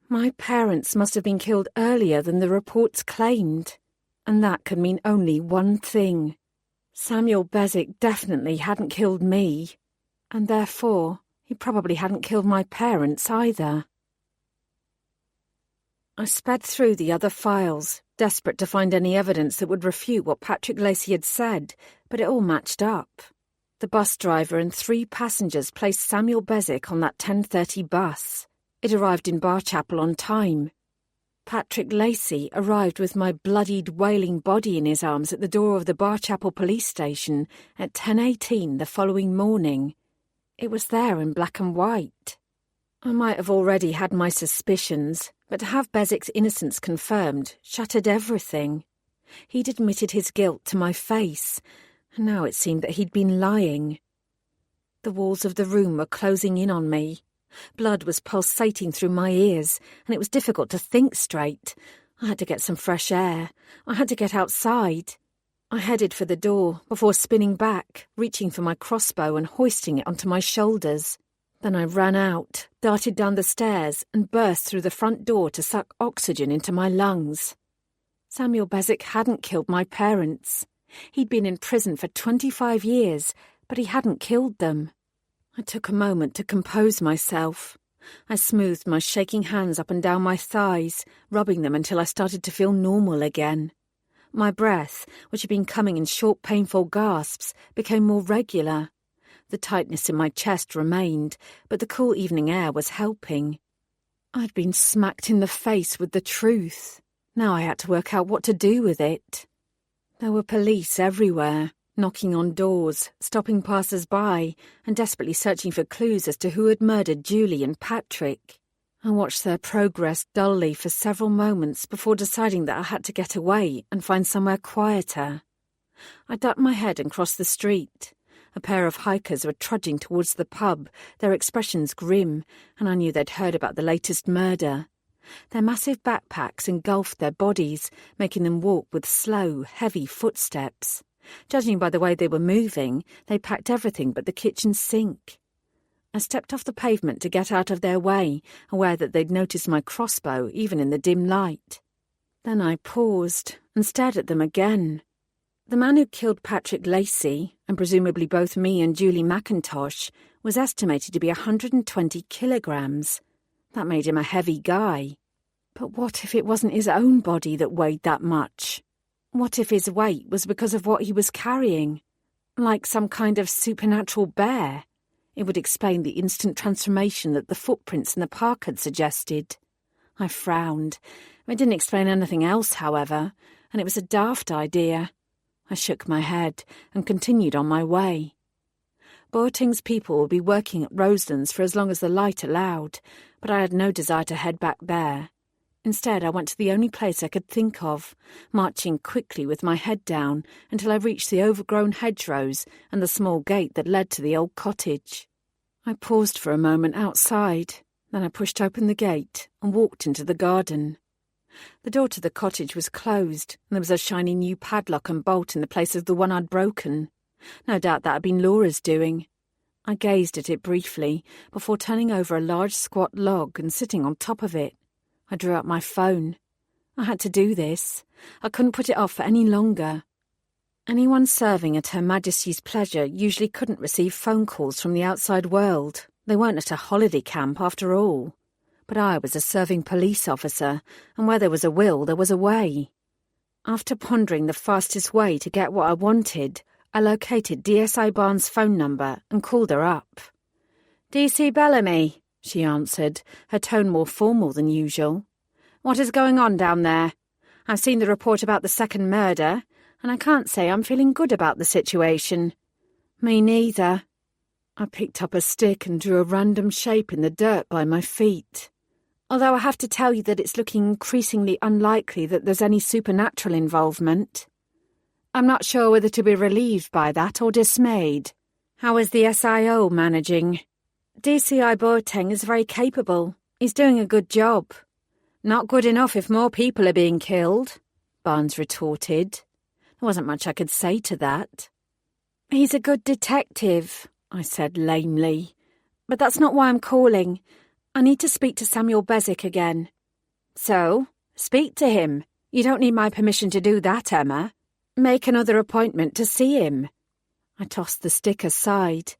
My parents must have been killed earlier than the reports claimed, and that could mean only one thing. Samuel Beswick definitely hadn't killed me, and therefore he probably hadn't killed my parents either. I sped through the other files, desperate to find any evidence that would refute what Patrick Lacey had said, but it all matched up. The bus driver and 3 passengers placed Samuel Beswick on that 10:30 bus. It arrived in Barchapel on time. Patrick Lacey arrived with my bloodied, wailing body in his arms at the door of the Barchapel police station at 10:18 the following morning. It was there in black and white. I might have already had my suspicions, but to have Beswick's innocence confirmed shattered everything. He'd admitted his guilt to my face, and now it seemed that he'd been lying. The walls of the room were closing in on me. Blood was pulsating through my ears, and it was difficult to think straight. I had to get some fresh air. I had to get outside. I headed for the door before spinning back, reaching for my crossbow and hoisting it onto my shoulders. Then I ran out, darted down the stairs, and burst through the front door to suck oxygen into my lungs. Samuel Beswick hadn't killed my parents. He'd been in prison for 25 years, but he hadn't killed them. I took a moment to compose myself. I smoothed my shaking hands up and down my thighs, rubbing them until I started to feel normal again. My breath, which had been coming in short, painful gasps, became more regular. The tightness in my chest remained, but the cool evening air was helping. I'd been smacked in the face with the truth. Now I had to work out what to do with it. There were police everywhere, knocking on doors, stopping passers-by, and desperately searching for clues as to who had murdered Julie and Patrick. I watched their progress dully for several moments before deciding that I had to get away and find somewhere quieter. I ducked my head and crossed the street. A pair of hikers were trudging towards the pub, their expressions grim, and I knew they'd heard about the latest murder. Their massive backpacks engulfed their bodies, making them walk with slow, heavy footsteps. Judging by the way they were moving, they packed everything but the kitchen sink. I stepped off the pavement to get out of their way, aware that they'd noticed my crossbow even in the dim light. Then I paused and stared at them again. The man who killed Patrick Lacey, and presumably both me and Julie McIntosh, was estimated to be 120 kilograms. That made him a heavy guy. But what if it wasn't his own body that weighed that much? What if his weight was because of what he was carrying? Like some kind of supernatural bear? It would explain the instant transformation that the footprints in the park had suggested. I frowned. It didn't explain anything else, however, and it was a daft idea. I shook my head and continued on my way. Boating's people would be working at Roselands for as long as the light allowed, but I had no desire to head back there. Instead, I went to the only place I could think of, marching quickly with my head down until I reached the overgrown hedgerows and the small gate that led to the old cottage. I paused for a moment outside, then I pushed open the gate and walked into the garden. The door to the cottage was closed, and there was a shiny new padlock and bolt in the place of the one I'd broken. No doubt that had been Laura's doing. I gazed at it briefly before turning over a large squat log and sitting on top of it. I drew out my phone. I had to do this. I couldn't put it off for any longer. Anyone serving at Her Majesty's pleasure usually couldn't receive phone calls from the outside world. They weren't at a holiday camp after all. But I was a serving police officer, and where there was a will, there was a way. After pondering the fastest way to get what I wanted, I located DSI Barnes' phone number and called her up. "DC Bellamy," she answered, her tone more formal than usual. "What is going on down there? I've seen the report about the second murder, and I can't say I'm feeling good about the situation." "Me neither." I picked up a stick and drew a random shape in the dirt by my feet. "Although I have to tell you that it's looking increasingly unlikely that there's any supernatural involvement. I'm not sure whether to be relieved by that or dismayed. How is the SIO managing?" "DCI Boateng is very capable. He's doing a good job." "Not good enough if more people are being killed," Barnes retorted. There wasn't much I could say to that. "He's a good detective," I said lamely. "But that's not why I'm calling. I need to speak to Samuel Bezic again." "So, speak to him. You don't need my permission to do that, Emma. Make another appointment to see him." I tossed the stick aside.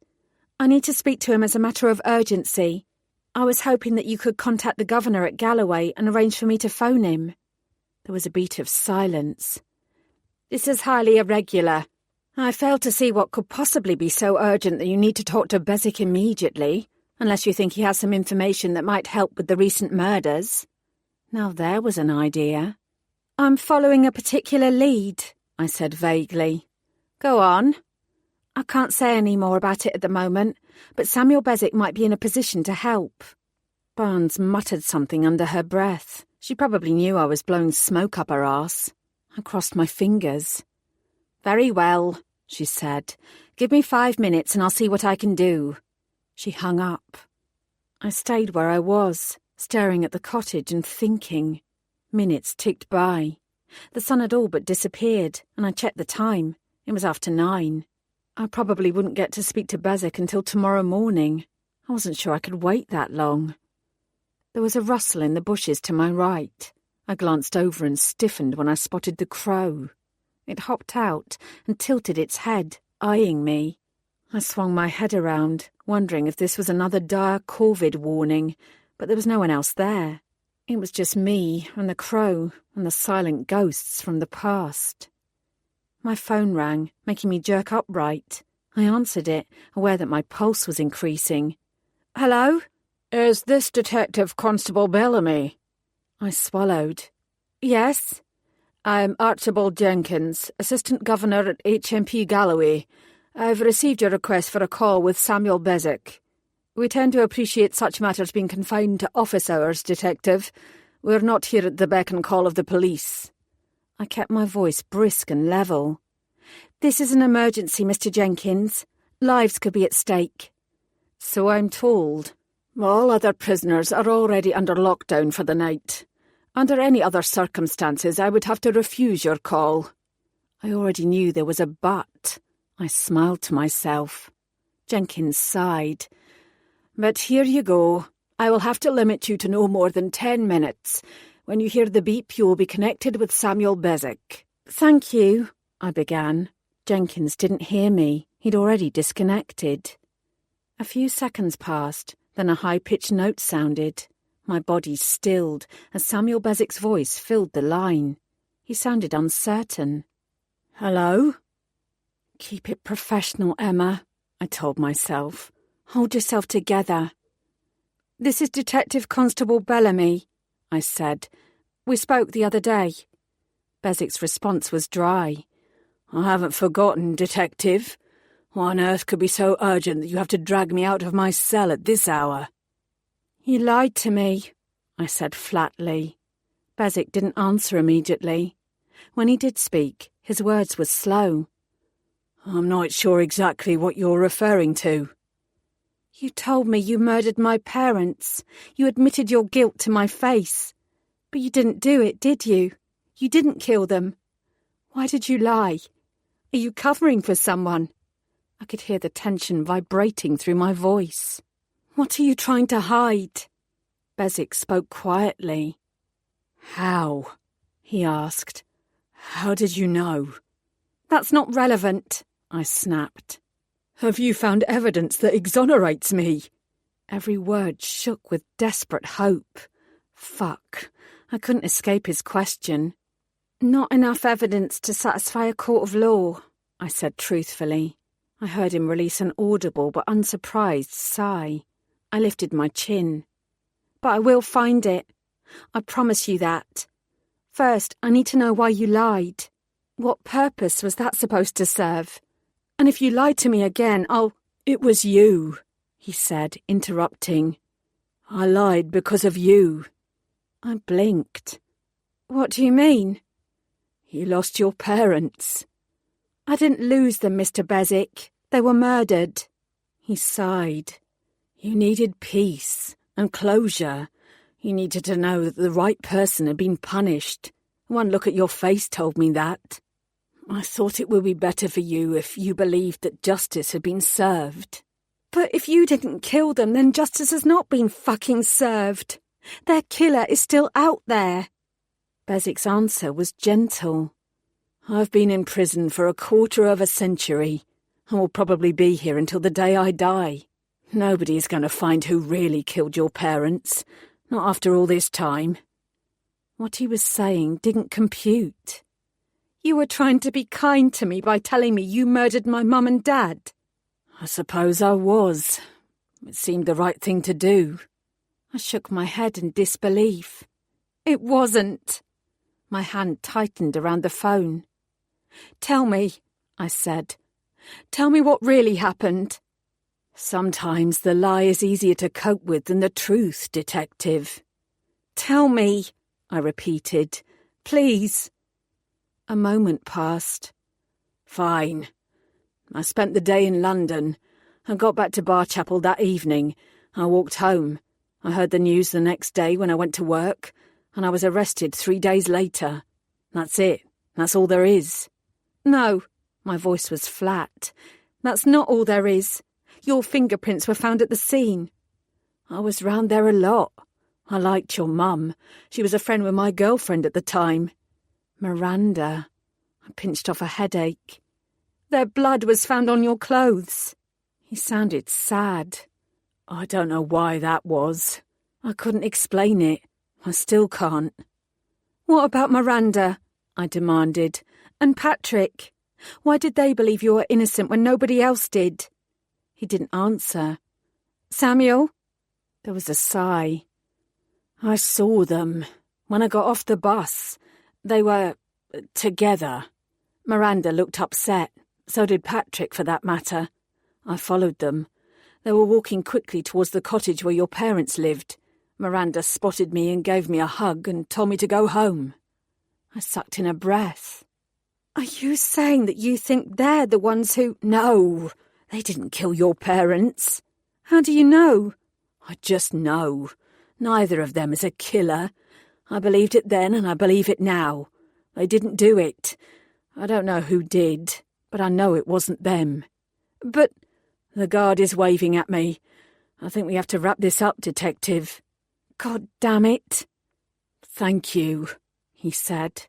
"I need to speak to him as a matter of urgency. I was hoping that you could contact the governor at Galloway and arrange for me to phone him." There was a beat of silence. "This is highly irregular. I fail to see what could possibly be so urgent that you need to talk to Bezic immediately, unless you think he has some information that might help with the recent murders." Now there was an idea. "I'm following a particular lead," I said vaguely. "Go on." "I can't say any more about it at the moment, but Samuel Bezic might be in a position to help." Barnes muttered something under her breath. She probably knew I was blowing smoke up her arse. I crossed my fingers. "Very well," she said. "Give me 5 minutes and I'll see what I can do." She hung up. I stayed where I was, staring at the cottage and thinking. Minutes ticked by. The sun had all but disappeared, and I checked the time. It was after 9. I probably wouldn't get to speak to Bezic until tomorrow morning. I wasn't sure I could wait that long. There was a rustle in the bushes to my right. I glanced over and stiffened when I spotted the crow. It hopped out and tilted its head, eyeing me. I swung my head around, wondering if this was another dire Corvid warning, but there was no one else there. It was just me and the crow and the silent ghosts from the past. My phone rang, making me jerk upright. I answered it, aware that my pulse was increasing. "Hello? Is this Detective Constable Bellamy?" I swallowed. "Yes." "I'm Archibald Jenkins, Assistant Governor at HMP Galloway. I've received your request for a call with Samuel Bezic." We tend to appreciate such matters being confined to office hours, Detective. We're not here at the beck and call of the police. I kept my voice brisk and level. This is an emergency, Mr. Jenkins. Lives could be at stake. So I'm told. All other prisoners are already under lockdown for the night. Under any other circumstances, I would have to refuse your call. I already knew there was a but. I smiled to myself. Jenkins sighed. But here you go. I will have to limit you to no more than 10 minutes. When you hear the beep, you will be connected with Samuel Bezic. Thank you, I began. Jenkins didn't hear me. He'd already disconnected. A few seconds passed, then a high-pitched note sounded. My body stilled as Samuel Bezic's voice filled the line. He sounded uncertain. Hello? Keep it professional, Emma, I told myself. Hold yourself together. This is Detective Constable Bellamy, I said. We spoke the other day. Bezic's response was dry. I haven't forgotten, Detective. What on earth could be so urgent that you have to drag me out of my cell at this hour? You lied to me, I said flatly. Bezic didn't answer immediately. When he did speak, his words were slow. I'm not sure exactly what you're referring to. You told me you murdered my parents. You admitted your guilt to my face. But you didn't do it, did you? You didn't kill them. Why did you lie? Are you covering for someone? I could hear the tension vibrating through my voice. What are you trying to hide? Bezic spoke quietly. How? He asked. How did you know? That's not relevant, I snapped. Have you found evidence that exonerates me? Every word shook with desperate hope. Fuck. I couldn't escape his question. Not enough evidence to satisfy a court of law, I said truthfully. I heard him release an audible but unsurprised sigh. I lifted my chin. But I will find it. I promise you that. First, I need to know why you lied. What purpose was that supposed to serve? And if you lie to me again, I'll... It was you, he said, interrupting. I lied because of you. I blinked. What do you mean? You lost your parents. I didn't lose them, Mr. Bezic. They were murdered. He sighed. You needed peace and closure. You needed to know that the right person had been punished. One look at your face told me that. I thought it would be better for you if you believed that justice had been served. But if you didn't kill them, then justice has not been fucking served. Their killer is still out there. Bezic's answer was gentle. I've been in prison for 25 centuries, and will probably be here until the day I die. Nobody is going to find who really killed your parents, not after all this time. What he was saying didn't compute. You were trying to be kind to me by telling me you murdered my mum and dad. I suppose I was. It seemed the right thing to do. I shook my head in disbelief. It wasn't. My hand tightened around the phone. Tell me, I said. Tell me what really happened. Sometimes the lie is easier to cope with than the truth, Detective. Tell me, I repeated. Please. A moment passed. Fine. I spent the day in London. I got back to Barchapel that evening. I walked home. I heard the news the next day when I went to work, and I was arrested 3 days later. That's it. That's all there is. No, my voice was flat. That's not all there is. Your fingerprints were found at the scene. I was round there a lot. I liked your mum. She was a friend with my girlfriend at the time. Miranda. I pinched off a headache. Their blood was found on your clothes. He sounded sad. I don't know why that was. I couldn't explain it. I still can't. What about Miranda? I demanded. And Patrick? Why did they believe you were innocent when nobody else did? He didn't answer. Samuel? There was a sigh. I saw them. When I got off the bus, they were together. Miranda looked upset. So did Patrick, for that matter. I followed them. They were walking quickly towards the cottage where your parents lived. Miranda spotted me and gave me a hug and told me to go home. I sucked in a breath. Are you saying that you think they're the ones who— No, they didn't kill your parents. How do you know? I just know. Neither of them is a killer. I believed it then and I believe it now. They didn't do it. I don't know who did, but I know it wasn't them. But— The guard is waving at me. I think we have to wrap this up, Detective. God damn it. Thank you, he said.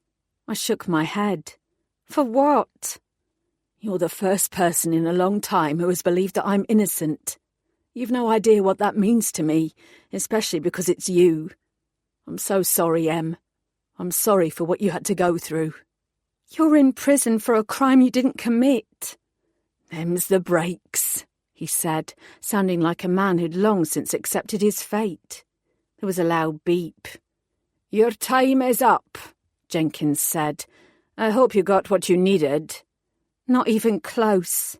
I shook my head. For what? You're the first person in a long time who has believed that I'm innocent. You've no idea what that means to me, especially because it's you. I'm so sorry, Em. I'm sorry for what you had to go through. You're in prison for a crime you didn't commit. Them's the breaks, he said, sounding like a man who'd long since accepted his fate. There was a loud beep. Your time is up, Jenkins said. I hope you got what you needed. Not even close.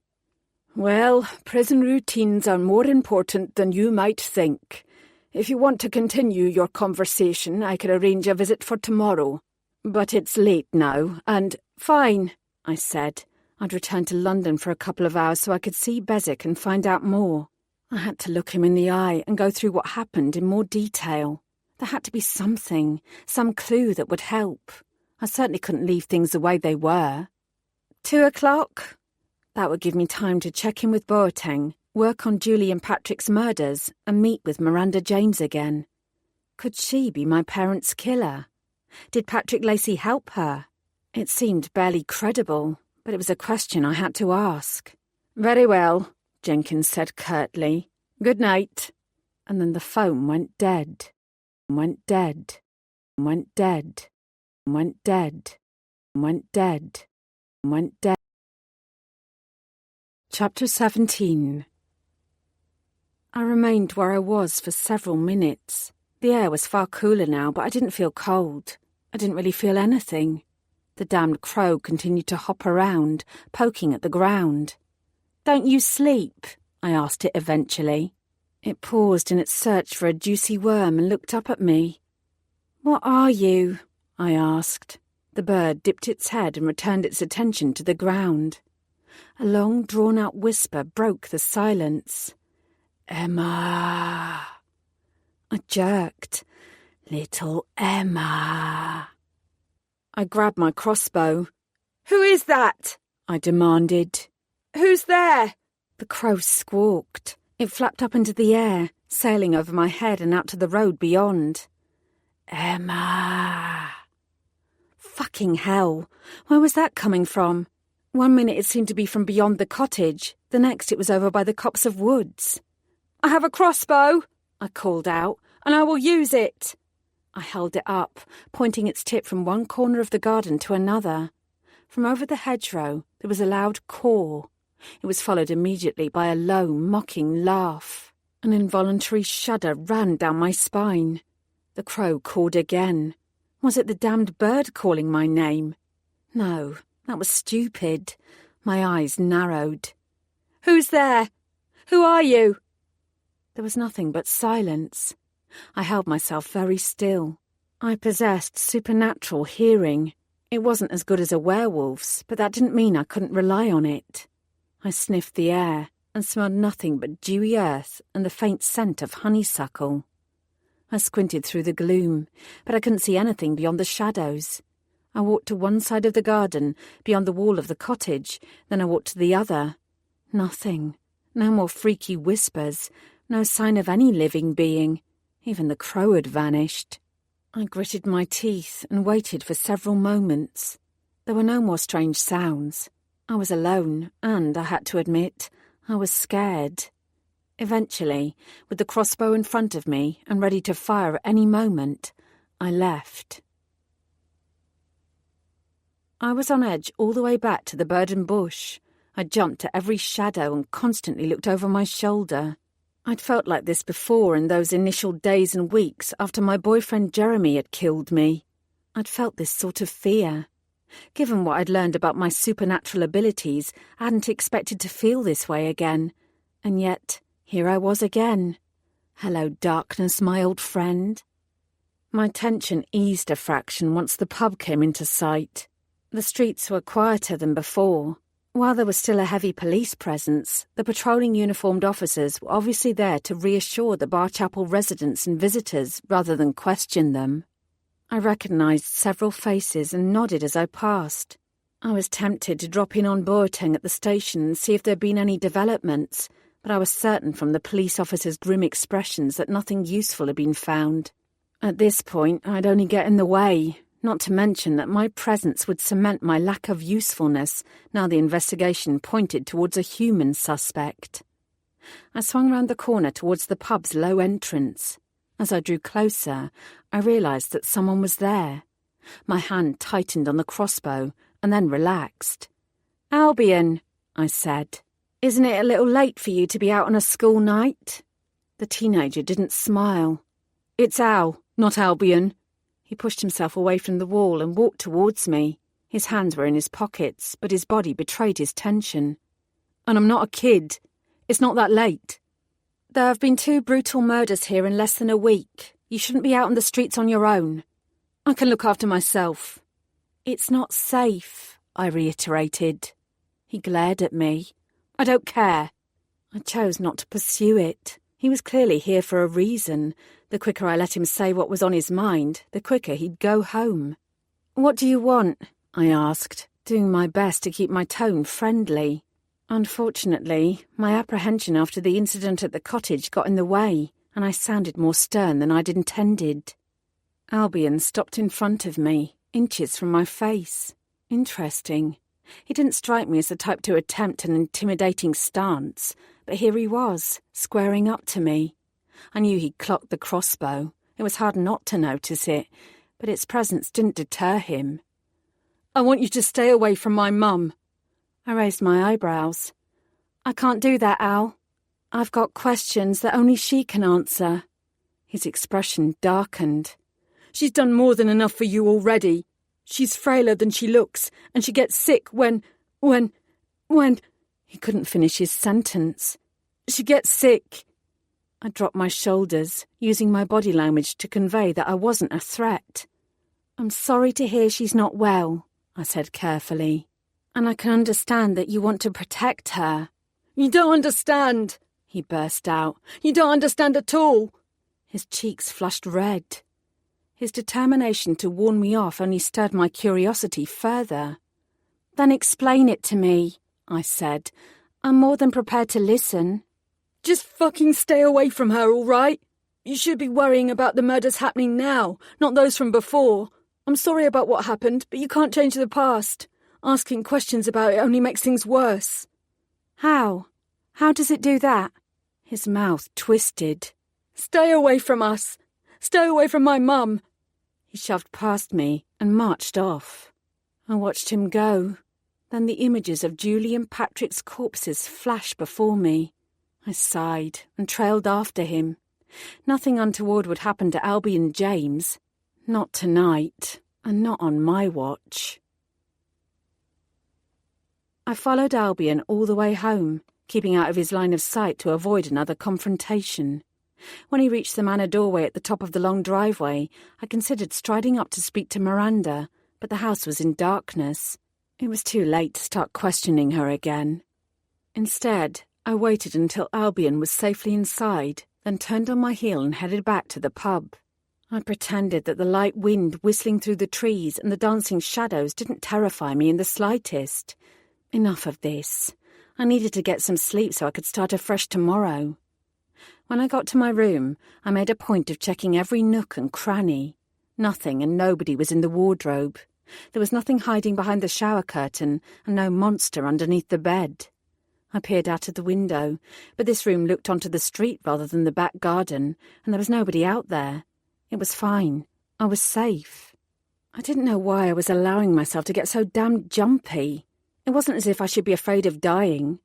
Well, prison routines are more important than you might think. If you want to continue your conversation, I could arrange a visit for tomorrow. But it's late now, and— Fine, I said. I'd returned to London for a couple of hours so I could see Beswick and find out more. I had to look him in the eye and go through what happened in more detail. There had to be something, some clue that would help. I certainly couldn't leave things the way they were. 2:00? That would give me time to check in with Boateng, work on Julie and Patrick's murders, and meet with Miranda James again. Could she be my parents' killer? Did Patrick Lacey help her? It seemed barely credible, but it was a question I had to ask. Very well, Jenkins said curtly. Good night. And then the phone went dead. Went dead. Went dead. Went dead. Went dead. Went dead. Chapter 17. I remained where I was for several minutes. The air was far cooler now, but I didn't feel cold. I didn't really feel anything. The damned crow continued to hop around, poking at the ground. Don't you sleep? I asked it eventually. It paused in its search for a juicy worm and looked up at me. What are you? I asked. The bird dipped its head and returned its attention to the ground. A long, drawn-out whisper broke the silence. Emma. I jerked. Little Emma. I grabbed my crossbow. Who is that? I demanded. Who's there? The crow squawked. It flapped up into the air, sailing over my head and out to the road beyond. Emma. Fucking hell. Where was that coming from? One minute it seemed to be from beyond the cottage. The next it was over by the copse of woods. I have a crossbow, I called out, and I will use it. I held it up, pointing its tip from one corner of the garden to another. From over the hedgerow there was a loud caw. It was followed immediately by a low, mocking laugh. An involuntary shudder ran down my spine. The crow cawed again. Was it the damned bird calling my name? No, that was stupid. My eyes narrowed. Who's there? Who are you? There was nothing but silence. I held myself very still. I possessed supernatural hearing. It wasn't as good as a werewolf's, but that didn't mean I couldn't rely on it. I sniffed the air and smelled nothing but dewy earth and the faint scent of honeysuckle. I squinted through the gloom, but I couldn't see anything beyond the shadows. I walked to one side of the garden, beyond the wall of the cottage, then I walked to the other. Nothing. No more freaky whispers. No sign of any living being. Even the crow had vanished. I gritted my teeth and waited for several moments. There were no more strange sounds. I was alone, and, I had to admit, I was scared. Eventually, with the crossbow in front of me and ready to fire at any moment, I left. I was on edge all the way back to the burden bush. I jumped at every shadow and constantly looked over my shoulder. I'd felt like this before in those initial days and weeks after my boyfriend Jeremy had killed me. I'd felt this sort of fear. Given what I'd learned about my supernatural abilities, I hadn't expected to feel this way again. And yet, Here I was again. Hello, darkness, my old friend. My tension eased a fraction once the pub came into sight. The streets were quieter than before. While there was still a heavy police presence, the patrolling uniformed officers were obviously there to reassure the Barchapel residents and visitors rather than question them. I recognised several faces and nodded as I passed. I was tempted to drop in on Boateng at the station and see if there had been any developments, but I was certain from the police officers' grim expressions that nothing useful had been found. At this point, I'd only get in the way, not to mention that my presence would cement my lack of usefulness now the investigation pointed towards a human suspect. I swung round the corner towards the pub's low entrance. As I drew closer, I realised that someone was there. My hand tightened on the crossbow and then relaxed. "Albion," I said, "isn't it a little late for you to be out on a school night?" The teenager didn't smile. "It's Al, not Albion." He pushed himself away from the wall and walked towards me. His hands were in his pockets, but his body betrayed his tension. "And I'm not a kid. It's not that late." "There have been 2 brutal murders here in less than a week. You shouldn't be out on the streets on your own." "I can look after myself." "It's not safe," I reiterated. He glared at me. "I don't care." I chose not to pursue it. He was clearly here for a reason. The quicker I let him say what was on his mind, the quicker he'd go home. "What do you want?" I asked, doing my best to keep my tone friendly. Unfortunately, my apprehension after the incident at the cottage got in the way, and I sounded more stern than I'd intended. Albion stopped in front of me, inches from my face. Interesting. He didn't strike me as the type to attempt an intimidating stance, but here he was, squaring up to me. I knew he'd clocked the crossbow. It was hard not to notice it, but its presence didn't deter him. "I want you to stay away from my mum." I raised my eyebrows. "I can't do that, Al. I've got questions that only she can answer." His expression darkened. "She's done more than enough for you already. She's frailer than she looks, and she gets sick when... He couldn't finish his sentence. "She gets sick." I dropped my shoulders, using my body language to convey that I wasn't a threat. "I'm sorry to hear she's not well," I said carefully. "And I can understand that you want to protect her." "You don't understand," he burst out. "You don't understand at all." His cheeks flushed red. His determination to warn me off only stirred my curiosity further. "Then explain it to me," I said. "I'm more than prepared to listen." "Just fucking stay away from her, all right? You should be worrying about the murders happening now, not those from before. I'm sorry about what happened, but you can't change the past. Asking questions about it only makes things worse." "How? How does it do that?" His mouth twisted. "Stay away from us. Stay away from my mum." He shoved past me and marched off. I watched him go. Then the images of Julie and Patrick's corpses flashed before me. I sighed and trailed after him. Nothing untoward would happen to Albion and James. Not tonight, and not on my watch. I followed Albion all the way home, keeping out of his line of sight to avoid another confrontation. When he reached the manor doorway at the top of the long driveway, I considered striding up to speak to Miranda, but the house was in darkness. It was too late to start questioning her again. Instead, I waited until Albion was safely inside, then turned on my heel and headed back to the pub. I pretended that the light wind whistling through the trees and the dancing shadows didn't terrify me in the slightest. Enough of this. I needed to get some sleep so I could start afresh tomorrow. When I got to my room, I made a point of checking every nook and cranny. Nothing and nobody was in the wardrobe. There was nothing hiding behind the shower curtain and no monster underneath the bed. I peered out of the window, but this room looked onto the street rather than the back garden, and there was nobody out there. It was fine. I was safe. I didn't know why I was allowing myself to get so damn jumpy. It wasn't as if I should be afraid of dying.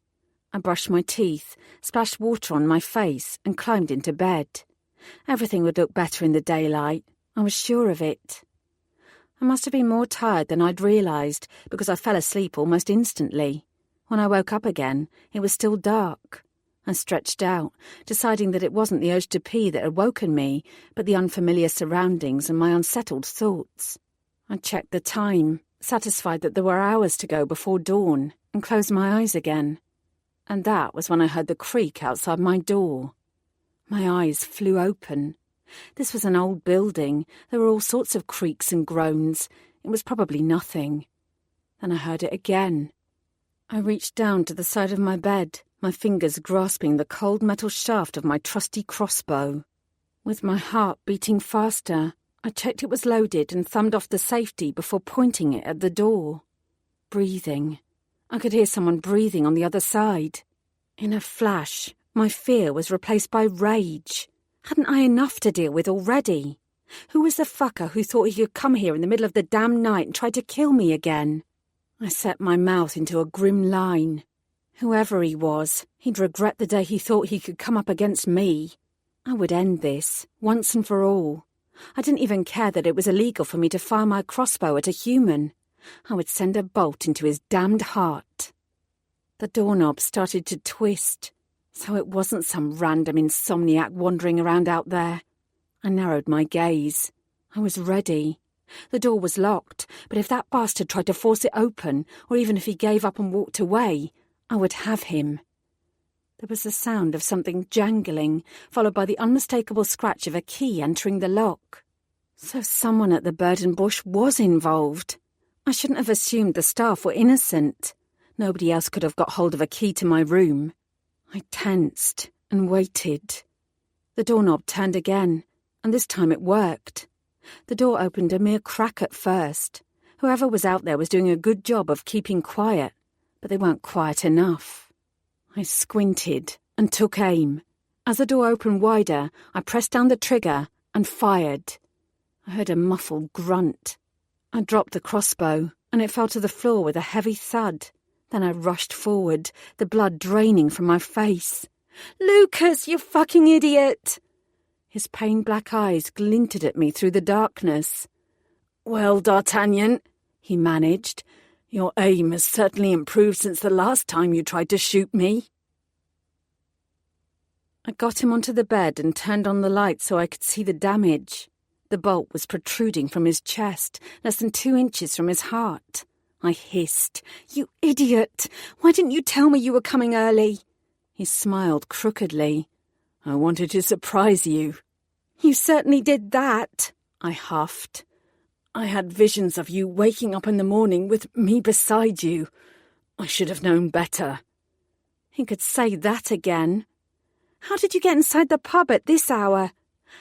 I brushed my teeth, splashed water on my face, and climbed into bed. Everything would look better in the daylight. I was sure of it. I must have been more tired than I'd realised, because I fell asleep almost instantly. When I woke up again, it was still dark. I stretched out, deciding that it wasn't the urge to pee that had woken me, but the unfamiliar surroundings and my unsettled thoughts. I checked the time, satisfied that there were hours to go before dawn, and closed my eyes again. And that was when I heard the creak outside my door. My eyes flew open. This was an old building. There were all sorts of creaks and groans. It was probably nothing. Then I heard it again. I reached down to the side of my bed, my fingers grasping the cold metal shaft of my trusty crossbow. With my heart beating faster, I checked it was loaded and thumbed off the safety before pointing it at the door. Breathing. I could hear someone breathing on the other side. In a flash, my fear was replaced by rage. Hadn't I enough to deal with already? Who was the fucker who thought he could come here in the middle of the damn night and try to kill me again? I set my mouth into a grim line. Whoever he was, he'd regret the day he thought he could come up against me. I would end this, once and for all. I didn't even care that it was illegal for me to fire my crossbow at a human. I would send a bolt into his damned heart. The doorknob started to twist, so it wasn't some random insomniac wandering around out there. I narrowed my gaze. I was ready. The door was locked, but if that bastard tried to force it open, or even if he gave up and walked away, I would have him. There was the sound of something jangling, followed by the unmistakable scratch of a key entering the lock. So someone at the burden bush was involved. I shouldn't have assumed the staff were innocent. Nobody else could have got hold of a key to my room. I tensed and waited. The doorknob turned again, and this time it worked. The door opened a mere crack at first. Whoever was out there was doing a good job of keeping quiet, but they weren't quiet enough. I squinted and took aim. As the door opened wider, I pressed down the trigger and fired. I heard a muffled grunt. I dropped the crossbow, and it fell to the floor with a heavy thud. Then I rushed forward, the blood draining from my face. "Lucas, you fucking idiot!" His pained black eyes glinted at me through the darkness. "Well, D'Artagnan," he managed, "your aim has certainly improved since the last time you tried to shoot me." I got him onto the bed and turned on the light so I could see the damage. The bolt was protruding from his chest, less than 2 inches from his heart. I hissed, "You idiot! Why didn't you tell me you were coming early?" He smiled crookedly. "I wanted to surprise you." "You certainly did that," I huffed. "I had visions of you waking up in the morning with me beside you. I should have known better." He could say that again. "How did you get inside the pub at this hour?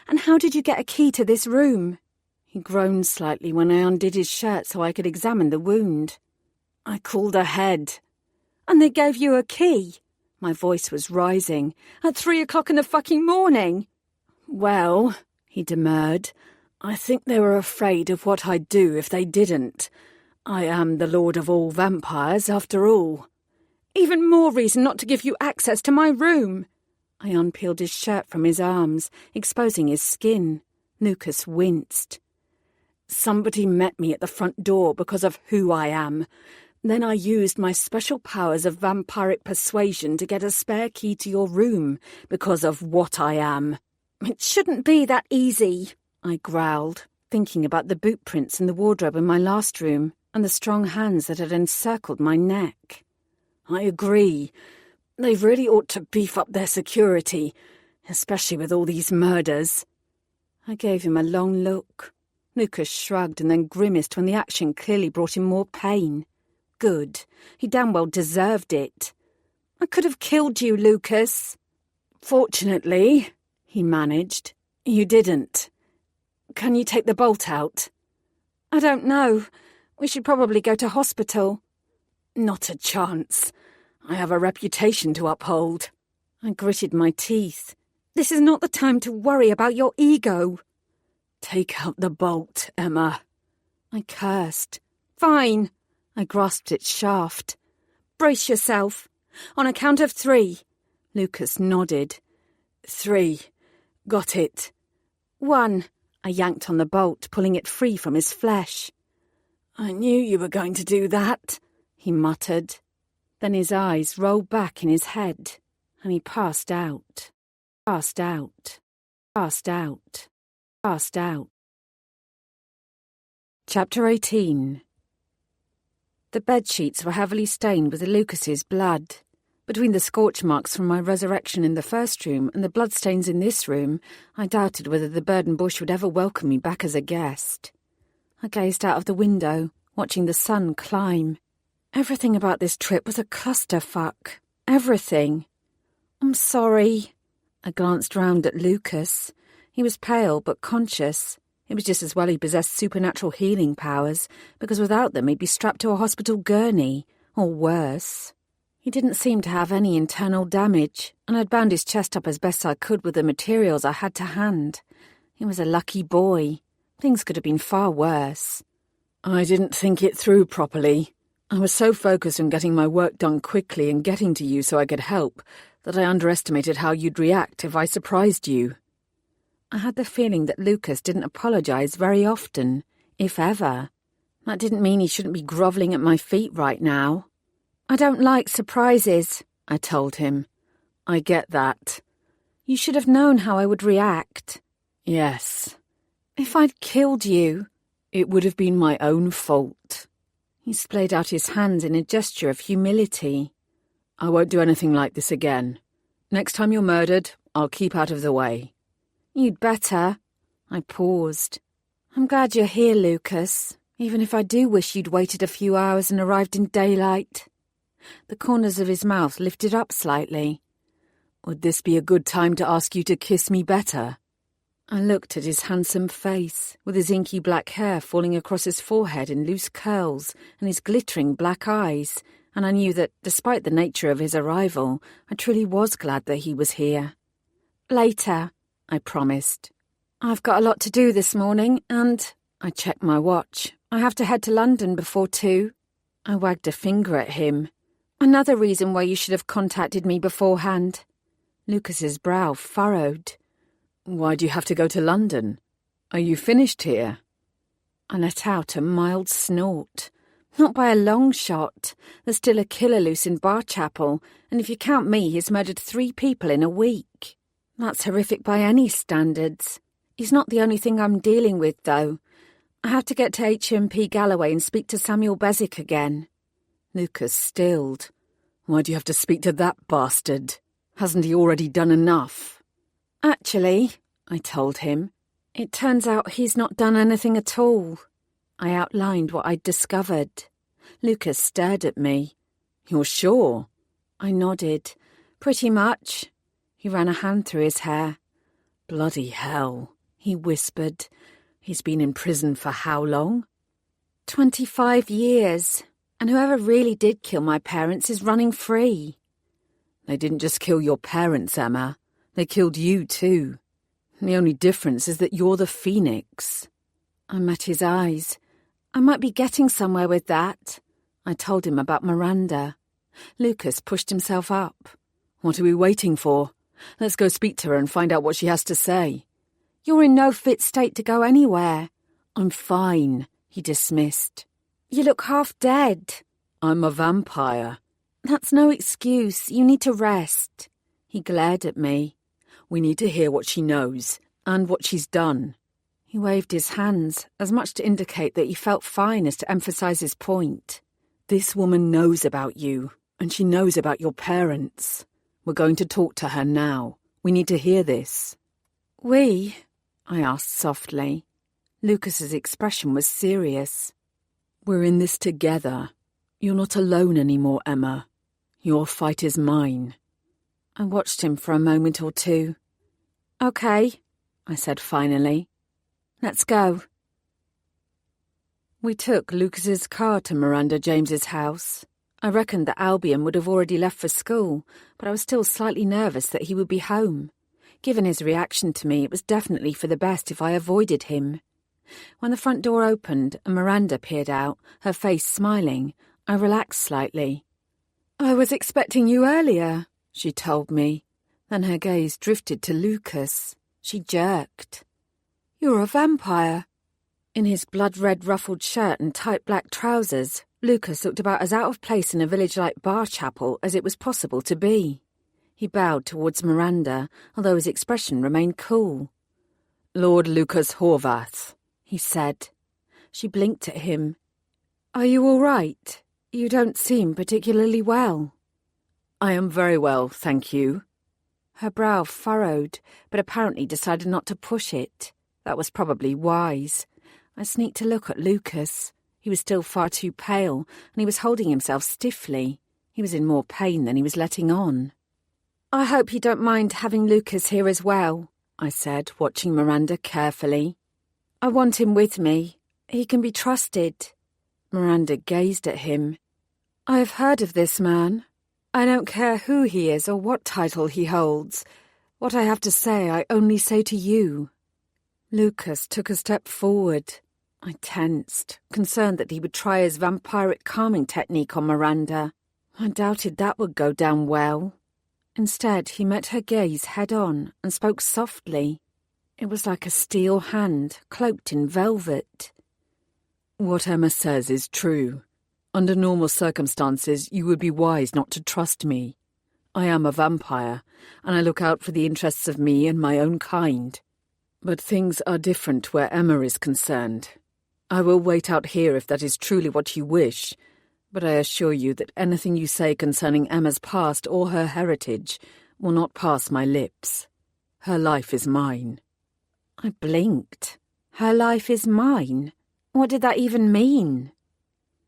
And how did you get a key to this room?" He groaned slightly when I undid his shirt so I could examine the wound. "I called ahead." "And they gave you a key?" My voice was rising. "At 3 o'clock in the fucking morning?" "Well," he demurred, "I think they were afraid of what I'd do if they didn't. I am the lord of all vampires, after all." "Even more reason not to give you access to my room." I unpeeled his shirt from his arms, exposing his skin. Lucas winced. "Somebody met me at the front door because of who I am. Then I used my special powers of vampiric persuasion to get a spare key to your room because of what I am." "It shouldn't be that easy," I growled, thinking about the boot prints in the wardrobe in my last room and the strong hands that had encircled my neck. "I agree. They really ought to beef up their security, especially with all these murders." I gave him a long look. Lucas shrugged and then grimaced when the action clearly brought him more pain. Good. He damn well deserved it. "I could have killed you, Lucas." "Fortunately," he managed, "you didn't. Can you take the bolt out?" "I don't know. We should probably go to hospital." "Not a chance. I have a reputation to uphold." I gritted my teeth. "This is not the time to worry about your ego." "Take out the bolt, Emma." I cursed. "Fine." I grasped its shaft. "Brace yourself. On a count of 3. Lucas nodded. 3. Got it." 1. I yanked on the bolt, pulling it free from his flesh. "I knew you were going to do that," he muttered. Then his eyes rolled back in his head. and he passed out, passed out, passed out, passed out. Chapter 18. The bedsheets were heavily stained with Lucas's blood. Between the scorch marks from my resurrection in the first room and the bloodstains in this room, I doubted whether the burden bush would ever welcome me back as a guest. I gazed out of the window, watching the sun climb. Everything about this trip was a clusterfuck. Everything. I'm sorry. I glanced round at Lucas. He was pale but conscious. It was just as well he possessed supernatural healing powers, because without them he'd be strapped to a hospital gurney, or worse. He didn't seem to have any internal damage, and I'd bound his chest up as best I could with the materials I had to hand. He was a lucky boy. Things could have been far worse. I didn't think it through properly. I was so focused on getting my work done quickly and getting to you so I could help that I underestimated how you'd react if I surprised you. I had the feeling that Lucas didn't apologise very often, if ever. That didn't mean he shouldn't be grovelling at my feet right now. I don't like surprises, I told him. I get that. You should have known how I would react. Yes. If I'd killed you, it would have been my own fault. He splayed out his hands in a gesture of humility. I won't do anything like this again. Next time you're murdered, I'll keep out of the way. You'd better. I paused. I'm glad you're here, Lucas, even if I do wish you'd waited a few hours and arrived in daylight. The corners of his mouth lifted up slightly. Would this be a good time to ask you to kiss me better? I looked at his handsome face, with his inky black hair falling across his forehead in loose curls and his glittering black eyes, and I knew that, despite the nature of his arrival, I truly was glad that he was here. Later, I promised. I've got a lot to do this morning, and I checked my watch. I have to head to London before 2. I wagged a finger at him. Another reason why you should have contacted me beforehand. Lucas's brow furrowed. Why do you have to go to London? Are you finished here? I let out a mild snort. Not by a long shot. There's still a killer loose in Barchapel, and if you count me, he's murdered 3 people in a week. That's horrific by any standards. He's not the only thing I'm dealing with, though. I have to get to HMP Galloway and speak to Samuel Beswick again. Lucas stilled. Why do you have to speak to that bastard? Hasn't he already done enough? Actually, I told him, it turns out he's not done anything at all. I outlined what I'd discovered. Lucas stared at me. You're sure? I nodded. Pretty much. He ran a hand through his hair. Bloody hell, he whispered. He's been in prison for how long? 25 years. And whoever really did kill my parents is running free. They didn't just kill your parents, Emma. They killed you too. The only difference is that you're the Phoenix. I met his eyes. I might be getting somewhere with that. I told him about Miranda. Lucas pushed himself up. What are we waiting for? Let's go speak to her and find out what she has to say. You're in no fit state to go anywhere. I'm fine, he dismissed. You look half dead. I'm a vampire. That's no excuse. You need to rest. He glared at me. We need to hear what she knows, and what she's done. He waved his hands, as much to indicate that he felt fine as to emphasise his point. This woman knows about you, and she knows about your parents. We're going to talk to her now. We need to hear this. We? I asked softly. Lucas's expression was serious. We're in this together. You're not alone anymore, Emma. Your fight is mine. I watched him for a moment or two. Okay, I said finally. Let's go. We took Lucas's car to Miranda James's house. I reckoned that Albion would have already left for school, but I was still slightly nervous that he would be home. Given his reaction to me, it was definitely for the best if I avoided him. When the front door opened and Miranda peered out, her face smiling, I relaxed slightly. I was expecting you earlier, she told me. Then her gaze drifted to Lucas. She jerked. You're a vampire. In his blood-red ruffled shirt and tight black trousers, Lucas looked about as out of place in a village like Barchapel as it was possible to be. He bowed towards Miranda, although his expression remained cool. "Lord Lucas Horvath," he said. She blinked at him. "Are you all right? You don't seem particularly well." "I am very well, thank you." Her brow furrowed, but apparently decided not to push it. That was probably wise. I sneaked a look at Lucas. He was still far too pale, and he was holding himself stiffly. He was in more pain than he was letting on. "I hope you don't mind having Lucas here as well," I said, watching Miranda carefully. "I want him with me. He can be trusted." Miranda gazed at him. "I have heard of this man. I don't care who he is or what title he holds. What I have to say, I only say to you." Lucas took a step forward. I tensed, concerned that he would try his vampiric calming technique on Miranda. I doubted that would go down well. Instead, he met her gaze head-on and spoke softly. It was like a steel hand, cloaked in velvet. "What Emma says is true. Under normal circumstances, you would be wise not to trust me. I am a vampire, and I look out for the interests of me and my own kind. But things are different where Emma is concerned. I will wait out here if that is truly what you wish, but I assure you that anything you say concerning Emma's past or her heritage will not pass my lips. Her life is mine." I blinked. Her life is mine? What did that even mean?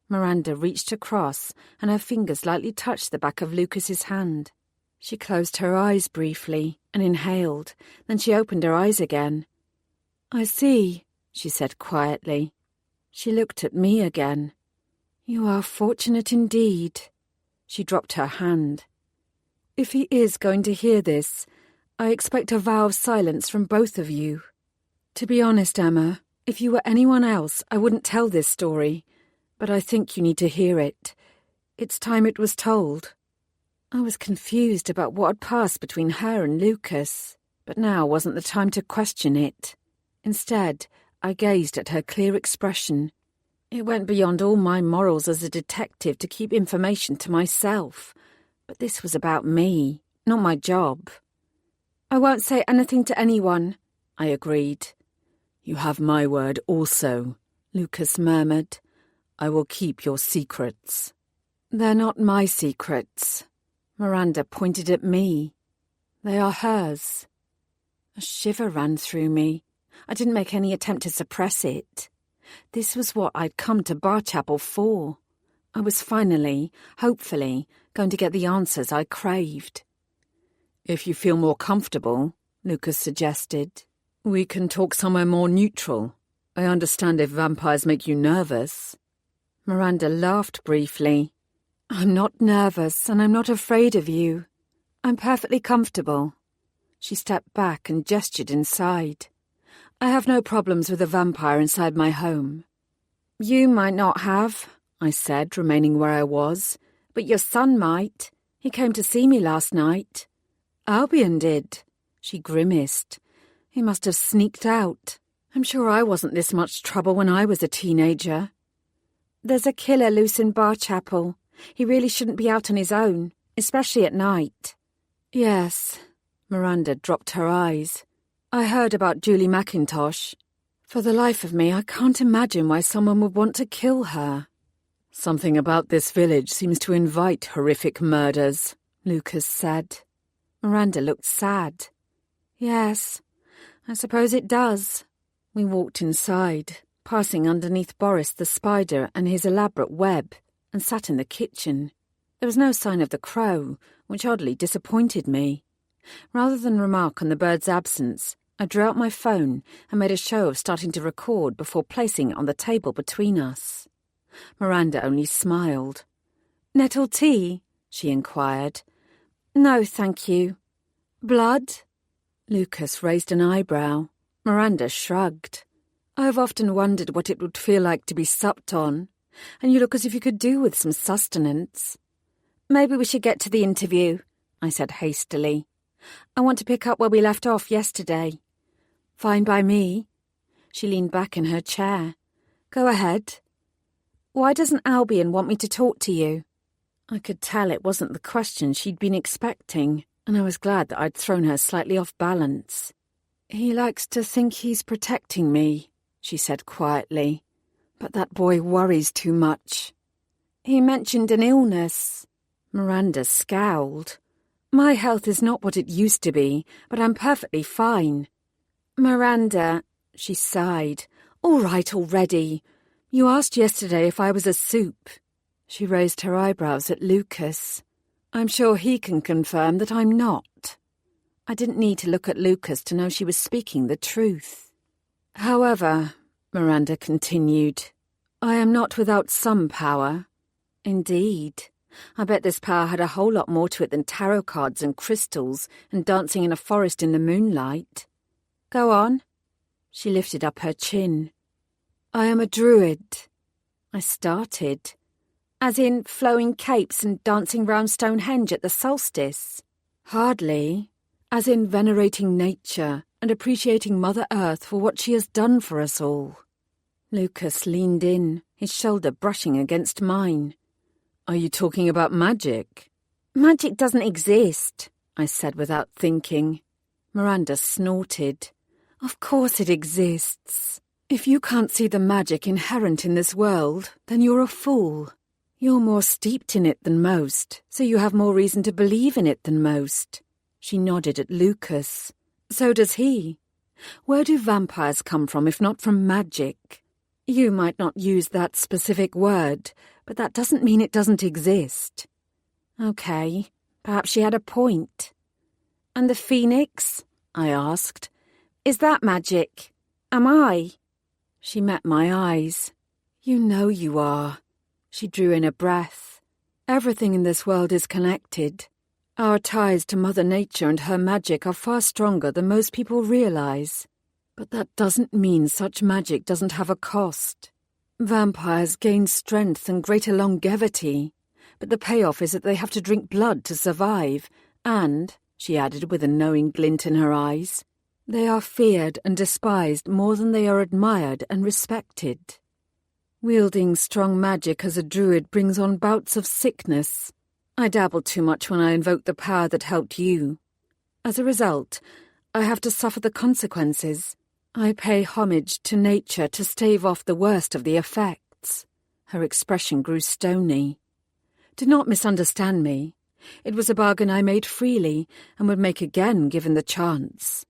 Miranda reached across, and her fingers lightly touched the back of Lucas's hand. She closed her eyes briefly and inhaled, then she opened her eyes again. "I see," she said quietly. She looked at me again. "You are fortunate indeed." She dropped her hand. "If he is going to hear this, I expect a vow of silence from both of you. To be honest, Emma, if you were anyone else, I wouldn't tell this story, but I think you need to hear it. It's time it was told." I was confused about what had passed between her and Lucas, but now wasn't the time to question it. Instead, I gazed at her clear expression. It went beyond all my morals as a detective to keep information to myself, but this was about me, not my job. "I won't say anything to anyone," I agreed. "You have my word also," Lucas murmured. "I will keep your secrets." "They're not my secrets." Miranda pointed at me. "They are hers." A shiver ran through me. I didn't make any attempt to suppress it. This was what I'd come to Barchapel for. I was finally, hopefully, going to get the answers I craved. "If you feel more comfortable," Lucas suggested, "we can talk somewhere more neutral. I understand if vampires make you nervous." Miranda laughed briefly. "I'm not nervous, and I'm not afraid of you. I'm perfectly comfortable." She stepped back and gestured inside. "I have no problems with a vampire inside my home." "You might not have," I said, remaining where I was, "but your son might. He came to see me last night." "Albion did." She grimaced. "He must have sneaked out. I'm sure I wasn't this much trouble when I was a teenager." "There's a killer loose in Barchapel. He really shouldn't be out on his own, especially at night." "Yes." Miranda dropped her eyes. "I heard about Julie McIntosh. For the life of me, I can't imagine why someone would want to kill her." "Something about this village seems to invite horrific murders," Lucas said. Miranda looked sad. "Yes, I suppose it does." We walked inside, passing underneath Boris the spider and his elaborate web, and sat in the kitchen. There was no sign of the crow, which oddly disappointed me. Rather than remark on the bird's absence, I drew out my phone and made a show of starting to record before placing it on the table between us. Miranda only smiled. "Nettle tea?" she inquired. "No, thank you." "Blood?" Lucas raised an eyebrow. Miranda shrugged. "I have often wondered what it would feel like to be supped on, and you look as if you could do with some sustenance." "Maybe we should get to the interview," I said hastily. "I want to pick up where we left off yesterday." "Fine by me." She leaned back in her chair. "Go ahead." "Why doesn't Albion want me to talk to you?" I could tell it wasn't the question she'd been expecting. and I was glad that I'd thrown her slightly off balance. "He likes to think he's protecting me," she said quietly, "but that boy worries too much." "He mentioned an illness." Miranda scowled. "My health is not what it used to be, but I'm perfectly fine." "Miranda," she sighed. "All right already. You asked yesterday if I was a soup." She raised her eyebrows at Lucas. "I'm sure he can confirm that I'm not." I didn't need to look at Lucas to know she was speaking the truth. "However," Miranda continued, "I am not without some power." "Indeed. I bet this power had a whole lot more to it than tarot cards and crystals and dancing in a forest in the moonlight." "Go on." She lifted up her chin. "I am a druid." I started. "As in flowing capes and dancing round Stonehenge at the solstice?" "Hardly. As in venerating nature and appreciating Mother Earth for what she has done for us all." Lucas leaned in, his shoulder brushing against mine. "Are you talking about magic?" "Magic doesn't exist," I said without thinking. Miranda snorted. "Of course it exists. If you can't see the magic inherent in this world, then you're a fool. You're more steeped in it than most, so you have more reason to believe in it than most." She nodded at Lucas. "So does he. Where do vampires come from if not from magic? You might not use that specific word, but that doesn't mean it doesn't exist." "Okay, perhaps she had a point." "And the phoenix?" I asked. "Is that magic? Am I?" She met my eyes. "You know you are." She drew in a breath. "Everything in this world is connected. Our ties to Mother Nature and her magic are far stronger than most people realize. But that doesn't mean such magic doesn't have a cost. Vampires gain strength and greater longevity, but the payoff is that they have to drink blood to survive, and," she added with a knowing glint in her eyes, "they are feared and despised more than they are admired and respected. Wielding strong magic as a druid brings on bouts of sickness. I dabbled too much when I invoked the power that helped you. As a result, I have to suffer the consequences. I pay homage to nature to stave off the worst of the effects." Her expression grew stony. "Do not misunderstand me. It was a bargain I made freely and would make again given the chance."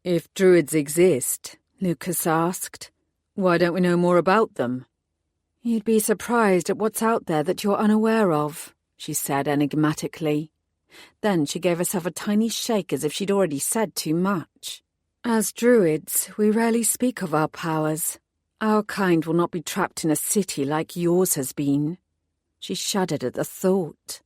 "If druids exist," Lucas asked, "why don't we know more about them?" "You'd be surprised at what's out there that you're unaware of," she said enigmatically. Then she gave herself a tiny shake as if she'd already said too much. "As druids, we rarely speak of our powers. Our kind will not be trapped in a city like yours has been." She shuddered at the thought.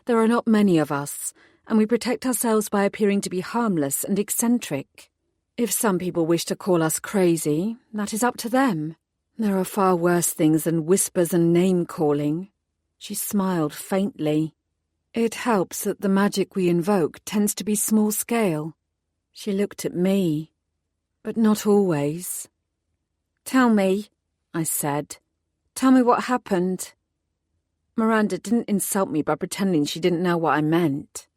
"There are not many of us, and we protect ourselves by appearing to be harmless and eccentric. If some people wish to call us crazy, that is up to them. There are far worse things than whispers and name-calling." She smiled faintly. "It helps that the magic we invoke tends to be small-scale." She looked at me. "But not always." "Tell me," I said. "Tell me what happened." Miranda didn't insult me by pretending she didn't know what I meant.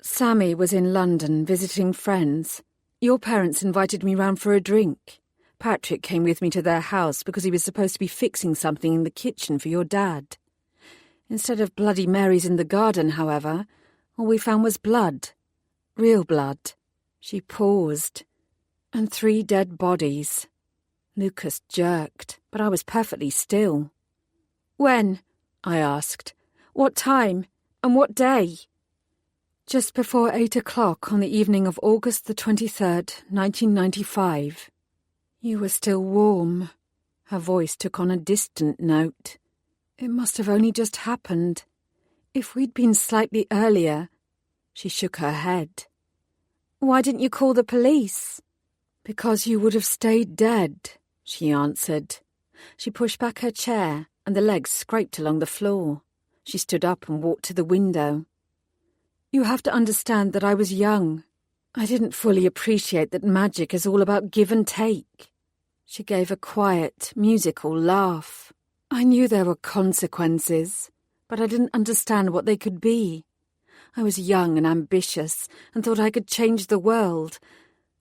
"Sammy was in London visiting friends. Your parents invited me round for a drink. Patrick came with me to their house because he was supposed to be fixing something in the kitchen for your dad. Instead of Bloody Marys in the garden, however, all we found was blood. Real blood." She paused. "And 3 dead bodies." Lucas jerked, but I was perfectly still. "When?" I asked. "What time? And what day?" "Just before 8 o'clock on the evening of August the 23rd, 1995. You were still warm." Her voice took on a distant note. "It must have only just happened. If we'd been slightly earlier—" She shook her head. "Why didn't you call the police?" "Because you would have stayed dead," she answered. She pushed back her chair, and the legs scraped along the floor. She stood up and walked to the window. "You have to understand that I was young. I didn't fully appreciate that magic is all about give and take." She gave a quiet, musical laugh. "I knew there were consequences, but I didn't understand what they could be. I was young and ambitious and thought I could change the world.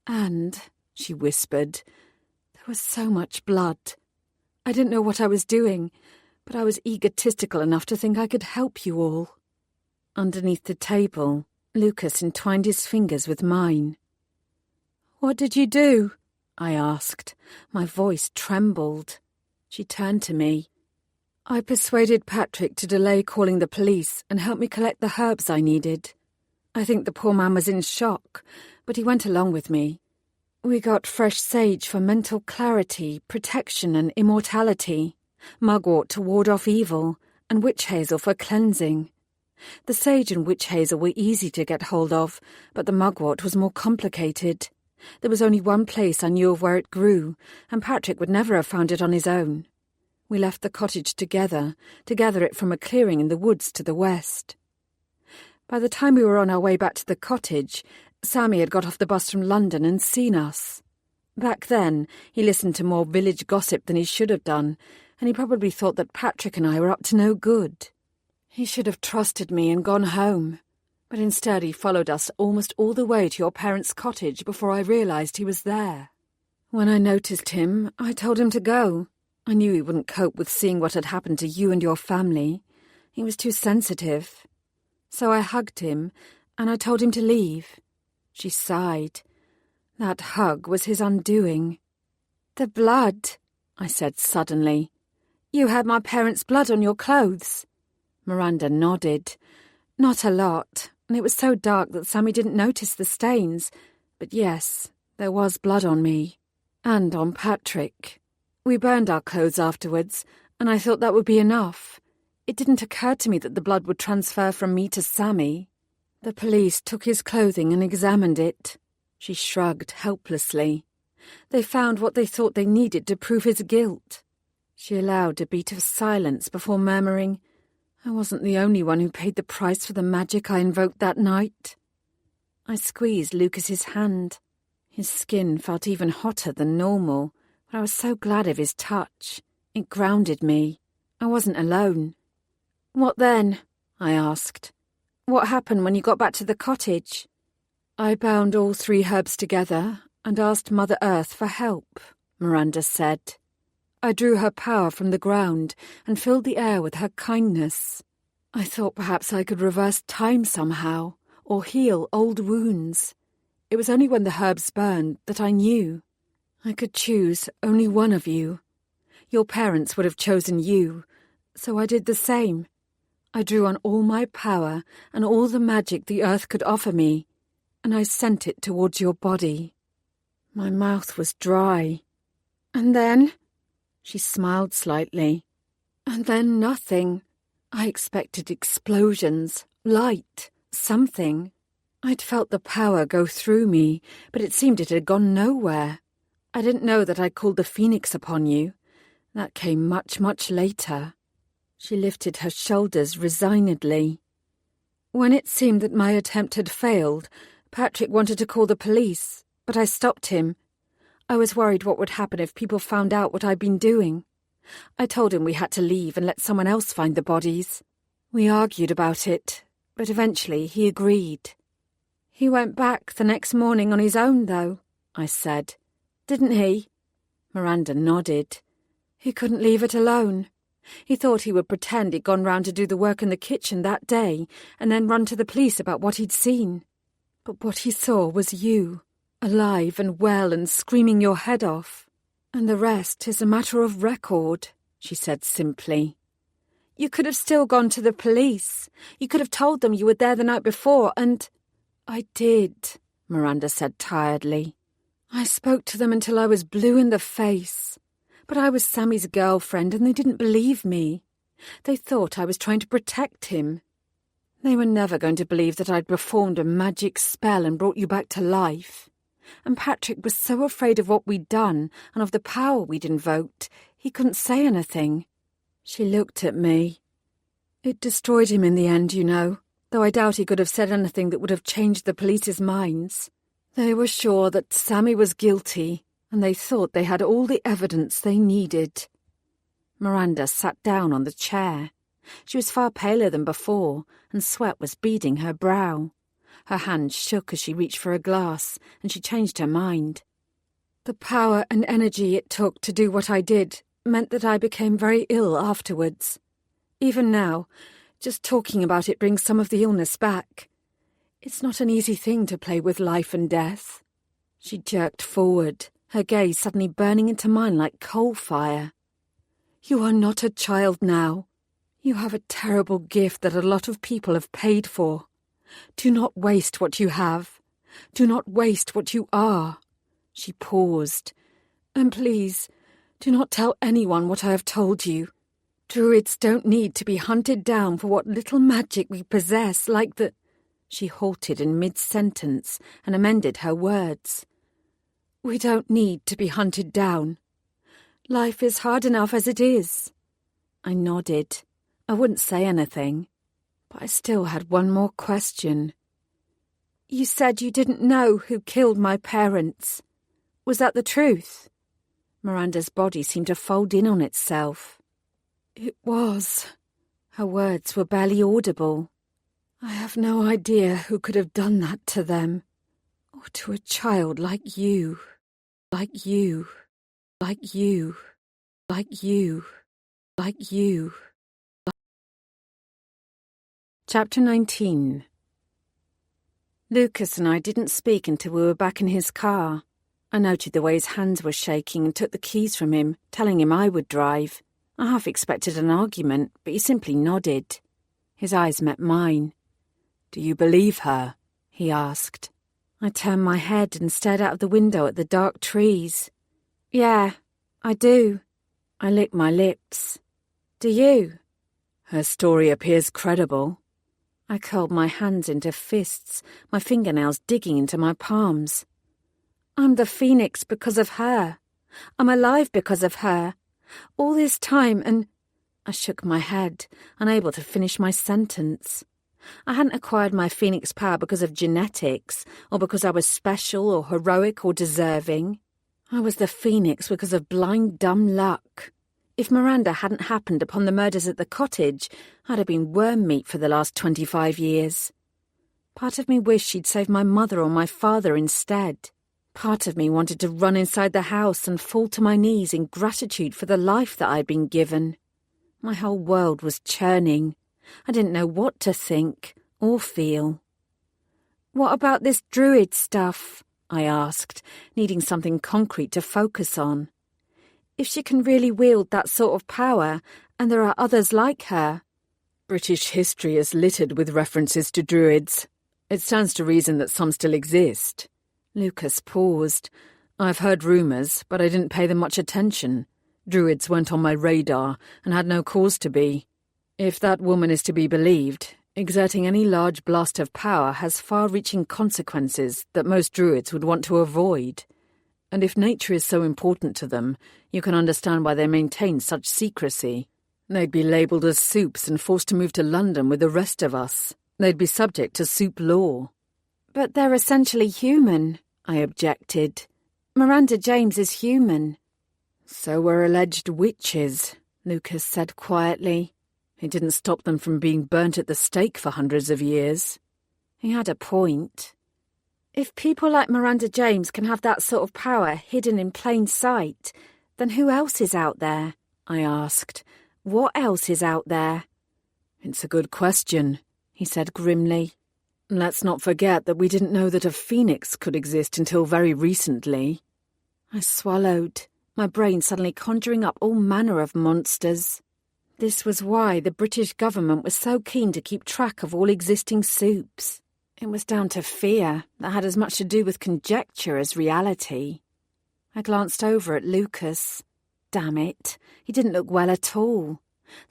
And, she whispered, there was so much blood. I didn't know what I was doing, but I was egotistical enough to think I could help you all. Underneath the table, Lucas entwined his fingers with mine. What did you do? I asked. My voice trembled. She turned to me. I persuaded Patrick to delay calling the police and help me collect the herbs I needed. I think the poor man was in shock, but he went along with me. We got fresh sage for mental clarity, protection and immortality, mugwort to ward off evil, and witch hazel for cleansing. The sage and witch hazel were easy to get hold of, but the mugwort was more complicated. There was only one place I knew of where it grew, and Patrick would never have found it on his own. We left the cottage together to gather it from a clearing in the woods to the west. By the time we were on our way back to the cottage, Sammy had got off the bus from London and seen us. Back then, he listened to more village gossip than he should have done, and he probably thought that Patrick and I were up to no good. He should have trusted me and gone home, but instead he followed us almost all the way to your parents' cottage before I realised he was there. When I noticed him, I told him to go. I knew he wouldn't cope with seeing what had happened to you and your family. He was too sensitive. So I hugged him, and I told him to leave. She sighed. That hug was his undoing. The blood, I said suddenly. You had my parents' blood on your clothes. Miranda nodded. Not a lot, and it was so dark that Sammy didn't notice the stains. But yes, there was blood on me. And on Patrick. We burned our clothes afterwards, and I thought that would be enough. It didn't occur to me that the blood would transfer from me to Sammy. The police took his clothing and examined it. She shrugged helplessly. They found what they thought they needed to prove his guilt. She allowed a beat of silence before murmuring, I wasn't the only one who paid the price for the magic I invoked that night. I squeezed Lucas's hand. His skin felt even hotter than normal, but I was so glad of his touch. It grounded me. I wasn't alone. What then? I asked. What happened when you got back to the cottage? I bound all 3 herbs together and asked Mother Earth for help, Miranda said. I drew her power from the ground and filled the air with her kindness. I thought perhaps I could reverse time somehow, or heal old wounds. It was only when the herbs burned that I knew. I could choose only one of you. Your parents would have chosen you, so I did the same. I drew on all my power and all the magic the earth could offer me, and I sent it towards your body. My mouth was dry. And then? She smiled slightly. And then nothing. I expected explosions, light, something. I'd felt the power go through me, but it seemed it had gone nowhere. I didn't know that I called the phoenix upon you. That came much, much later. She lifted her shoulders resignedly. When it seemed that my attempt had failed, Patrick wanted to call the police, but I stopped him. I was worried what would happen if people found out what I'd been doing. I told him we had to leave and let someone else find the bodies. We argued about it, but eventually he agreed. He went back the next morning on his own, though, I said. Didn't he? Miranda nodded. He couldn't leave it alone. He thought he would pretend he'd gone round to do the work in the kitchen that day and then run to the police about what he'd seen. But what he saw was you, alive and well and screaming your head off. And the rest is a matter of record, she said simply. You could have still gone to the police. You could have told them you were there the night before, and... I did, Miranda said tiredly. I spoke to them until I was blue in the face. But I was Sammy's girlfriend, and they didn't believe me. They thought I was trying to protect him. They were never going to believe that I'd performed a magic spell and brought you back to life. And Patrick was so afraid of what we'd done and of the power we'd invoked, he couldn't say anything. She looked at me. It destroyed him in the end, you know, though I doubt he could have said anything that would have changed the police's minds. They were sure that Sammy was guilty, and they thought they had all the evidence they needed. Miranda sat down on the chair. She was far paler than before, and sweat was beading her brow. Her hand shook as she reached for a glass, and she changed her mind. The power and energy it took to do what I did meant that I became very ill afterwards. Even now, just talking about it brings some of the illness back. It's not an easy thing to play with life and death. She jerked forward, her gaze suddenly burning into mine like coal fire. You are not a child now. You have a terrible gift that a lot of people have paid for. Do not waste what you have. Do not waste what you are. She paused. And please, do not tell anyone what I have told you. Druids don't need to be hunted down for what little magic we possess like the... She halted in mid-sentence and amended her words. We don't need to be hunted down. Life is hard enough as it is. I nodded. I wouldn't say anything, but I still had one more question. You said you didn't know who killed my parents. Was that the truth? Miranda's body seemed to fold in on itself. It was. Her words were barely audible. I have no idea who could have done that to them, or to a child like you, like you, like you, like you, like you. Chapter 19. Lucas and I didn't speak until we were back in his car. I noted the way his hands were shaking and took the keys from him, telling him I would drive. I half expected an argument, but he simply nodded. His eyes met mine. Do you believe her? He asked. I turned my head and stared out of the window at the dark trees. Yeah, I do. I licked my lips. Do you? Her story appears credible. I curled my hands into fists, my fingernails digging into my palms. I'm the phoenix because of her. I'm alive because of her. All this time and... I shook my head, unable to finish my sentence. I hadn't acquired my phoenix power because of genetics, or because I was special or heroic or deserving. I was the phoenix because of blind, dumb luck. If Miranda hadn't happened upon the murders at the cottage, I'd have been worm meat for the last 25 years. Part of me wished she'd saved my mother or my father instead. Part of me wanted to run inside the house and fall to my knees in gratitude for the life that I'd been given. My whole world was churning. I didn't know what to think or feel. What about this druid stuff? I asked, needing something concrete to focus on. If she can really wield that sort of power, and there are others like her... British history is littered with references to druids. It stands to reason that some still exist. Lucas paused. I've heard rumours, but I didn't pay them much attention. Druids weren't on my radar, and had no cause to be. If that woman is to be believed, exerting any large blast of power has far-reaching consequences that most druids would want to avoid. And if nature is so important to them, you can understand why they maintain such secrecy. They'd be labelled as soups and forced to move to London with the rest of us. They'd be subject to soup law. But they're essentially human, I objected. Miranda James is human. So were alleged witches, Lucas said quietly. It didn't stop them from being burnt at the stake for hundreds of years. He had a point. If people like Miranda James can have that sort of power hidden in plain sight, then who else is out there? I asked. What else is out there? It's a good question, he said grimly. Let's not forget that we didn't know that a phoenix could exist until very recently. I swallowed, my brain suddenly conjuring up all manner of monsters. This was why the British government was so keen to keep track of all existing soups. It was down to fear that had as much to do with conjecture as reality. I glanced over at Lucas. Damn it, he didn't look well at all.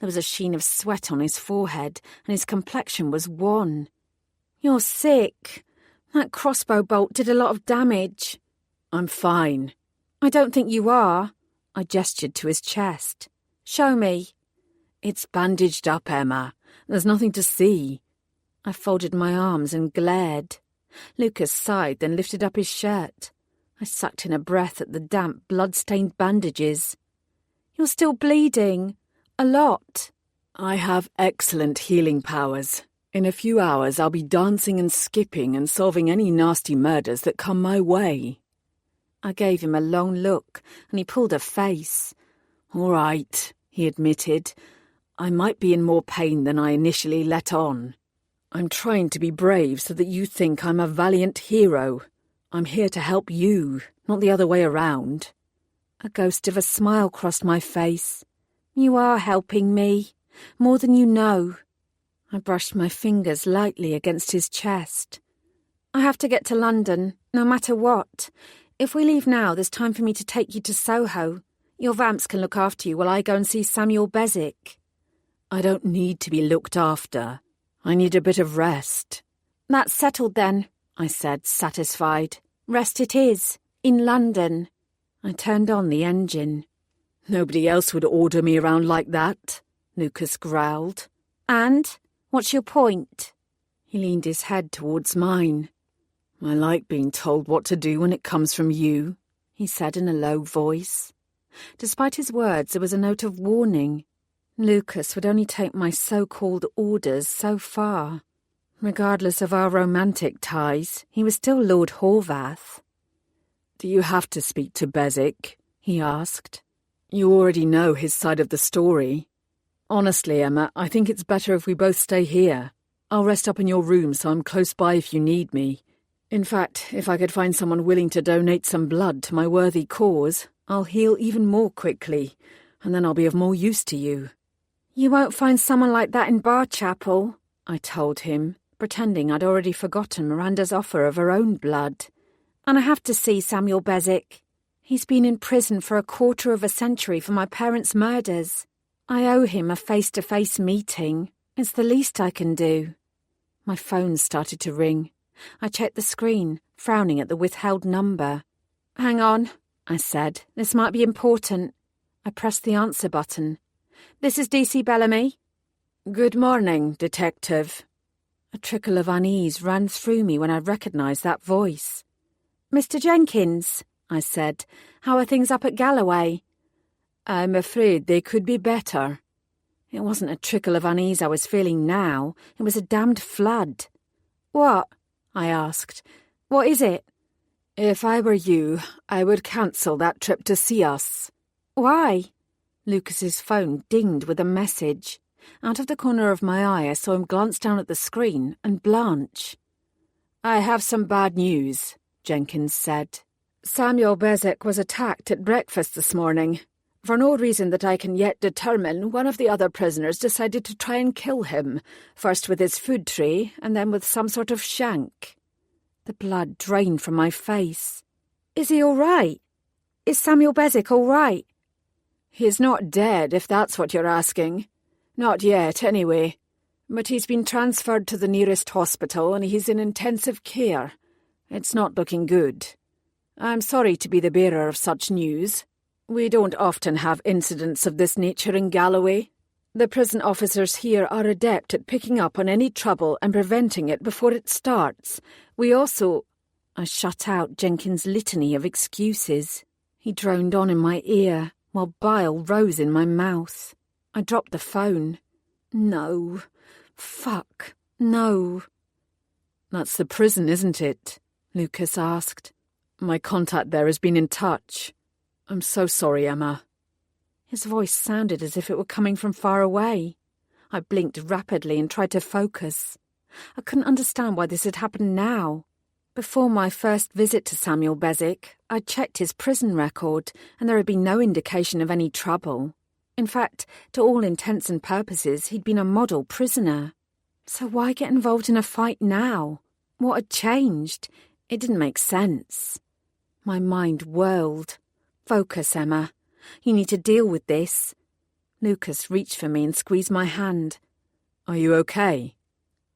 There was a sheen of sweat on his forehead, and his complexion was wan. You're sick. That crossbow bolt did a lot of damage. I'm fine. I don't think you are. I gestured to his chest. Show me. It's bandaged up, Emma. There's nothing to see. I folded my arms and glared. Lucas sighed, then lifted up his shirt. I sucked in a breath at the damp, blood-stained bandages. You're still bleeding. A lot. I have excellent healing powers. In a few hours I'll be dancing and skipping and solving any nasty murders that come my way. I gave him a long look, and he pulled a face. All right, he admitted. I might be in more pain than I initially let on. I'm trying to be brave so that you think I'm a valiant hero. I'm here to help you, not the other way around. A ghost of a smile crossed my face. You are helping me, more than you know. I brushed my fingers lightly against his chest. I have to get to London, no matter what. If we leave now, there's time for me to take you to Soho. Your vamps can look after you while I go and see Samuel Bezic. I don't need to be looked after. I need a bit of rest. That's settled then, I said, satisfied. Rest it is, in London. I turned on the engine. Nobody else would order me around like that, Lucas growled. And? What's your point? He leaned his head towards mine. I like being told what to do when it comes from you, he said in a low voice. Despite his words, there was a note of warning. Lucas would only take my so-called orders so far. Regardless of our romantic ties, he was still Lord Horvath. Do you have to speak to Bezic? He asked. You already know his side of the story. Honestly, Emma, I think it's better if we both stay here. I'll rest up in your room so I'm close by if you need me. In fact, if I could find someone willing to donate some blood to my worthy cause, I'll heal even more quickly, and then I'll be of more use to you. You won't find someone like that in Barchapel, I told him, pretending I'd already forgotten Miranda's offer of her own blood. And I have to see Samuel Bezic. He's been in prison for 1/4 of a century for my parents' murders. I owe him a face-to-face meeting. It's the least I can do. My phone started to ring. I checked the screen, frowning at the withheld number. Hang on, I said. This might be important. I pressed the answer button. This is DC Bellamy. Good morning, Detective. A trickle of unease ran through me when I recognised that voice. Mr. Jenkins, I said. How are things up at Galloway? I'm afraid they could be better. It wasn't a trickle of unease I was feeling now. It was a damned flood. What? I asked. What is it? If I were you, I would cancel that trip to see us. Why? Lucas's phone dinged with a message. Out of the corner of my eye, I saw him glance down at the screen and blanch. I have some bad news, Jenkins said. Samuel Bezic was attacked at breakfast this morning. For no reason that I can yet determine, one of the other prisoners decided to try and kill him, first with his food tray and then with some sort of shank. The blood drained from my face. Is he all right? Is Samuel Bezic all right? He's not dead, if that's what you're asking. Not yet, anyway. But he's been transferred to the nearest hospital and he's in intensive care. It's not looking good. I'm sorry to be the bearer of such news. We don't often have incidents of this nature in Galloway. The prison officers here are adept at picking up on any trouble and preventing it before it starts. We also... I shut out Jenkins' litany of excuses. He droned on in my ear, while bile rose in my mouth. I dropped the phone. No. Fuck. No. That's the prison, isn't it? Lucas asked. My contact there has been in touch. I'm so sorry, Emma. His voice sounded as if it were coming from far away. I blinked rapidly and tried to focus. I couldn't understand why this had happened now. Before my first visit to Samuel Bezic, I'd checked his prison record, and there had been no indication of any trouble. In fact, to all intents and purposes, he'd been a model prisoner. So why get involved in a fight now? What had changed? It didn't make sense. My mind whirled. Focus, Emma. You need to deal with this. Lucas reached for me and squeezed my hand. Are you okay?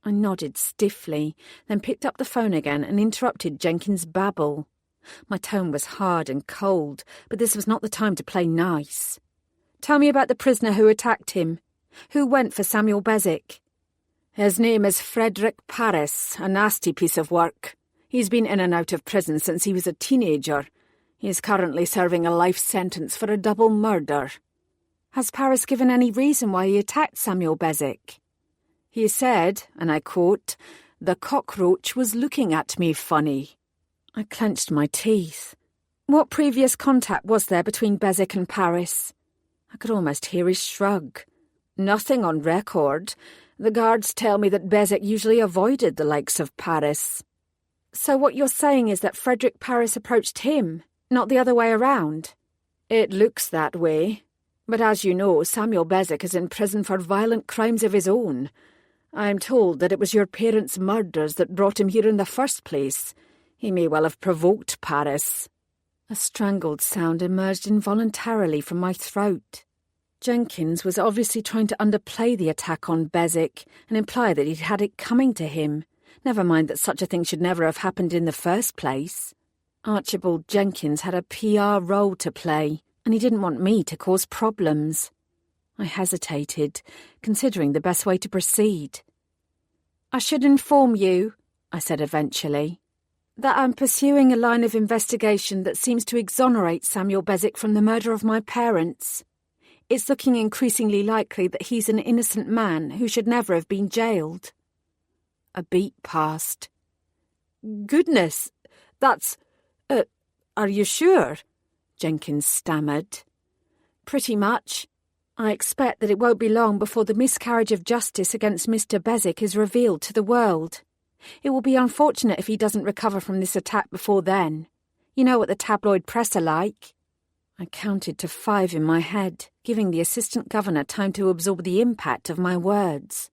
I nodded stiffly, then picked up the phone again and interrupted Jenkins' babble. My tone was hard and cold, but this was not the time to play nice. Tell me about the prisoner who attacked him. Who went for Samuel Bezic? His name is Frederick Paris, a nasty piece of work. He's been in and out of prison since he was a teenager. He is currently serving a life sentence for a double murder. Has Paris given any reason why he attacked Samuel Bezic? He said, and I quote, "The cockroach was looking at me funny." I clenched my teeth. What previous contact was there between Bezic and Paris? I could almost hear his shrug. Nothing on record. The guards tell me that Bezic usually avoided the likes of Paris. So what you're saying is that Frederick Paris approached him, not the other way around? It looks that way. But as you know, Samuel Bezic is in prison for violent crimes of his own. I'm told that it was your parents' murders that brought him here in the first place. He may well have provoked Paris. A strangled sound emerged involuntarily from my throat. Jenkins was obviously trying to underplay the attack on Bezic and imply that he'd had it coming to him. Never mind that such a thing should never have happened in the first place. Archibald Jenkins had a PR role to play, and he didn't want me to cause problems. I hesitated, considering the best way to proceed. "I should inform you," I said eventually, "that I'm pursuing a line of investigation that seems to exonerate Samuel Bezic from the murder of my parents. It's looking increasingly likely that he's an innocent man who should never have been jailed." A beat passed. "Goodness, that's... are you sure?" Jenkins stammered. "Pretty much. I expect that it won't be long before the miscarriage of justice against Mr. Bezic is revealed to the world. It will be unfortunate if he doesn't recover from this attack before then. You know what the tabloid press are like." I counted to 5 in my head, giving the assistant governor time to absorb the impact of my words.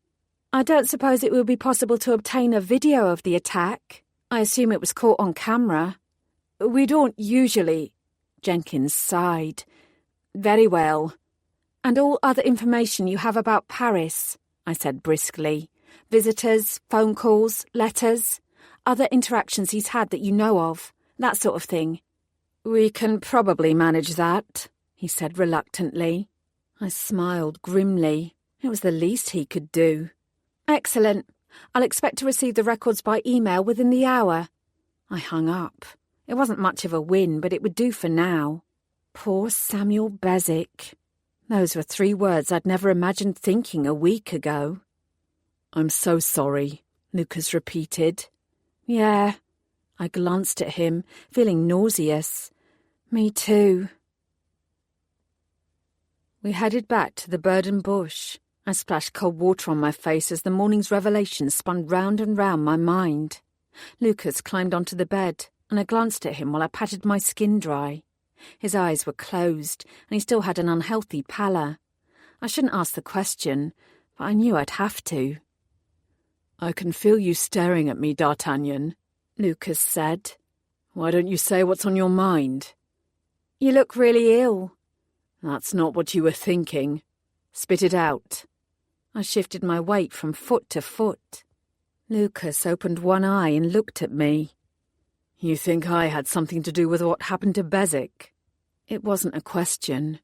"I don't suppose it will be possible to obtain a video of the attack. I assume it was caught on camera." "We don't usually..." Jenkins sighed. "Very well." "And all other information you have about Paris," I said briskly. "Visitors, phone calls, letters, other interactions he's had that you know of, that sort of thing." "We can probably manage that," he said reluctantly. I smiled grimly. It was the least he could do. Excellent. I'll expect to receive the records by email within the hour. I hung up. It wasn't much of a win, but it would do for now. Poor Samuel Bezic. Those were 3 words I'd never imagined thinking a week ago. I'm so sorry, Lucas repeated. Yeah. I glanced at him, feeling nauseous. Me too. We headed back to the burden bush. I splashed cold water on my face as the morning's revelations spun round and round my mind. Lucas climbed onto the bed, and I glanced at him while I patted my skin dry. His eyes were closed, and he still had an unhealthy pallor. I shouldn't ask the question, but I knew I'd have to. I can feel you staring at me, D'Artagnan, Lucas said. Why don't you say what's on your mind? You look really ill. That's not what you were thinking. Spit it out. I shifted my weight from foot to foot. Lucas opened one eye and looked at me. You think I had something to do with what happened to Bezic? It wasn't a question.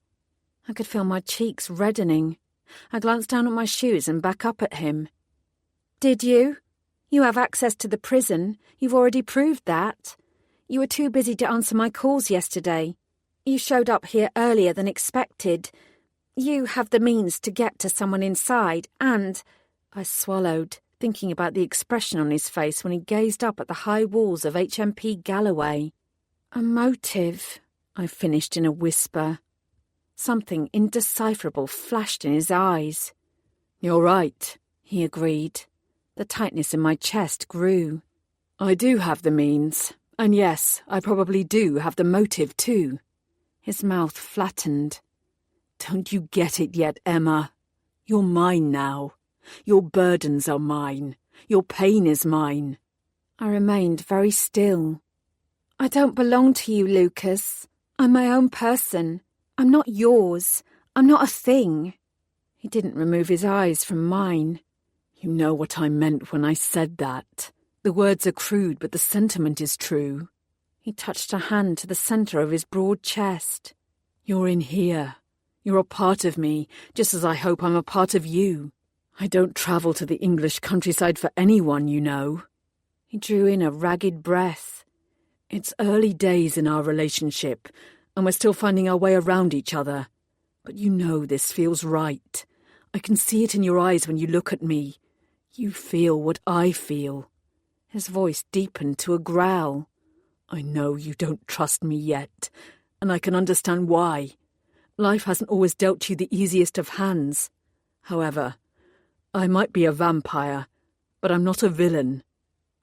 I could feel my cheeks reddening. I glanced down at my shoes and back up at him. Did you? You have access to the prison. You've already proved that. You were too busy to answer my calls yesterday. You showed up here earlier than expected. You have the means to get to someone inside, and... I swallowed, thinking about the expression on his face when he gazed up at the high walls of HMP Galloway. A motive, I finished in a whisper. Something indecipherable flashed in his eyes. You're right, he agreed. The tightness in my chest grew. I do have the means, and yes, I probably do have the motive too. His mouth flattened. Don't you get it yet, Emma? You're mine now. Your burdens are mine. Your pain is mine. I remained very still. I don't belong to you, Lucas. I'm my own person. I'm not yours. I'm not a thing. He didn't remove his eyes from mine. You know what I meant when I said that. The words are crude, but the sentiment is true. He touched a hand to the centre of his broad chest. You're in here. You're a part of me, just as I hope I'm a part of you. I don't travel to the English countryside for anyone, you know. He drew in a ragged breath. It's early days in our relationship, and we're still finding our way around each other. But you know this feels right. I can see it in your eyes when you look at me. You feel what I feel." His voice deepened to a growl. "I know you don't trust me yet, and I can understand why. Life hasn't always dealt you the easiest of hands. However, I might be a vampire, but I'm not a villain."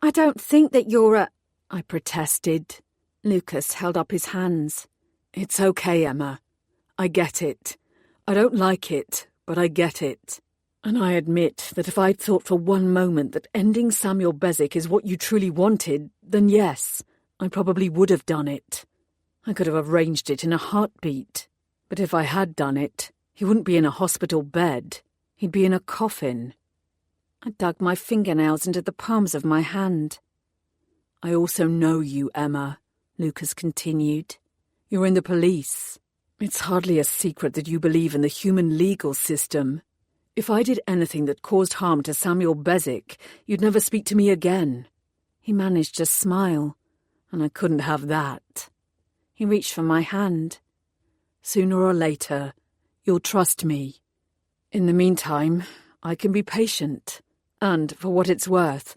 "I don't think that you're a—" I protested. Lucas held up his hands. "It's okay, Emma. I get it. I don't like it, but I get it. And I admit that if I'd thought for one moment that ending Samuel Bezic is what you truly wanted, then yes, I probably would have done it. I could have arranged it in a heartbeat. But if I had done it, he wouldn't be in a hospital bed. He'd be in a coffin." I dug my fingernails into the palms of my hand. "I also know you, Emma," Lucas continued. "You're in the police. It's hardly a secret that you believe in the human legal system. If I did anything that caused harm to Samuel Bezic, you'd never speak to me again." He managed to smile, and I couldn't have that. He reached for my hand. "Sooner or later, you'll trust me. In the meantime, I can be patient. And, for what it's worth,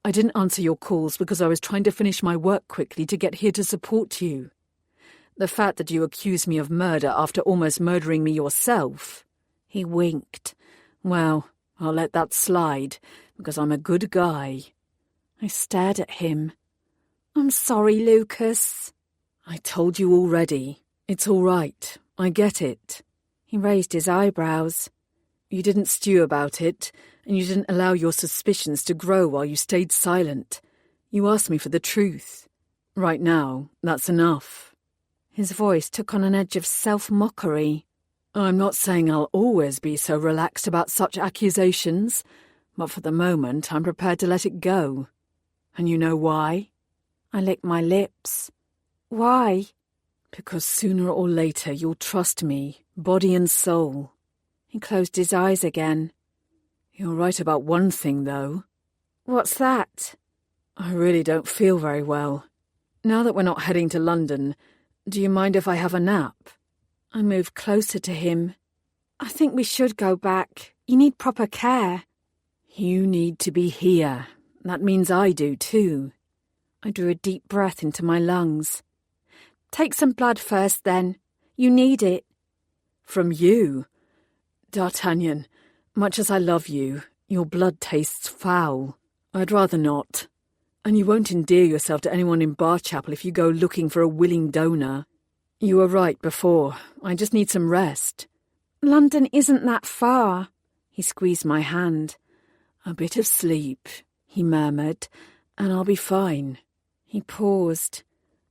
I didn't answer your calls because I was trying to finish my work quickly to get here to support you. The fact that you accuse me of murder after almost murdering me yourself—" He winked. "Well, I'll let that slide, because I'm a good guy." I stared at him. "I'm sorry, Lucas." "I told you already. It's all right. I get it." He raised his eyebrows. "You didn't stew about it, and you didn't allow your suspicions to grow while you stayed silent. You asked me for the truth. Right now, that's enough." His voice took on an edge of self-mockery. "I'm not saying I'll always be so relaxed about such accusations, but for the moment I'm prepared to let it go. And you know why?" I licked my lips. "Why?" "Because sooner or later you'll trust me, body and soul." He closed his eyes again. "You're right about one thing, though." "What's that?" "I really don't feel very well. Now that we're not heading to London, do you mind if I have a nap?" I moved closer to him. "I think we should go back. You need proper care." "You need to be here. That means I do, too." I drew a deep breath into my lungs. "Take some blood first, then. You need it." "From you? D'Artagnan, much as I love you, your blood tastes foul. I'd rather not. And you won't endear yourself to anyone in Barchapel if you go looking for a willing donor. You were right before. I just need some rest." "London isn't that far." He squeezed my hand. "A bit of sleep," he murmured, "and I'll be fine." He paused.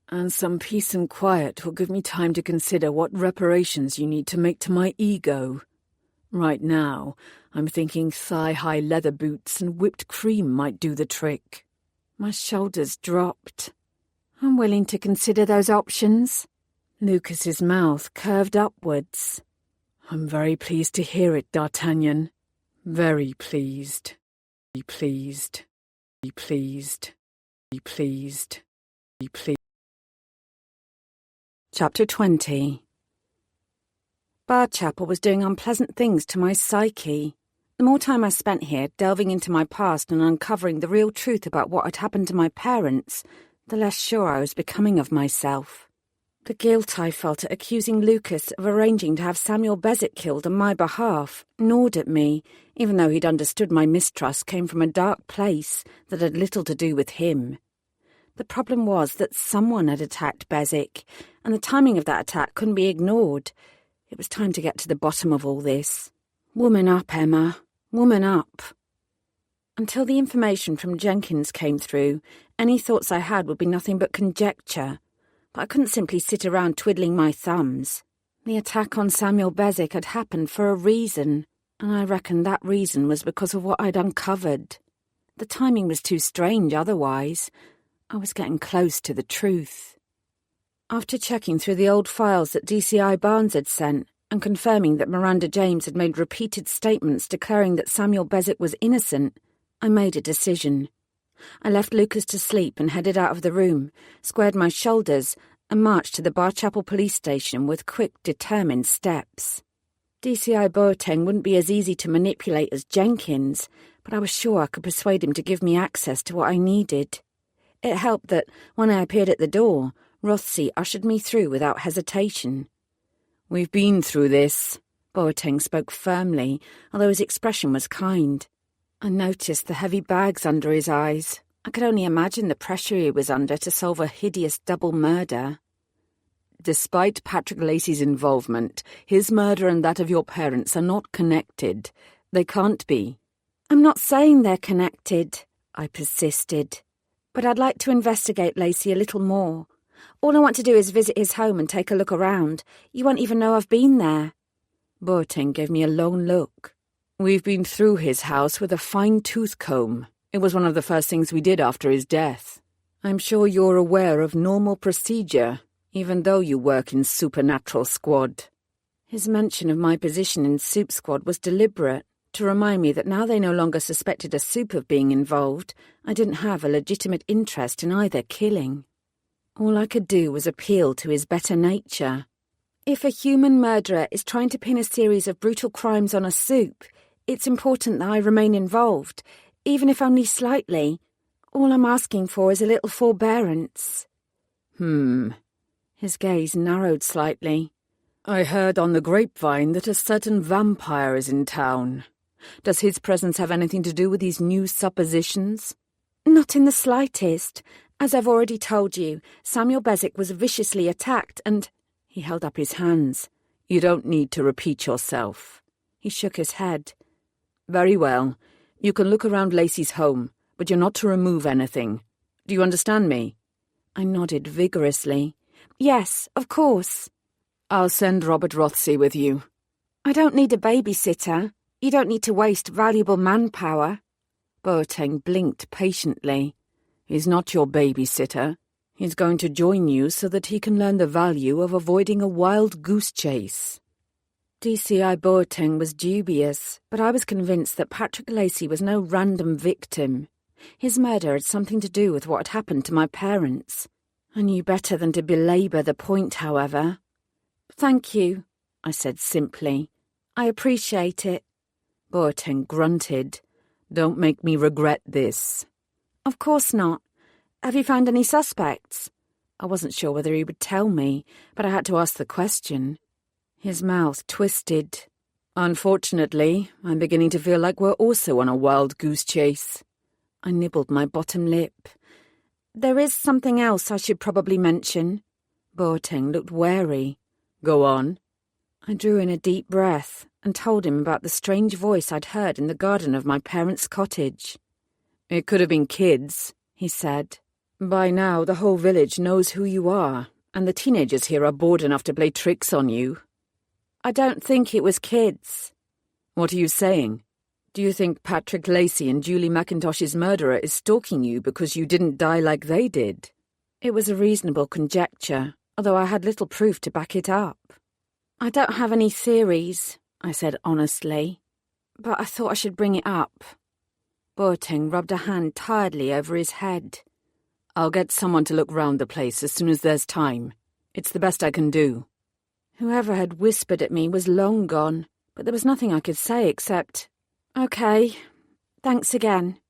"And some peace and quiet will give me time to consider what reparations you need to make to my ego. Right now, I'm thinking thigh-high leather boots and whipped cream might do the trick." My shoulders dropped. "I'm willing to consider those options." Lucas's mouth curved upwards. "I'm very pleased to hear it, D'Artagnan. Very pleased. Be pleased. Be pleased. Be pleased. Be pleased." Chapter 20. Barchapel was doing unpleasant things to my psyche. The more time I spent here delving into my past and uncovering the real truth about what had happened to my parents, the less sure I was becoming of myself. The guilt I felt at accusing Lucas of arranging to have Samuel Bezic killed on my behalf gnawed at me, even though he'd understood my mistrust came from a dark place that had little to do with him. The problem was that someone had attacked Bezic, and the timing of that attack couldn't be ignored. It was time to get to the bottom of all this. Woman up, Emma. Woman up. Until the information from Jenkins came through, any thoughts I had would be nothing but conjecture. But I couldn't simply sit around twiddling my thumbs. The attack on Samuel Bezic had happened for a reason, and I reckoned that reason was because of what I'd uncovered. The timing was too strange otherwise. I was getting close to the truth. After checking through the old files that DCI Barnes had sent, and confirming that Miranda James had made repeated statements declaring that Samuel Bezic was innocent, I made a decision. I left Lucas to sleep and headed out of the room, squared my shoulders, and marched to the Barchapel police station with quick, determined steps. DCI Boateng wouldn't be as easy to manipulate as Jenkins, but I was sure I could persuade him to give me access to what I needed. It helped that, when I appeared at the door, Rothsey ushered me through without hesitation. "We've been through this." Boateng spoke firmly, although his expression was kind. I noticed the heavy bags under his eyes. I could only imagine the pressure he was under to solve a hideous double murder. "Despite Patrick Lacey's involvement, his murder and that of your parents are not connected. They can't be." "I'm not saying they're connected," I persisted. "But I'd like to investigate Lacey a little more. All I want to do is visit his home and take a look around. You won't even know I've been there." Boateng gave me a lone look. "We've been through his house with a fine-tooth comb. It was one of the first things we did after his death. I'm sure you're aware of normal procedure, even though you work in Supernatural Squad." His mention of my position in Soup Squad was deliberate, to remind me that now they no longer suspected a Soup of being involved, I didn't have a legitimate interest in either killing. All I could do was appeal to his better nature. If a human murderer is trying to pin a series of brutal crimes on a Soup, it's important that I remain involved, even if only slightly. All I'm asking for is a little forbearance. His gaze narrowed slightly. "I heard on the grapevine that a certain vampire is in town. Does his presence have anything to do with these new suppositions?" "Not in the slightest. As I've already told you, Samuel Bezic was viciously attacked and—" He held up his hands. "You don't need to repeat yourself." He shook his head. "Very well. You can look around Lacey's home, but you're not to remove anything. Do you understand me?" I nodded vigorously. "Yes, of course." "I'll send Robert Rothsey with you." "I don't need a babysitter. You don't need to waste valuable manpower." Boateng blinked patiently. "He's not your babysitter. He's going to join you so that he can learn the value of avoiding a wild goose chase." DCI Boateng was dubious, but I was convinced that Patrick Lacey was no random victim. His murder had something to do with what had happened to my parents. I knew better than to belabour the point, however. "Thank you," I said simply. "I appreciate it." Boateng grunted. "Don't make me regret this." "Of course not. Have you found any suspects?" I wasn't sure whether he would tell me, but I had to ask the question. His mouth twisted. "Unfortunately, I'm beginning to feel like we're also on a wild goose chase." I nibbled my bottom lip. "There is something else I should probably mention." Boateng looked wary. "Go on." I drew in a deep breath and told him about the strange voice I'd heard in the garden of my parents' cottage. "It could have been kids," he said. "By now the whole village knows who you are, and the teenagers here are bored enough to play tricks on you." "I don't think it was kids." "What are you saying? Do you think Patrick Lacey and Julie McIntosh's murderer is stalking you because you didn't die like they did?" It was a reasonable conjecture, although I had little proof to back it up. "I don't have any theories," I said honestly, "but I thought I should bring it up." Boateng rubbed a hand tiredly over his head. "I'll get someone to look round the place as soon as there's time. It's the best I can do." Whoever had whispered at me was long gone, but there was nothing I could say except, "Okay, thanks again."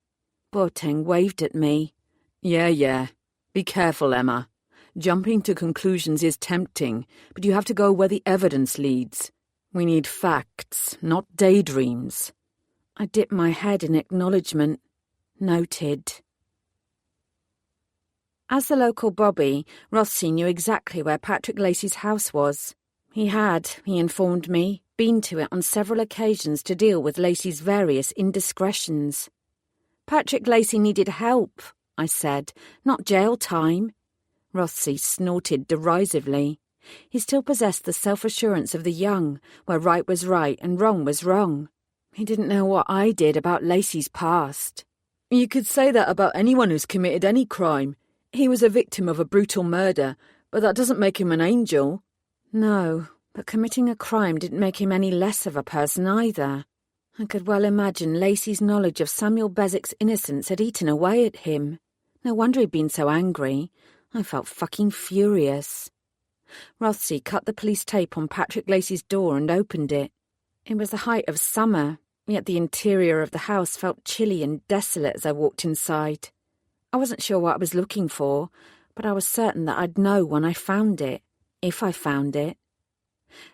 Boateng waved at me. Yeah. Be careful, Emma. Jumping to conclusions is tempting, but you have to go where the evidence leads. We need facts, not daydreams." I dipped my head in acknowledgement. Noted. As the local Bobby, Rothsey knew exactly where Patrick Lacey's house was. He had, he informed me, been to it on several occasions to deal with Lacey's various indiscretions. "Patrick Lacey needed help," I said, "not jail time." Rothsey snorted derisively. He still possessed the self-assurance of the young, where right was right and wrong was wrong. He didn't know what I did about Lacey's past. "You could say that about anyone who's committed any crime. He was a victim of a brutal murder, but that doesn't make him an angel." No, but committing a crime didn't make him any less of a person either. I could well imagine Lacey's knowledge of Samuel Bezic's innocence had eaten away at him. No wonder he'd been so angry. I felt fucking furious. Rothsey cut the police tape on Patrick Lacey's door and opened it. It was the height of summer, yet the interior of the house felt chilly and desolate as I walked inside. I wasn't sure what I was looking for, but I was certain that I'd know when I found it, if I found it.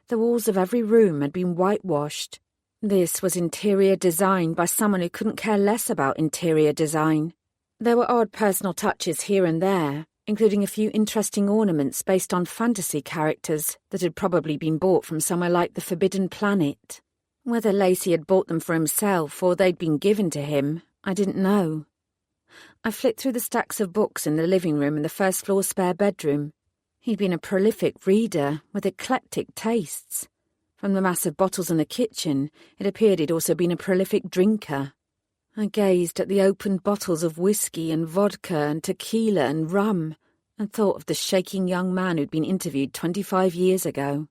The walls of every room had been whitewashed. This was interior design by someone who couldn't care less about interior design. There were odd personal touches here and there, including a few interesting ornaments based on fantasy characters that had probably been bought from somewhere like the Forbidden Planet. Whether Lacey had bought them for himself or they'd been given to him, I didn't know. I flicked through the stacks of books in the living room and the first-floor spare bedroom. He'd been a prolific reader with eclectic tastes. From the massive bottles in the kitchen, it appeared he'd also been a prolific drinker. I gazed at the opened bottles of whiskey and vodka and tequila and rum and thought of the shaking young man who'd been interviewed 25 years ago.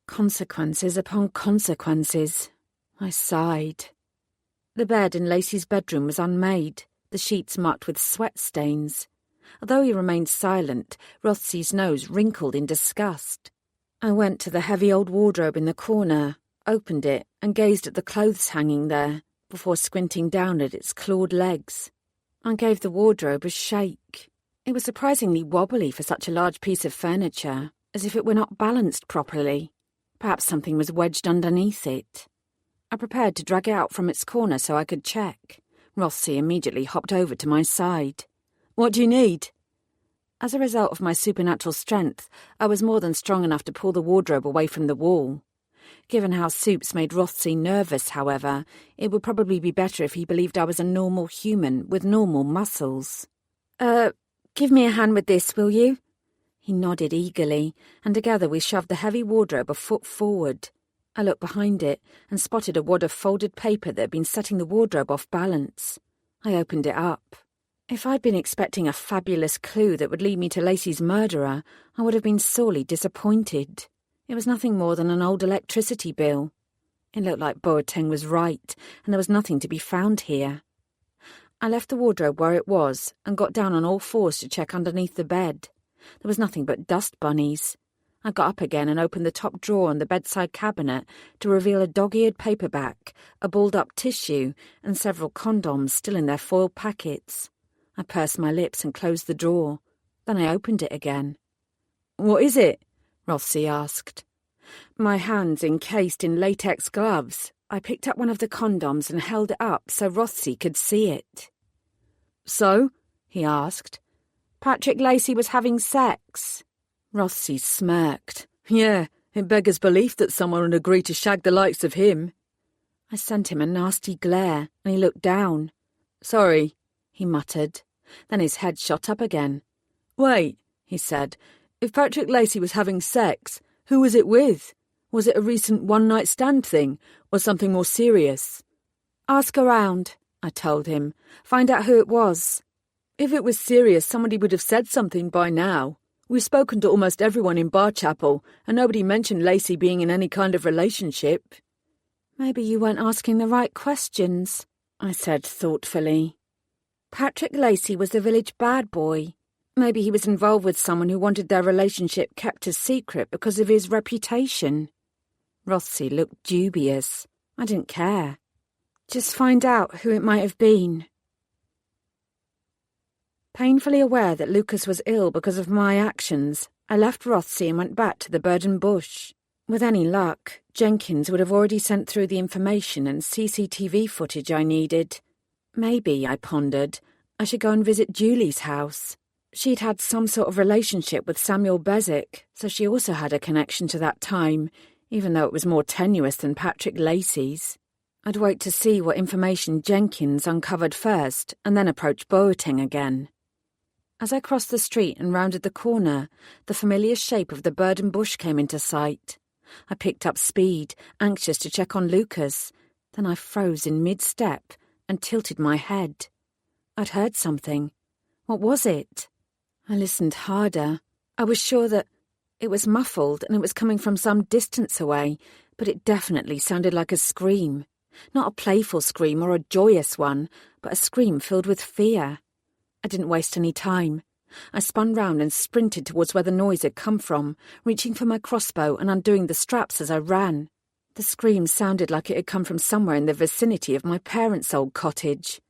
Consequences upon consequences. I sighed. The bed in Lacey's bedroom was unmade, the sheets marked with sweat stains. Although he remained silent, Rothsey's nose wrinkled in disgust. I went to the heavy old wardrobe in the corner, opened it, and gazed at the clothes hanging there, before squinting down at its clawed legs. I gave the wardrobe a shake. It was surprisingly wobbly for such a large piece of furniture, as if it were not balanced properly. Perhaps something was wedged underneath it. I prepared to drag it out from its corner so I could check. Rothsey immediately hopped over to my side. "What do you need?" As a result of my supernatural strength, I was more than strong enough to pull the wardrobe away from the wall. Given how Soups made Rothsey nervous, however, it would probably be better if he believed I was a normal human with normal muscles. Give me a hand with this, will you?" He nodded eagerly, and together we shoved the heavy wardrobe a foot forward. I looked behind it and spotted a wad of folded paper that had been setting the wardrobe off balance. I opened it up. If I'd been expecting a fabulous clue that would lead me to Lacey's murderer, I would have been sorely disappointed. It was nothing more than an old electricity bill. It looked like Boateng was right, and there was nothing to be found here. I left the wardrobe where it was and got down on all fours to check underneath the bed. There was nothing but dust bunnies. I got up again and opened the top drawer in the bedside cabinet to reveal a dog-eared paperback, a balled-up tissue, and several condoms still in their foil packets. I pursed my lips and closed the drawer. Then I opened it again. "What is it?" Rothsey asked. My hands encased in latex gloves, I picked up one of the condoms and held it up so Rothsey could see it. "So?" he asked. "Patrick Lacey was having sex." Rothsey smirked. "Yeah, it beggars belief that someone would agree to shag the likes of him." I sent him a nasty glare, and he looked down. "Sorry," he muttered. Then his head shot up again. "Wait," he said. "If Patrick Lacey was having sex, who was it with? Was it a recent one-night stand thing, or something more serious?" "Ask around," I told him. "Find out who it was." "If it was serious, somebody would have said something by now. We've spoken to almost everyone in Barchapel, and nobody mentioned Lacey being in any kind of relationship." "Maybe you weren't asking the right questions," I said thoughtfully. "Patrick Lacey was the village bad boy. Maybe he was involved with someone who wanted their relationship kept a secret because of his reputation." Rothsey looked dubious. I didn't care. "Just find out who it might have been." Painfully aware that Lucas was ill because of my actions, I left Rothsey and went back to the Burden Bush. With any luck, Jenkins would have already sent through the information and CCTV footage I needed. Maybe, I pondered, I should go and visit Julie's house. She'd had some sort of relationship with Samuel Bezic, so she also had a connection to that time, even though it was more tenuous than Patrick Lacey's. I'd wait to see what information Jenkins uncovered first, and then approach Boateng again. As I crossed the street and rounded the corner, the familiar shape of the Burden Bush came into sight. I picked up speed, anxious to check on Lucas. Then I froze in mid-step and tilted my head. I'd heard something. What was it? I listened harder. I was sure that it was muffled and it was coming from some distance away, but it definitely sounded like a scream. Not a playful scream or a joyous one, but a scream filled with fear. I didn't waste any time. I spun round and sprinted towards where the noise had come from, reaching for my crossbow and undoing the straps as I ran. The scream sounded like it had come from somewhere in the vicinity of my parents' old cottage.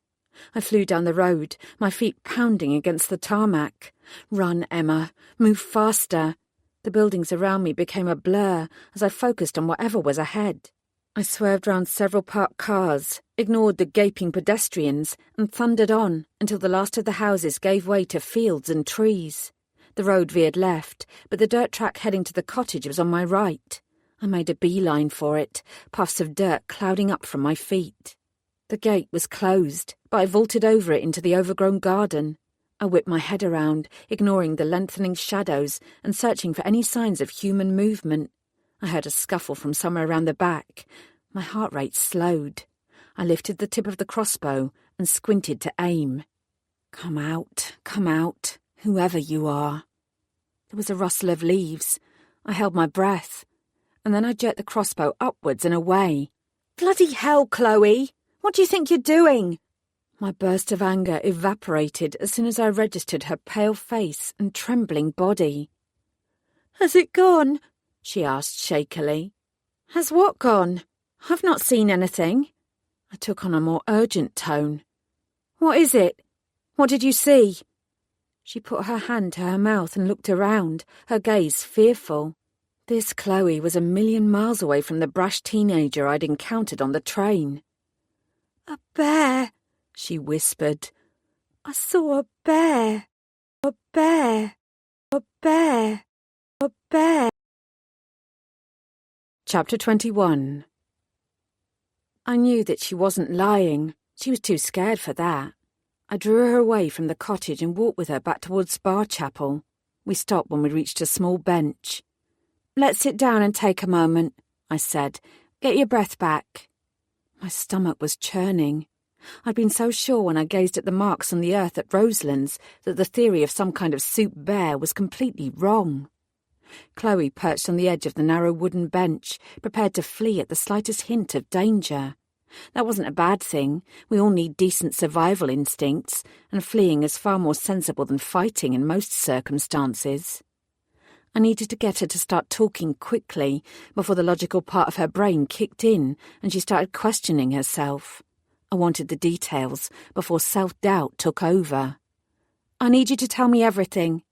I flew down the road, my feet pounding against the tarmac. Run, Emma. Move faster. The buildings around me became a blur as I focused on whatever was ahead. I swerved round several parked cars, ignored the gaping pedestrians, and thundered on until the last of the houses gave way to fields and trees. The road veered left, but the dirt track heading to the cottage was on my right. I made a beeline for it, puffs of dirt clouding up from my feet. The gate was closed, but I vaulted over it into the overgrown garden. I whipped my head around, ignoring the lengthening shadows and searching for any signs of human movement. I heard a scuffle from somewhere around the back. My heart rate slowed. I lifted the tip of the crossbow and squinted to aim. Come out, whoever you are. There was a rustle of leaves. I held my breath, and then I jerked the crossbow upwards and away. Bloody hell, Chloe! What do you think you're doing? My burst of anger evaporated as soon as I registered her pale face and trembling body. Has it gone? She asked shakily. Has what gone? I've not seen anything. I took on a more urgent tone. What is it? What did you see? She put her hand to her mouth and looked around, her gaze fearful. This Chloe was 1,000,000 miles away from the brash teenager I'd encountered on the train. A bear, she whispered. I saw a bear. A bear. A bear. A bear. Chapter 21. I knew that she wasn't lying. She was too scared for that. I drew her away from the cottage and walked with her back towards Barchapel. We stopped when we reached a small bench. Let's sit down and take a moment, I said. Get your breath back. My stomach was churning. I'd been so sure when I gazed at the marks on the earth at Roselands that the theory of some kind of soup bear was completely wrong. Chloe perched on the edge of the narrow wooden bench, prepared to flee at the slightest hint of danger. That wasn't a bad thing. We all need decent survival instincts, and fleeing is far more sensible than fighting in most circumstances. I needed to get her to start talking quickly before the logical part of her brain kicked in and she started questioning herself. I wanted the details before self-doubt took over. I need you to tell me everything.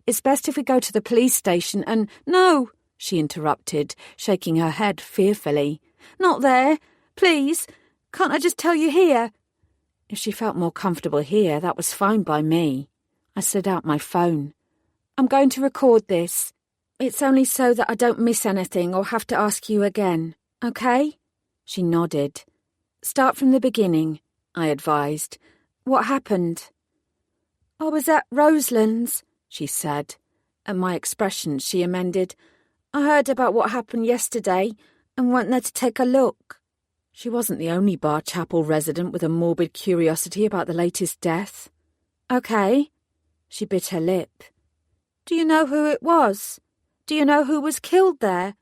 It's best if we go to the police station and— No, she interrupted, shaking her head fearfully. Not there. Please, can't I just tell you here? If she felt more comfortable here, that was fine by me. I slid out my phone. I'm going to record this. It's only so that I don't miss anything or have to ask you again, okay? She nodded. Start from the beginning, I advised. What happened? I was at Roselands, she said. At my expression, she amended. I heard about what happened yesterday and went there to take a look. She wasn't the only Barchapel resident with a morbid curiosity about the latest death. Okay. She bit her lip. Do you know who it was? Do you know who was killed there?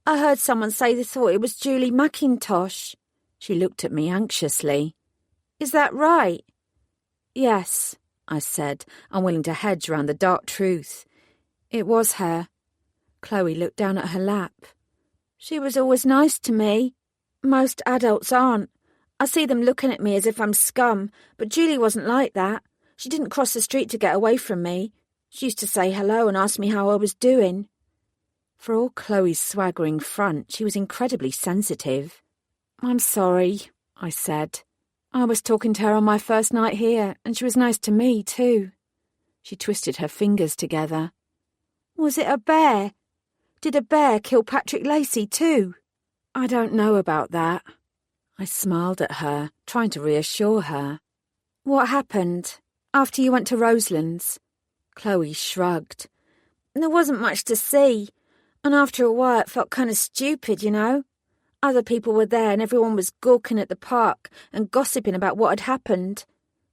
I heard someone say they thought it was Julie McIntosh. She looked at me anxiously. Is that right? Yes, I said, unwilling to hedge around the dark truth. It was her. Chloe looked down at her lap. She was always nice to me. Most adults aren't. I see them looking at me as if I'm scum, but Julie wasn't like that. She didn't cross the street to get away from me. She used to say hello and ask me how I was doing. For all Chloe's swaggering front, she was incredibly sensitive. I'm sorry, I said. I was talking to her on my first night here, and she was nice to me, too. She twisted her fingers together. Was it a bear? Did a bear kill Patrick Lacey, too? I don't know about that. I smiled at her, trying to reassure her. What happened? After you went to Roselands? Chloe shrugged. There wasn't much to see, and after a while it felt kind of stupid, you know. Other people were there and everyone was gawking at the park and gossiping about what had happened.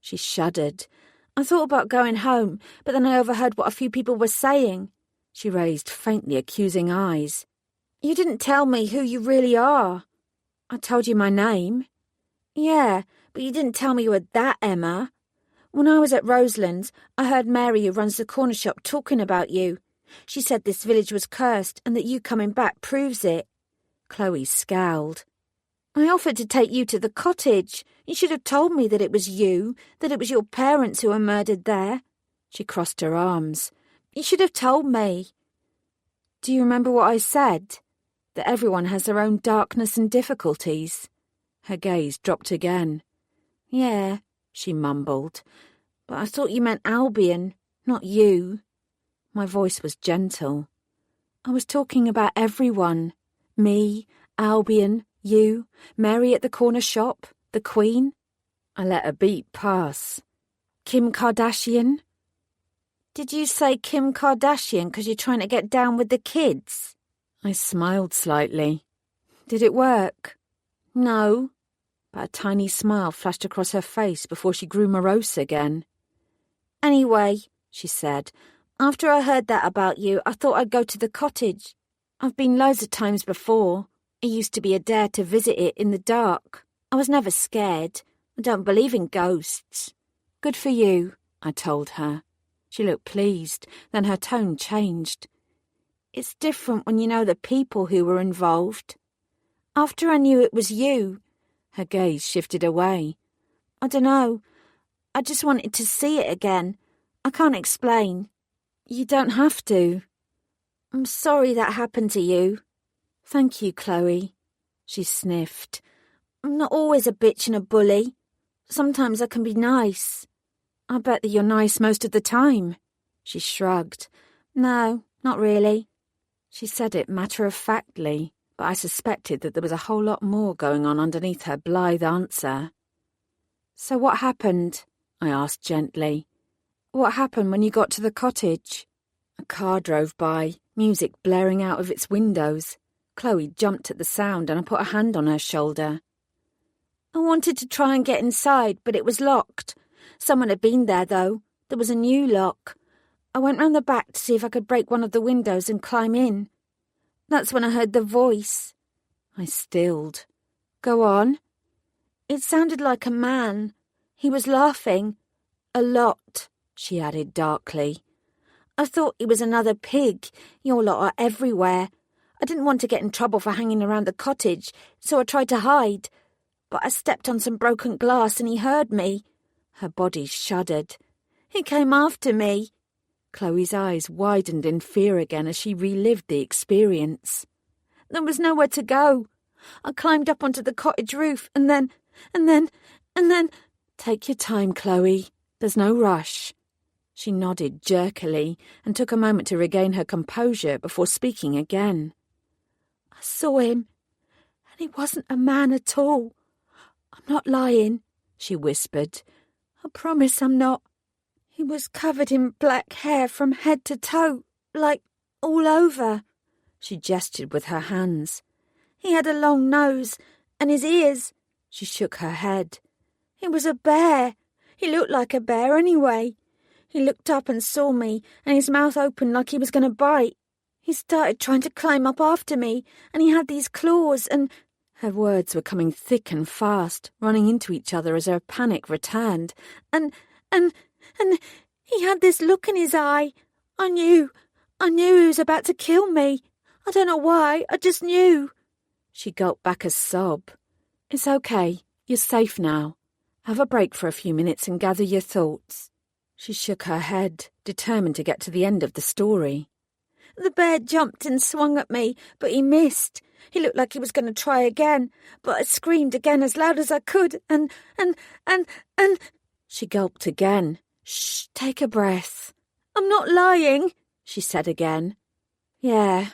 She shuddered. I thought about going home, but then I overheard what a few people were saying. She raised faintly accusing eyes. You didn't tell me who you really are. I told you my name. Yeah, but you didn't tell me you were that Emma. When I was at Roselands, I heard Mary, who runs the corner shop, talking about you. She said this village was cursed and that you coming back proves it. Chloe scowled. I offered to take you to the cottage. You should have told me that it was you, that it was your parents who were murdered there. She crossed her arms. You should have told me. Do you remember what I said? That everyone has their own darkness and difficulties. Her gaze dropped again. Yeah, she mumbled. But I thought you meant Albion, not you. My voice was gentle. I was talking about everyone. Me, Albion, you, Mary at the corner shop, the Queen. I let a beat pass. Kim Kardashian? Did you say Kim Kardashian because you're trying to get down with the kids? I smiled slightly. Did it work? No. But a tiny smile flashed across her face before she grew morose again. Anyway, she said, after I heard that about you, I thought I'd go to the cottage. I've been loads of times before. It used to be a dare to visit it in the dark. I was never scared. I don't believe in ghosts. Good for you, I told her. She looked pleased, then her tone changed. It's different when you know the people who were involved. After I knew it was you, her gaze shifted away. I don't know. I just wanted to see it again. I can't explain. You don't have to. I'm sorry that happened to you. Thank you, Chloe. She sniffed. I'm not always a bitch and a bully. Sometimes I can be nice. I bet that you're nice most of the time. She shrugged. No, not really. She said it matter-of-factly, but I suspected that there was a whole lot more going on underneath her blithe answer. So what happened? I asked gently. What happened when you got to the cottage? A car drove by, music blaring out of its windows. Chloe jumped at the sound and I put a hand on her shoulder. I wanted to try and get inside, but it was locked. Someone had been there, though. There was a new lock. I went round the back to see if I could break one of the windows and climb in. That's when I heard the voice. I stilled. Go on. It sounded like a man. He was laughing. A lot, she added darkly. I thought he was another pig. Your lot are everywhere. I didn't want to get in trouble for hanging around the cottage, so I tried to hide. But I stepped on some broken glass and he heard me. Her body shuddered. He came after me. Chloe's eyes widened in fear again as she relived the experience. There was nowhere to go. I climbed up onto the cottage roof and then... Take your time, Chloe. There's no rush. She nodded jerkily and took a moment to regain her composure before speaking again. I saw him, and he wasn't a man at all. I'm not lying, she whispered. I promise I'm not. He was covered in black hair from head to toe, like all over. She gestured with her hands. He had a long nose, and his ears. She shook her head. He was a bear. He looked like a bear anyway. He looked up and saw me, and his mouth opened like he was going to bite. He started trying to climb up after me, and he had these claws, and... Her words were coming thick and fast, running into each other as her panic returned. And he had this look in his eye. I knew he was about to kill me. I don't know why, I just knew. She gulped back a sob. It's okay, you're safe now. Have a break for a few minutes and gather your thoughts. She shook her head, determined to get to the end of the story. The bear jumped and swung at me, but he missed. He looked like he was going to try again, but I screamed again as loud as I could, and... She gulped again. Shh, take a breath. I'm not lying, she said again. Yeah.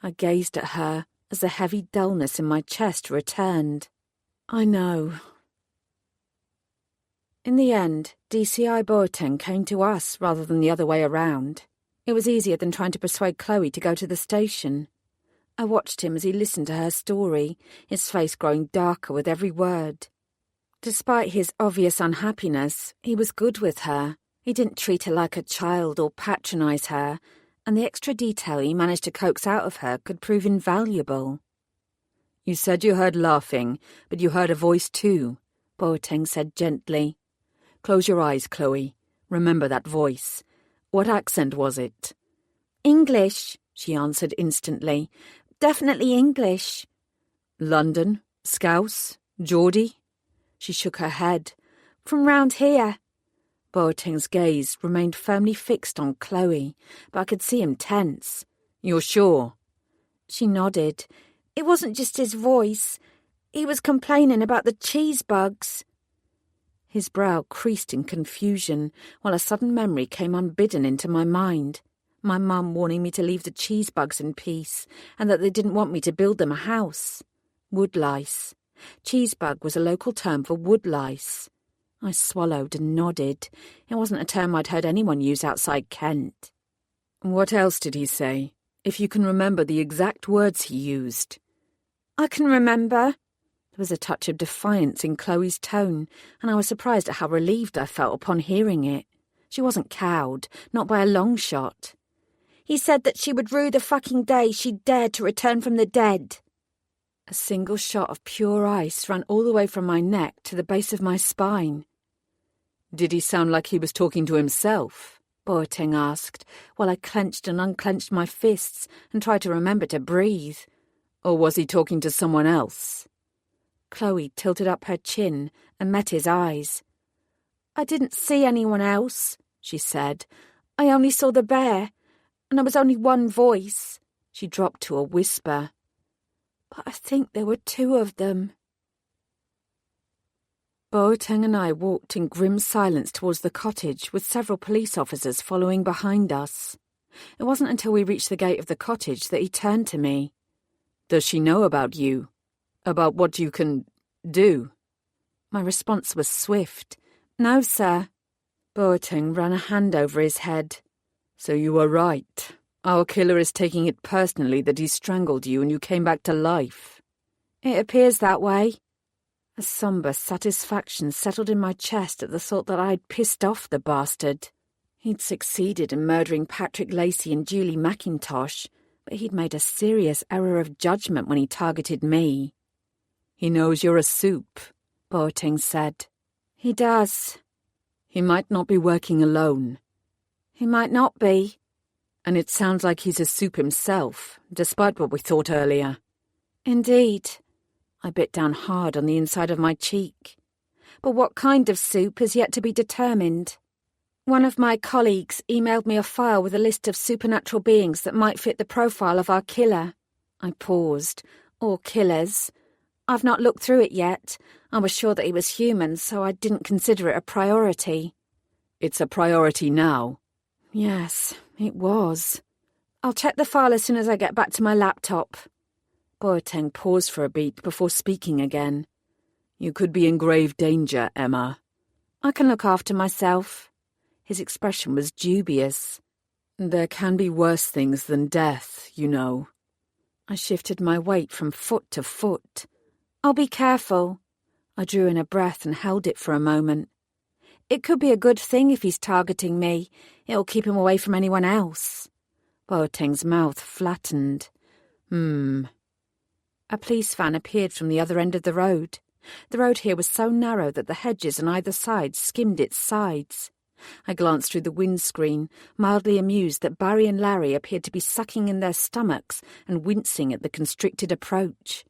I gazed at her as the heavy dullness in my chest returned. I know. In the end, DCI Boateng came to us rather than the other way around. It was easier than trying to persuade Chloe to go to the station. I watched him as he listened to her story, his face growing darker with every word. Despite his obvious unhappiness, he was good with her. He didn't treat her like a child or patronise her, and the extra detail he managed to coax out of her could prove invaluable. You said you heard laughing, but you heard a voice too, Boateng said gently. Close your eyes, Chloe. Remember that voice. What accent was it? English, she answered instantly. Definitely English. London? Scouse? Geordie? She shook her head. From round here. Boateng's gaze remained firmly fixed on Chloe, but I could see him tense. You're sure? She nodded. It wasn't just his voice. He was complaining about the cheese bugs. His brow creased in confusion, while a sudden memory came unbidden into my mind. My mum warning me to leave the cheese bugs in peace, and that they didn't want me to build them a house. Woodlice. Cheesebug was a local term for woodlice. I swallowed and nodded. It wasn't a term I'd heard anyone use outside Kent. What else did he say? If you can remember the exact words he used. I can remember. There was a touch of defiance in Chloe's tone, and I was surprised at how relieved I felt upon hearing it. She wasn't cowed, not by a long shot. He said that she would rue the fucking day she dared to return from the dead. A single shot of pure ice ran all the way from my neck to the base of my spine. Did he sound like he was talking to himself? Boateng asked, while I clenched and unclenched my fists and tried to remember to breathe. Or was he talking to someone else? Chloe tilted up her chin and met his eyes. I didn't see anyone else, she said. I only saw the bear, and there was only one voice. She dropped to a whisper. But I think there were two of them. Boateng and I walked in grim silence towards the cottage, with several police officers following behind us. It wasn't until we reached the gate of the cottage that he turned to me. Does she know about you? About what you can do? My response was swift. No, sir. Boateng ran a hand over his head. So you were right. Our killer is taking it personally that he strangled you and you came back to life. It appears that way. A sombre satisfaction settled in my chest at the thought that I'd pissed off the bastard. He'd succeeded in murdering Patrick Lacey and Julie McIntosh, but he'd made a serious error of judgment when he targeted me. He knows you're a soup, Boateng said. He does. He might not be working alone. He might not be. And it sounds like he's a soup himself, despite what we thought earlier. Indeed. I bit down hard on the inside of my cheek. But what kind of soup is yet to be determined. One of my colleagues emailed me a file with a list of supernatural beings that might fit the profile of our killer. I paused. Or killers. I've not looked through it yet. I was sure that he was human, so I didn't consider it a priority. It's a priority now. Yes, it was. I'll check the file as soon as I get back to my laptop. Boateng paused for a beat before speaking again. You could be in grave danger, Emma. I can look after myself. His expression was dubious. There can be worse things than death, you know. I shifted my weight from foot to foot. I'll be careful. I drew in a breath and held it for a moment. It could be a good thing if he's targeting me. It'll keep him away from anyone else. Boateng's mouth flattened. A police van appeared from the other end of the road. The road here was so narrow that the hedges on either side skimmed its sides. I glanced through the windscreen, mildly amused that Barry and Larry appeared to be sucking in their stomachs and wincing at the constricted approach.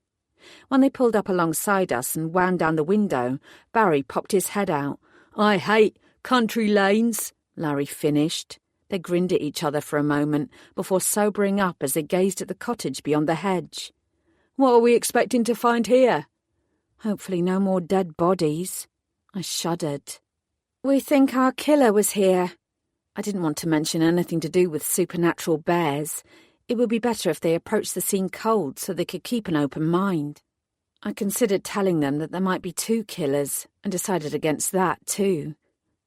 When they pulled up alongside us and wound down the window, Barry popped his head out. I hate country lanes, Larry finished. They grinned at each other for a moment before sobering up as they gazed at the cottage beyond the hedge. What are we expecting to find here? Hopefully no more dead bodies. I shuddered. We think our killer was here. I didn't want to mention anything to do with supernatural bears. It would be better if they approached the scene cold so they could keep an open mind. I considered telling them that there might be two killers and decided against that too.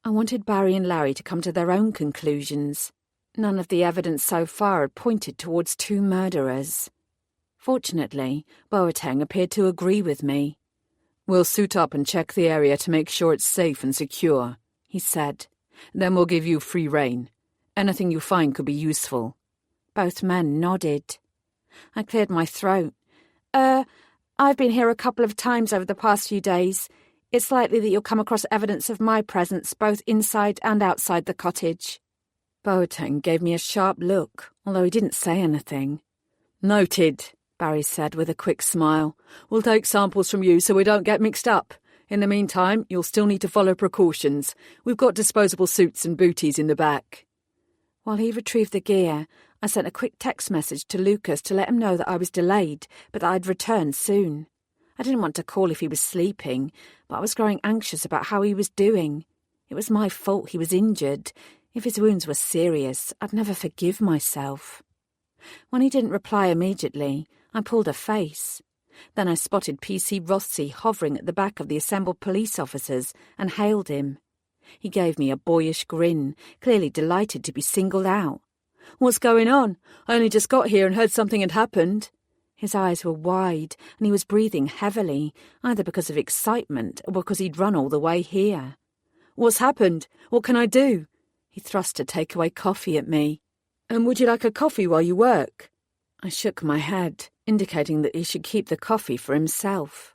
I wanted Barry and Larry to come to their own conclusions. None of the evidence so far had pointed towards two murderers. Fortunately, Boateng appeared to agree with me. We'll suit up and check the area to make sure it's safe and secure, he said. Then we'll give you free rein. Anything you find could be useful. Both men nodded. I cleared my throat. I've been here a couple of times over the past few days. It's likely that you'll come across evidence of my presence both inside and outside the cottage. Boateng gave me a sharp look, although he didn't say anything. Noted, Barry said with a quick smile. We'll take samples from you so we don't get mixed up. In the meantime, you'll still need to follow precautions. We've got disposable suits and booties in the back. While he retrieved the gear, I sent a quick text message to Lucas to let him know that I was delayed, but that I'd return soon. I didn't want to call if he was sleeping, but I was growing anxious about how he was doing. It was my fault he was injured. If his wounds were serious, I'd never forgive myself. When he didn't reply immediately, I pulled a face. Then I spotted PC Rothsey hovering at the back of the assembled police officers and hailed him. He gave me a boyish grin, clearly delighted to be singled out. What's going on? I only just got here and heard something had happened. His eyes were wide and he was breathing heavily, either because of excitement or because he'd run all the way here. What's happened? What can I do? He thrust a takeaway coffee at me. And would you like a coffee while you work? I shook my head, indicating that he should keep the coffee for himself.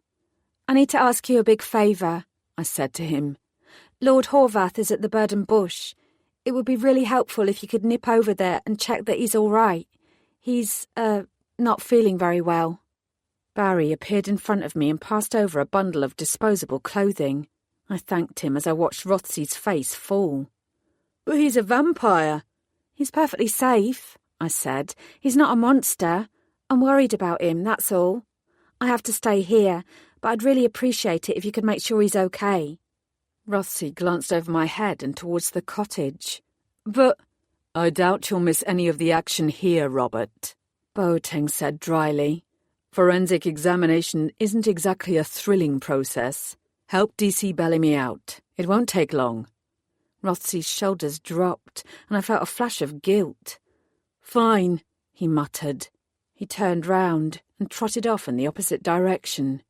I need to ask you a big favour, I said to him. Lord Horvath is at the Bird and Bush. It would be really helpful if you could nip over there and check that he's all right. He's, not feeling very well. Barry appeared in front of me and passed over a bundle of disposable clothing. I thanked him as I watched Rothsey's face fall. But he's a vampire. He's perfectly safe, I said. He's not a monster. I'm worried about him, that's all. I have to stay here, but I'd really appreciate it if you could make sure he's okay. Rothsey glanced over my head and towards the cottage. But I doubt you'll miss any of the action here, Robert, Boateng said dryly. Forensic examination isn't exactly a thrilling process. Help DC Bellamy out. It won't take long. Rothsey's shoulders dropped, and I felt a flash of guilt. Fine, he muttered. He turned round and trotted off in the opposite direction.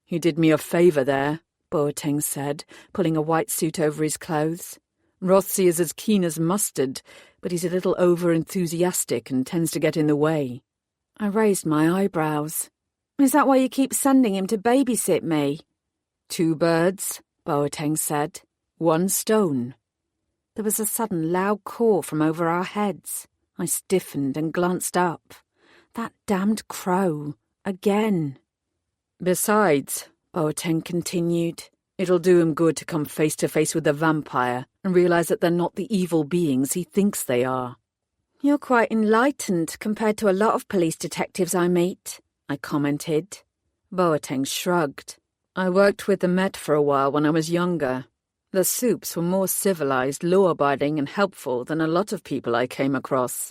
You did me a favour there, Boateng said, pulling a white suit over his clothes. Rothsey is as keen as mustard, but he's a little over-enthusiastic and tends to get in the way. I raised my eyebrows. Is that why you keep sending him to babysit me? 2 birds, Boateng said. 1 stone. There was a sudden loud call from over our heads. I stiffened and glanced up. That damned crow. Again. Besides, Boateng continued, it'll do him good to come face to face with the vampire and realise that they're not the evil beings he thinks they are. You're quite enlightened compared to a lot of police detectives I meet, I commented. Boateng shrugged. I worked with the Met for a while when I was younger. The Supes were more civilised, law-abiding and helpful than a lot of people I came across.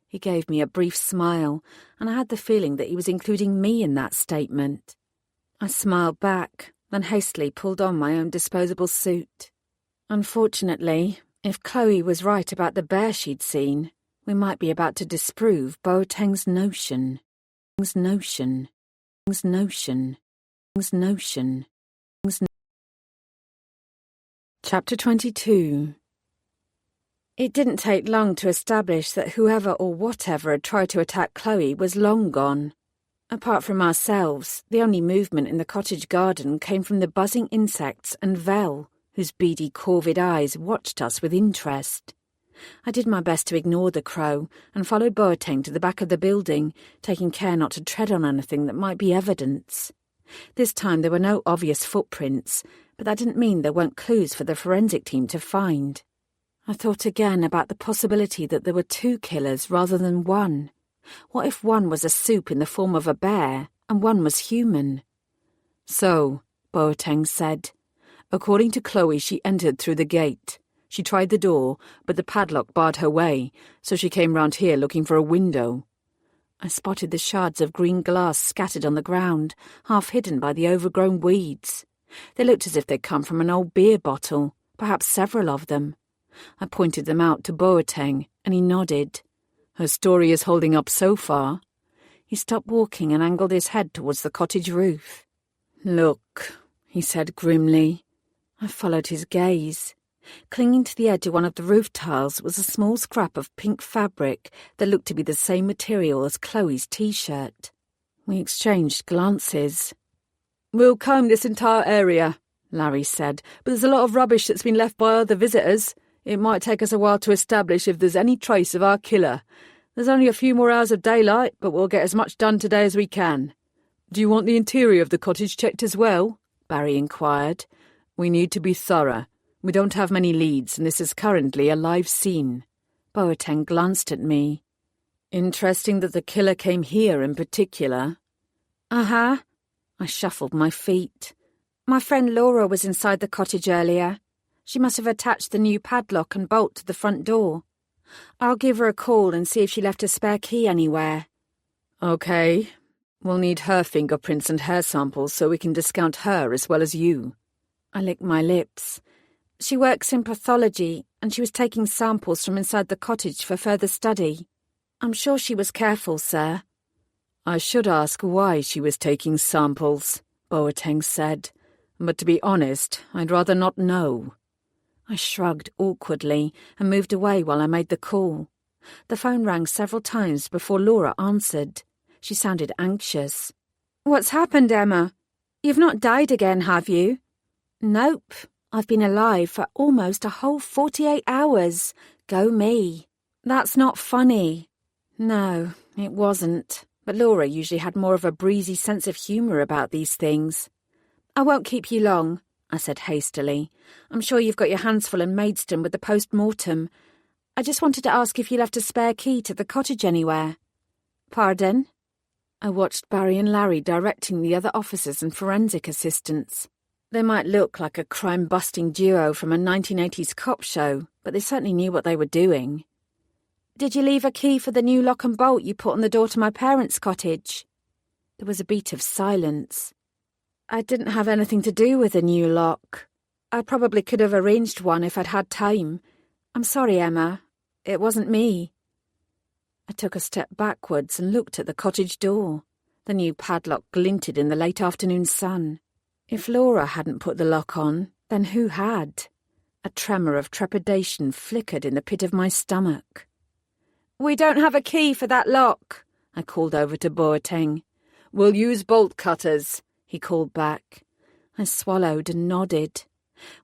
He gave me a brief smile, and I had the feeling that he was including me in that statement. I smiled back, then hastily pulled on my own disposable suit. Unfortunately, if Chloe was right about the bear she'd seen, we might be about to disprove Boateng's notion. Chapter 22. It didn't take long to establish that whoever or whatever had tried to attack Chloe was long gone. Apart from ourselves, the only movement in the cottage garden came from the buzzing insects and Vel, whose beady, corvid eyes watched us with interest. I did my best to ignore the crow and followed Boateng to the back of the building, taking care not to tread on anything that might be evidence. This time there were no obvious footprints, but that didn't mean there weren't clues for the forensic team to find. I thought again about the possibility that there were 2 killers rather than 1. What if one was a Supe in the form of a bear and one was human? So, Boateng said, according to Chloe, she entered through the gate. She tried the door, but the padlock barred her way, so she came round here looking for a window. I spotted the shards of green glass scattered on the ground, half hidden by the overgrown weeds. They looked as if they'd come from an old beer bottle, perhaps several of them. I pointed them out to Boateng, and he nodded. Her story is holding up so far. He stopped walking and angled his head towards the cottage roof. Look, he said grimly. I followed his gaze. Clinging to the edge of one of the roof tiles was a small scrap of pink fabric that looked to be the same material as Chloe's T-shirt. We exchanged glances. We'll comb this entire area, Larry said, but there's a lot of rubbish that's been left by other visitors. It might take us a while to establish if there's any trace of our killer. There's only a few more hours of daylight, but we'll get as much done today as we can. Do you want the interior of the cottage checked as well? Barry inquired. We need to be thorough. We don't have many leads, and this is currently a live scene. Boateng glanced at me. Interesting that the killer came here in particular. Uh-huh. I shuffled my feet. My friend Laura was inside the cottage earlier. She must have attached the new padlock and bolt to the front door. I'll give her a call and see if she left a spare key anywhere. Okay. We'll need her fingerprints and hair samples so we can discount her as well as you. I licked my lips. She works in pathology, and she was taking samples from inside the cottage for further study. I'm sure she was careful, sir. I should ask why she was taking samples, Boateng said. But to be honest, I'd rather not know. I shrugged awkwardly and moved away while I made the call. The phone rang several times before Laura answered. She sounded anxious. What's happened, Emma? You've not died again, have you? Nope. I've been alive for almost a whole 48 hours. Go me. That's not funny. No, it wasn't. But Laura usually had more of a breezy sense of humour about these things. I won't keep you long, I said hastily. I'm sure you've got your hands full in Maidstone with the post-mortem. I just wanted to ask if you left a spare key to the cottage anywhere. Pardon? I watched Barry and Larry directing the other officers and forensic assistants. They might look like a crime-busting duo from a 1980s cop show, but they certainly knew what they were doing. Did you leave a key for the new lock and bolt you put on the door to my parents' cottage? There was a beat of silence. I didn't have anything to do with the new lock. I probably could have arranged one if I'd had time. I'm sorry, Emma. It wasn't me. I took a step backwards and looked at the cottage door. The new padlock glinted in the late afternoon sun. If Laura hadn't put the lock on, then who had? A tremor of trepidation flickered in the pit of my stomach. We don't have a key for that lock, I called over to Boateng. We'll use bolt cutters, he called back. I swallowed and nodded.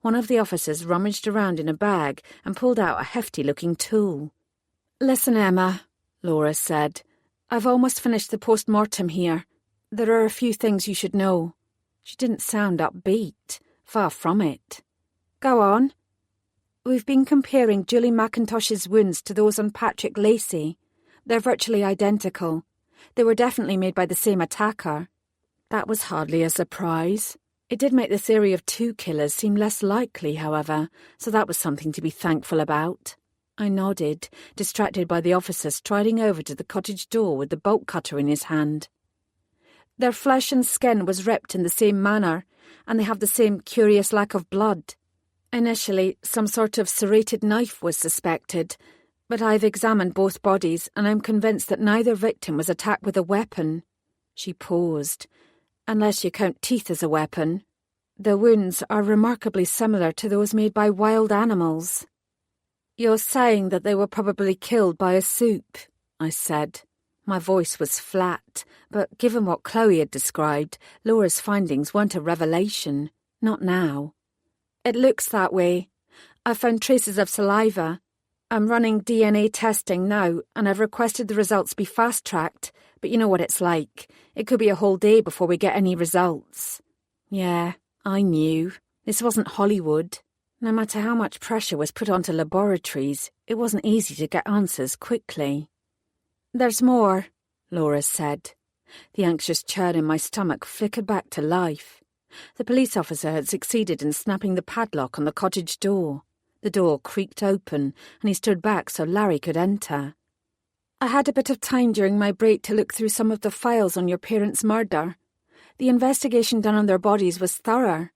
One of the officers rummaged around in a bag and pulled out a hefty-looking tool. Listen, Emma, Laura said. I've almost finished the post-mortem here. There are a few things you should know. She didn't sound upbeat. Far from it. Go on. We've been comparing Julie McIntosh's wounds to those on Patrick Lacey. They're virtually identical. They were definitely made by the same attacker. That was hardly a surprise. It did make the theory of two killers seem less likely, however, so that was something to be thankful about. I nodded, distracted by the officer striding over to the cottage door with the bolt cutter in his hand. Their flesh and skin was ripped in the same manner, and they have the same curious lack of blood. Initially, some sort of serrated knife was suspected, but I've examined both bodies and I'm convinced that neither victim was attacked with a weapon. She paused. Unless you count teeth as a weapon. The wounds are remarkably similar to those made by wild animals. You're saying that they were probably killed by a soup, I said. My voice was flat, but given what Chloe had described, Laura's findings weren't a revelation. Not now. It looks that way. I found traces of saliva. I'm running DNA testing now, and I've requested the results be fast-tracked, but you know what it's like. It could be a whole day before we get any results. Yeah, I knew. This wasn't Hollywood. No matter how much pressure was put onto laboratories, it wasn't easy to get answers quickly. There's more, Laura said. The anxious churn in my stomach flickered back to life. The police officer had succeeded in snapping the padlock on the cottage door. The door creaked open, and he stood back so Larry could enter. I had a bit of time during my break to look through some of the files on your parents' murder. The investigation done on their bodies was thorough.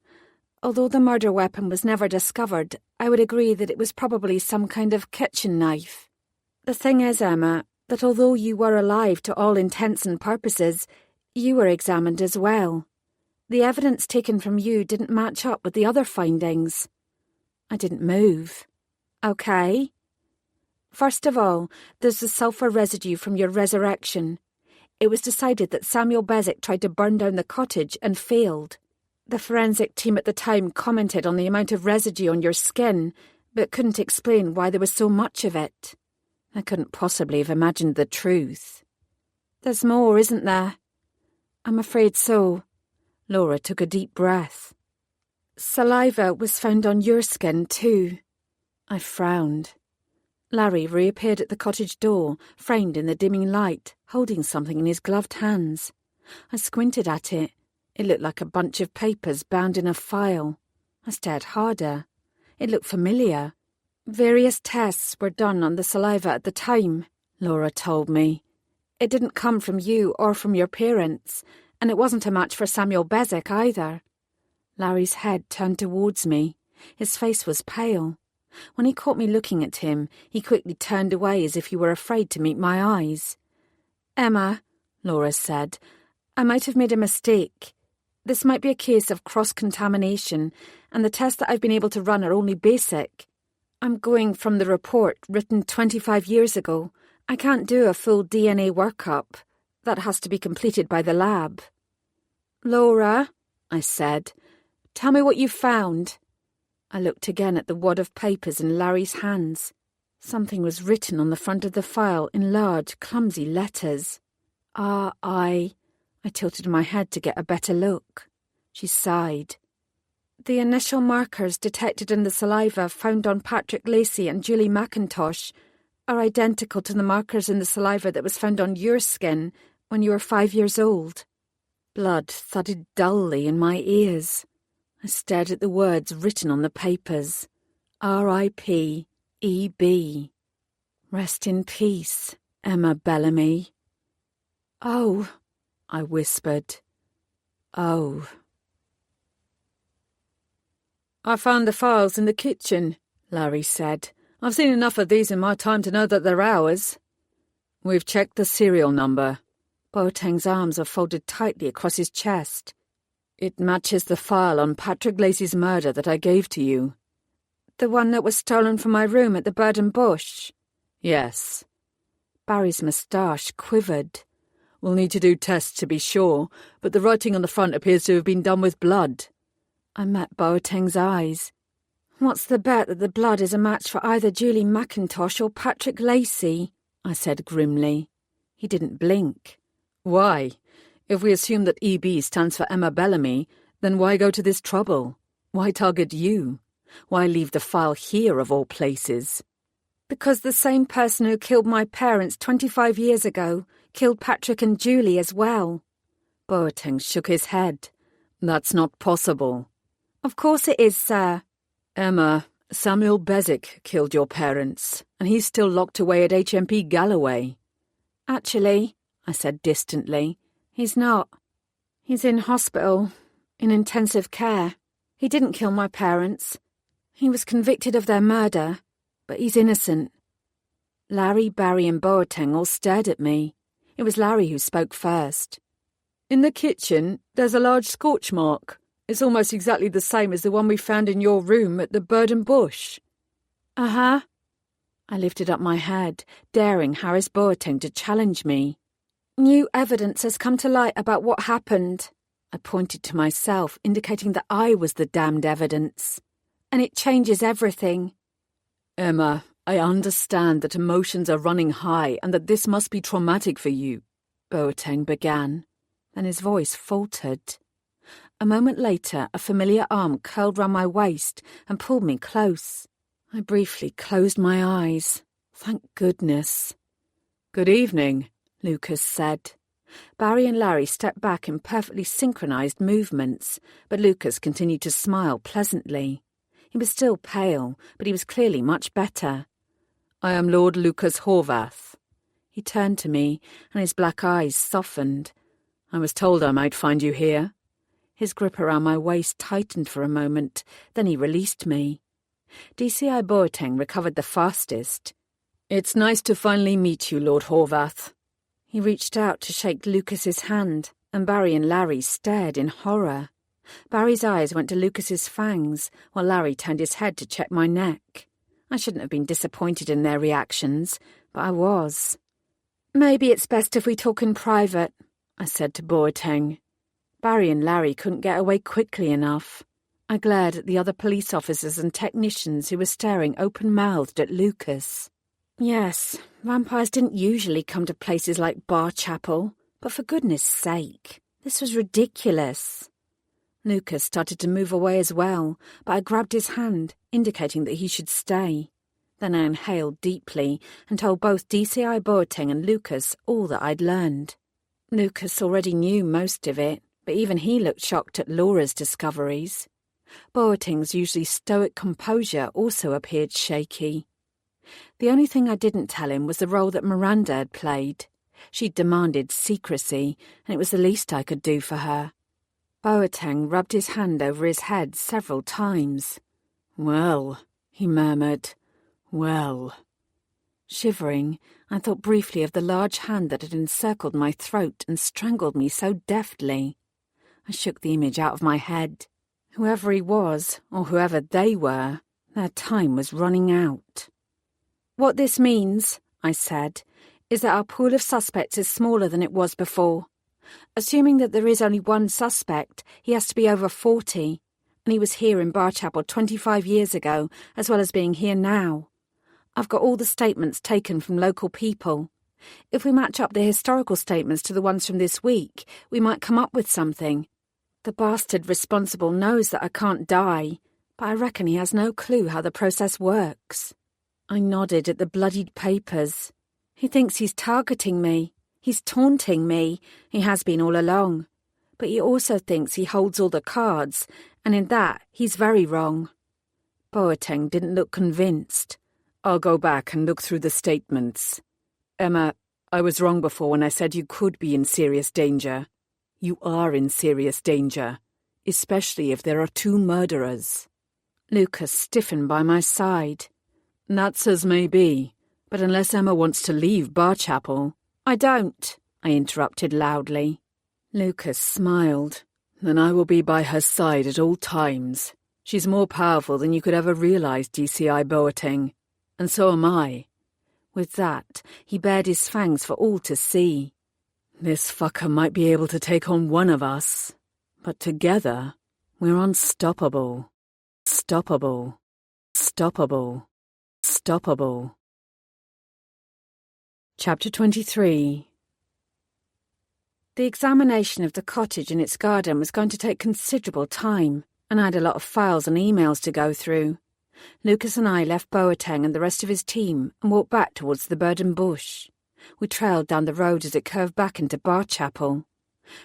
Although the murder weapon was never discovered, I would agree that it was probably some kind of kitchen knife. The thing is, Emma, that although you were alive to all intents and purposes, you were examined as well. The evidence taken from you didn't match up with the other findings. I didn't move. Okay. First of all, there's the sulphur residue from your resurrection. It was decided that Samuel Beswick tried to burn down the cottage and failed. The forensic team at the time commented on the amount of residue on your skin, but couldn't explain why there was so much of it. I couldn't possibly have imagined the truth. There's more, isn't there? I'm afraid so. Laura took a deep breath. Saliva was found on your skin too. I frowned. Larry reappeared at the cottage door, framed in the dimming light, holding something in his gloved hands. I squinted at it. It looked like a bunch of papers bound in a file. I stared harder. It looked familiar. Various tests were done on the saliva at the time, Laura told me. It didn't come from you or from your parents, and it wasn't a match for Samuel Bezic either. Larry's head turned towards me. His face was pale. When he caught me looking at him, he quickly turned away as if he were afraid to meet my eyes. Emma, Laura said, I might have made a mistake. This might be a case of cross-contamination, and the tests that I've been able to run are only basic. I'm going from the report written 25 years ago. I can't do a full DNA workup. That has to be completed by the lab. Laura, I said, tell me what you found. I looked again at the wad of papers in Larry's hands. Something was written on the front of the file in large, clumsy letters. R.I. I tilted my head to get a better look. She sighed. The initial markers detected in the saliva found on Patrick Lacey and Julie McIntosh are identical to the markers in the saliva that was found on your skin when you were 5 years old. Blood thudded dully in my ears. I stared at the words written on the papers. R.I.P. E.B. Rest in peace, Emma Bellamy. Oh, I whispered. Oh. I found the files in the kitchen, Larry said. I've seen enough of these in my time to know that they're ours. We've checked the serial number. Boateng's arms were folded tightly across his chest. It matches the file on Patrick Lacey's murder that I gave to you. The one that was stolen from my room at the Bird and Bush? Yes. Barry's moustache quivered. We'll need to do tests to be sure, but the writing on the front appears to have been done with blood. I met Boateng's eyes. What's the bet that the blood is a match for either Julie McIntosh or Patrick Lacey? I said grimly. He didn't blink. Why? If we assume that EB stands for Emma Bellamy, then why go to this trouble? Why target you? Why leave the file here of all places? Because the same person who killed my parents 25 years ago killed Patrick and Julie as well. Boateng shook his head. That's not possible. Of course it is, sir. Emma, Samuel Bezic killed your parents, and he's still locked away at HMP Galloway. Actually, I said distantly, he's not. He's in hospital, in intensive care. He didn't kill my parents. He was convicted of their murder, but he's innocent. Larry, Barry and Boateng all stared at me. It was Larry who spoke first. In the kitchen, there's a large scorch mark. It's almost exactly the same as the one we found in your room at the Bird and Bush. Uh-huh. I lifted up my head, daring Harris Boateng to challenge me. New evidence has come to light about what happened. I pointed to myself, indicating that I was the damned evidence. And it changes everything. Emma, I understand that emotions are running high and that this must be traumatic for you, Boateng began. Then his voice faltered. A moment later, a familiar arm curled round my waist and pulled me close. I briefly closed my eyes. Thank goodness. Good evening, Lucas said. Barry and Larry stepped back in perfectly synchronized movements, but Lucas continued to smile pleasantly. He was still pale, but he was clearly much better. I am Lord Lucas Horvath. He turned to me, and his black eyes softened. I was told I might find you here. His grip around my waist tightened for a moment, then he released me. DCI Boateng recovered the fastest. It's nice to finally meet you, Lord Horvath. He reached out to shake Lucas's hand, and Barry and Larry stared in horror. Barry's eyes went to Lucas's fangs, while Larry turned his head to check my neck. I shouldn't have been disappointed in their reactions, but I was. Maybe it's best if we talk in private, I said to Boateng. Barry and Larry couldn't get away quickly enough. I glared at the other police officers and technicians who were staring open-mouthed at Lucas. Yes, vampires didn't usually come to places like Barchapel, but for goodness sake, this was ridiculous. Lucas started to move away as well, but I grabbed his hand, indicating that he should stay. Then I inhaled deeply and told both DCI Boateng and Lucas all that I'd learned. Lucas already knew most of it, but even he looked shocked at Laura's discoveries. Boateng's usually stoic composure also appeared shaky. The only thing I didn't tell him was the role that Miranda had played. She'd demanded secrecy, and it was the least I could do for her. Boateng rubbed his hand over his head several times. "Well," he murmured, "well." Shivering, I thought briefly of the large hand that had encircled my throat and strangled me so deftly. I shook the image out of my head. Whoever he was, or whoever they were, their time was running out. "What this means," I said, "is that our pool of suspects is smaller than it was before. Assuming that there is only one suspect, he has to be over 40, and he was here in Barchapel 25 years ago, as well as being here now. I've got all the statements taken from local people. If we match up the historical statements to the ones from this week, we might come up with something. The bastard responsible knows that I can't die, but I reckon he has no clue how the process works." I nodded at the bloodied papers. "He thinks he's targeting me. He's taunting me. He has been all along. But he also thinks he holds all the cards, and in that he's very wrong." Boateng didn't look convinced. "I'll go back and look through the statements. Emma, I was wrong before when I said you could be in serious danger. You are in serious danger, especially if there are 2 murderers." Lucas stiffened by my side. "That's as may be, but unless Emma wants to leave Barchapel—" "I don't," I interrupted loudly. Lucas smiled. "Then I will be by her side at all times. She's more powerful than you could ever realize, DCI Boateng. And so am I." With that, he bared his fangs for all to see. "This fucker might be able to take on one of us, but together, we're unstoppable. Stoppable. Stoppable. Stoppable." Chapter 23. The examination of the cottage and its garden was going to take considerable time, and I had a lot of files and emails to go through. Lucas and I left Boateng and the rest of his team and walked back towards the burden bush. We trailed down the road as it curved back into Barchapel.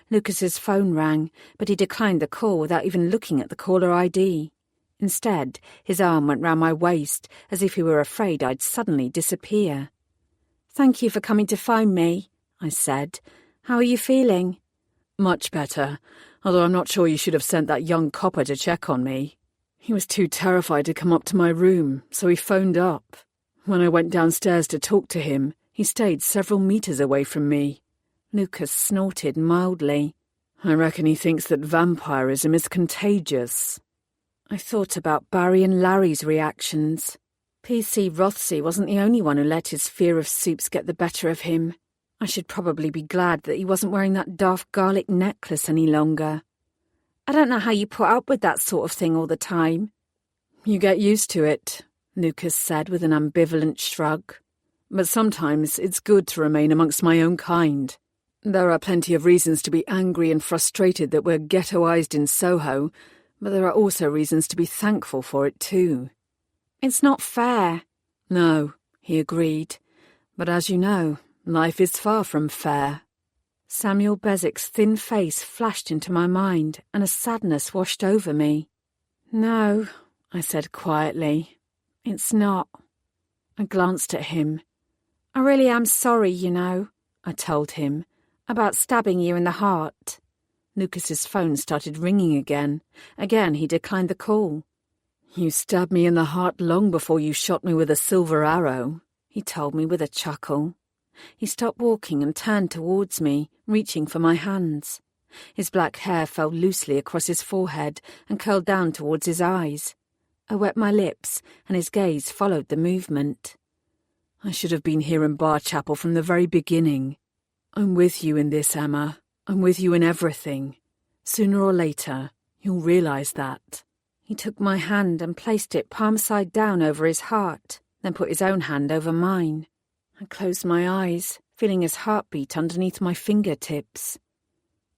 Lucas's phone rang, but he declined the call without even looking at the caller ID. Instead, his arm went round my waist, as if he were afraid I'd suddenly disappear. "Thank you for coming to find me," I said. "How are you feeling?" "Much better, although I'm not sure you should have sent that young copper to check on me. He was too terrified to come up to my room, so he phoned up. When I went downstairs to talk to him, he stayed several meters away from me." Lucas snorted mildly. "I reckon he thinks that vampirism is contagious." I thought about Barry and Larry's reactions. PC Rothsey wasn't the only one who let his fear of soups get the better of him. I should probably be glad that he wasn't wearing that daft garlic necklace any longer. "I don't know how you put up with that sort of thing all the time." "You get used to it," Lucas said with an ambivalent shrug. "But sometimes it's good to remain amongst my own kind. There are plenty of reasons to be angry and frustrated that we're ghettoized in Soho, but there are also reasons to be thankful for it too." "It's not fair." "No," he agreed. "But as you know, life is far from fair." Samuel Bezick's thin face flashed into my mind, and a sadness washed over me. "No," I said quietly. "It's not." I glanced at him. "I really am sorry, you know," I told him, "about stabbing you in the heart." Lucas's phone started ringing again. Again he declined the call. "You stabbed me in the heart long before you shot me with a silver arrow," he told me with a chuckle. He stopped walking and turned towards me, reaching for my hands. His black hair fell loosely across his forehead and curled down towards his eyes. I wet my lips, and his gaze followed the movement. "I should have been here in Barchapel from the very beginning. I'm with you in this, Emma. I'm with you in everything. Sooner or later, you'll realize that." He took my hand and placed it palm side down over his heart. then put his own hand over mine. I closed my eyes, feeling his heartbeat underneath my fingertips.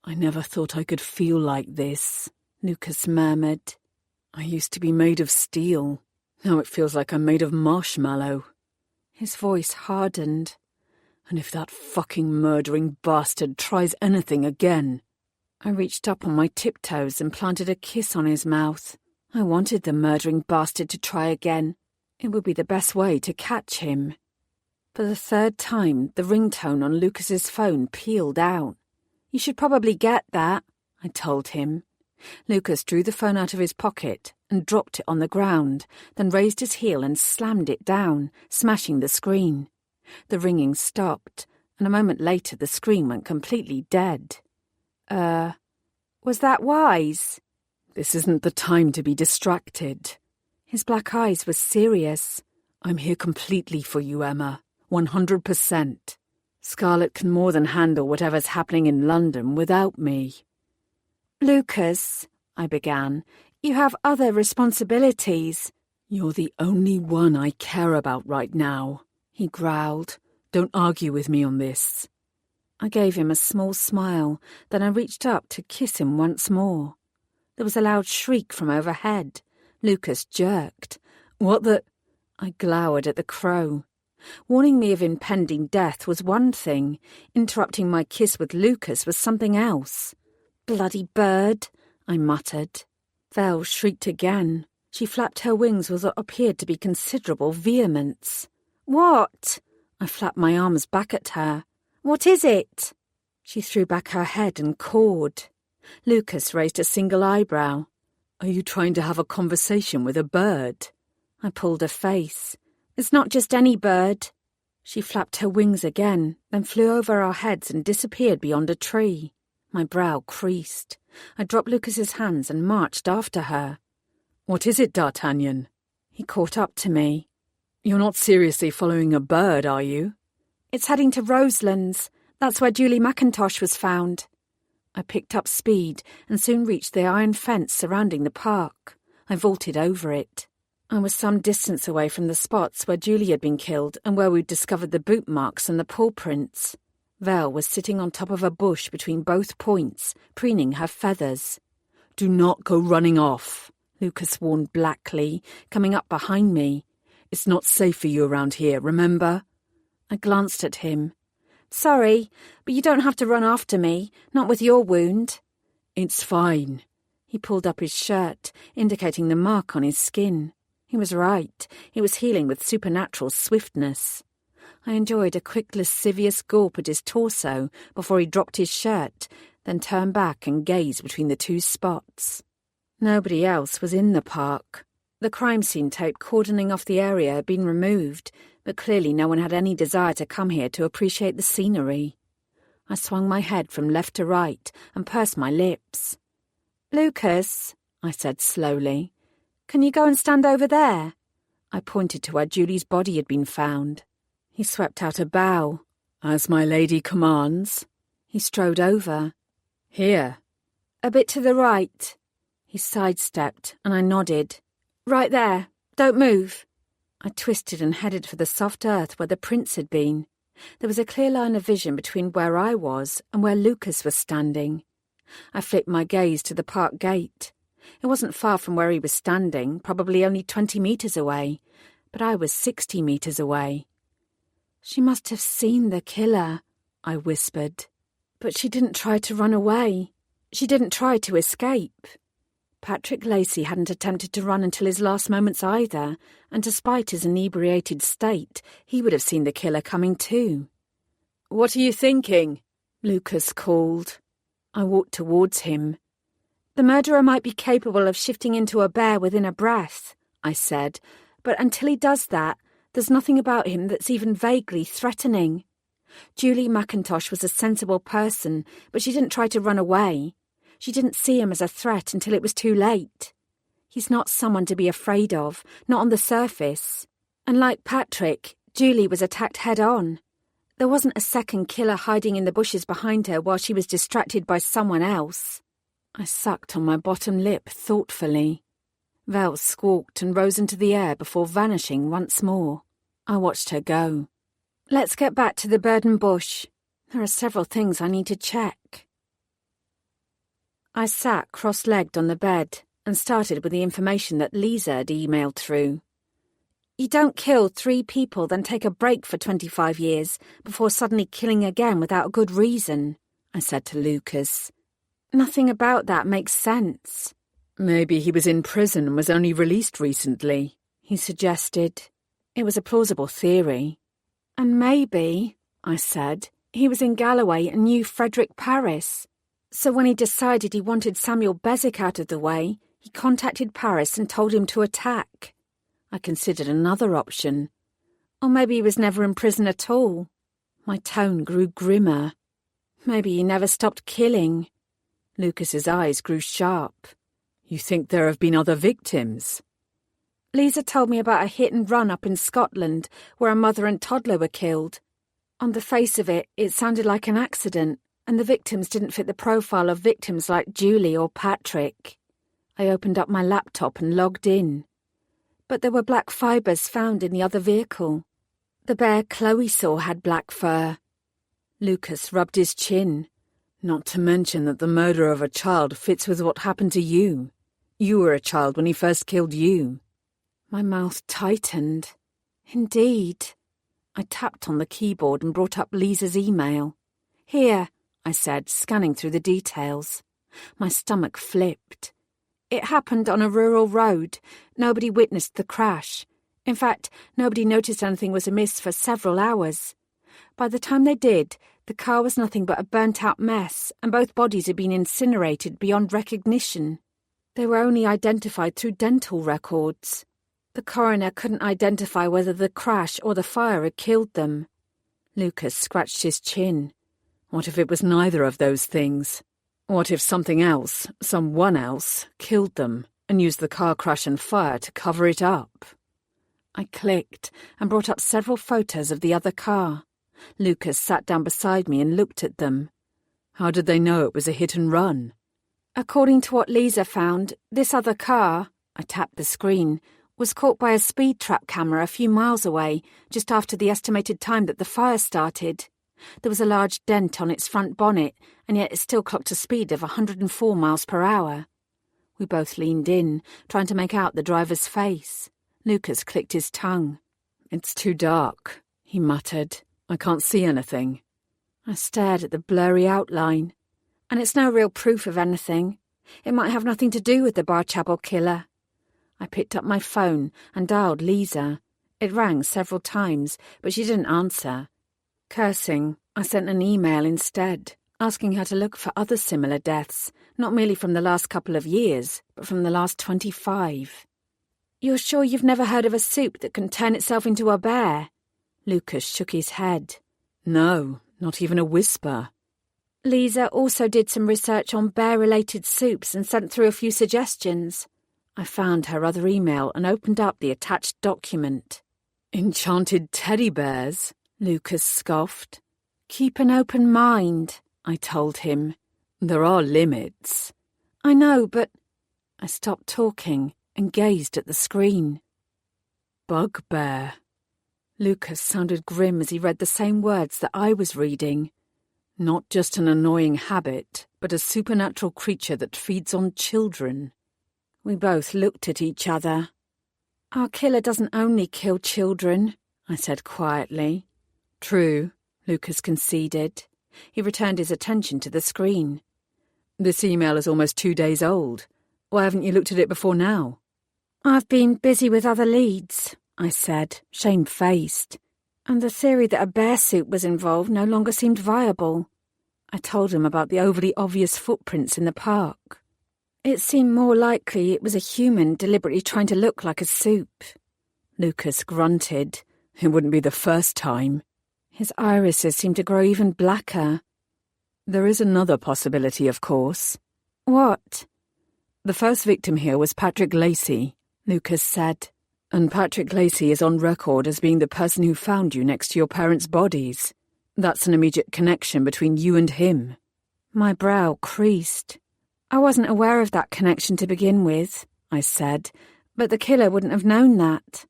"I never thought I could feel like this," Lucas murmured. "I used to be made of steel. Now it feels like I'm made of marshmallow." His voice hardened. "And if that fucking murdering bastard tries anything again..." I reached up on my tiptoes and planted a kiss on his mouth. I wanted the murdering bastard to try again. It would be the best way to catch him. For the third time, the ringtone on Lucas's phone pealed out. "You should probably get that," I told him. Lucas drew the phone out of his pocket and dropped it on the ground, then raised his heel and slammed it down, smashing the screen. The ringing stopped, and a moment later the screen went completely dead. Was that wise?" "This isn't the time to be distracted." His black eyes were serious. "I'm here completely for you, Emma. 100%. Scarlett can more than handle whatever's happening in London without me." "Lucas," I began, "you have other responsibilities." "You're the only one I care about right now," he growled. "Don't argue with me on this." I gave him a small smile, then I reached up to kiss him once more. There was a loud shriek from overhead. Lucas jerked. "What the—" I glowered at the crow. Warning me of impending death was one thing. Interrupting my kiss with Lucas was something else. "Bloody bird," I muttered. Vel shrieked again. She flapped her wings with what appeared to be considerable vehemence. "What?" I flapped my arms back at her. "What is it?" She threw back her head and cawed. Lucas raised a single eyebrow. "Are you trying to have a conversation with a bird?" I pulled a face. "It's not just any bird." She flapped her wings again, then flew over our heads and disappeared beyond a tree. My brow creased. I dropped Lucas's hands and marched after her. "What is it, D'Artagnan?" He caught up to me. "You're not seriously following a bird, are you?" "It's heading to Roselands. That's where Julie McIntosh was found." I picked up speed and soon reached the iron fence surrounding the park. I vaulted over it. I was some distance away from the spots where Julie had been killed and where we'd discovered the boot marks and the paw prints. Vel was sitting on top of a bush between both points, preening her feathers. "Do not go running off," Lucas warned blackly, coming up behind me. "It's not safe for you around here, remember?" I glanced at him. "Sorry, but you don't have to run after me, not with your wound." "It's fine." He pulled up his shirt, indicating the mark on his skin. He was right. It was healing with supernatural swiftness. I enjoyed a quick lascivious gulp at his torso before he dropped his shirt, then turned back and gazed between the two spots. Nobody else was in the park. The crime scene tape cordoning off the area had been removed, but clearly no one had any desire to come here to appreciate the scenery. I swung my head from left to right and pursed my lips. "Lucas," I said slowly, "can you go and stand over there?" I pointed to where Julie's body had been found. He swept out a bow. "As my lady commands." He strode over. "Here." "A bit to the right." He sidestepped, and I nodded. "Right there. Don't move." I twisted and headed for the soft earth where the prints had been. There was a clear line of vision between where I was and where Lucas was standing. I flipped my gaze to the park gate. It wasn't far from where he was standing, probably only 20 metres away, but I was 60 metres away. "She must have seen the killer," I whispered. "But she didn't try to run away. She didn't try to escape." Patrick Lacey hadn't attempted to run until his last moments either, and despite his inebriated state, he would have seen the killer coming too. "What are you thinking?" Lucas called. I walked towards him. "The murderer might be capable of shifting into a bear within a breath," I said, "but until he does that, there's nothing about him that's even vaguely threatening. Julie McIntosh was a sensible person, but she didn't try to run away. She didn't see him as a threat until it was too late. He's not someone to be afraid of, not on the surface. And like Patrick, Julie was attacked head-on. There wasn't a second killer hiding in the bushes behind her while she was distracted by someone else." I sucked on my bottom lip thoughtfully. Vel squawked and rose into the air before vanishing once more. I watched her go. Let's get back to the bird and bush. There are several things I need to check. I sat cross-legged on the bed and started with the information that Lisa had emailed through. You don't kill 3 people, then take a break for 25 years before suddenly killing again without a good reason, I said to Lucas. Nothing about that makes sense. Maybe he was in prison and was only released recently, he suggested. It was a plausible theory. And maybe, I said, he was in Galloway and knew Frederick Paris. So when he decided he wanted Samuel Beswick out of the way, he contacted Paris and told him to attack. I considered another option. Or maybe he was never in prison at all. My tone grew grimmer. Maybe he never stopped killing. Lucas's eyes grew sharp. You think there have been other victims? Lisa told me about a hit and run up in Scotland where a mother and toddler were killed. On the face of it, it sounded like an accident, and the victims didn't fit the profile of victims like Julie or Patrick. I opened up my laptop and logged in. But there were black fibres found in the other vehicle. The bear Chloe saw had black fur. Lucas rubbed his chin. Not to mention that the murder of a child fits with what happened to you. You were a child when he first killed you. My mouth tightened. Indeed. I tapped on the keyboard and brought up Lisa's email. Here, I said, scanning through the details. My stomach flipped. It happened on a rural road. Nobody witnessed the crash. In fact, nobody noticed anything was amiss for several hours. By the time they did, the car was nothing but a burnt-out mess, and both bodies had been incinerated beyond recognition. They were only identified through dental records. The coroner couldn't identify whether the crash or the fire had killed them. Lucas scratched his chin. What if it was neither of those things? What if something else, someone else, killed them and used the car crash and fire to cover it up? I clicked and brought up several photos of the other car. Lucas sat down beside me and looked at them. How did they know it was a hit and run? According to what Lisa found, this other car, I tapped the screen, was caught by a speed trap camera a few miles away, just after the estimated time that the fire started. There was a large dent on its front bonnet, and yet it still clocked a speed of 104 miles per hour. We both leaned in, trying to make out the driver's face. Lucas clicked his tongue. It's too dark, he muttered. I can't see anything. I stared at the blurry outline. And it's no real proof of anything. It might have nothing to do with the Barchapel killer. I picked up my phone and dialed Lisa. It rang several times, but she didn't answer. Cursing, I sent an email instead, asking her to look for other similar deaths, not merely from the last couple of years, but from the last 25. You're sure you've never heard of a soup that can turn itself into a bear? Lucas shook his head. No, not even a whisper. Lisa also did some research on bear-related soups and sent through a few suggestions. I found her other email and opened up the attached document. Enchanted teddy bears? Lucas scoffed. Keep an open mind, I told him. There are limits. I know, but... I stopped talking and gazed at the screen. Bugbear. Lucas sounded grim as he read the same words that I was reading. Not just an annoying habit, but a supernatural creature that feeds on children. We both looked at each other. Our killer doesn't only kill children, I said quietly. True, Lucas conceded. He returned his attention to the screen. This email is almost 2 days old. Why haven't you looked at it before now? I've been busy with other leads, I said, shamefaced. And the theory that a bear suit was involved no longer seemed viable. I told him about the overly obvious footprints in the park. It seemed more likely it was a human deliberately trying to look like a soup. Lucas grunted. It wouldn't be the first time. His irises seemed to grow even blacker. There is another possibility, of course. What? The first victim here was Patrick Lacey, Lucas said. And Patrick Lacey is on record as being the person who found you next to your parents' bodies. That's an immediate connection between you and him. My brow creased. I wasn't aware of that connection to begin with, I said, but the killer wouldn't have known that.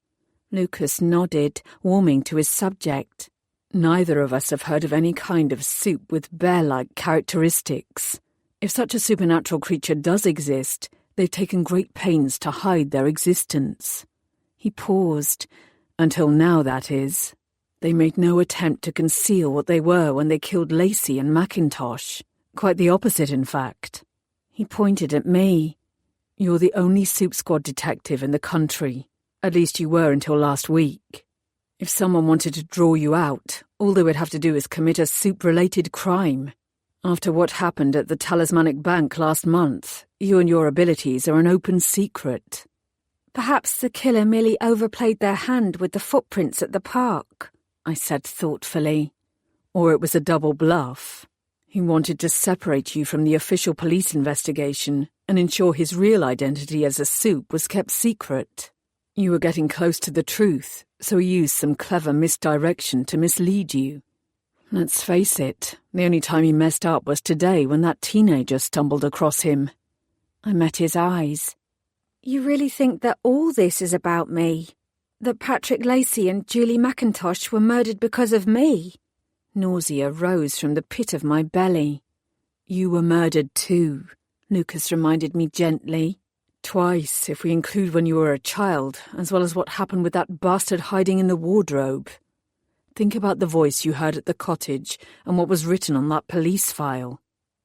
Lucas nodded, warming to his subject. Neither of us have heard of any kind of soup with bear-like characteristics. If such a supernatural creature does exist, they've taken great pains to hide their existence. He paused. Until now, that is. They made no attempt to conceal what they were when they killed Lacey and McIntosh. Quite the opposite, in fact. He pointed at me. You're the only Soup Squad detective in the country. At least you were until last week. If someone wanted to draw you out, all they would have to do is commit a soup-related crime. After what happened at the Talismanic Bank last month, you and your abilities are an open secret. Perhaps the killer merely overplayed their hand with the footprints at the park, I said thoughtfully. Or it was a double bluff. He wanted to separate you from the official police investigation and ensure his real identity as a soup was kept secret. You were getting close to the truth, so he used some clever misdirection to mislead you. Let's face it, the only time he messed up was today when that teenager stumbled across him. I met his eyes. You really think that all this is about me? That Patrick Lacey and Julie McIntosh were murdered because of me? Nausea rose from the pit of my belly. You were murdered too, Lucas reminded me gently. Twice, if we include when you were a child, as well as what happened with that bastard hiding in the wardrobe. Think about the voice you heard at the cottage and what was written on that police file.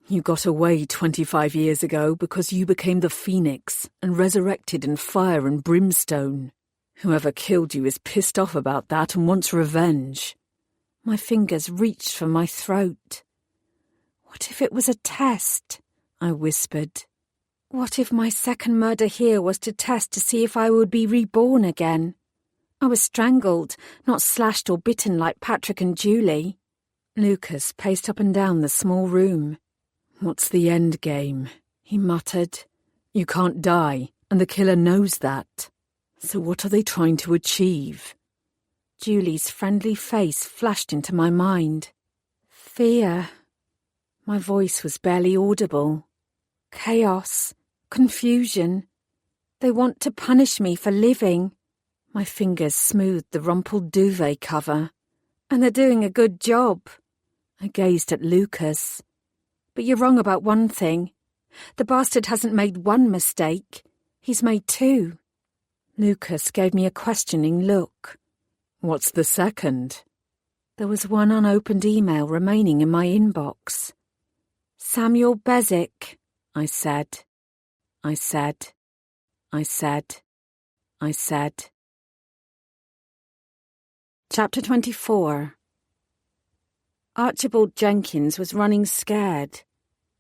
You got away 25 years ago because you became the Phoenix and resurrected in fire and brimstone. Whoever killed you is pissed off about that and wants revenge. My fingers reached for my throat. What if it was a test? I whispered. What if my second murder here was to test to see if I would be reborn again? I was strangled, not slashed or bitten like Patrick and Julie. Lucas paced up and down the small room. What's the end game? He muttered. You can't die, and the killer knows that. So what are they trying to achieve? Julie's friendly face flashed into my mind. Fear. My voice was barely audible. Chaos. Confusion. They want to punish me for living. My fingers smoothed the rumpled duvet cover. And they're doing a good job. I gazed at Lucas. But you're wrong about one thing. The bastard hasn't made one mistake. He's made two. Lucas gave me a questioning look. What's the second? There was one unopened email remaining in my inbox. Samuel Bezic, I said. Chapter 24. Archibald Jenkins was running scared.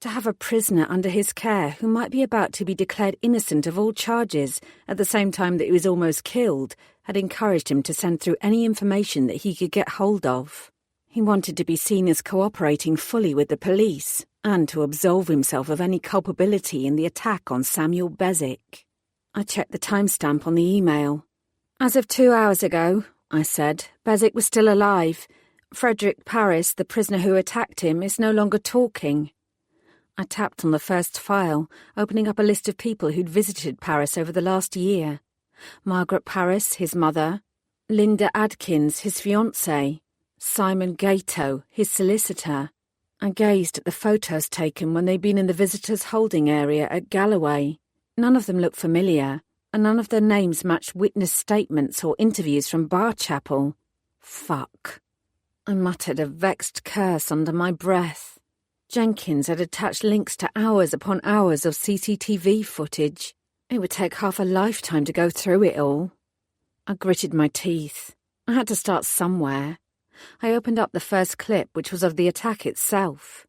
To have a prisoner under his care who might be about to be declared innocent of all charges at the same time that he was almost killed had encouraged him to send through any information that he could get hold of. He wanted to be seen as cooperating fully with the police and to absolve himself of any culpability in the attack on Samuel Bezic. I checked the timestamp on the email. As of 2 hours ago, I said, Bezic was still alive. Frederick Paris, the prisoner who attacked him, is no longer talking. I tapped on the first file, opening up a list of people who'd visited Paris over the last year. Margaret Paris, his mother. Linda Adkins, his fiancée. Simon Gato, his solicitor. I gazed at the photos taken when they'd been in the visitors' holding area at Galloway. None of them looked familiar, and none of their names matched witness statements or interviews from Barchapel. Fuck. I muttered a vexed curse under my breath. Jenkins had attached links to hours upon hours of CCTV footage. It would take half a lifetime to go through it all. I gritted my teeth. I had to start somewhere. I opened up the first clip, which was of the attack itself.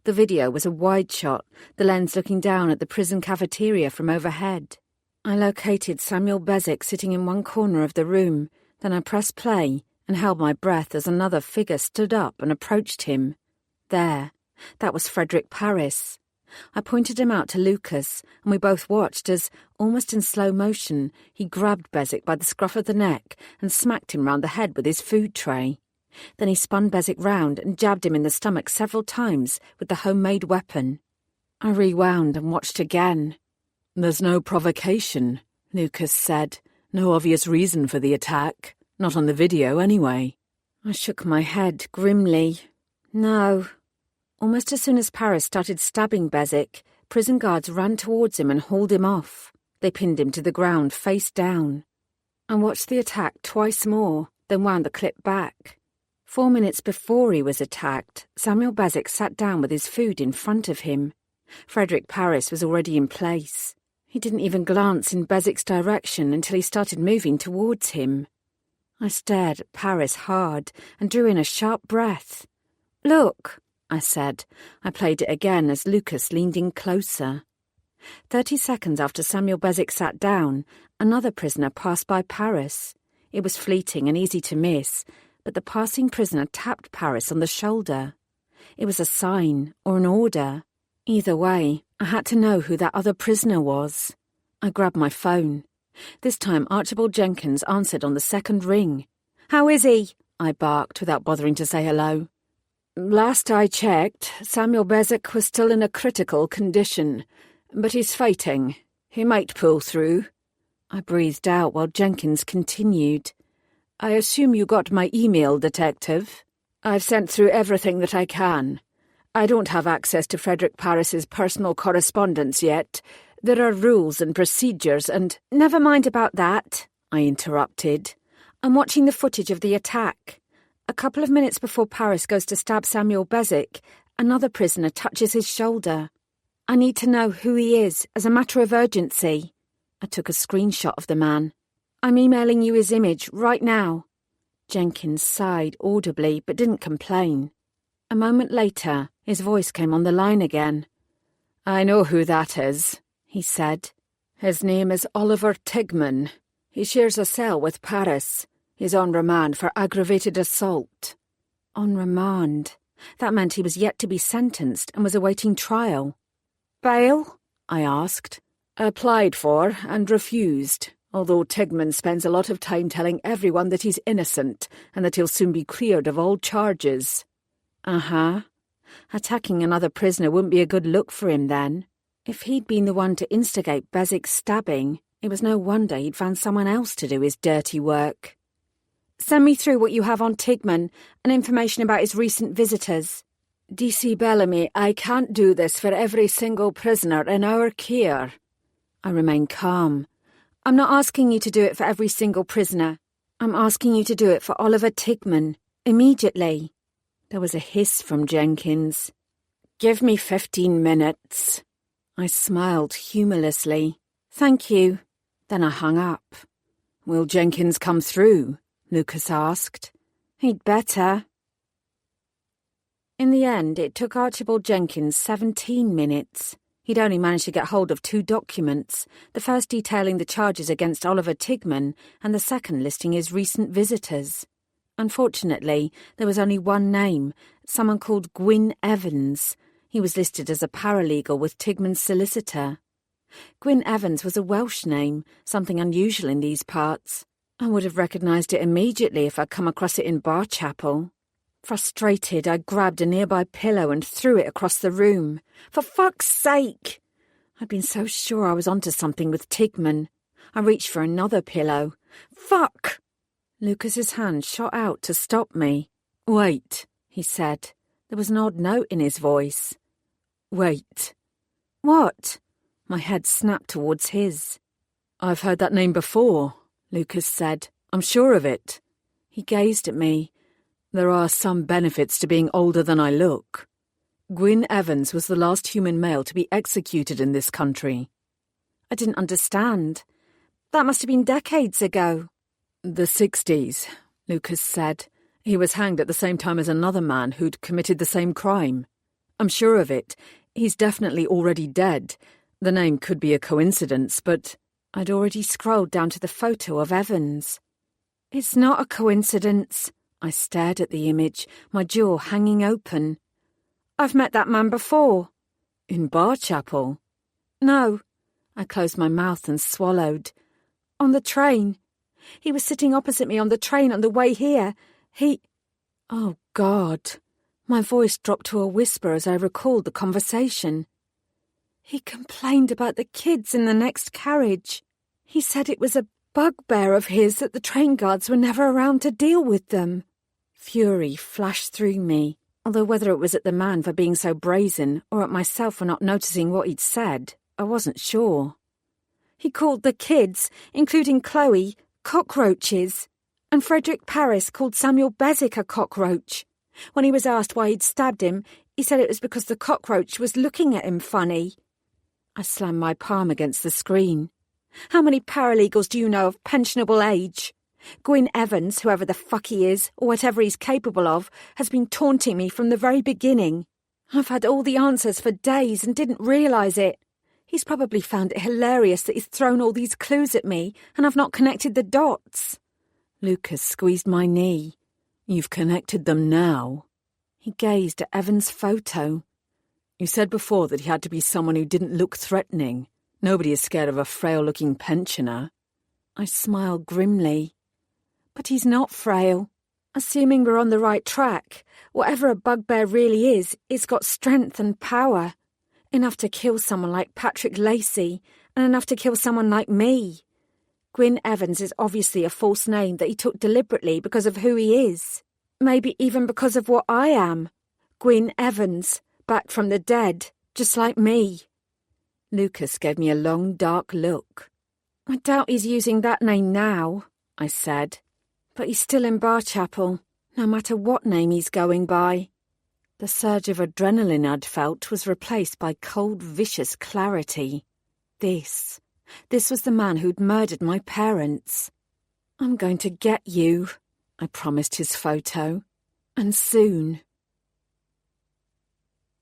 The video was a wide shot, the lens looking down at the prison cafeteria from overhead. I located Samuel Bezic sitting in one corner of the room, then I pressed play and held my breath as another figure stood up and approached him. There, that was Frederick Paris. I pointed him out to Lucas, and we both watched as, almost in slow motion, he grabbed Bezic by the scruff of the neck and smacked him round the head with his food tray. Then he spun Bezic round and jabbed him in the stomach several times with the homemade weapon. I rewound and watched again. There's no provocation, Lucas said, No obvious reason for the attack. Not on the video, anyway. I shook my head grimly. No. Almost as soon as Paris started stabbing Bezic, prison guards ran towards him and hauled him off. They pinned him to the ground, face down. I watched the attack twice more, then wound the clip back. 4 minutes before he was attacked, Samuel Bezic sat down with his food in front of him. Frederick Paris was already in place. He didn't even glance in Bezic's direction until he started moving towards him. I stared at Paris hard and drew in a sharp breath. "Look," I said. I played it again as Lucas leaned in closer. 30 seconds after Samuel Bezic sat down, another prisoner passed by Paris. It was fleeting and easy to miss, but the passing prisoner tapped Paris on the shoulder. It was a sign or an order. Either way, I had to know who that other prisoner was. I grabbed my phone. This time Archibald Jenkins answered on the second ring. "How is he?" I barked without bothering to say hello. "Last I checked, Samuel Bezic was still in a critical condition, but he's fighting. He might pull through." I breathed out while Jenkins continued. "I assume you got my email, Detective. I've sent through everything that I can. I don't have access to Frederick Paris's personal correspondence yet. There are rules and procedures and—" "Never mind about that," I interrupted. "I'm watching the footage of the attack. A couple of minutes before Paris goes to stab Samuel Bezic, another prisoner touches his shoulder. I need to know who he is as a matter of urgency." I took a screenshot of the man. "I'm emailing you his image right now." Jenkins sighed audibly but didn't complain. A moment later, his voice came on the line again. "I know who that is," he said. "His name is Oliver Tigman. He shares a cell with Paris. He's on remand for aggravated assault." On remand? That meant he was yet to be sentenced and was awaiting trial. "Bail?" I asked. "Applied for and refused, although Tigman spends a lot of time telling everyone that he's innocent and that he'll soon be cleared of all charges." "Uh-huh. Attacking another prisoner wouldn't be a good look for him then. If he'd been the one to instigate Bezic's stabbing, it was no wonder he'd found someone else to do his dirty work." "Send me through what you have on Tigman and information about his recent visitors." "DC Bellamy, I can't do this for every single prisoner in our care." I remained calm. "I'm not asking you to do it for every single prisoner. I'm asking you to do it for Oliver Tigman, immediately." There was a hiss from Jenkins. "Give me 15 minutes. I smiled humorlessly. "Thank you." Then I hung up. "Will Jenkins come through?" Lucas asked. "He'd better." In the end, it took Archibald Jenkins 17 minutes. He'd only managed to get hold of 2 documents, the first detailing the charges against Oliver Tigman and the second listing his recent visitors. Unfortunately, there was only one name, someone called Gwyn Evans. He was listed as a paralegal with Tigman's solicitor. Gwyn Evans was a Welsh name, something unusual in these parts. I would have recognised it immediately if I'd come across it in Barchapel. Frustrated, I grabbed a nearby pillow and threw it across the room. For fuck's sake! I'd been so sure I was onto something with Tigman. I reached for another pillow. Fuck! Lucas's hand shot out to stop me. "Wait," he said. There was an odd note in his voice. "Wait." "What?" My head snapped towards his. "I've heard that name before," Lucas said. "I'm sure of it." He gazed at me. "There are some benefits to being older than I look. Gwyn Evans was the last human male to be executed in this country." I didn't understand. "That must have been decades ago." "The 60s, Lucas said. "He was hanged at the same time as another man who'd committed the same crime. I'm sure of it. He's definitely already dead. The name could be a coincidence, but—" I'd already scrolled down to the photo of Evans. "It's not a coincidence." I stared at the image, my jaw hanging open. "I've met that man before." "In Barchapel?" "No." I closed my mouth and swallowed. "On the train. He was sitting opposite me on the train on the way here. Oh, God." My voice dropped to a whisper as I recalled the conversation. "He complained about the kids in the next carriage. He said it was a bugbear of his that the train guards were never around to deal with them. Fury flashed through me, although whether it was at the man for being so brazen or at myself for not noticing what he'd said, I wasn't sure. He called the kids, including Chloe, cockroaches, and Frederick Paris called Samuel Bezic a cockroach. When he was asked why he'd stabbed him, he said it was because the cockroach was looking at him funny. I slammed my palm against the screen. How many paralegals do you know of pensionable age? Gwyn Evans, whoever the fuck he is, or whatever he's capable of, has been taunting me from the very beginning. I've had all the answers for days and didn't realise it. He's probably found it hilarious that he's thrown all these clues at me and I've not connected the dots. Lucas squeezed my knee. You've connected them now. He gazed at Evan's photo. You said before that he had to be someone who didn't look threatening. Nobody is scared of a frail-looking pensioner. I smiled grimly. But he's not frail. Assuming we're on the right track, whatever a bugbear really is, it's got strength and power. Enough to kill someone like Patrick Lacey, and enough to kill someone like me. Gwyn Evans is obviously a false name that he took deliberately because of who he is. Maybe even because of what I am. Gwyn Evans, back from the dead, just like me. Lucas gave me a long, dark look. I doubt he's using that name now, I said. But he's still in Barchapel, no matter what name he's going by. The surge of adrenaline I'd felt was replaced by cold, vicious clarity. This was the man who'd murdered my parents. I'm going to get you, I promised his photo. And soon.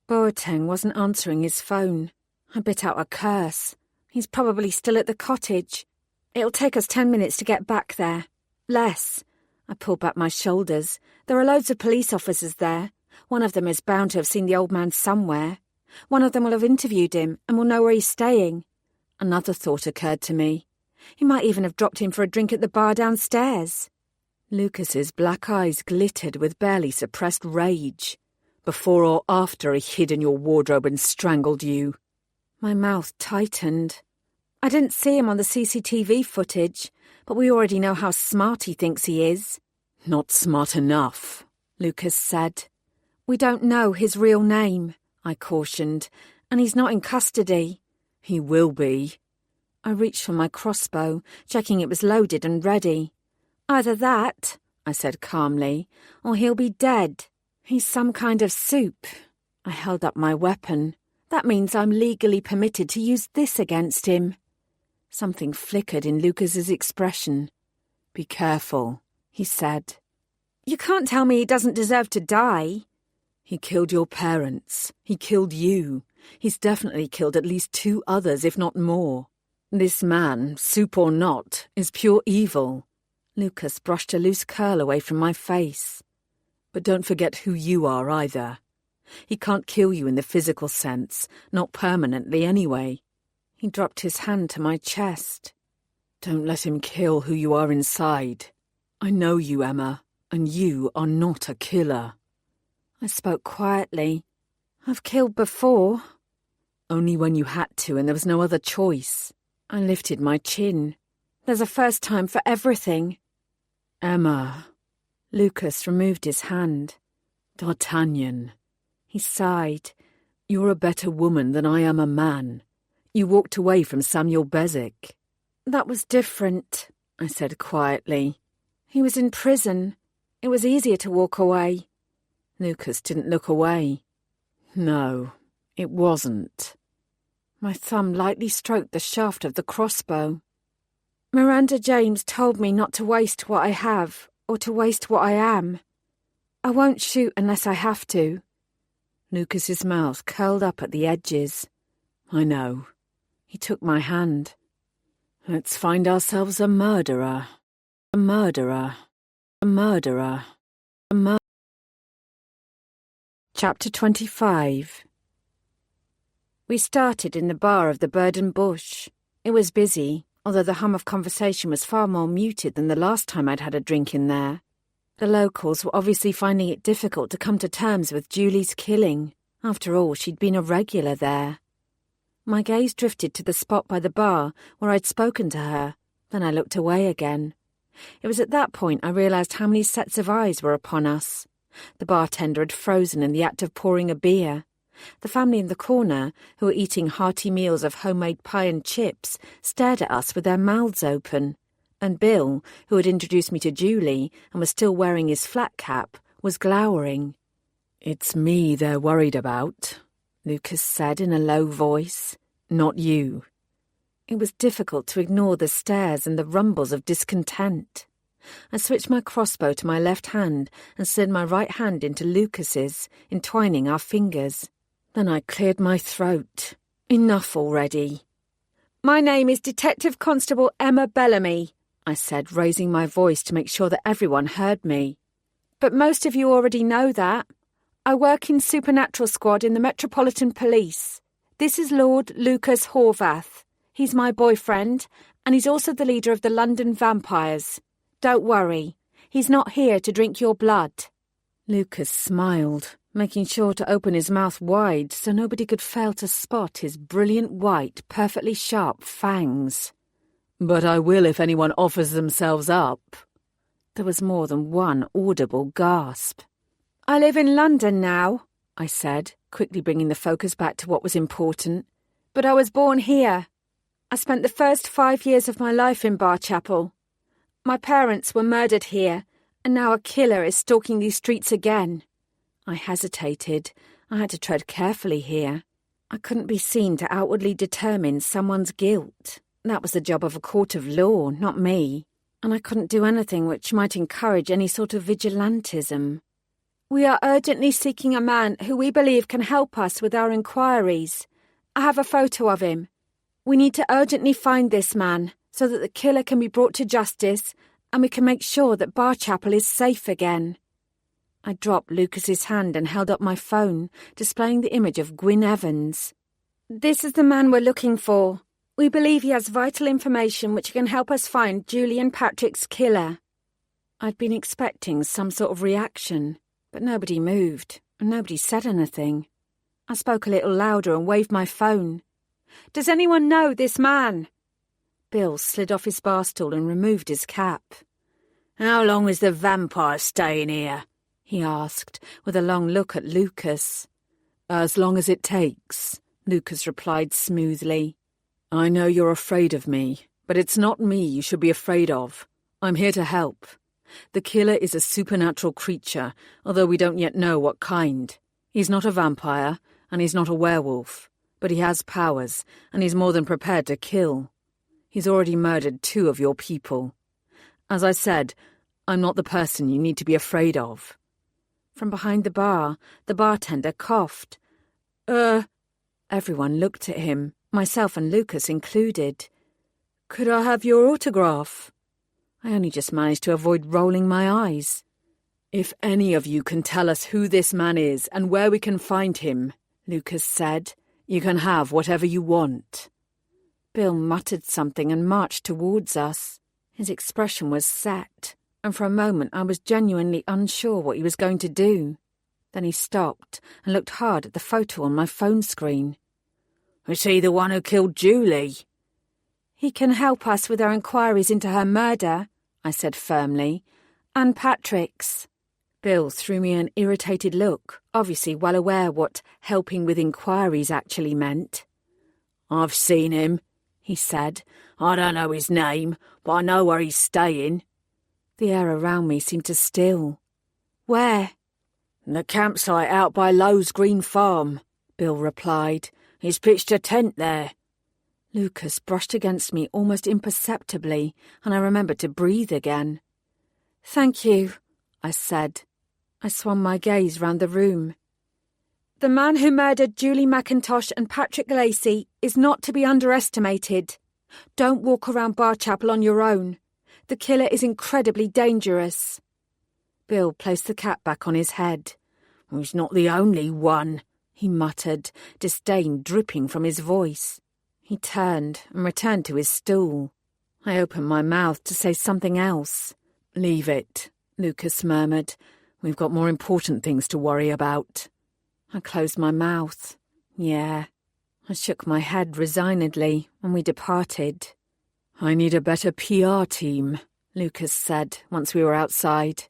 Boateng wasn't answering his phone. I bit out a curse. He's probably still at the cottage. It'll take us 10 minutes to get back there. Less. I pulled back my shoulders. There are loads of police officers there. One of them is bound to have seen the old man somewhere. One of them will have interviewed him and will know where he's staying. Another thought occurred to me. He might even have dropped in for a drink at the bar downstairs. Lucas's black eyes glittered with barely suppressed rage. Before or after he hid in your wardrobe and strangled you? My mouth tightened. I didn't see him on the CCTV footage, but we already know how smart he thinks he is. Not smart enough, Lucas said. We don't know his real name, I cautioned, and he's not in custody. He will be. I reached for my crossbow, checking it was loaded and ready. Either that, I said calmly, or he'll be dead. He's some kind of soup. I held up my weapon. That means I'm legally permitted to use this against him. Something flickered in Lucas's expression. Be careful, he said. You can't tell me he doesn't deserve to die. He killed your parents. He killed you. He's definitely killed at least 2 others, if not more. This man, soup or not, is pure evil. Lucas brushed a loose curl away from my face. But don't forget who you are either. He can't kill you in the physical sense, not permanently anyway. He dropped his hand to my chest. Don't let him kill who you are inside. I know you, Emma, and you are not a killer. I spoke quietly. I've killed before. Only when you had to and there was no other choice. I lifted my chin. There's a first time for everything. Emma. Lucas removed his hand. D'Artagnan. He sighed. You're a better woman than I am a man. You walked away from Samuel Bezic. That was different, I said quietly. He was in prison. It was easier to walk away. Lucas didn't look away. No, it wasn't. My thumb lightly stroked the shaft of the crossbow. Miranda James told me not to waste what I have, or to waste what I am. I won't shoot unless I have to. Lucas's mouth curled up at the edges. I know. He took my hand. Let's find ourselves a murderer. A murderer. A murderer. A murderer. Chapter 25. We started in the bar of the Bird and Bush. It was busy, although the hum of conversation was far more muted than the last time I'd had a drink in there. The locals were obviously finding it difficult to come to terms with Julie's killing. After all, she'd been a regular there. My gaze drifted to the spot by the bar where I'd spoken to her, Then I looked away again. It was at that point I realised how many sets of eyes were upon us. The bartender had frozen in the act of pouring a beer. The family in the corner, who were eating hearty meals of homemade pie and chips, stared at us with their mouths open. And Bill, who had introduced me to Julie and was still wearing his flat cap, was glowering. "It's me they're worried about," Lucas said in a low voice. "Not you." It was difficult to ignore the stares and the rumbles of discontent. I switched my crossbow to my left hand and slid my right hand into Lucas's, entwining our fingers. Then I cleared my throat. Enough already. "My name is Detective Constable Emma Bellamy," I said, raising my voice to make sure that everyone heard me. "But most of you already know that. I work in Supernatural Squad in the Metropolitan Police. This is Lord Lucas Horvath. He's my boyfriend, and he's also the leader of the London Vampires. Don't worry, he's not here to drink your blood." Lucas smiled, making sure to open his mouth wide so nobody could fail to spot his brilliant white, perfectly sharp fangs. "But I will if anyone offers themselves up." There was more than one audible gasp. "I live in London now," I said, quickly bringing the focus back to what was important. "But I was born here. I spent the first 5 years of my life in Barchapel. My parents were murdered here, and now a killer is stalking these streets again." I hesitated. I had to tread carefully here. I couldn't be seen to outwardly determine someone's guilt. That was the job of a court of law, not me. And I couldn't do anything which might encourage any sort of vigilantism. "We are urgently seeking a man who we believe can help us with our inquiries. I have a photo of him. We need to urgently find this man so that the killer can be brought to justice and we can make sure that Barchapel is safe again." I dropped Lucas's hand and held up my phone, displaying the image of Gwyn Evans. "This is the man we're looking for. We believe he has vital information which can help us find Julian Patrick's killer." I'd been expecting some sort of reaction, but nobody moved and nobody said anything. I spoke a little louder and waved my phone. "Does anyone know this man?" Bill slid off his bar stool and removed his cap. "How long is the vampire staying here?" he asked, with a long look at Lucas. "As long as it takes," Lucas replied smoothly. "I know you're afraid of me, but it's not me you should be afraid of. I'm here to help. The killer is a supernatural creature, although we don't yet know what kind. He's not a vampire, and he's not a werewolf, but he has powers, and he's more than prepared to kill. He's already murdered 2 of your people. As I said, I'm not the person you need to be afraid of." From behind the bar, the bartender coughed. Everyone looked at him, myself and Lucas included. "Could I have your autograph?" I only just managed to avoid rolling my eyes. "If any of you can tell us who this man is and where we can find him," Lucas said, "you can have whatever you want." Bill muttered something and marched towards us. His expression was set, and for a moment I was genuinely unsure what he was going to do. Then he stopped and looked hard at the photo on my phone screen. "Is he the one who killed Julie?" "He can help us with our inquiries into her murder," I said firmly, "and Patrick's." Bill threw me an irritated look, obviously well aware what helping with inquiries actually meant. "I've seen him," he said. "I don't know his name, but I know where he's staying." The air around me seemed to still. "Where?" "The campsite out by Lowe's Green Farm," Bill replied. "He's pitched a tent there." Lucas brushed against me almost imperceptibly, and I remembered to breathe again. "Thank you," I said. I swung my gaze round the room. "The man who murdered Julie McIntosh and Patrick Lacey is not to be underestimated. Don't walk around Barchapel on your own. The killer is incredibly dangerous." Bill placed the cap back on his head. "He's not the only one," he muttered, disdain dripping from his voice. He turned and returned to his stool. I opened my mouth to say something else. "Leave it," Lucas murmured. "We've got more important things to worry about." I closed my mouth. Yeah. I shook my head resignedly, and we departed. I need a better PR team, Lucas said once we were outside.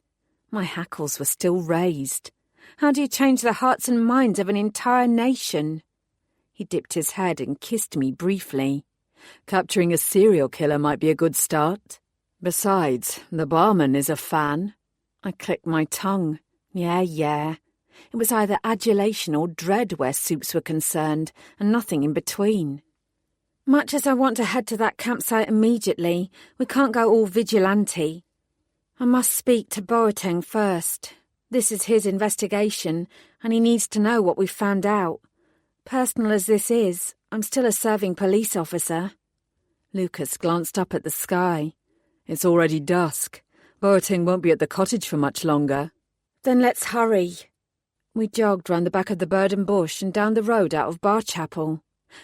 My hackles were still raised. How do you change the hearts and minds of an entire nation? He dipped his head and kissed me briefly. Capturing a serial killer might be a good start. Besides, the barman is a fan. I clicked my tongue. Yeah. It was either adulation or dread where Soups were concerned, and nothing in between. Much as I want to head to that campsite immediately, we can't go all vigilante. I must speak to Boateng first. This is his investigation, and he needs to know what we've found out. Personal as this is, I'm still a serving police officer. Lucas glanced up at the sky. It's already dusk. Boateng won't be at the cottage for much longer. Then let's hurry. We jogged round the back of the bird and bush and down the road out of Barchapel.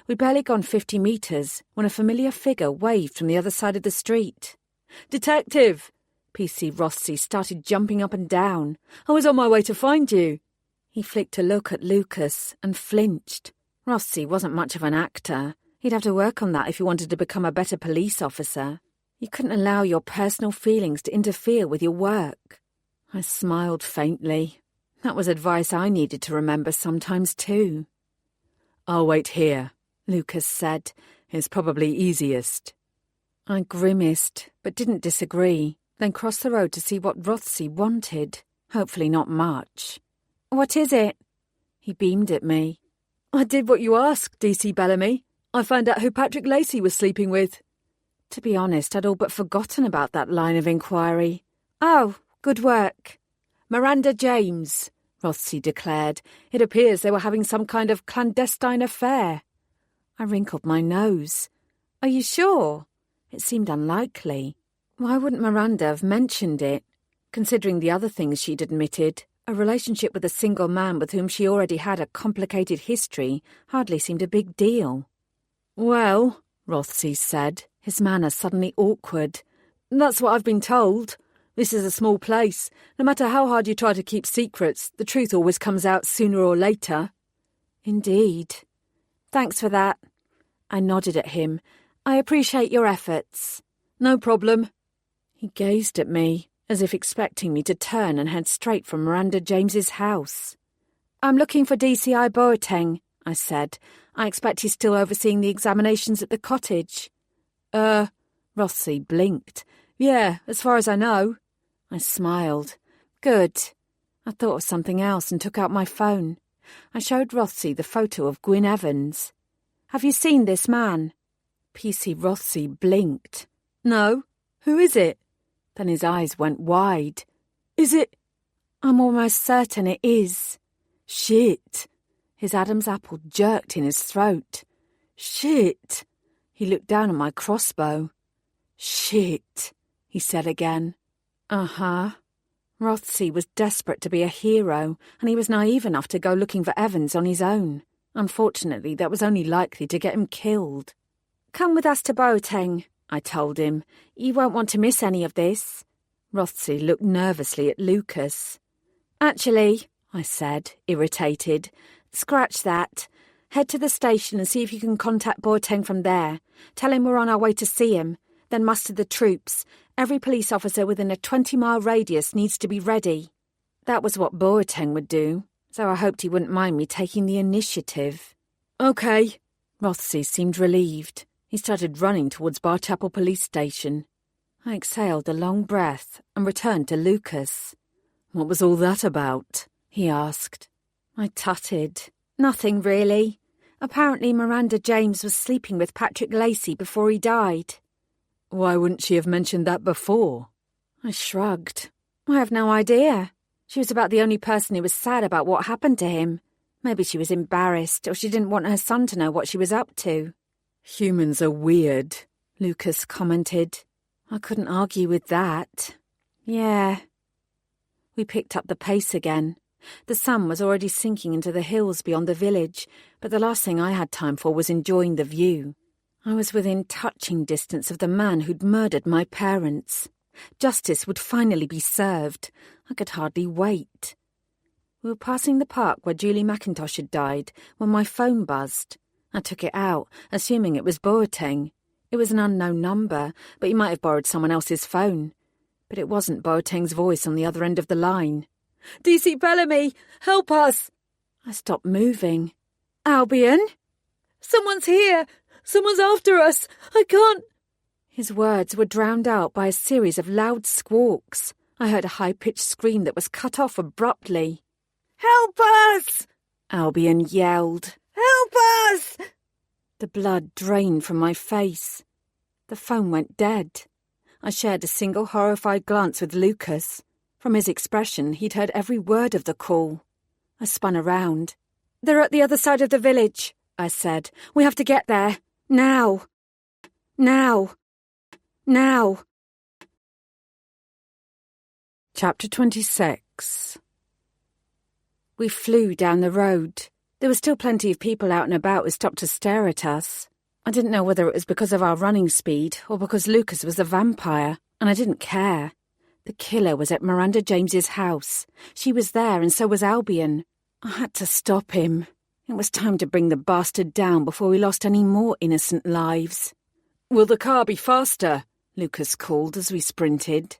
We'd barely gone 50 metres when a familiar figure waved from the other side of the street. "Detective!" PC Rossi started jumping up and down. "I was on my way to find you." He flicked a look at Lucas and flinched. Rossi wasn't much of an actor. He'd have to work on that if he wanted to become a better police officer. You couldn't allow your personal feelings to interfere with your work. I smiled faintly. That was advice I needed to remember sometimes too. "I'll wait here," Lucas said. "It's probably easiest." I grimaced, but didn't disagree, then crossed the road to see what Rossi wanted. Hopefully not much. "What is it?" He beamed at me. "I did what you asked, DC Bellamy. I found out who Patrick Lacey was sleeping with." To be honest, I'd all but forgotten about that line of inquiry. "Oh, good work." "Miranda James," Rossi declared. "It appears they were having some kind of clandestine affair." I wrinkled my nose. "Are you sure?" It seemed unlikely. Why wouldn't Miranda have mentioned it? Considering the other things she'd admitted, a relationship with a single man with whom she already had a complicated history hardly seemed a big deal. "Well," Rossi said, his manner suddenly awkward, "that's what I've been told. This is a small place. No matter how hard you try to keep secrets, the truth always comes out sooner or later." "Indeed. Thanks for that." I nodded at him. "I appreciate your efforts." "No problem." He gazed at me, as if expecting me to turn and head straight for Miranda James's house. "I'm looking for DCI Boateng," I said. "I expect he's still overseeing the examinations at the cottage." Rossi blinked. "Yeah, as far as I know." I smiled. "Good." I thought of something else and took out my phone. I showed Rossi the photo of Gwyn Evans. "Have you seen this man?" PC Rossi blinked. "No. Who is it?" Then his eyes went wide. "Is it—" "I'm almost certain it is." "Shit." His Adam's apple jerked in his throat. "Shit." He looked down at my crossbow. "Shit," he said again. Uh-huh. Rossi was desperate to be a hero, and he was naive enough to go looking for Evans on his own. Unfortunately, that was only likely to get him killed. "Come with us to Boateng," I told him. "You won't want to miss any of this." Rossi looked nervously at Lucas. "Actually," I said, irritated, "scratch that. Head to the station and see if you can contact Boateng from there. Tell him we're on our way to see him. Then muster the troops. Every police officer within a 20-mile radius needs to be ready." That was what Boateng would do, so I hoped he wouldn't mind me taking the initiative. "Okay." Rossi seemed relieved. He started running towards Barchapel Police Station. I exhaled a long breath and returned to Lucas. "What was all that about?" he asked. I tutted. "Nothing, really. Apparently Miranda James was sleeping with Patrick Lacey before he died." "Why wouldn't she have mentioned that before?" I shrugged. "I have no idea. She was about the only person who was sad about what happened to him. Maybe she was embarrassed, or she didn't want her son to know what she was up to." "Humans are weird," Lucas commented. I couldn't argue with that. "Yeah." We picked up the pace again. The sun was already sinking into the hills beyond the village, but the last thing I had time for was enjoying the view. I was within touching distance of the man who'd murdered my parents. Justice would finally be served. I could hardly wait. We were passing the park where Julie McIntosh had died when my phone buzzed. I took it out, assuming it was Boateng. It was an unknown number, but he might have borrowed someone else's phone. But it wasn't Boateng's voice on the other end of the line. DC Bellamy, help us! I stopped moving. Albion? Someone's here! Someone's after us! I can't... His words were drowned out by a series of loud squawks. I heard a high-pitched scream that was cut off abruptly. Help us! Albion yelled. Help us! The blood drained from my face. The phone went dead. I shared a single horrified glance with Lucas. From his expression, he'd heard every word of the call. I spun around. They're at the other side of the village, I said. We have to get there. Now. Now. Now. Chapter 26. We flew down the road. There were still plenty of people out and about who stopped to stare at us. I didn't know whether it was because of our running speed or because Lucas was a vampire, and I didn't care. The killer was at Miranda James's house. She was there, and so was Albion. I had to stop him. It was time to bring the bastard down before we lost any more innocent lives. Will the car be faster? Lucas called as we sprinted.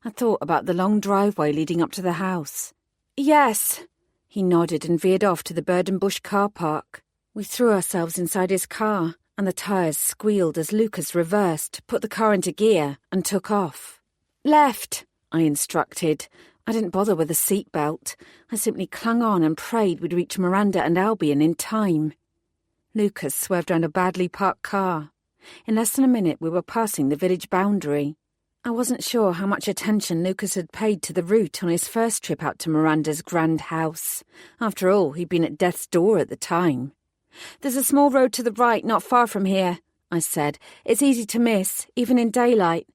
I thought about the long driveway leading up to the house. Yes. He nodded and veered off to the Bird and Bush car park. We threw ourselves inside his car, and the tyres squealed as Lucas reversed, put the car into gear, and took off. Left, I instructed. I didn't bother with a seatbelt. I simply clung on and prayed we'd reach Miranda and Albion in time. Lucas swerved round a badly parked car. In less than a minute we were passing the village boundary. I wasn't sure how much attention Lucas had paid to the route on his first trip out to Miranda's grand house. After all, he'd been at death's door at the time. There's a small road to the right, not far from here, I said. It's easy to miss, even in daylight.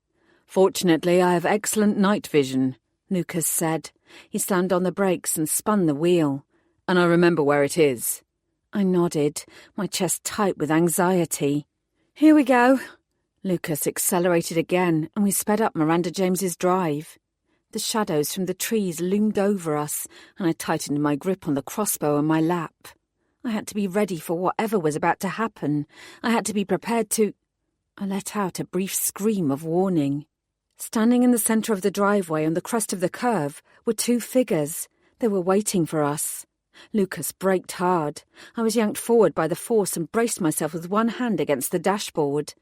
Fortunately, I have excellent night vision, Lucas said. He slammed on the brakes and spun the wheel. And I remember where it is. I nodded, my chest tight with anxiety. Here we go. Lucas accelerated again, and we sped up Miranda James's drive. The shadows from the trees loomed over us, and I tightened my grip on the crossbow in my lap. I had to be ready for whatever was about to happen. I had to be prepared to... I let out a brief scream of warning. Standing in the centre of the driveway on the crest of the curve were two figures. They were waiting for us. Lucas braked hard. I was yanked forward by the force and braced myself with one hand against the dashboard.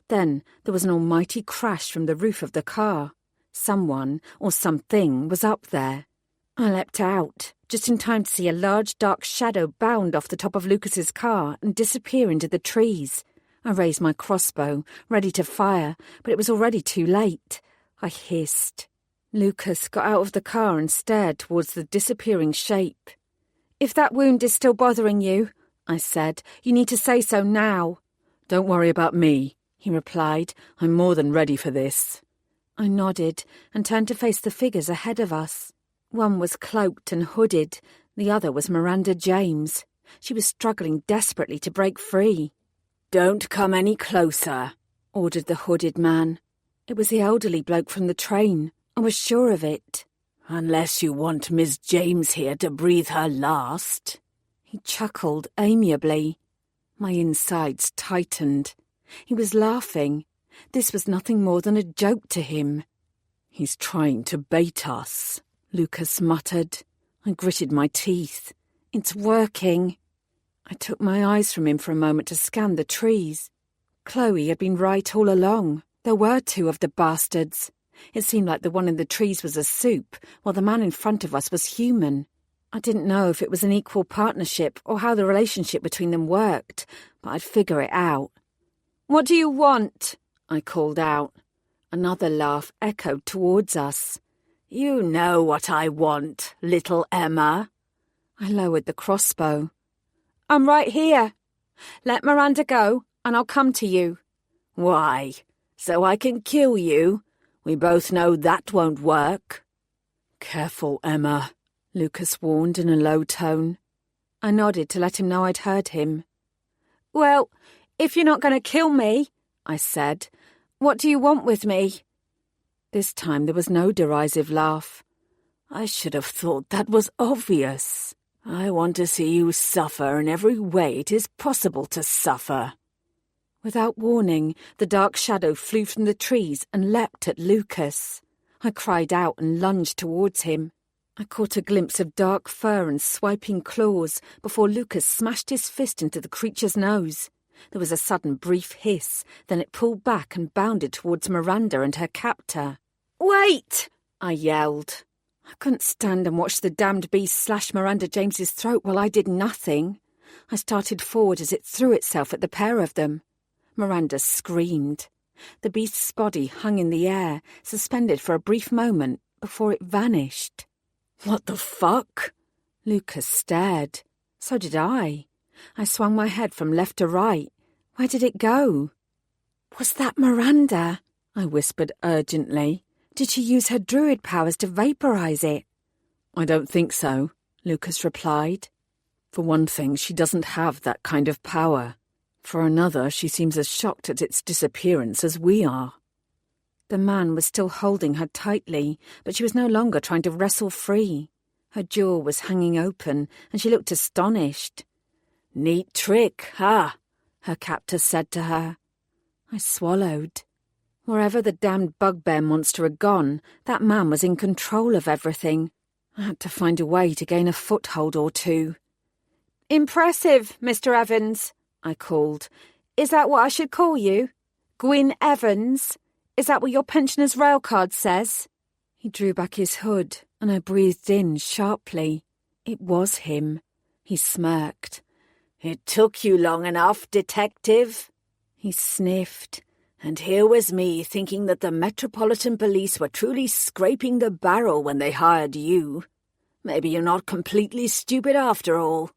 Then there was an almighty crash from the roof of the car. Someone, or something, was up there. I leapt out, just in time to see a large dark shadow bound off the top of Lucas's car and disappear into the trees. I raised my crossbow, ready to fire, but it was already too late. I hissed. Lucas got out of the car and stared towards the disappearing shape. If that wound is still bothering you, I said, you need to say so now. Don't worry about me, he replied. I'm more than ready for this. I nodded and turned to face the figures ahead of us. One was cloaked and hooded, the other was Miranda James. She was struggling desperately to break free. Don't come any closer, ordered the hooded man. It was the elderly bloke from the train. I was sure of it. Unless you want Miss James here to breathe her last. He chuckled amiably. My insides tightened. He was laughing. This was nothing more than a joke to him. He's trying to bait us, Lucas muttered. I gritted my teeth. It's working. I took my eyes from him for a moment to scan the trees. Chloe had been right all along. There were two of the bastards. It seemed like the one in the trees was a soup, while the man in front of us was human. I didn't know if it was an equal partnership or how the relationship between them worked, but I'd figure it out. What do you want? I called out. Another laugh echoed towards us. You know what I want, little Emma. I lowered the crossbow. I'm right here. Let Miranda go, and I'll come to you. Why? So I can kill you? We both know that won't work. Careful, Emma, Lucas warned in a low tone. I nodded to let him know I'd heard him. Well, if you're not going to kill me, I said, what do you want with me? This time there was no derisive laugh. I should have thought that was obvious. I want to see you suffer in every way it is possible to suffer. Without warning, the dark shadow flew from the trees and leapt at Lucas. I cried out and lunged towards him. I caught a glimpse of dark fur and swiping claws before Lucas smashed his fist into the creature's nose. There was a sudden brief hiss, then it pulled back and bounded towards Miranda and her captor. "Wait!" I yelled. I couldn't stand and watch the damned beast slash Miranda James's throat while I did nothing. I started forward as it threw itself at the pair of them. Miranda screamed. The beast's body hung in the air, suspended for a brief moment, before it vanished. "What the fuck?" Lucas stared. So did I. I swung my head from left to right. Where did it go? "Was that Miranda?" I whispered urgently. "Did she use her druid powers to vaporize it?" "I don't think so," Lucas replied. "For one thing, she doesn't have that kind of power. For another, she seems as shocked at its disappearance as we are." The man was still holding her tightly, but she was no longer trying to wrestle free. Her jaw was hanging open, and she looked astonished. "Neat trick, huh?" her captor said to her. I swallowed. Wherever the damned bugbear monster had gone, that man was in control of everything. I had to find a way to gain a foothold or two. "Impressive, Mr. Evans," I called. "Is that what I should call you? Gwyn Evans? Is that what your pensioner's rail card says?" He drew back his hood, and I breathed in sharply. It was him. He smirked. "It took you long enough, detective." He sniffed. "And here was me thinking that the Metropolitan Police were truly scraping the barrel when they hired you. Maybe you're not completely stupid after all.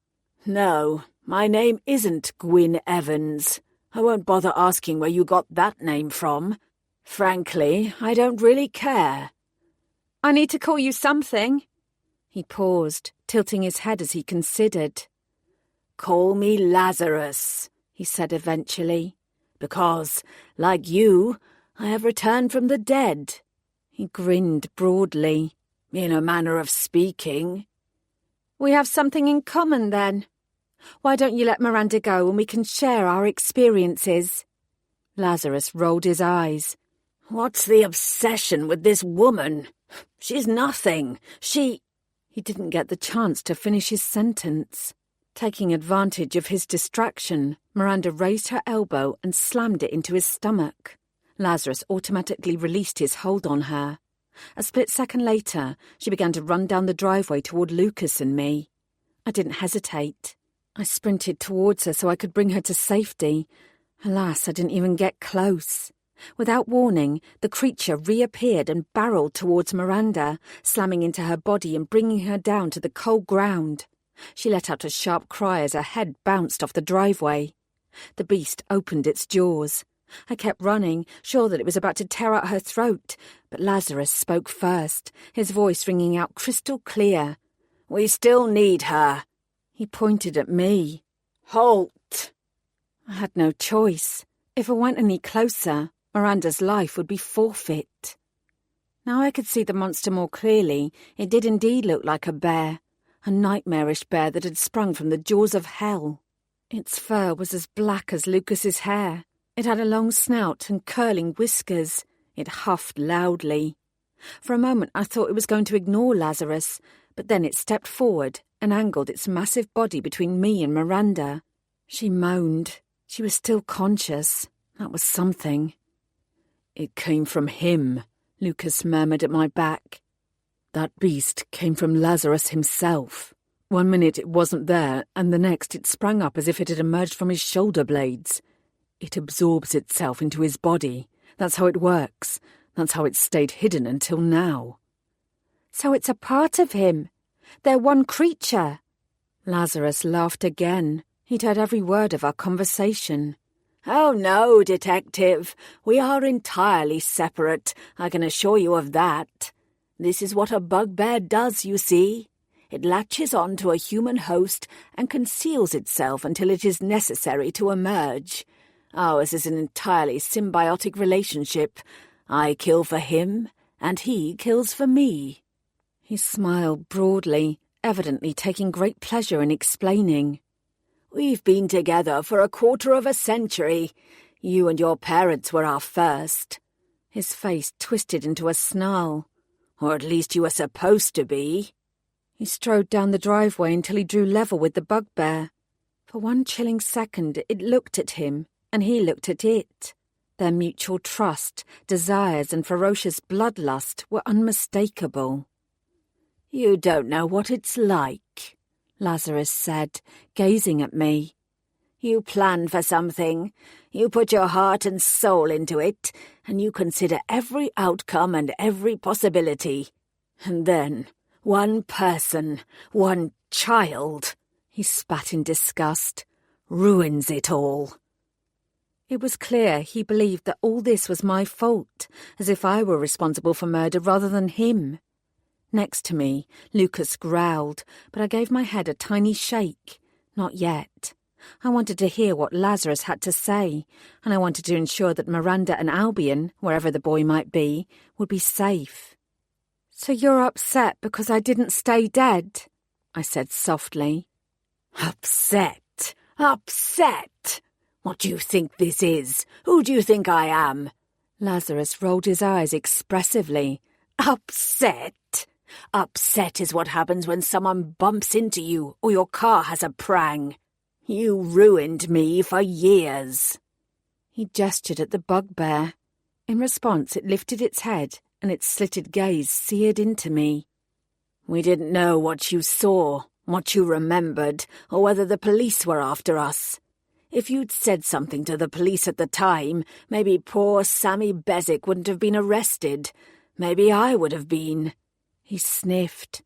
No, my name isn't Gwyn Evans. I won't bother asking where you got that name from. Frankly, I don't really care." "I need to call you something." He paused, tilting his head as he considered. "Call me Lazarus," he said eventually, "because, like you, I have returned from the dead." He grinned broadly, in a manner of speaking. "We have something in common, then. Why don't you let Miranda go and we can share our experiences?" Lazarus rolled his eyes. "What's the obsession with this woman? She's nothing. He didn't get the chance to finish his sentence. Taking advantage of his distraction, Miranda raised her elbow and slammed it into his stomach. Lazarus automatically released his hold on her. A split second later, she began to run down the driveway toward Lucas and me. I didn't hesitate. I sprinted towards her so I could bring her to safety. Alas, I didn't even get close. Without warning, the creature reappeared and barreled towards Miranda, slamming into her body and bringing her down to the cold ground. She let out a sharp cry as her head bounced off the driveway. The beast opened its jaws. I kept running, sure that it was about to tear out her throat, but Lazarus spoke first, his voice ringing out crystal clear. "We still need her." He pointed at me. "Halt!" I had no choice. If I went any closer, Miranda's life would be forfeit. Now I could see the monster more clearly. It did indeed look like a bear, a nightmarish bear that had sprung from the jaws of hell. Its fur was as black as Lucas's hair. It had a long snout and curling whiskers. It huffed loudly. For a moment I thought it was going to ignore Lazarus, but then it stepped forward and angled its massive body between me and Miranda. She moaned. She was still conscious. That was something. "It came from him," Lucas murmured at my back. "That beast came from Lazarus himself. One minute it wasn't there, and the next it sprang up as if it had emerged from his shoulder blades. It absorbs itself into his body. That's how it works. That's how it's stayed hidden until now." "So it's a part of him. They're one creature." Lazarus laughed again. He'd heard every word of our conversation. "Oh no, detective. We are entirely separate, I can assure you of that. This is what a bugbear does, you see. It latches on to a human host and conceals itself until it is necessary to emerge. Ours is an entirely symbiotic relationship. I kill for him, and he kills for me." He smiled broadly, evidently taking great pleasure in explaining. "We've been together for 1/4 of a century. You and your parents were our first." His face twisted into a snarl. "Or at least you were supposed to be." He strode down the driveway until he drew level with the bugbear. For one chilling second it looked at him, and he looked at it. Their mutual trust, desires, and ferocious bloodlust were unmistakable. "You don't know what it's like," Lazarus said, gazing at me. "You plan for something, you put your heart and soul into it, and you consider every outcome and every possibility. And then, one person, one child," he spat in disgust, "ruins it all." It was clear he believed that all this was my fault, as if I were responsible for murder rather than him. Next to me, Lucas growled, but I gave my head a tiny shake. Not yet. I wanted to hear what Lazarus had to say, and I wanted to ensure that Miranda and Albion, wherever the boy might be, would be safe. "So you're upset because I didn't stay dead?" I said softly. "Upset? Upset? What do you think this is? Who do you think I am?" Lazarus rolled his eyes expressively. "Upset? Upset is what happens when someone bumps into you or your car has a prang. You ruined me for years." He gestured at the bugbear. In response, it lifted its head and its slitted gaze seared into me. "We didn't know what you saw, what you remembered, or whether the police were after us. If you'd said something to the police at the time, maybe poor Sammy Bezic wouldn't have been arrested. Maybe I would have been." He sniffed.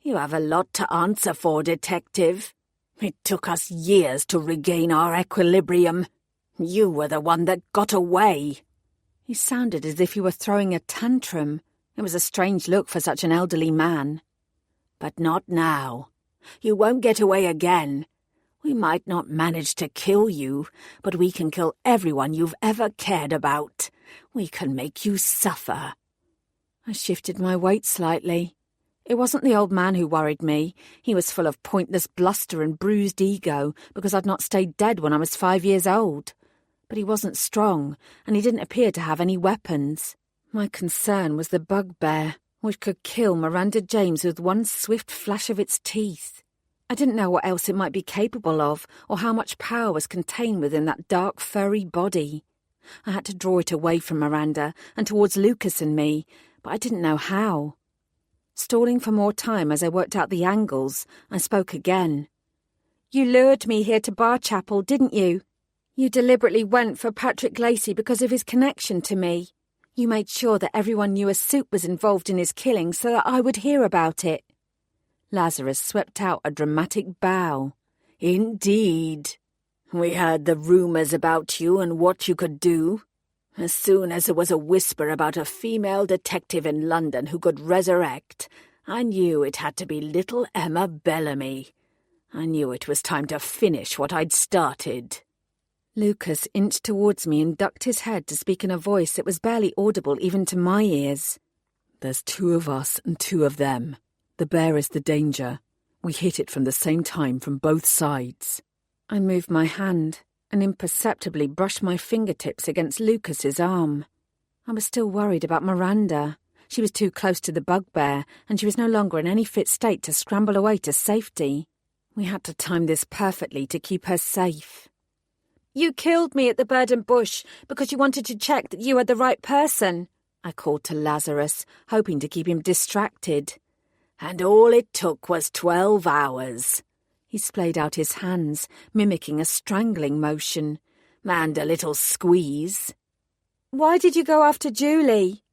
"You have a lot to answer for, detective. It took us years to regain our equilibrium. You were the one that got away." He sounded as if he were throwing a tantrum. It was a strange look for such an elderly man. "But not now. You won't get away again. We might not manage to kill you, but we can kill everyone you've ever cared about. We can make you suffer." I shifted my weight slightly. It wasn't the old man who worried me. He was full of pointless bluster and bruised ego because I'd not stayed dead when I was 5 years old. But he wasn't strong, and he didn't appear to have any weapons. My concern was the bugbear, which could kill Miranda James with one swift flash of its teeth. I didn't know what else it might be capable of, or how much power was contained within that dark, furry body. I had to draw it away from Miranda and towards Lucas and me, but I didn't know how. Stalling for more time as I worked out the angles, I spoke again. "You lured me here to Barchapel, didn't you? You deliberately went for Patrick Lacey because of his connection to me. You made sure that everyone knew a suit was involved in his killing so that I would hear about it." Lazarus swept out a dramatic bow. "Indeed. We heard the rumours about you and what you could do. As soon as there was a whisper about a female detective in London who could resurrect, I knew it had to be little Emma Bellamy. I knew it was time to finish what I'd started." Lucas inched towards me and ducked his head to speak in a voice that was barely audible even to my ears. "There's 2 of us and 2 of them. The bear is the danger. We hit it from the same time from both sides." I moved my hand and imperceptibly brushed my fingertips against Lucas's arm. I was still worried about Miranda. She was too close to the bugbear, and she was no longer in any fit state to scramble away to safety. We had to time this perfectly to keep her safe. "You killed me at the Burden Bush because you wanted to check that you were the right person," I called to Lazarus, hoping to keep him distracted. "And all it took was 12 hours. He splayed out his hands, mimicking a strangling motion, and a little squeeze. "Why did you go after Julie?"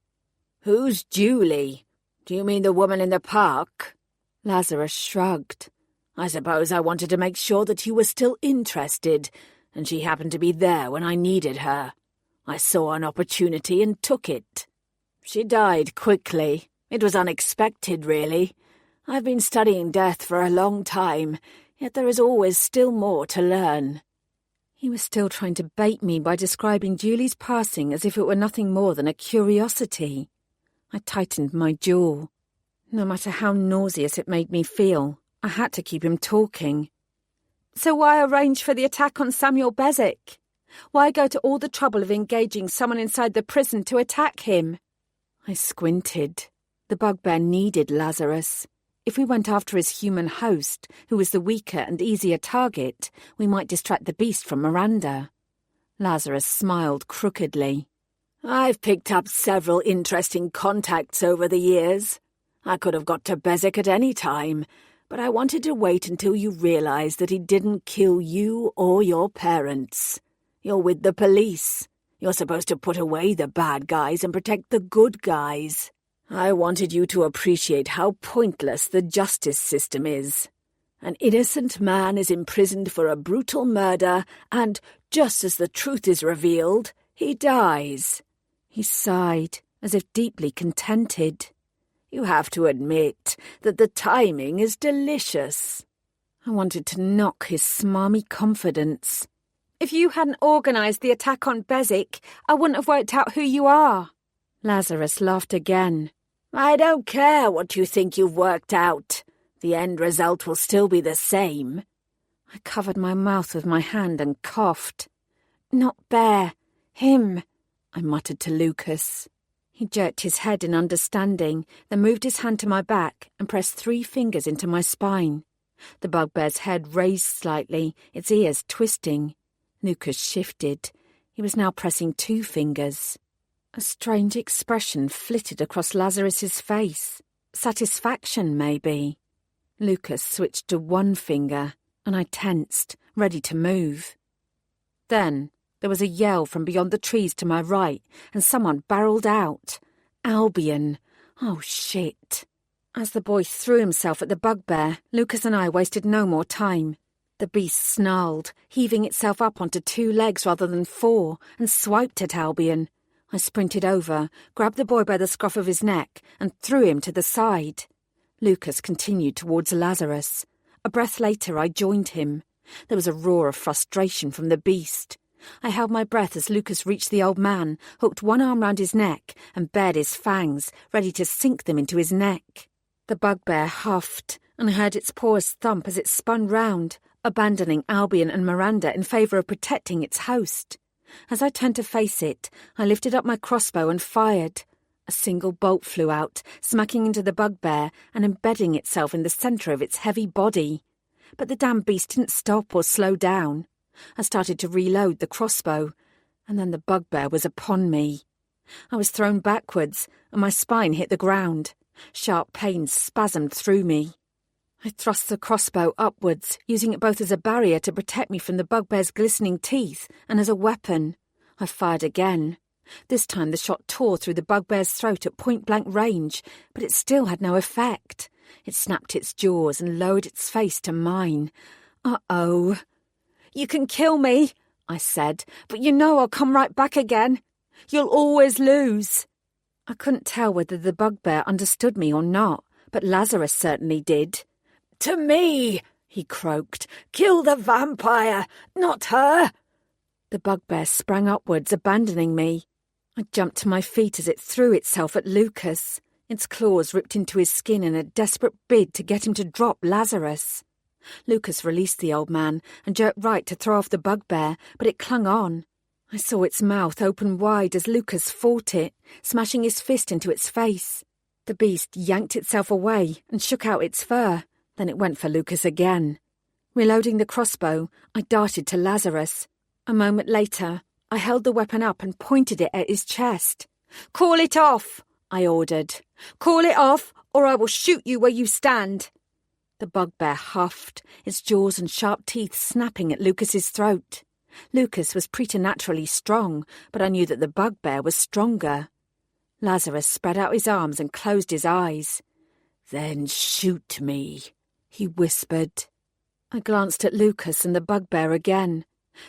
"Who's Julie? Do you mean the woman in the park?" Lazarus shrugged. "I suppose I wanted to make sure that you were still interested, and she happened to be there when I needed her. I saw an opportunity and took it. She died quickly. It was unexpected, really. I've been studying death for a long time, yet there is always still more to learn." He was still trying to bait me by describing Julie's passing as if it were nothing more than a curiosity. I tightened my jaw. No matter how nauseous it made me feel, I had to keep him talking. "So why arrange for the attack on Samuel Bezic? Why go to all the trouble of engaging someone inside the prison to attack him? I squinted. The bugbear needed Lazarus. If we went after his human host, who was the weaker and easier target, we might distract the beast from Miranda. Lazarus smiled crookedly. I've picked up several interesting contacts over the years. I could have got to Bezic at any time, but I wanted to wait until you realized that he didn't kill you or your parents. You're with the police. You're supposed to put away the bad guys and protect the good guys. I wanted you to appreciate how pointless the justice system is. An innocent man is imprisoned for a brutal murder, and, just as the truth is revealed, he dies. He sighed, as if deeply contented. You have to admit that the timing is delicious. I wanted to knock his smarmy confidence. If you hadn't organised the attack on Bezic, I wouldn't have worked out who you are. Lazarus laughed again. I don't care what you think you've worked out. The end result will still be the same. I covered my mouth with my hand and coughed. Not Bear. Him, I muttered to Lucas. He jerked his head in understanding, then moved his hand to my back and pressed 3 fingers into my spine. The bugbear's head raised slightly, its ears twisting. Lucas shifted. He was now pressing 2 fingers. A strange expression flitted across Lazarus's face. Satisfaction, maybe. Lucas switched to 1 finger, and I tensed, ready to move. Then there was a yell from beyond the trees to my right, and someone barreled out. Albion. Oh, shit. As the boy threw himself at the bugbear, Lucas and I wasted no more time. The beast snarled, heaving itself up onto 2 legs rather than 4, and swiped at Albion. I sprinted over, grabbed the boy by the scruff of his neck, and threw him to the side. Lucas continued towards Lazarus. A breath later, I joined him. There was a roar of frustration from the beast. I held my breath as Lucas reached the old man, hooked 1 arm round his neck, and bared his fangs, ready to sink them into his neck. The bugbear huffed, and I heard its paws thump as it spun round, abandoning Albion and Miranda in favour of protecting its host. As I turned to face it, I lifted up my crossbow and fired. A single bolt flew out, smacking into the bugbear and embedding itself in the centre of its heavy body. But the damn beast didn't stop or slow down. I started to reload the crossbow, and then the bugbear was upon me. I was thrown backwards, and my spine hit the ground. Sharp pains spasmed through me. I thrust the crossbow upwards, using it both as a barrier to protect me from the bugbear's glistening teeth and as a weapon. I fired again. This time the shot tore through the bugbear's throat at point-blank range, but it still had no effect. It snapped its jaws and lowered its face to mine. Uh-oh. You can kill me, I said, but you know I'll come right back again. You'll always lose. I couldn't tell whether the bugbear understood me or not, but Lazarus certainly did. To me, he croaked. Kill the vampire, not her. The bugbear sprang upwards, abandoning me. I jumped to my feet as it threw itself at Lucas. Its claws ripped into his skin in a desperate bid to get him to drop Lazarus. Lucas released the old man and jerked right to throw off the bugbear, but it clung on. I saw its mouth open wide as Lucas fought it, smashing his fist into its face. The beast yanked itself away and shook out its fur. Then it went for Lucas again. Reloading the crossbow, I darted to Lazarus. A moment later, I held the weapon up and pointed it at his chest. Call it off, I ordered. Call it off, or I will shoot you where you stand. The bugbear huffed, its jaws and sharp teeth snapping at Lucas's throat. Lucas was preternaturally strong, but I knew that the bugbear was stronger. Lazarus spread out his arms and closed his eyes. Then shoot me, he whispered. I glanced at Lucas and the bugbear again.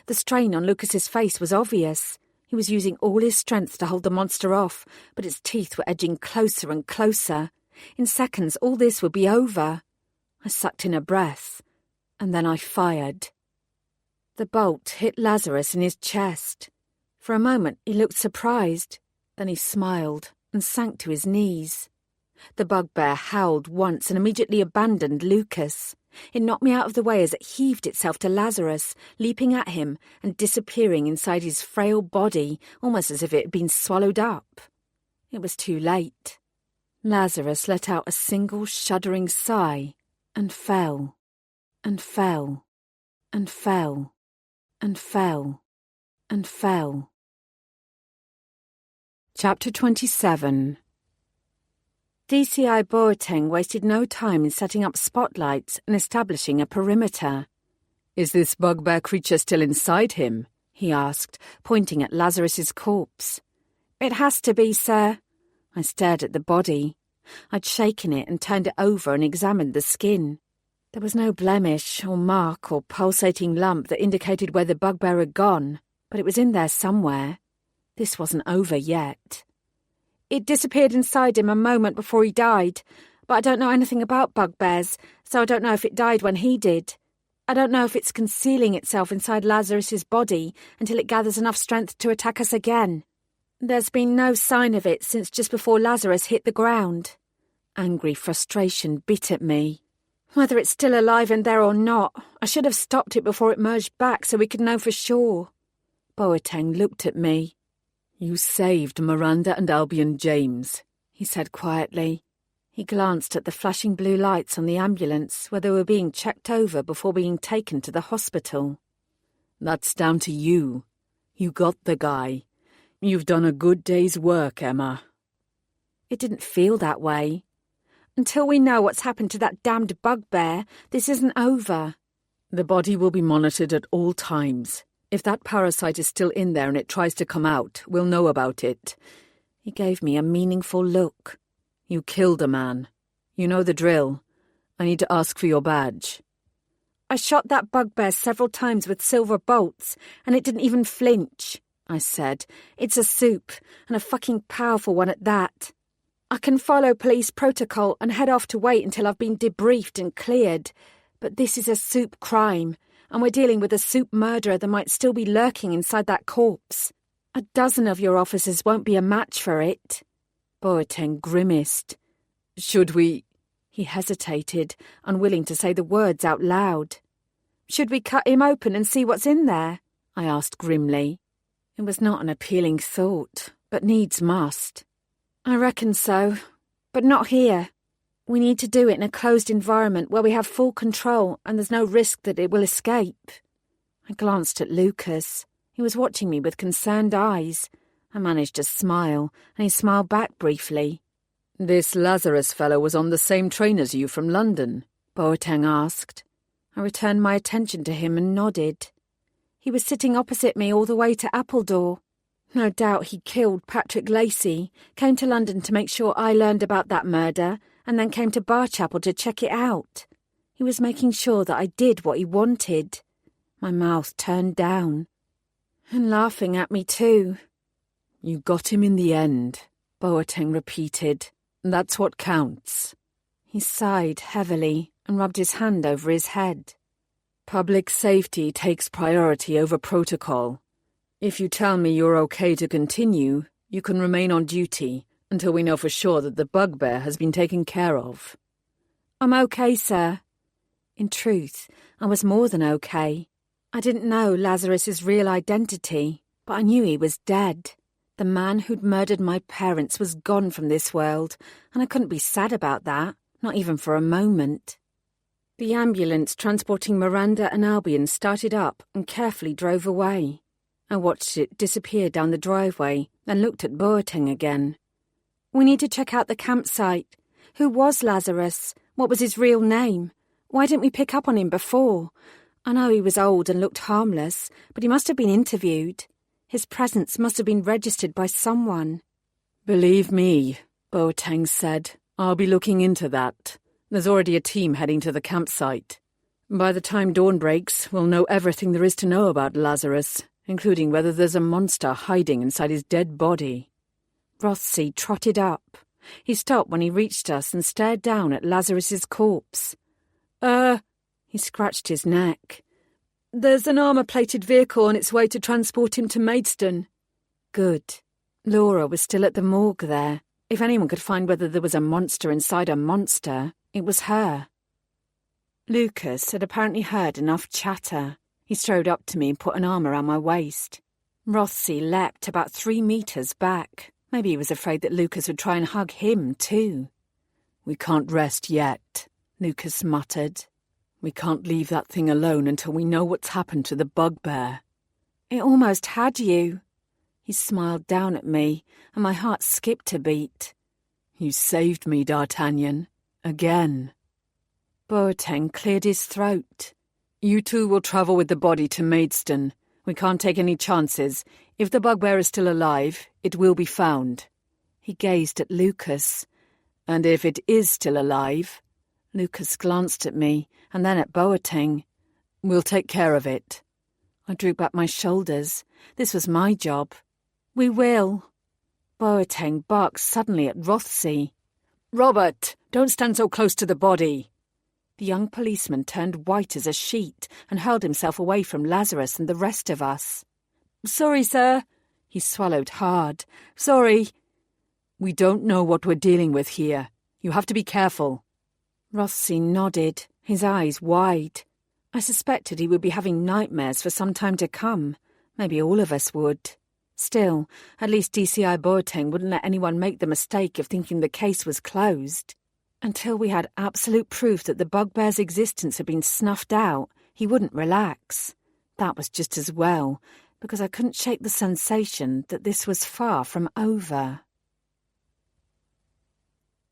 The strain on Lucas's face was obvious. He was using all his strength to hold the monster off, but its teeth were edging closer and closer. In seconds, all this would be over. I sucked in a breath, and then I fired. The bolt hit Lazarus in his chest. For a moment he looked surprised. Then he smiled and sank to his knees. The bugbear howled once and immediately abandoned Lucas. It knocked me out of the way as it heaved itself to Lazarus, leaping at him and disappearing inside his frail body, almost as if it had been swallowed up. It was too late. Lazarus let out a single shuddering sigh and fell, and fell, and fell, and fell, and fell. Chapter 27. DCI Boateng wasted no time in setting up spotlights and establishing a perimeter. "Is this bugbear creature still inside him?" he asked, pointing at Lazarus's corpse. "It has to be, sir." I stared at the body. I'd shaken it and turned it over and examined the skin. There was no blemish or mark or pulsating lump that indicated where the bugbear had gone, but it was in there somewhere. This wasn't over yet. "It disappeared inside him a moment before he died, but I don't know anything about bugbears, so I don't know if it died when he did. I don't know if it's concealing itself inside Lazarus's body until it gathers enough strength to attack us again. There's been no sign of it since just before Lazarus hit the ground." Angry frustration bit at me. Whether it's still alive in there or not, I should have stopped it before it merged back so we could know for sure. Boateng looked at me. "You saved Miranda and Albion James," he said quietly. He glanced at the flashing blue lights on the ambulance where they were being checked over before being taken to the hospital. "That's down to you. You got the guy. You've done a good day's work, Emma." It didn't feel that way. Until we know what's happened to that damned bugbear, this isn't over. "The body will be monitored at all times. If that parasite is still in there and it tries to come out, we'll know about it." He gave me a meaningful look. "You killed a man. You know the drill. I need to ask for your badge." "I shot that bugbear several times with silver bolts, and it didn't even flinch," I said. "It's a soup, and a fucking powerful one at that. I can follow police protocol and head off to wait until I've been debriefed and cleared, but this is a soup crime, and we're dealing with a soup murderer that might still be lurking inside that corpse. A dozen of your officers won't be a match for it." Boateng grimaced. "Should we—" He hesitated, unwilling to say the words out loud. "Should we cut him open and see what's in there?" I asked grimly. It was not an appealing thought, but needs must. "I reckon so, but not here. We need to do it in a closed environment where we have full control and there's no risk that it will escape." I glanced at Lucas. He was watching me with concerned eyes. I managed to smile, and he smiled back briefly. "This Lazarus fellow was on the same train as you from London?" Boateng asked. I returned my attention to him and nodded. "He was sitting opposite me all the way to Appledore. No doubt he killed Patrick Lacey, came to London to make sure I learned about that murder, and then came to Barchapel to check it out. He was making sure that I did what he wanted." My mouth turned down. "And laughing at me too." "You got him in the end," Boateng repeated. "That's what counts." He sighed heavily and rubbed his hand over his head. "Public safety takes priority over protocol. If you tell me you're okay to continue, you can remain on duty until we know for sure that the bugbear has been taken care of." "I'm okay, sir." In truth, I was more than okay. I didn't know Lazarus's real identity, but I knew he was dead. The man who'd murdered my parents was gone from this world, and I couldn't be sad about that, not even for a moment. The ambulance transporting Miranda and Albion started up and carefully drove away. I watched it disappear down the driveway, then looked at Boateng again. "We need to check out the campsite. Who was Lazarus? What was his real name? Why didn't we pick up on him before? I know he was old and looked harmless, but he must have been interviewed. His presence must have been registered by someone." "Believe me," Boateng said, "I'll be looking into that. There's already a team heading to the campsite. By the time dawn breaks, we'll know everything there is to know about Lazarus, including whether there's a monster hiding inside his dead body." Rothsey trotted up. He stopped when he reached us and stared down at Lazarus's corpse. He scratched his neck. "There's an armour-plated vehicle on its way to transport him to Maidstone." Good. Laura was still at the morgue there. If anyone could find whether there was a monster inside a monster, it was her. Lucas had apparently heard enough chatter. He strode up to me and put an arm around my waist. Rothsey leapt about 3 meters back. Maybe he was afraid that Lucas would try and hug him too. "We can't rest yet," Lucas muttered. "We can't leave that thing alone until we know what's happened to the bugbear." "It almost had you." He smiled down at me, and my heart skipped a beat. "You saved me, D'Artagnan. Again." Boateng cleared his throat. "You two will travel with the body to Maidstone. We can't take any chances. If the bugbear is still alive, it will be found." He gazed at Lucas. "And if it is still alive," Lucas glanced at me, and then at Boateng, "we'll take care of it." I drew back my shoulders. This was my job. "We will." Boateng barked suddenly at Rothsey. "Robert, don't stand so close to the body." The young policeman turned white as a sheet and hurled himself away from Lazarus and the rest of us. "Sorry, sir." He swallowed hard. "Sorry." "We don't know what we're dealing with here. You have to be careful." Rothsey nodded, his eyes wide. I suspected he would be having nightmares for some time to come. Maybe all of us would. Still, at least DCI Boateng wouldn't let anyone make the mistake of thinking the case was closed. Until we had absolute proof that the bugbear's existence had been snuffed out, he wouldn't relax. That was just as well, because I couldn't shake the sensation that this was far from over.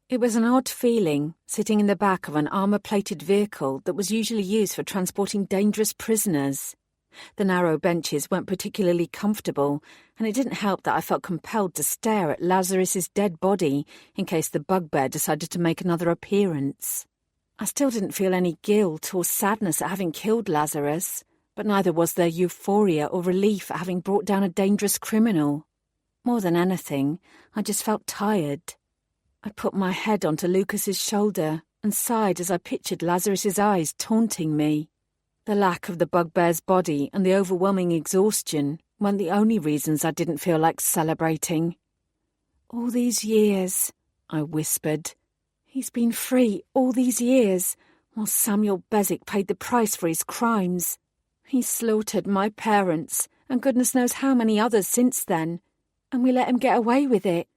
It was an odd feeling, sitting in the back of an armour-plated vehicle that was usually used for transporting dangerous prisoners. The narrow benches weren't particularly comfortable, and it didn't help that I felt compelled to stare at Lazarus's dead body in case the bugbear decided to make another appearance. I still didn't feel any guilt or sadness at having killed Lazarus, but neither was there euphoria or relief at having brought down a dangerous criminal. More than anything, I just felt tired. I put my head onto Lucas's shoulder and sighed as I pictured Lazarus's eyes taunting me. The lack of the bugbear's body and the overwhelming exhaustion weren't the only reasons I didn't feel like celebrating. "All these years," I whispered. "He's been free all these years, while Samuel Bezic paid the price for his crimes. He slaughtered my parents, and goodness knows how many others since then, and we let him get away with it."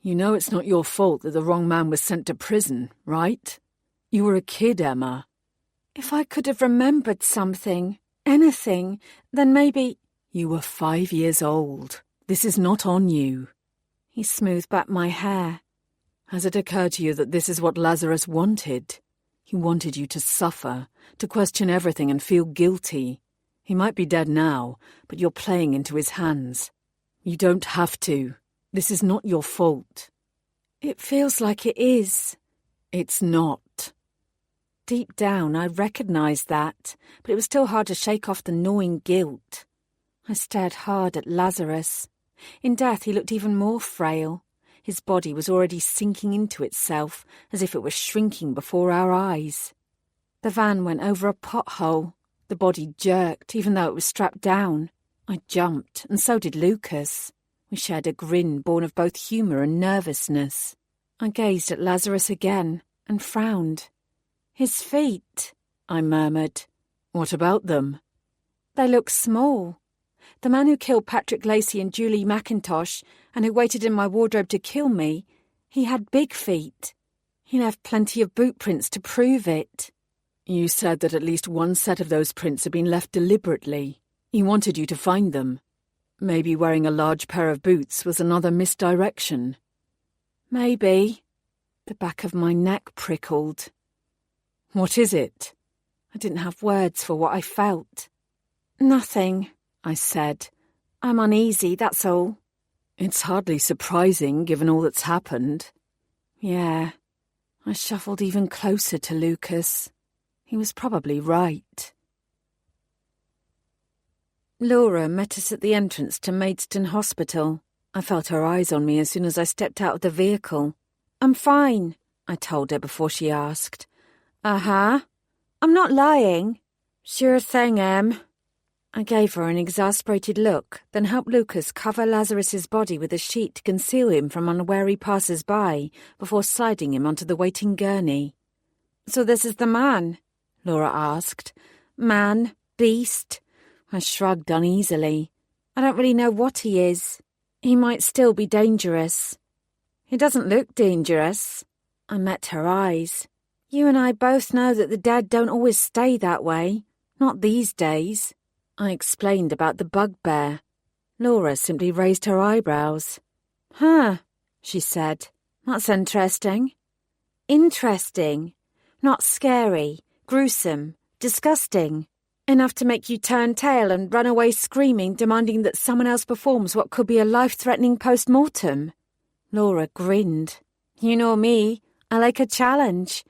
"You know it's not your fault that the wrong man was sent to prison, right? You were a kid, Emma." "If I could have remembered something, anything, then maybe—" "You were 5 years old. This is not on you." He smoothed back my hair. "Has it occurred to you that this is what Lazarus wanted? He wanted you to suffer, to question everything and feel guilty. He might be dead now, but you're playing into his hands. You don't have to. This is not your fault." "It feels like it is." "It's not." Deep down, I recognised that, but it was still hard to shake off the gnawing guilt. I stared hard at Lazarus. In death, he looked even more frail. His body was already sinking into itself, as if it were shrinking before our eyes. The van went over a pothole. The body jerked, even though it was strapped down. I jumped, and so did Lucas. We shared a grin born of both humour and nervousness. I gazed at Lazarus again, and frowned. "His feet," I murmured. "What about them?" "They look small. The man who killed Patrick Lacey and Julie McIntosh, and who waited in my wardrobe to kill me, he had big feet. He left plenty of boot prints to prove it." "You said that at least one set of those prints had been left deliberately. He wanted you to find them. Maybe wearing a large pair of boots was another misdirection." "Maybe." The back of my neck prickled. "What is it?" I didn't have words for what I felt. "Nothing," I said. "I'm uneasy, that's all." "It's hardly surprising, given all that's happened." Yeah. I shuffled even closer to Lucas. He was probably right. Laura met us at the entrance to Maidstone Hospital. I felt her eyes on me as soon as I stepped out of the vehicle. "I'm fine," I told her before she asked. "Uh-huh. I'm not lying." "Sure thing, Em." I gave her an exasperated look, then helped Lucas cover Lazarus's body with a sheet to conceal him from unwary passers-by before sliding him onto the waiting gurney. "So this is the man?" Laura asked. "Man? Beast?" I shrugged uneasily. "I don't really know what he is. He might still be dangerous." "He doesn't look dangerous." I met her eyes. "You and I both know that the dead don't always stay that way. Not these days." I explained about the bugbear. Laura simply raised her eyebrows. "Huh," she said. "That's interesting." "Interesting. Not scary, gruesome, disgusting. Enough to make you turn tail and run away screaming, demanding that someone else performs what could be a life-threatening post-mortem." Laura grinned. "You know me. I like a challenge.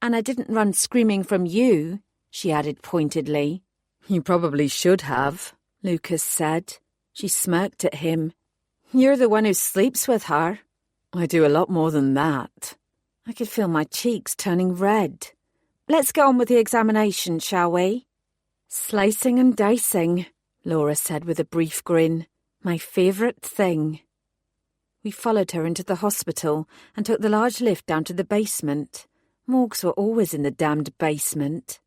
And I didn't run screaming from you," she added pointedly. "You probably should have," Lucas said. She smirked at him. "You're the one who sleeps with her." "I do a lot more than that." I could feel my cheeks turning red. "Let's get on with the examination, shall we?" "Slicing and dicing," Laura said with a brief grin. "My favourite thing." We followed her into the hospital and took the large lift down to the basement. Morgues were always in the damned basement.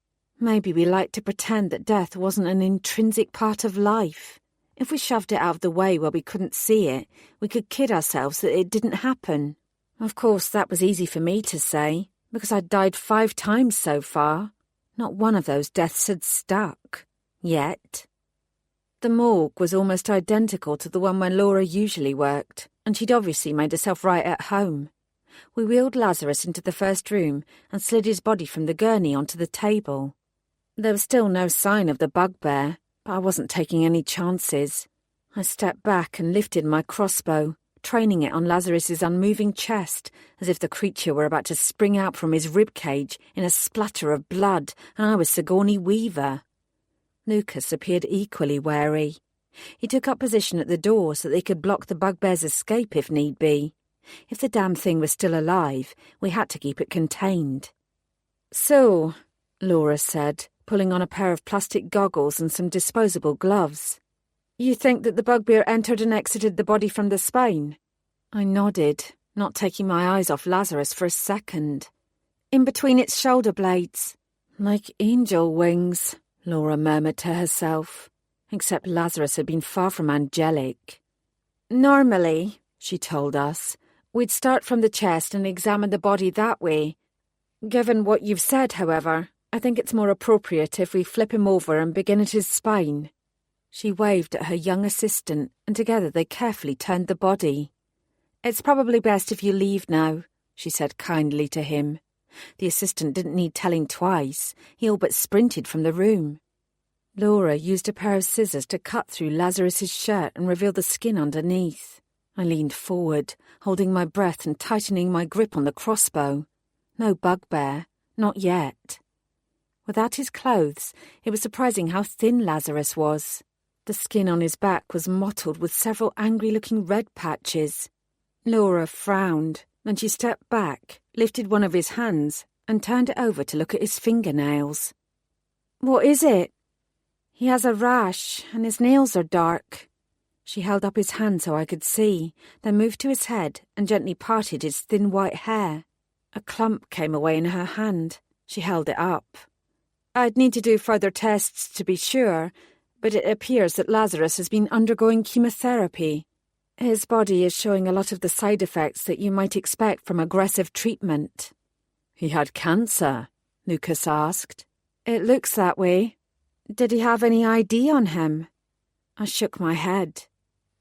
Maybe we liked to pretend that death wasn't an intrinsic part of life. If we shoved it out of the way where we couldn't see it, we could kid ourselves that it didn't happen. Of course, that was easy for me to say, because I'd died 5 times so far. Not one of those deaths had stuck. Yet. The morgue was almost identical to the one where Laura usually worked, and she'd obviously made herself right at home. We wheeled Lazarus into the first room and slid his body from the gurney onto the table. There was still no sign of the bugbear, but I wasn't taking any chances. I stepped back and lifted my crossbow, training it on Lazarus's unmoving chest, as if the creature were about to spring out from his ribcage in a splatter of blood, and I was Sigourney Weaver. Lucas appeared equally wary. He took up position at the door so that they could block the bugbear's escape if need be. If the damn thing was still alive, we had to keep it contained. "So," Laura said, pulling on a pair of plastic goggles and some disposable gloves. "You think that the bugbear entered and exited the body from the spine?" I nodded, not taking my eyes off Lazarus for a second. "In between its shoulder blades." "Like angel wings," Laura murmured to herself, except Lazarus had been far from angelic. "Normally," she told us, "we'd start from the chest and examine the body that way. Given what you've said, however, I think it's more appropriate if we flip him over and begin at his spine." She waved at her young assistant, and together they carefully turned the body. "It's probably best if you leave now," she said kindly to him. The assistant didn't need telling twice. He all but sprinted from the room. Laura used a pair of scissors to cut through Lazarus's shirt and reveal the skin underneath. I leaned forward, holding my breath and tightening my grip on the crossbow. No bugbear, not yet. Without his clothes, it was surprising how thin Lazarus was. The skin on his back was mottled with several angry-looking red patches. Laura frowned, then she stepped back, lifted one of his hands, and turned it over to look at his fingernails. "What is it?" "He has a rash, and his nails are dark." She held up his hand so I could see, then moved to his head and gently parted his thin white hair. A clump came away in her hand. She held it up. "I'd need to do further tests to be sure, but it appears that Lazarus has been undergoing chemotherapy. His body is showing a lot of the side effects that you might expect from aggressive treatment." "He had cancer?" Lucas asked. "It looks that way." "Did he have any ID on him?" I shook my head.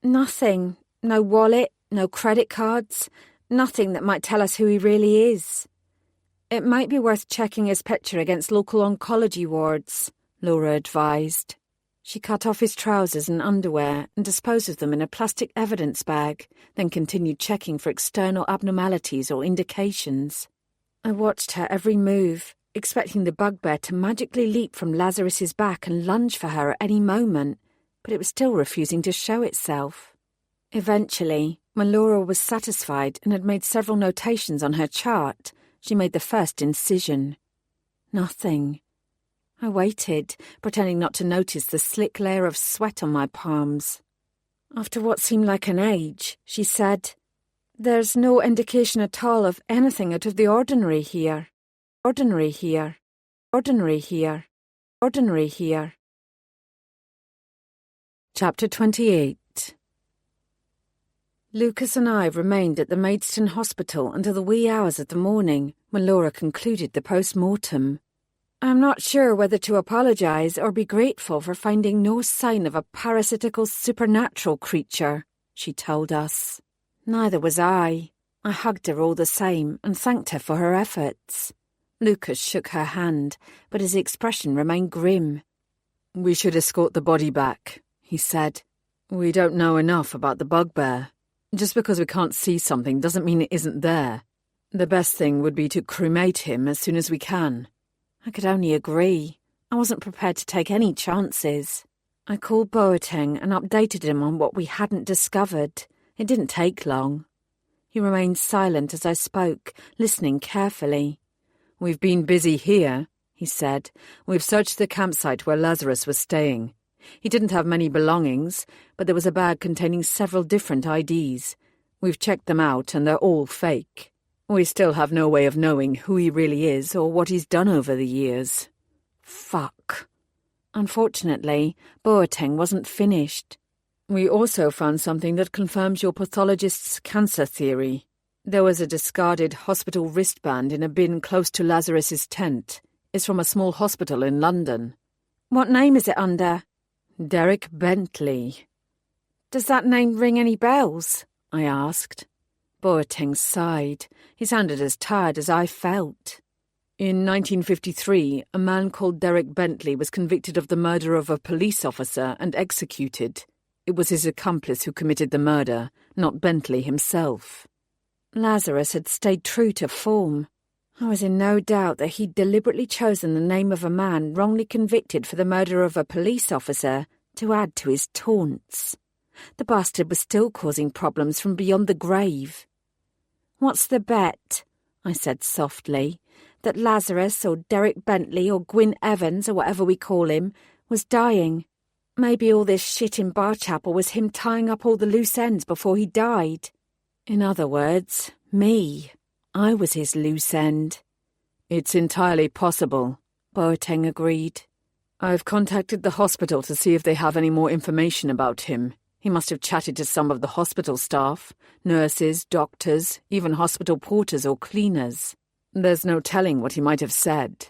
"Nothing. No wallet, no credit cards, nothing that might tell us who he really is." "It might be worth checking his picture against local oncology wards," Laura advised. She cut off his trousers and underwear and disposed of them in a plastic evidence bag, then continued checking for external abnormalities or indications. I watched her every move, expecting the bugbear to magically leap from Lazarus's back and lunge for her at any moment, but it was still refusing to show itself. Eventually, when Laura was satisfied and had made several notations on her chart, she made the first incision. Nothing. I waited, pretending not to notice the slick layer of sweat on my palms. After what seemed like an age, she said, "There's no indication at all of anything out of the ordinary here. Ordinary here. Ordinary here. Ordinary here." Chapter 28. Lucas and I remained at the Maidstone Hospital until the wee hours of the morning, when Laura concluded the post-mortem. I'm not sure whether to apologise or be grateful for finding no sign of a parasitical supernatural creature, she told us. Neither was I. I hugged her all the same and thanked her for her efforts. Lucas shook her hand, but his expression remained grim. "We should escort the body back," he said. "We don't know enough about the bugbear. Just because we can't see something doesn't mean it isn't there. The best thing would be to cremate him as soon as we can." I could only agree. I wasn't prepared to take any chances. I called Boateng and updated him on what we hadn't discovered. It didn't take long. He remained silent as I spoke, listening carefully. "We've been busy here," he said. "We've searched the campsite where Lazarus was staying. He didn't have many belongings, but there was a bag containing several different IDs. We've checked them out and they're all fake. We still have no way of knowing who he really is or what he's done over the years." Fuck. Unfortunately, Boateng wasn't finished. "We also found something that confirms your pathologist's cancer theory. There was a discarded hospital wristband in a bin close to Lazarus's tent. It's from a small hospital in London." "What name is it under?" "Derek Bentley." "Does that name ring any bells?" I asked. Boateng sighed. He sounded as tired as I felt. "In 1953, a man called Derek Bentley was convicted of the murder of a police officer and executed. It was his accomplice who committed the murder, not Bentley himself." Lazarus had stayed true to form. I was in no doubt that he'd deliberately chosen the name of a man wrongly convicted for the murder of a police officer to add to his taunts. The bastard was still causing problems from beyond the grave. "What's the bet?" I said softly. "That Lazarus or Derek Bentley or Gwyn Evans or whatever we call him was dying. Maybe all this shit in Barchapel was him tying up all the loose ends before he died. In other words, me. I was his loose end." "It's entirely possible," Boateng agreed. "I've contacted the hospital to see if they have any more information about him. He must have chatted to some of the hospital staff, nurses, doctors, even hospital porters or cleaners. There's no telling what he might have said."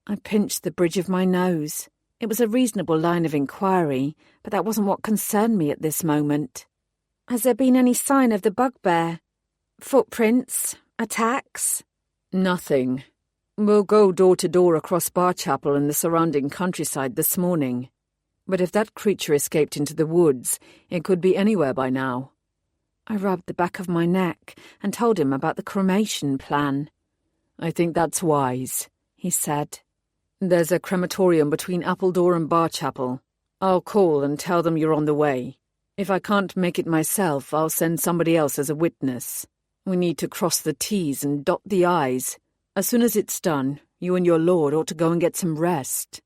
I pinched the bridge of my nose. It was a reasonable line of inquiry, but that wasn't what concerned me at this moment. "Has there been any sign of the bugbear? Footprints? Attacks?" "Nothing. We'll go door to door across Barchapel and the surrounding countryside this morning. But if that creature escaped into the woods, it could be anywhere by now." I rubbed the back of my neck and told him about the cremation plan. "I think that's wise," he said. "There's a crematorium between Appledore and Barchapel. I'll call and tell them you're on the way. If I can't make it myself, I'll send somebody else as a witness. We need to cross the T's and dot the I's. As soon as it's done, you and your lord ought to go and get some rest."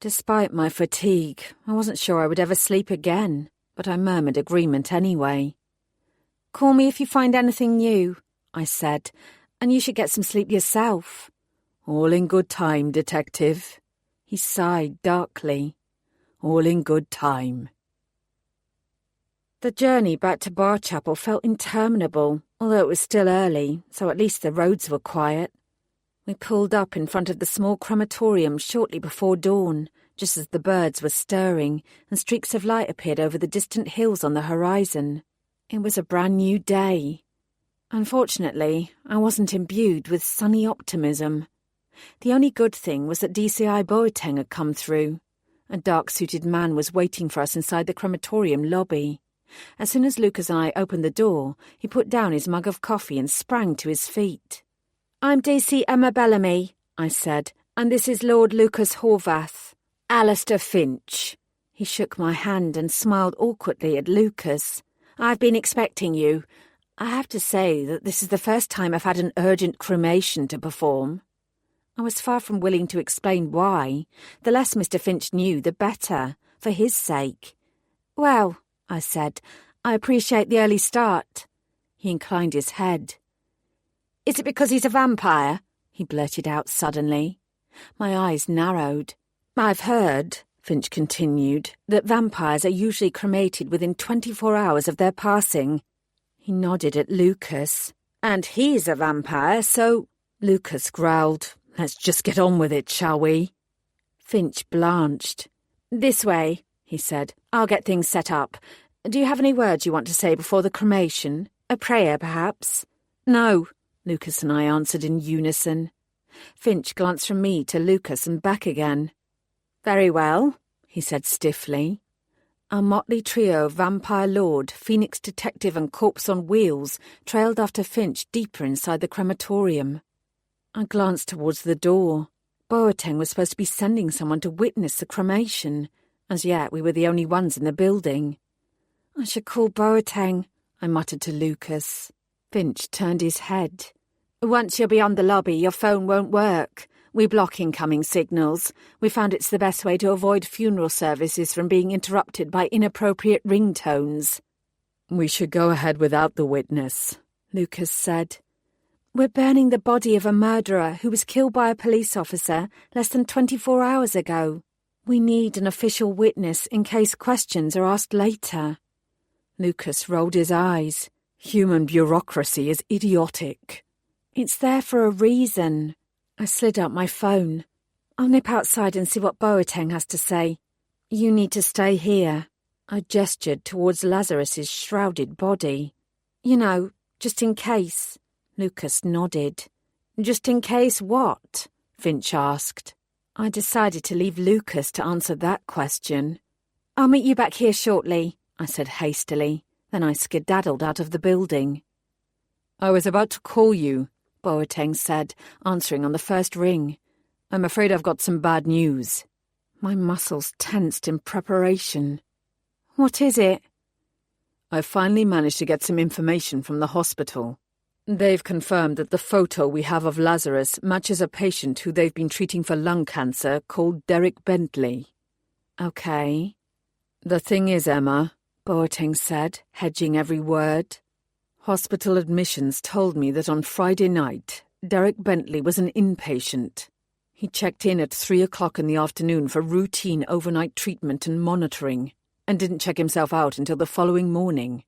Despite my fatigue, I wasn't sure I would ever sleep again, but I murmured agreement anyway. "Call me if you find anything new," I said, "and you should get some sleep yourself." "All in good time, detective." He sighed darkly. "All in good time." The journey back to Barchapel felt interminable, although it was still early, so at least the roads were quiet. We pulled up in front of the small crematorium shortly before dawn, just as the birds were stirring and streaks of light appeared over the distant hills on the horizon. It was a brand new day. Unfortunately, I wasn't imbued with sunny optimism. The only good thing was that DCI Boateng had come through. A dark-suited man was waiting for us inside the crematorium lobby. As soon as Lucas and I opened the door, he put down his mug of coffee and sprang to his feet. "I'm DC Emma Bellamy," I said, "and this is Lord Lucas Horvath. Alistair Finch." He shook my hand and smiled awkwardly at Lucas. "I've been expecting you. I have to say that this is the first time I've had an urgent cremation to perform." I was far from willing to explain why. The less Mr. Finch knew, the better, for his sake. "Well," I said, "I appreciate the early start." He inclined his head. "Is it because he's a vampire?" he blurted out suddenly. My eyes narrowed. "I've heard," Finch continued, "that vampires are usually cremated within 24 hours of their passing." He nodded at Lucas. "And he's a vampire, so—" Lucas growled. "Let's just get on with it, shall we?" Finch blanched. "This way," he said. "I'll get things set up. Do you have any words you want to say before the cremation? A prayer, perhaps?" "No," Lucas and I answered in unison. Finch glanced from me to Lucas and back again. "Very well," he said stiffly. Our motley trio of vampire lord, phoenix detective and corpse on wheels trailed after Finch deeper inside the crematorium. I glanced towards the door. Boateng was supposed to be sending someone to witness the cremation. As yet, we were the only ones in the building. "I should call Boateng," I muttered to Lucas. Finch turned his head. "Once you're beyond the lobby, your phone won't work. We block incoming signals. We found it's the best way to avoid funeral services from being interrupted by inappropriate ringtones." "We should go ahead without the witness," Lucas said. "We're burning the body of a murderer who was killed by a police officer less than 24 hours ago. We need an official witness in case questions are asked later." Lucas rolled his eyes. "Human bureaucracy is idiotic." "It's there for a reason." I slid out my phone. "I'll nip outside and see what Boateng has to say. You need to stay here." I gestured towards Lazarus's shrouded body. "You know, just in case." Lucas nodded. "Just in case what?" Finch asked. I decided to leave Lucas to answer that question. "I'll meet you back here shortly," I said hastily. Then I skedaddled out of the building. "I was about to call you," Boateng said, answering on the first ring. "I'm afraid I've got some bad news." My muscles tensed in preparation. "What is it?" "I've finally managed to get some information from the hospital. They've confirmed that the photo we have of Lazarus matches a patient who they've been treating for lung cancer called Derek Bentley." "Okay." "The thing is, Emma," Boateng said, hedging every word, "hospital admissions told me that on Friday night, Derek Bentley was an inpatient. He checked in at 3 o'clock in the afternoon for routine overnight treatment and monitoring, and didn't check himself out until the following morning.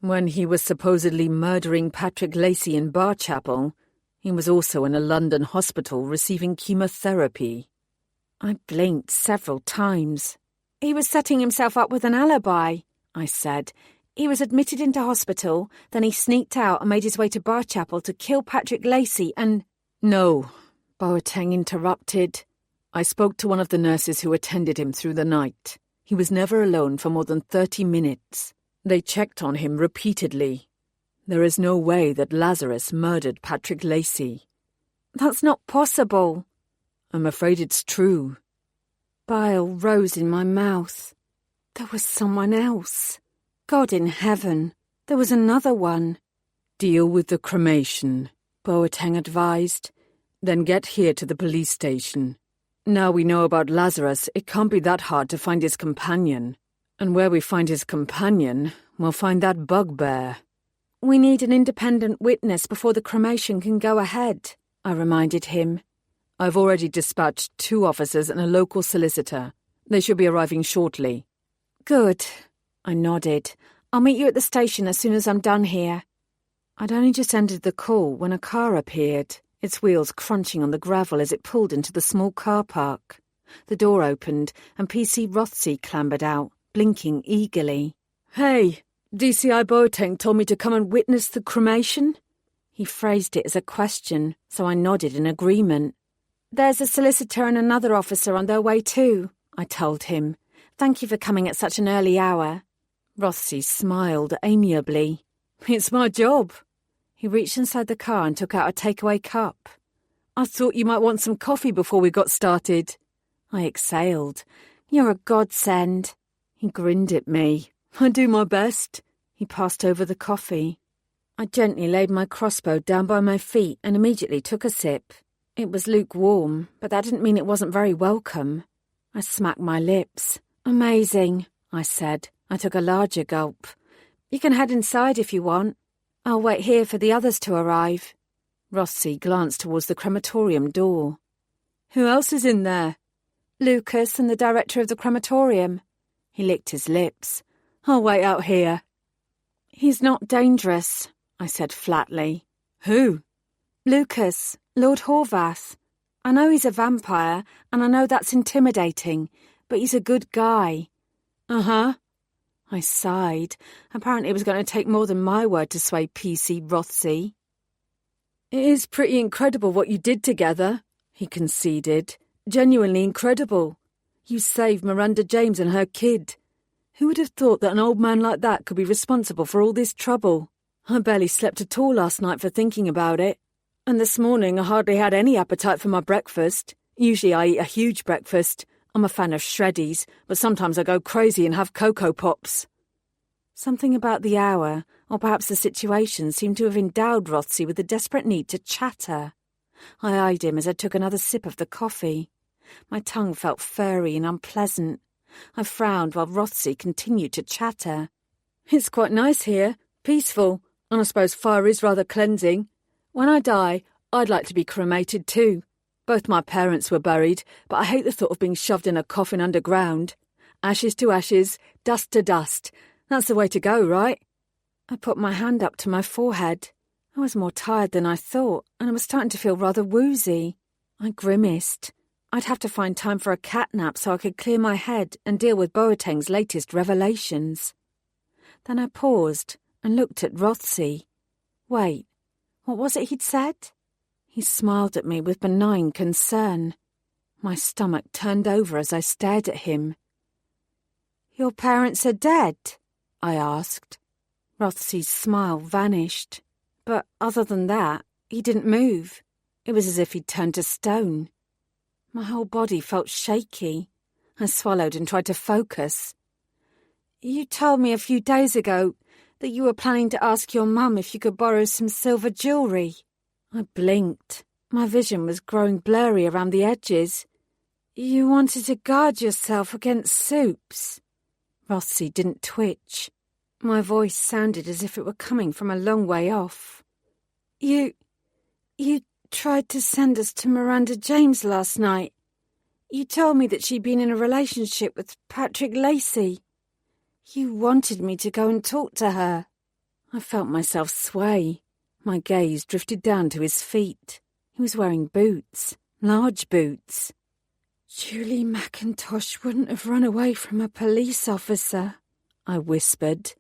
When he was supposedly murdering Patrick Lacey in Barchapel, he was also in a London hospital receiving chemotherapy." I blinked several times. "He was setting himself up with an alibi," I said. "He was admitted into hospital, then he sneaked out and made his way to Barchapel to kill Patrick Lacey and—" "No," Boateng interrupted. "I spoke to one of the nurses who attended him through the night. He was never alone for more than 30 minutes. They checked on him repeatedly. There is no way that Lazarus murdered Patrick Lacey." "That's not possible." "I'm afraid it's true." Bile rose in my mouth. There was someone else. God in heaven, there was another one. "Deal with the cremation," Boateng advised. "Then get here to the police station. Now we know about Lazarus, it can't be that hard to find his companion. And where we find his companion, we'll find that bugbear." "We need an independent witness before the cremation can go ahead," I reminded him. "I've already dispatched 2 officers and a local solicitor. They should be arriving shortly." "Good," I nodded. "I'll meet you at the station as soon as I'm done here." I'd only just ended the call when a car appeared, its wheels crunching on the gravel as it pulled into the small car park. The door opened and PC Rothsey clambered out, blinking eagerly. "Hey, DCI Boateng told me to come and witness the cremation?" He phrased it as a question, so I nodded in agreement. "There's a solicitor and another officer on their way too," I told him. "Thank you for coming at such an early hour." Rothsey smiled amiably. "It's my job." He reached inside the car and took out a takeaway cup. "I thought you might want some coffee before we got started." I exhaled. "You're a godsend." He grinned at me. "I do my best." He passed over the coffee. I gently laid my crossbow down by my feet and immediately took a sip. It was lukewarm, but that didn't mean it wasn't very welcome. I smacked my lips. Amazing, I said. I took a larger gulp. You can head inside if you want. I'll wait here for the others to arrive. Rossi glanced towards the crematorium door. Who else is in there? Lucas and the director of the crematorium. He licked his lips. I'll wait out here. He's not dangerous, I said flatly. Who? Lucas, Lord Horvath. I know he's a vampire, and I know that's intimidating, but he's a good guy. Uh-huh. I sighed. Apparently it was going to take more than my word to sway P.C. Rothsey. It is pretty incredible what you did together, he conceded. Genuinely incredible. You saved Miranda James and her kid. Who would have thought that an old man like that could be responsible for all this trouble? I barely slept at all last night for thinking about it. And this morning I hardly had any appetite for my breakfast. Usually I eat a huge breakfast. I'm a fan of shreddies, but sometimes I go crazy and have Cocoa Pops. Something about the hour, or perhaps the situation, seemed to have endowed Rothsey with a desperate need to chatter. I eyed him as I took another sip of the coffee. My tongue felt furry and unpleasant. I frowned while Rothsey continued to chatter. It's quite nice here, peaceful, and I suppose fire is rather cleansing. When I die, I'd like to be cremated too. Both my parents were buried, but I hate the thought of being shoved in a coffin underground. Ashes to ashes, dust to dust. That's the way to go, right? I put my hand up to my forehead. I was more tired than I thought, and I was starting to feel rather woozy. I grimaced. I'd have to find time for a cat nap so I could clear my head and deal with Boateng's latest revelations. Then I paused and looked at Rothsey. Wait, what was it he'd said? He smiled at me with benign concern. My stomach turned over as I stared at him. Your parents are dead? I asked. Rothsey's smile vanished. But other than that, he didn't move. It was as if he'd turned to stone. My whole body felt shaky. I swallowed and tried to focus. You told me a few days ago that you were planning to ask your mum if you could borrow some silver jewellery. I blinked. My vision was growing blurry around the edges. You wanted to guard yourself against Soups. Rothsey didn't twitch. My voice sounded as if it were coming from a long way off. You tried to send us to Miranda James last night. You told me that she'd been in a relationship with Patrick Lacey. You wanted me to go and talk to her. I felt myself sway. My gaze drifted down to his feet. He was wearing boots, large boots. Julie McIntosh wouldn't have run away from a police officer, I whispered.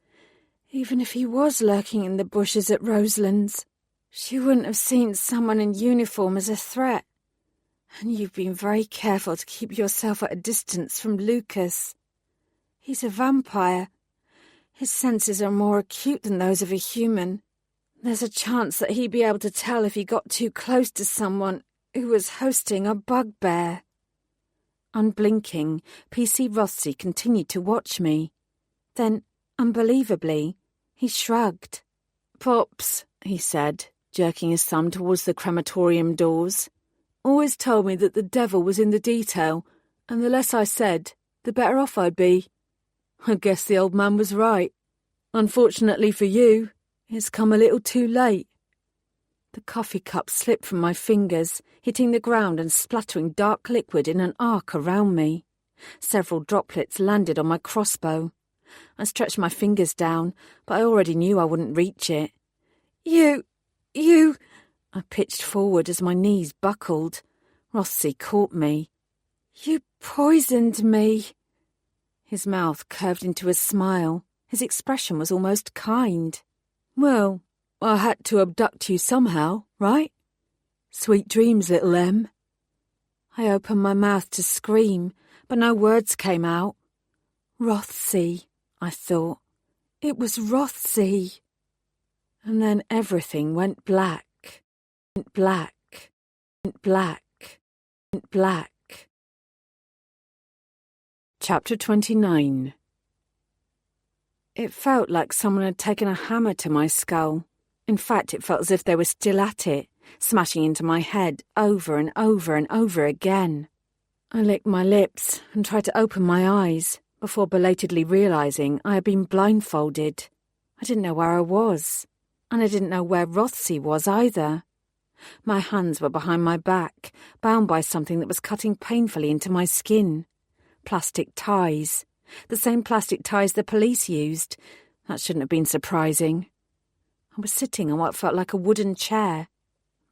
Even if he was lurking in the bushes at Roselands, she wouldn't have seen someone in uniform as a threat. And you've been very careful to keep yourself at a distance from Lucas. He's a vampire. His senses are more acute than those of a human. There's a chance that he'd be able to tell if he got too close to someone who was hosting a bugbear. Unblinking, P.C. Rothsey continued to watch me. Then, unbelievably, he shrugged. Pops, he said, jerking his thumb towards the crematorium doors, always told me that the devil was in the detail, and the less I said, the better off I'd be. I guess the old man was right. Unfortunately for you, it's come a little too late. The coffee cup slipped from my fingers, hitting the ground and splattering dark liquid in an arc around me. Several droplets landed on my crossbow. I stretched my fingers down, but I already knew I wouldn't reach it. You... I pitched forward as my knees buckled. Rothsey caught me. You poisoned me. His mouth curved into a smile. His expression was almost kind. Well, I had to abduct you somehow, right? Sweet dreams, little Em. I opened my mouth to scream, but no words came out. Rothsey, I thought. It was Rothsey. And then everything went black. Black. Black. Black. Chapter 29. It felt like someone had taken a hammer to my skull. In fact, it felt as if they were still at it, smashing into my head over and over and over again. I licked my lips and tried to open my eyes before belatedly realising I had been blindfolded. I didn't know where I was, and I didn't know where Rothsey was either. My hands were behind my back, bound by something that was cutting painfully into my skin. Plastic ties. The same plastic ties the police used. That shouldn't have been surprising. I was sitting on what felt like a wooden chair.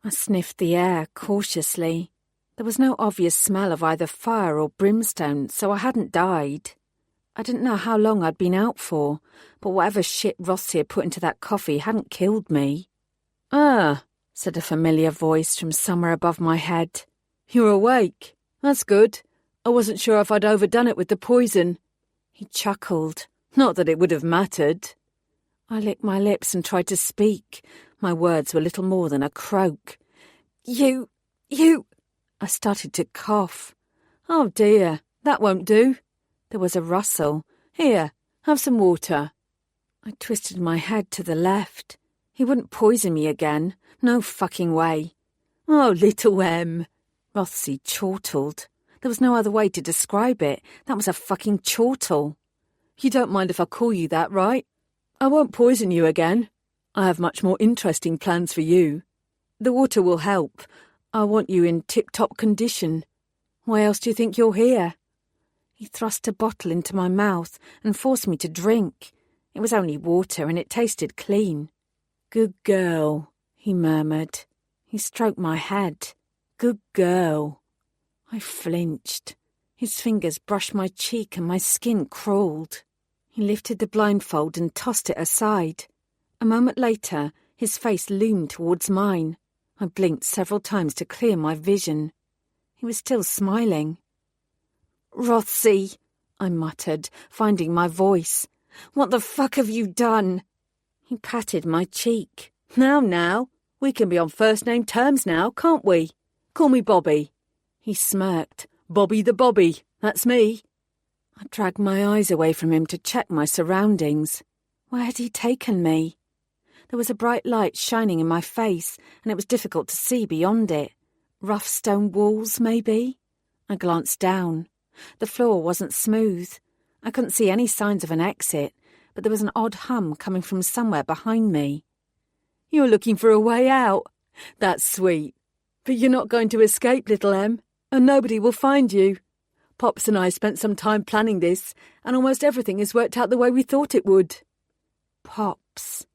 I sniffed the air cautiously. There was no obvious smell of either fire or brimstone, so I hadn't died. I didn't know how long I'd been out for, but whatever shit Rothsey had put into that coffee hadn't killed me. "Ah," said a familiar voice from somewhere above my head. "You're awake. That's good. I wasn't sure if I'd overdone it with the poison." He chuckled. "Not that it would have mattered." I licked my lips and tried to speak. My words were little more than a croak. You... I started to cough. "Oh dear, that won't do." There was a rustle. "Here, have some water." I twisted my head to the left. He wouldn't poison me again. No fucking way. "Oh, little Em." Rothsey chortled. There was no other way to describe it. That was a fucking chortle. "You don't mind if I call you that, right? I won't poison you again. I have much more interesting plans for you. The water will help. I want you in tip-top condition. Why else do you think you're here?" He thrust a bottle into my mouth and forced me to drink. It was only water and it tasted clean. "Good girl," he murmured. He stroked my head. "Good girl." I flinched. His fingers brushed my cheek and my skin crawled. He lifted the blindfold and tossed it aside. A moment later, his face loomed towards mine. I blinked several times to clear my vision. He was still smiling. "Rothsey," I muttered, finding my voice. "What the fuck have you done?" He patted my cheek. Now, we can be on first-name terms now, can't we? Call me Bobby." He smirked. "Bobby the Bobby, that's me." I dragged my eyes away from him to check my surroundings. Where had he taken me? There was a bright light shining in my face, and it was difficult to see beyond it. Rough stone walls, maybe? I glanced down. The floor wasn't smooth. I couldn't see any signs of an exit, but there was an odd hum coming from somewhere behind me. "You're looking for a way out. That's sweet. But you're not going to escape, little Em, and nobody will find you. Pops and I spent some time planning this, and almost everything has worked out the way we thought it would." Pops.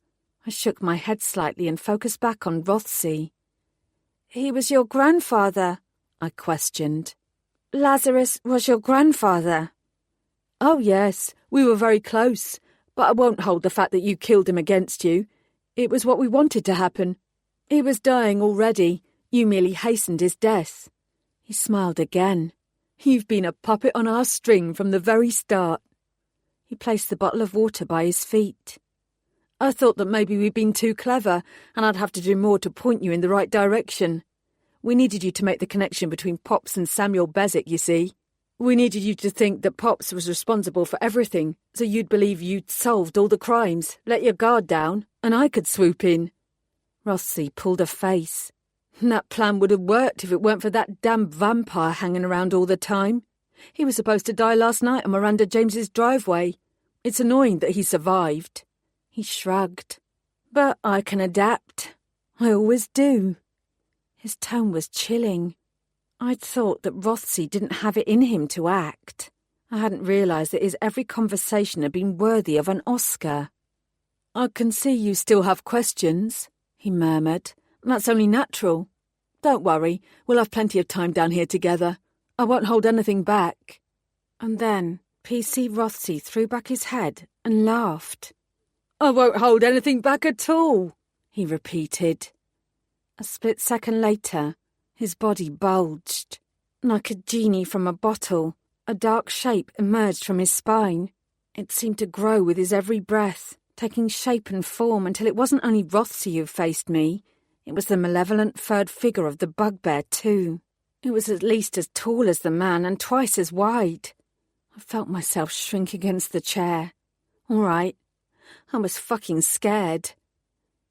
I shook my head slightly and focused back on Rothsey. "He was your grandfather?" I questioned. "Lazarus was your grandfather?" "Oh, yes, we were very close, but I won't hold the fact that you killed him against you. It was what we wanted to happen. He was dying already. You merely hastened his death." He smiled again. "You've been a puppet on our string from the very start." He placed the bottle of water by his feet. "I thought that maybe we'd been too clever, and I'd have to do more to point you in the right direction. We needed you to make the connection between Pops and Samuel Bezic, you see. We needed you to think that Pops was responsible for everything, so you'd believe you'd solved all the crimes, let your guard down, and I could swoop in." Rothsey pulled a face. "That plan would have worked if it weren't for that damn vampire hanging around all the time. He was supposed to die last night on Miranda James's driveway. It's annoying that he survived." He shrugged. "But I can adapt. I always do." His tone was chilling. I'd thought that Rothsey didn't have it in him to act. I hadn't realised that his every conversation had been worthy of an Oscar. "I can see you still have questions," he murmured. "That's only natural. Don't worry, we'll have plenty of time down here together. I won't hold anything back." And then P.C. Rothsey threw back his head and laughed. "I won't hold anything back at all," he repeated. A split second later, his body bulged. Like a genie from a bottle, a dark shape emerged from his spine. It seemed to grow with his every breath, taking shape and form until it wasn't only Rothsey who faced me. It was the malevolent furred figure of the bugbear too. It was at least as tall as the man and twice as wide. I felt myself shrink against the chair. All right. I was fucking scared.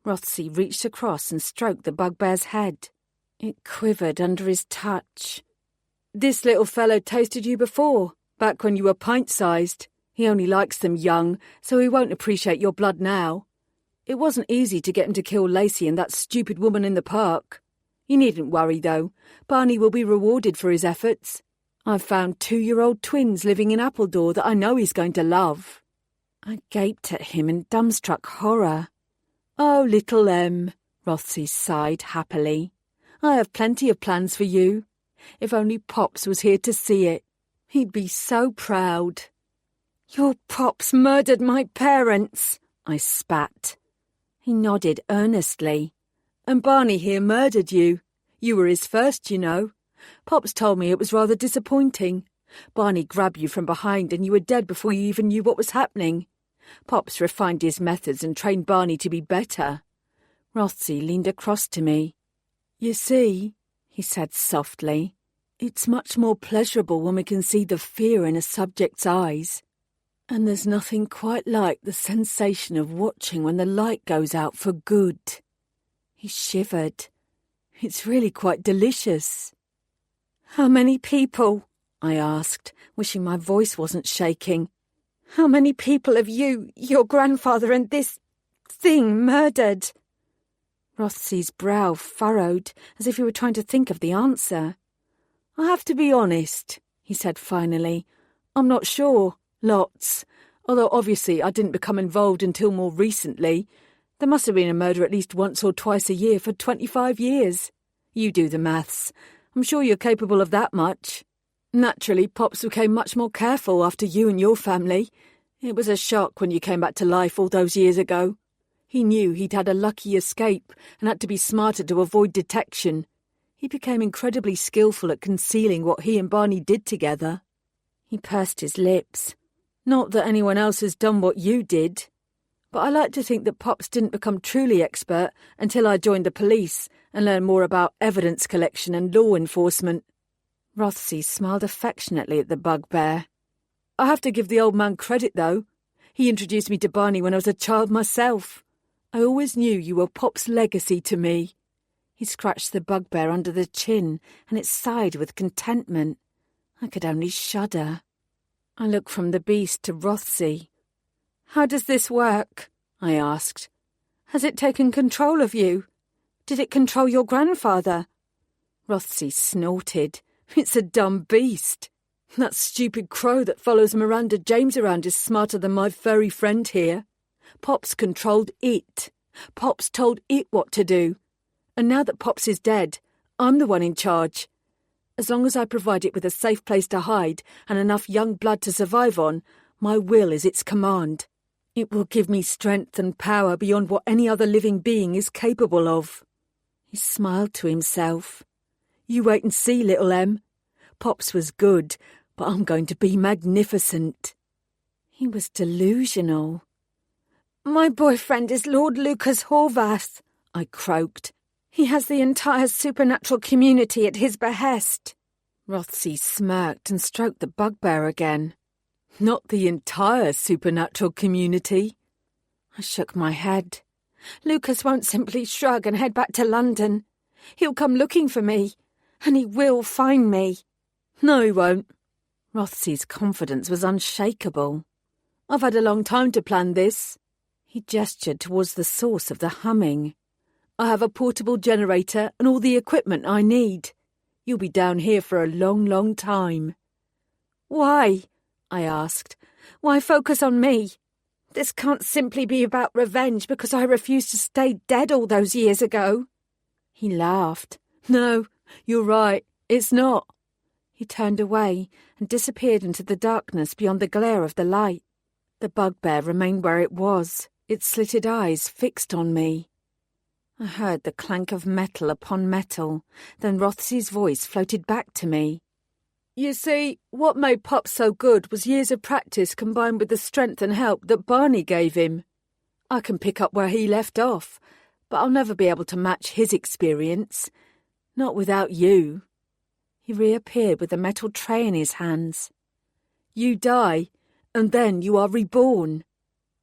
Rothsey reached across and stroked the bugbear's head. It quivered under his touch. This little fellow tasted you before, back when you were pint-sized. He only likes them young, so he won't appreciate your blood now. It wasn't easy to get him to kill Lacey and that stupid woman in the park. You needn't worry, though. Barney will be rewarded for his efforts. I've found 2-year-old twins living in Appledore that I know he's going to love." I gaped at him in dumbstruck horror. "Oh, little Em," Rothsey sighed happily. "I have plenty of plans for you. If only Pops was here to see it. He'd be so proud." "Your Pops murdered my parents," I spat. He nodded earnestly. "And Barney here murdered you. You were his first, you know. Pops told me it was rather disappointing. Barney grabbed you from behind and you were dead before you even knew what was happening. Pops refined his methods and trained Barney to be better." Rothsey leaned across to me. "You see," he said softly, "it's much more pleasurable when we can see the fear in a subject's eyes. And there's nothing quite like the sensation of watching when the light goes out for good." He shivered. "It's really quite delicious." "How many people?" I asked, wishing my voice wasn't shaking. "How many people have you, your grandfather, and this thing murdered?" Rothsey's brow furrowed, as if he were trying to think of the answer. "I have to be honest," he said finally. "I'm not sure. Lots. Although obviously I didn't become involved until more recently. There must have been a murder at least once or twice a year for 25 years. You do the maths. I'm sure you're capable of that much. Naturally, Pops became much more careful after you and your family. It was a shock when you came back to life all those years ago. He knew he'd had a lucky escape and had to be smarter to avoid detection. He became incredibly skillful at concealing what he and Barney did together." He pursed his lips. "Not that anyone else has done what you did. But I like to think that Pops didn't become truly expert until I joined the police and learned more about evidence collection and law enforcement." Rothsey smiled affectionately at the bugbear. "I have to give the old man credit, though. He introduced me to Barney when I was a child myself. I always knew you were Pop's legacy to me." He scratched the bugbear under the chin, and it sighed with contentment. I could only shudder. I looked from the beast to Rothsey. "How does this work?" I asked. "Has it taken control of you? Did it control your grandfather?" Rothsey snorted. "It's a dumb beast. That stupid crow that follows Miranda James around is smarter than my furry friend here. Pops controlled it. Pops told it what to do. And now that Pops is dead, I'm the one in charge. As long as I provide it with a safe place to hide and enough young blood to survive on, my will is its command. It will give me strength and power beyond what any other living being is capable of." He smiled to himself. "You wait and see, little Em. Pops was good, but I'm going to be magnificent." He was delusional. "My boyfriend is Lord Lucas Horvath," I croaked. "He has the entire supernatural community at his behest." Rothsey smirked and stroked the bugbear again. "Not the entire supernatural community." I shook my head. "Lucas won't simply shrug and head back to London. He'll come looking for me, and he will find me." "No, he won't." Rothsey's confidence was unshakable. "I've had a long time to plan this." He gestured towards the source of the humming. "I have a portable generator and all the equipment I need. You'll be down here for a long, long time." "Why?" I asked. "Why focus on me? This can't simply be about revenge because I refused to stay dead all those years ago." He laughed. "No, you're right. It's not." He turned away and disappeared into the darkness beyond the glare of the light. The bugbear remained where it was, its slitted eyes fixed on me. I heard the clank of metal upon metal, then Rothsey's voice floated back to me. "You see, what made Pop so good was years of practice combined with the strength and help that Barney gave him. I can pick up where he left off, but I'll never be able to match his experience. Not without you." He reappeared with a metal tray in his hands. "You die, and then you are reborn."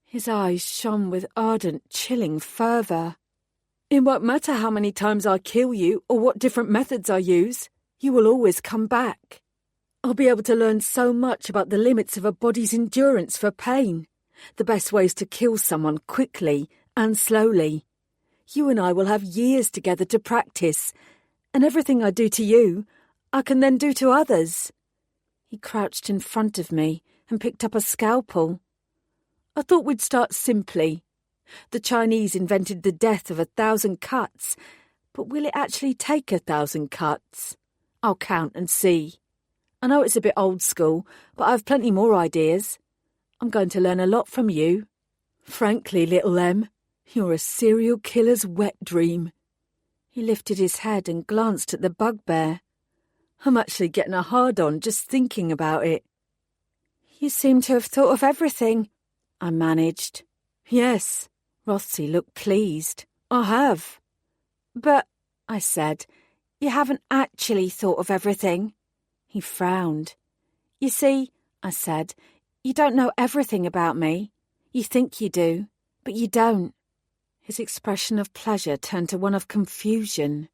His eyes shone with ardent, chilling fervour. It won't matter how many times I kill you or what different methods I use. You will always come back. I'll be able to learn so much about the limits of a body's endurance for pain, the best ways to kill someone quickly and slowly. You and I will have years together to practice, and everything I do to you, I can then do to others." He crouched in front of me and picked up a scalpel. "I thought we'd start simply. The Chinese invented the death of 1,000 cuts, but will it actually take 1,000 cuts? I'll count and see. I know it's a bit old school, but I've plenty more ideas. I'm going to learn a lot from you. Frankly, little Em, you're a serial killer's wet dream." He lifted his head and glanced at the bugbear. "I'm actually getting a hard-on just thinking about it." "You seem to have thought of everything," I managed. "Yes." Rothsey looked pleased. "I have." "But," I said, "you haven't actually thought of everything." He frowned. "You see," I said, "you don't know everything about me. You think you do, but you don't." His expression of pleasure turned to one of confusion.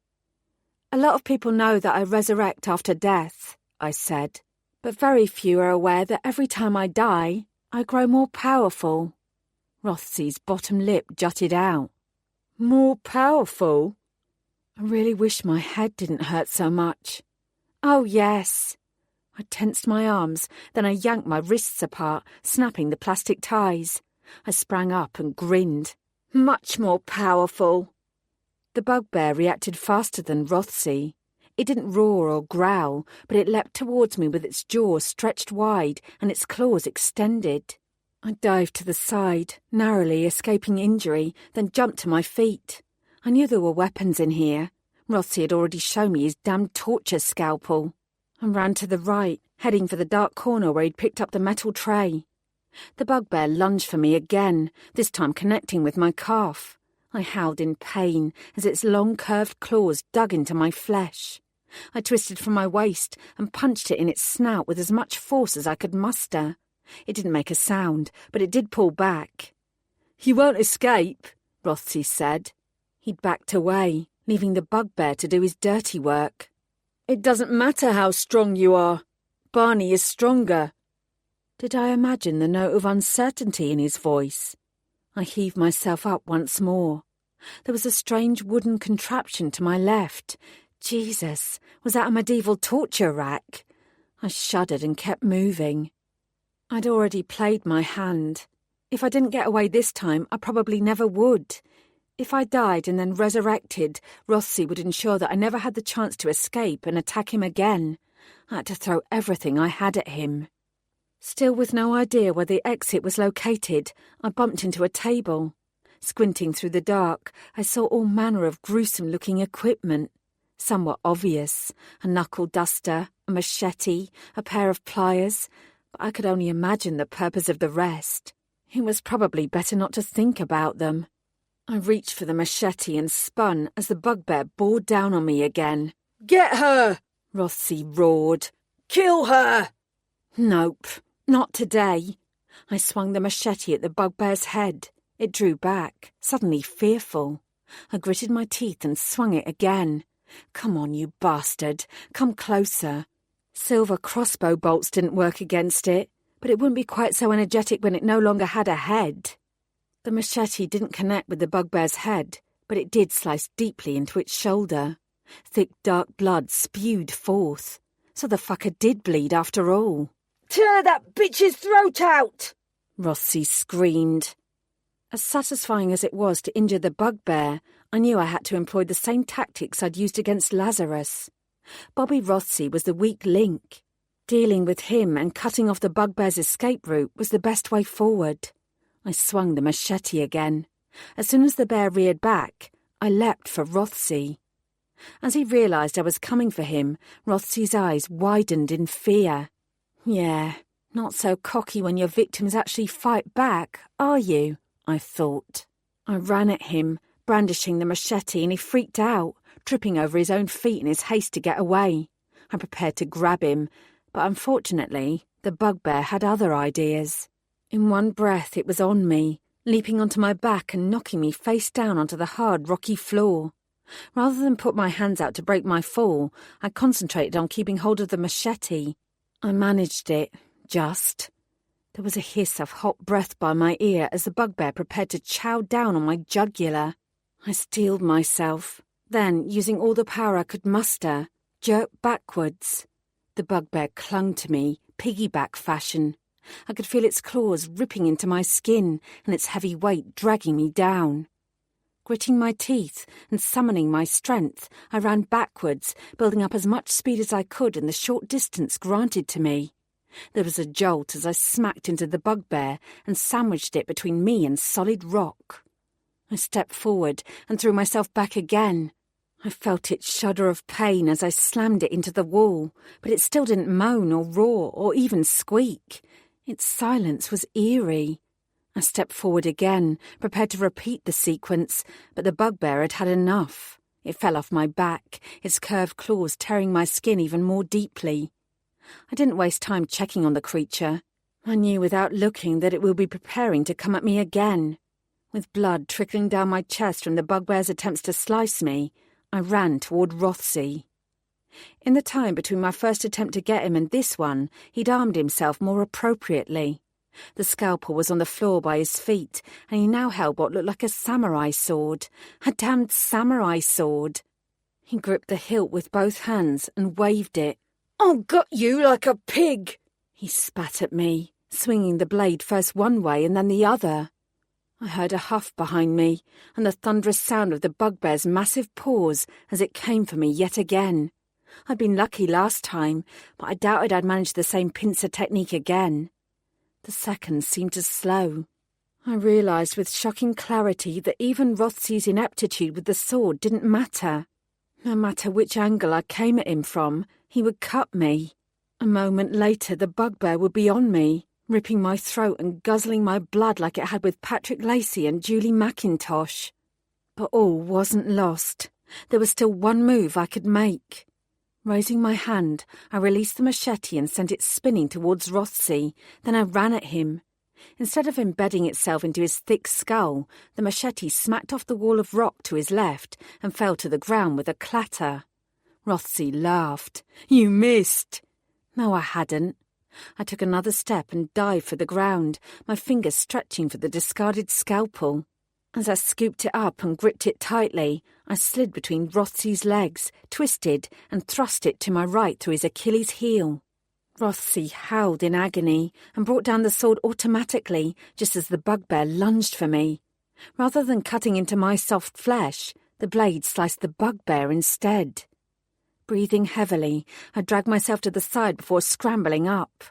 "A lot of people know that I resurrect after death," I said, "but very few are aware that every time I die, I grow more powerful." Rothsey's bottom lip jutted out. "More powerful?" I really wish my head didn't hurt so much. "Oh, yes." I tensed my arms, then I yanked my wrists apart, snapping the plastic ties. I sprang up and grinned. "Much more powerful." The bugbear reacted faster than Rothsey. It didn't roar or growl, but it leapt towards me with its jaws stretched wide and its claws extended. I dived to the side, narrowly escaping injury, then jumped to my feet. I knew there were weapons in here. Rothsey had already shown me his damned torture scalpel. I ran to the right, heading for the dark corner where he'd picked up the metal tray. The bugbear lunged for me again, this time connecting with my calf. I howled in pain as its long curved claws dug into my flesh. I twisted from my waist and punched it in its snout with as much force as I could muster. It didn't make a sound, but it did pull back. "You won't escape," Rothsey said. He'd backed away, leaving the bugbear to do his dirty work. "It doesn't matter how strong you are. Barney is stronger." Did I imagine the note of uncertainty in his voice? I heaved myself up once more. There was a strange wooden contraption to my left. Jesus, was that a medieval torture rack? I shuddered and kept moving. I'd already played my hand. If I didn't get away this time, I probably never would. If I died and then resurrected, Rothsey would ensure that I never had the chance to escape and attack him again. I had to throw everything I had at him. Still with no idea where the exit was located, I bumped into a table. Squinting through the dark, I saw all manner of gruesome-looking equipment. Some were obvious: a knuckle duster, a machete, a pair of pliers, but I could only imagine the purpose of the rest. It was probably better not to think about them. I reached for the machete and spun as the bugbear bore down on me again. "Get her!" Rothsey roared. "Kill her!" Nope, not today. I swung the machete at the bugbear's head. It drew back, suddenly fearful. I gritted my teeth and swung it again. "Come on, you bastard. Come closer." Silver crossbow bolts didn't work against it, but it wouldn't be quite so energetic when it no longer had a head. The machete didn't connect with the bugbear's head, but it did slice deeply into its shoulder. Thick, dark blood spewed forth. So the fucker did bleed after all. "Tear that bitch's throat out!" Rothsey screamed. As satisfying as it was to injure the bugbear, I knew I had to employ the same tactics I'd used against Lazarus. Bobby Rothsey was the weak link. Dealing with him and cutting off the bugbear's escape route was the best way forward. I swung the machete again. As soon as the bear reared back, I leapt for Rothsey. As he realised I was coming for him, Rothsey's eyes widened in fear. Yeah, not so cocky when your victims actually fight back, are you? I thought. I ran at him, brandishing the machete, and he freaked out, tripping over his own feet in his haste to get away. I prepared to grab him, but unfortunately, the bugbear had other ideas. In one breath it was on me, leaping onto my back and knocking me face down onto the hard, rocky floor. Rather than put my hands out to break my fall, I concentrated on keeping hold of the machete. I managed it, just. There was a hiss of hot breath by my ear as the bugbear prepared to chow down on my jugular. I steeled myself, then, using all the power I could muster, jerked backwards. The bugbear clung to me, piggyback fashion. I could feel its claws ripping into my skin and its heavy weight dragging me down. Gritting my teeth and summoning my strength, I ran backwards, building up as much speed as I could in the short distance granted to me. There was a jolt as I smacked into the bugbear and sandwiched it between me and solid rock. I stepped forward and threw myself back again. I felt its shudder of pain as I slammed it into the wall, but it still didn't moan or roar or even squeak. Its silence was eerie. I stepped forward again, prepared to repeat the sequence, but the bugbear had had enough. It fell off my back, its curved claws tearing my skin even more deeply. I didn't waste time checking on the creature. I knew without looking that it would be preparing to come at me again. With blood trickling down my chest from the bugbear's attempts to slice me, I ran toward Rothsey. In the time between my first attempt to get him and this one, he'd armed himself more appropriately. The scalpel was on the floor by his feet, and he now held what looked like a samurai sword. A damned samurai sword. He gripped the hilt with both hands and waved it. "I'll gut you like a pig," he spat at me, swinging the blade first one way and then the other. I heard a huff behind me, and the thunderous sound of the bugbear's massive paws as it came for me yet again. I'd been lucky last time, but I doubted I'd manage the same pincer technique again. The seconds seemed to slow. I realised with shocking clarity that even Rothsey's ineptitude with the sword didn't matter. No matter which angle I came at him from, he would cut me. A moment later the bugbear would be on me, ripping my throat and guzzling my blood like it had with Patrick Lacey and Julie McIntosh. But all wasn't lost. There was still one move I could make. Raising my hand, I released the machete and sent it spinning towards Rothsey. Then I ran at him. Instead of embedding itself into his thick skull, the machete smacked off the wall of rock to his left and fell to the ground with a clatter. Rothsey laughed. "You missed." No, I hadn't. I took another step and dived for the ground, my fingers stretching for the discarded scalpel. As I scooped it up and gripped it tightly, I slid between Rothsey's legs, twisted, and thrust it to my right through his Achilles heel. Rothsey howled in agony and brought down the sword automatically just as the bugbear lunged for me. Rather than cutting into my soft flesh, the blade sliced the bugbear instead. Breathing heavily, I dragged myself to the side before scrambling up.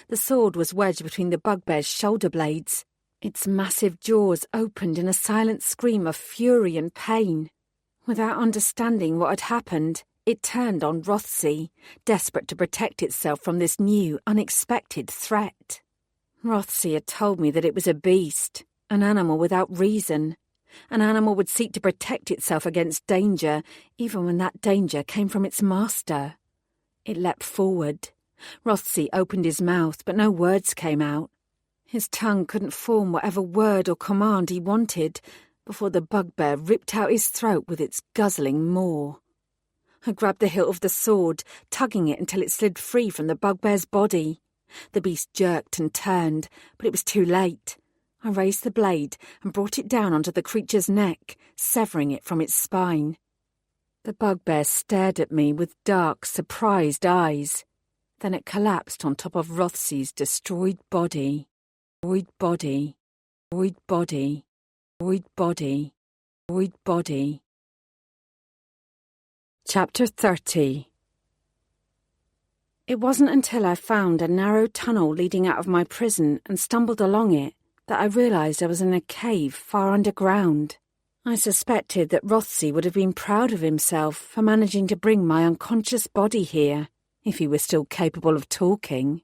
The sword was wedged between the bugbear's shoulder blades. Its massive jaws opened in a silent scream of fury and pain. Without understanding what had happened, it turned on Rothsey, desperate to protect itself from this new, unexpected threat. Rothsey had told me that it was a beast, an animal without reason. An animal would seek to protect itself against danger, even when that danger came from its master. It leapt forward. Rothsey opened his mouth, but no words came out. His tongue couldn't form whatever word or command he wanted before the bugbear ripped out his throat with its guzzling maw. I grabbed the hilt of the sword, tugging it until it slid free from the bugbear's body. The beast jerked and turned, but it was too late. I raised the blade and brought it down onto the creature's neck, severing it from its spine. The bugbear stared at me with dark, surprised eyes. Then it collapsed on top of Rothsey's destroyed body. Void body. Void body. Void body. Void body. Chapter 30. It wasn't until I found a narrow tunnel leading out of my prison and stumbled along it that I realised I was in a cave far underground. I suspected that Rothsey would have been proud of himself for managing to bring my unconscious body here, if he was still capable of talking.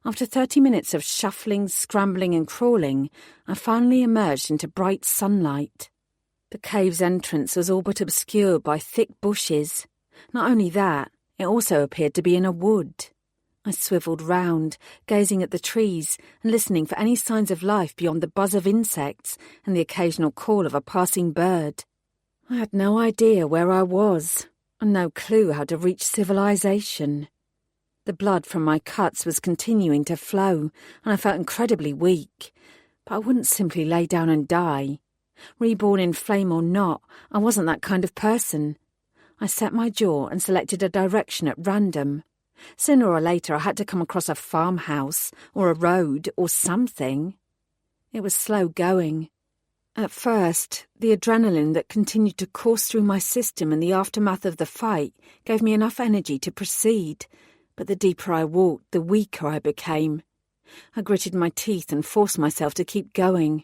After 30 minutes of shuffling, scrambling and crawling, I finally emerged into bright sunlight. The cave's entrance was all but obscured by thick bushes. Not only that, it also appeared to be in a wood. I swivelled round, gazing at the trees and listening for any signs of life beyond the buzz of insects and the occasional call of a passing bird. I had no idea where I was, and no clue how to reach civilization. The blood from my cuts was continuing to flow, and I felt incredibly weak, but I wouldn't simply lay down and die. Reborn in flame or not, I wasn't that kind of person. I set my jaw and selected a direction at random. Sooner or later I had to come across a farmhouse, or a road, or something. It was slow going. At first, the adrenaline that continued to course through my system in the aftermath of the fight gave me enough energy to proceed, but the deeper I walked, the weaker I became. I gritted my teeth and forced myself to keep going.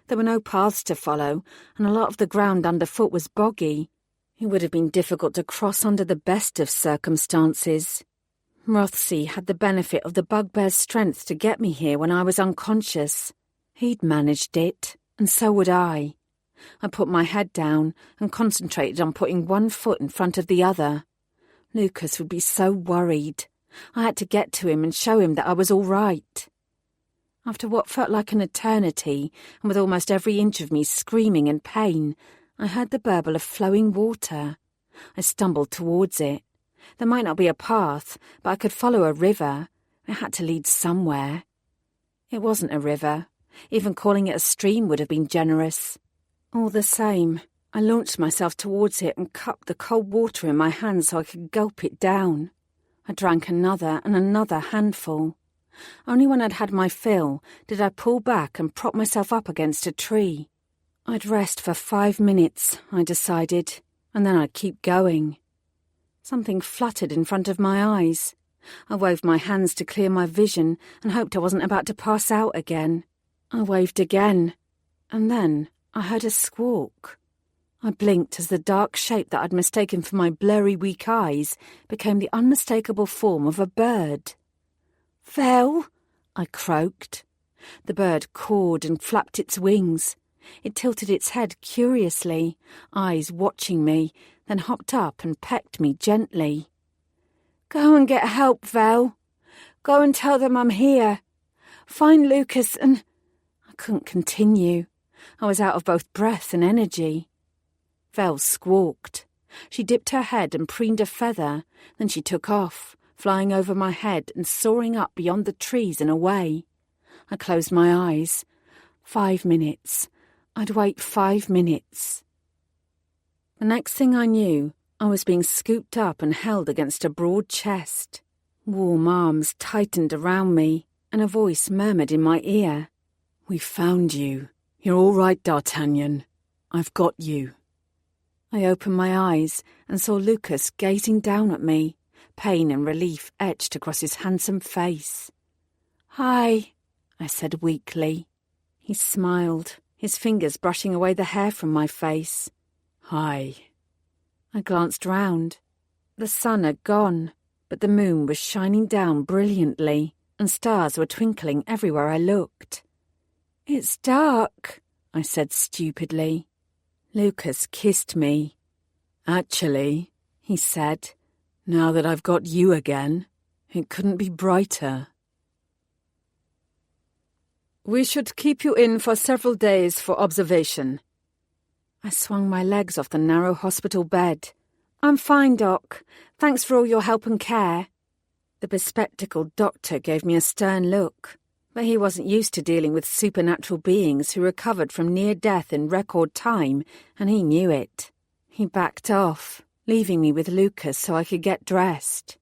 There were no paths to follow, and a lot of the ground underfoot was boggy. It would have been difficult to cross under the best of circumstances. Rothsey had the benefit of the bugbear's strength to get me here when I was unconscious. He'd managed it, and so would I. I put my head down and concentrated on putting one foot in front of the other. Lucas would be so worried. I had to get to him and show him that I was all right. After what felt like an eternity, and with almost every inch of me screaming in pain, I heard the burble of flowing water. I stumbled towards it. There might not be a path, but I could follow a river. It had to lead somewhere. It wasn't a river. Even calling it a stream would have been generous. All the same, I launched myself towards it and cupped the cold water in my hand so I could gulp it down. I drank another and another handful. Only when I'd had my fill did I pull back and prop myself up against a tree. I'd rest for 5 minutes, I decided, and then I'd keep going. Something fluttered in front of my eyes. I waved my hands to clear my vision and hoped I wasn't about to pass out again. I waved again, and then I heard a squawk. I blinked as the dark shape that I'd mistaken for my blurry weak eyes became the unmistakable form of a bird. "Vel," I croaked. The bird cawed and flapped its wings. It tilted its head curiously, eyes watching me, then hopped up and pecked me gently. "Go and get help, Vel. Go and tell them I'm here. Find Lucas and—" I couldn't continue. I was out of both breath and energy. Vel squawked. She dipped her head and preened a feather, then she took off, flying over my head and soaring up beyond the trees and away. I closed my eyes. 5 minutes. I'd wait 5 minutes. The next thing I knew, I was being scooped up and held against a broad chest. Warm arms tightened around me, and a voice murmured in my ear. "We found you. You're all right, D'Artagnan. I've got you." I opened my eyes and saw Lucas gazing down at me, pain and relief etched across his handsome face. "Hi," I said weakly. He smiled, his fingers brushing away the hair from my face. "Hi." I glanced round. The sun had gone, but the moon was shining down brilliantly, and stars were twinkling everywhere I looked. "It's dark," I said stupidly. Lucas kissed me. "Actually," he said, "now that I've got you again, it couldn't be brighter." "We should keep you in for several days for observation." I swung my legs off the narrow hospital bed. "I'm fine, Doc. Thanks for all your help and care." The bespectacled doctor gave me a stern look, but he wasn't used to dealing with supernatural beings who recovered from near death in record time, and he knew it. He backed off, leaving me with Lucas so I could get dressed.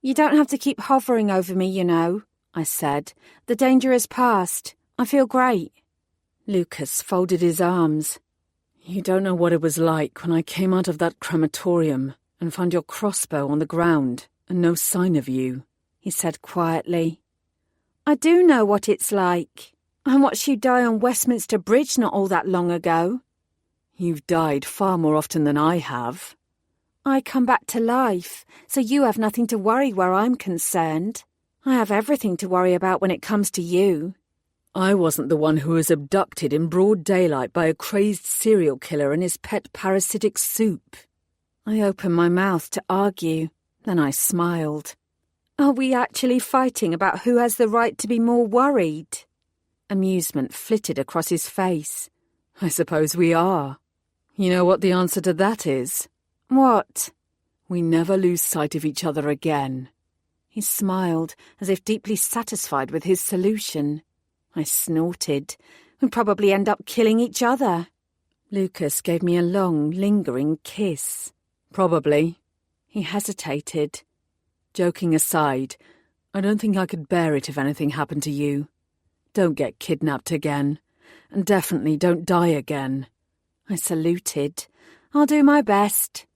"You don't have to keep hovering over me, you know," I said. "The danger is past. I feel great." Lucas folded his arms. "You don't know what it was like when I came out of that crematorium and found your crossbow on the ground and no sign of you," he said quietly. "I do know what it's like. I watched you die on Westminster Bridge not all that long ago." "You've died far more often than I have." "I come back to life, so you have nothing to worry where I'm concerned. I have everything to worry about when it comes to you." "I wasn't the one who was abducted in broad daylight by a crazed serial killer and his pet parasitic soup." I opened my mouth to argue, then I smiled. Are we actually fighting about who has the right to be more worried? Amusement flitted across his face. I suppose we are. You know what the answer to that is? What? We never lose sight of each other again. He smiled, as if deeply satisfied with his solution. I snorted. We'd probably end up killing each other. Lucas gave me a long, lingering kiss. Probably. He hesitated. Joking aside, I don't think I could bear it if anything happened to you. Don't get kidnapped again. And definitely don't die again. I saluted. I'll do my best.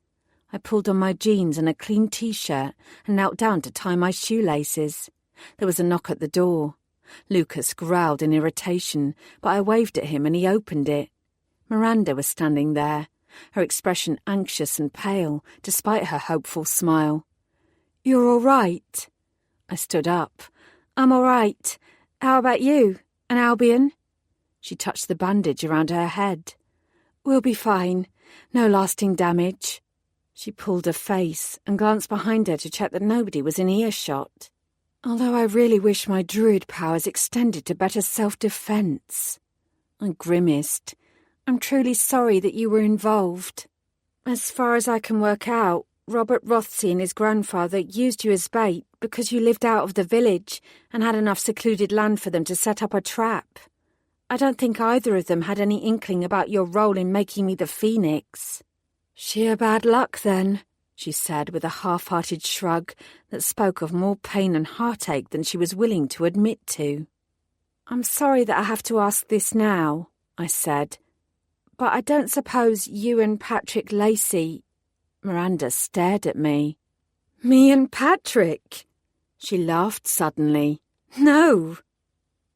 I pulled on my jeans and a clean T-shirt and knelt down to tie my shoelaces. There was a knock at the door. Lucas growled in irritation, but I waved at him and he opened it. Miranda was standing there, her expression anxious and pale, despite her hopeful smile. You're all right? I stood up. I'm all right. How about you? And Albion? She touched the bandage around her head. We'll be fine. No lasting damage. She pulled her face and glanced behind her to check that nobody was in earshot. Although I really wish my druid powers extended to better self-defense. I grimaced. I'm truly sorry that you were involved. As far as I can work out, Robert Rothsey and his grandfather used you as bait because you lived out of the village and had enough secluded land for them to set up a trap. I don't think either of them had any inkling about your role in making me the Phoenix. Sheer bad luck, then, she said with a half-hearted shrug that spoke of more pain and heartache than she was willing to admit to. I'm sorry that I have to ask this now, I said, but I don't suppose you and Patrick Lacey... Miranda stared at me. Me and Patrick? She laughed suddenly. No.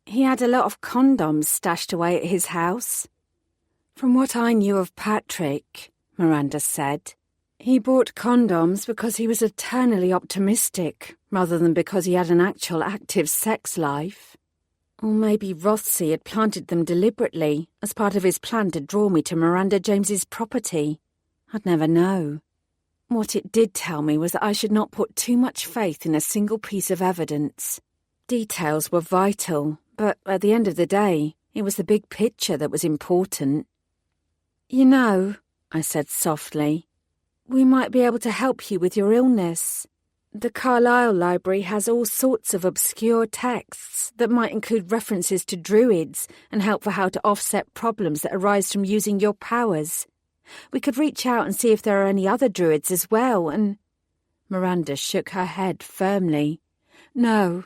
He had a lot of condoms stashed away at his house. From what I knew of Patrick, Miranda said, he bought condoms because he was eternally optimistic, rather than because he had an actual active sex life. Or maybe Rothsey had planted them deliberately as part of his plan to draw me to Miranda James's property. I'd never know. What it did tell me was that I should not put too much faith in a single piece of evidence. Details were vital, but at the end of the day, it was the big picture that was important. You know, I said softly, we might be able to help you with your illness. The Carlisle Library has all sorts of obscure texts that might include references to druids and help for how to offset problems that arise from using your powers. We could reach out and see if there are any other druids as well, and... Miranda shook her head firmly. No,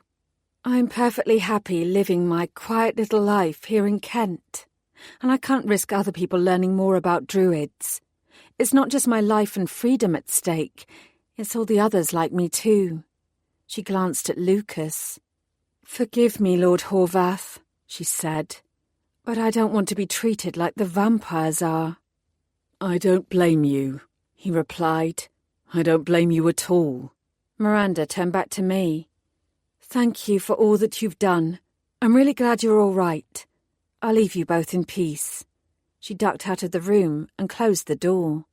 I'm perfectly happy living my quiet little life here in Kent, and I can't risk other people learning more about druids. It's not just my life and freedom at stake, it's all the others like me too. She glanced at Lucas. Forgive me, Lord Horvath, she said, but I don't want to be treated like the vampires are. I don't blame you, he replied. I don't blame you at all. Miranda turned back to me. Thank you for all that you've done. I'm really glad you're all right. I'll leave you both in peace. She ducked out of the room and closed the door.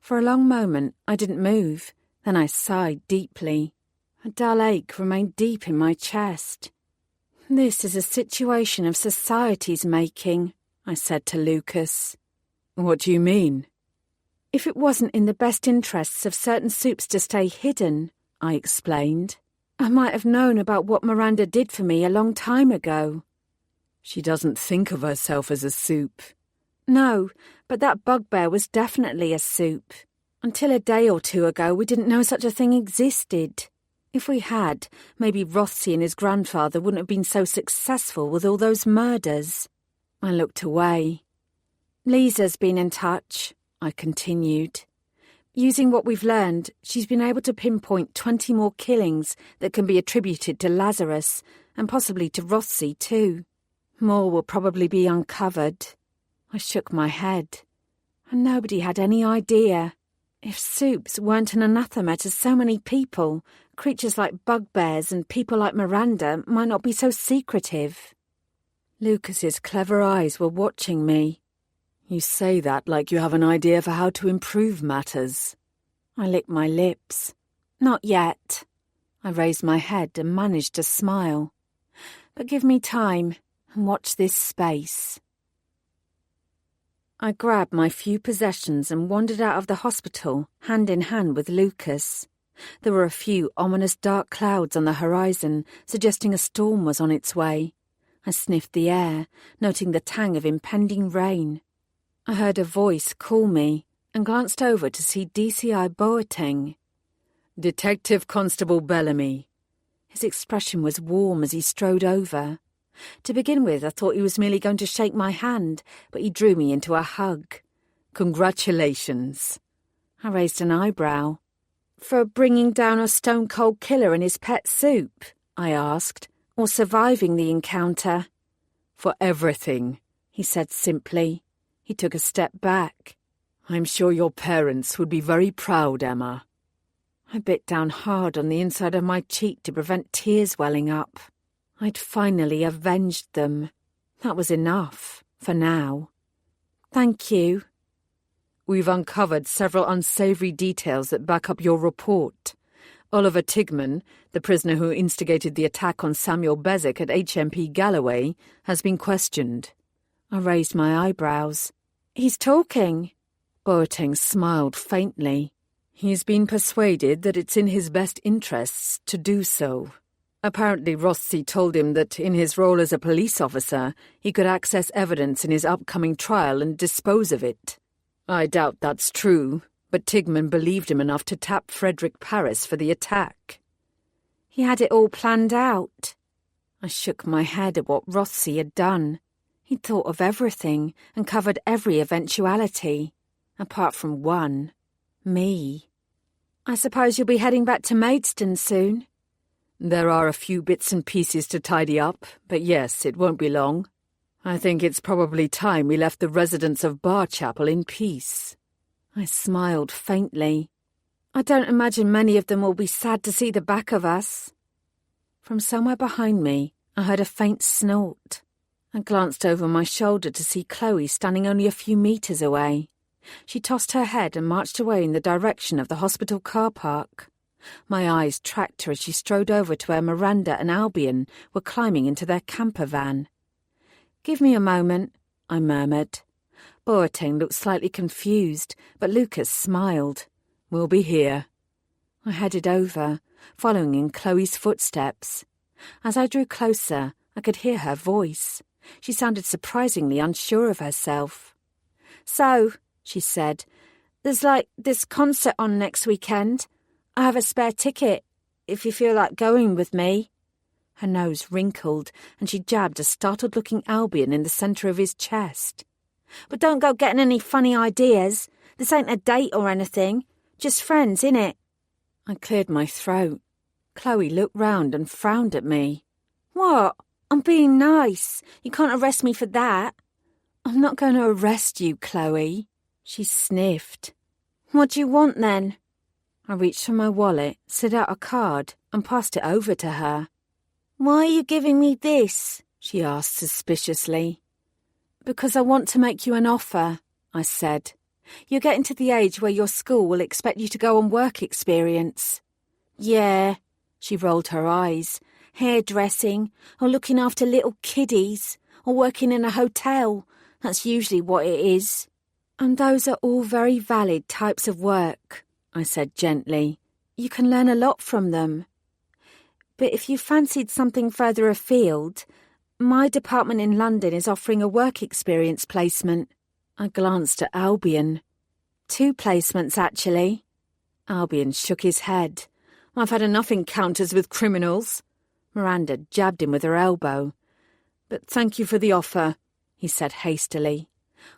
For a long moment I didn't move, then I sighed deeply. A dull ache remained deep in my chest. This is a situation of society's making, I said to Lucas. What do you mean? If it wasn't in the best interests of certain soups to stay hidden, I explained, I might have known about what Miranda did for me a long time ago. She doesn't think of herself as a soup. No, but that bugbear was definitely a soup. Until a day or two ago, we didn't know such a thing existed. If we had, maybe Rothsey and his grandfather wouldn't have been so successful with all those murders. I looked away. Lisa's been in touch, I continued. Using what we've learned, she's been able to pinpoint 20 more killings that can be attributed to Lazarus, and possibly to Rothsey too. More will probably be uncovered. I shook my head. And nobody had any idea. If soups weren't an anathema to so many people, creatures like bugbears and people like Miranda might not be so secretive. Lucas's clever eyes were watching me. You say that like you have an idea for how to improve matters. I licked my lips. Not yet. I raised my head and managed to smile. But give me time and watch this space. I grabbed my few possessions and wandered out of the hospital, hand in hand with Lucas. There were a few ominous dark clouds on the horizon, suggesting a storm was on its way. I sniffed the air, noting the tang of impending rain. I heard a voice call me and glanced over to see DCI Boateng. Detective Constable Bellamy. His expression was warm as he strode over. To begin with, I thought he was merely going to shake my hand, but he drew me into a hug. Congratulations. I raised an eyebrow. For bringing down a stone-cold killer in his pet soup, I asked, or surviving the encounter. For everything, he said simply. He took a step back. I'm sure your parents would be very proud, Emma. I bit down hard on the inside of my cheek to prevent tears welling up. I'd finally avenged them. That was enough, for now. Thank you. We've uncovered several unsavoury details that back up your report. Oliver Tigman, the prisoner who instigated the attack on Samuel Bezic at HMP Galloway, has been questioned. I raised my eyebrows. He's talking. Boateng smiled faintly. He's been persuaded that it's in his best interests to do so. Apparently Rossi told him that in his role as a police officer, he could access evidence in his upcoming trial and dispose of it. I doubt that's true, but Tigman believed him enough to tap Frederick Paris for the attack. He had it all planned out. I shook my head at what Rossi had done. He'd thought of everything and covered every eventuality, apart from one, me. I suppose you'll be heading back to Maidstone soon? There are a few bits and pieces to tidy up, but yes, it won't be long. I think it's probably time we left the residents of Barchapel in peace. I smiled faintly. I don't imagine many of them will be sad to see the back of us. From somewhere behind me, I heard a faint snort. I glanced over my shoulder to see Chloe standing only a few metres away. She tossed her head and marched away in the direction of the hospital car park. My eyes tracked her as she strode over to where Miranda and Albion were climbing into their camper van. "Give me a moment," I murmured. Boateng looked slightly confused, but Lucas smiled. "We'll be here." I headed over, following in Chloe's footsteps. As I drew closer, I could hear her voice. She sounded surprisingly unsure of herself. "So," she said, "there's this concert on next weekend. I have a spare ticket, if you feel like going with me." Her nose wrinkled, and she jabbed a startled-looking Albion in the centre of his chest. "But don't go getting any funny ideas. This ain't a date or anything. Just friends, innit?" I cleared my throat. Chloe looked round and frowned at me. "What? I'm being nice. You can't arrest me for that." "I'm not going to arrest you, Chloe." She sniffed. "What do you want, then?" I reached for my wallet, slid out a card, and passed it over to her. "Why are you giving me this?" she asked suspiciously. "Because I want to make you an offer," I said. "You're getting to the age where your school will expect you to go on work experience." "Yeah," she rolled her eyes. "Hairdressing, or looking after little kiddies, or working in a hotel. That's usually what it is." "And those are all very valid types of work," I said gently. "You can learn a lot from them. But if you fancied something further afield, my department in London is offering a work experience placement." I glanced at Albion. 2 placements, actually." Albion shook his head. "I've had enough encounters with criminals." Miranda jabbed him with her elbow. "But thank you for the offer," he said hastily.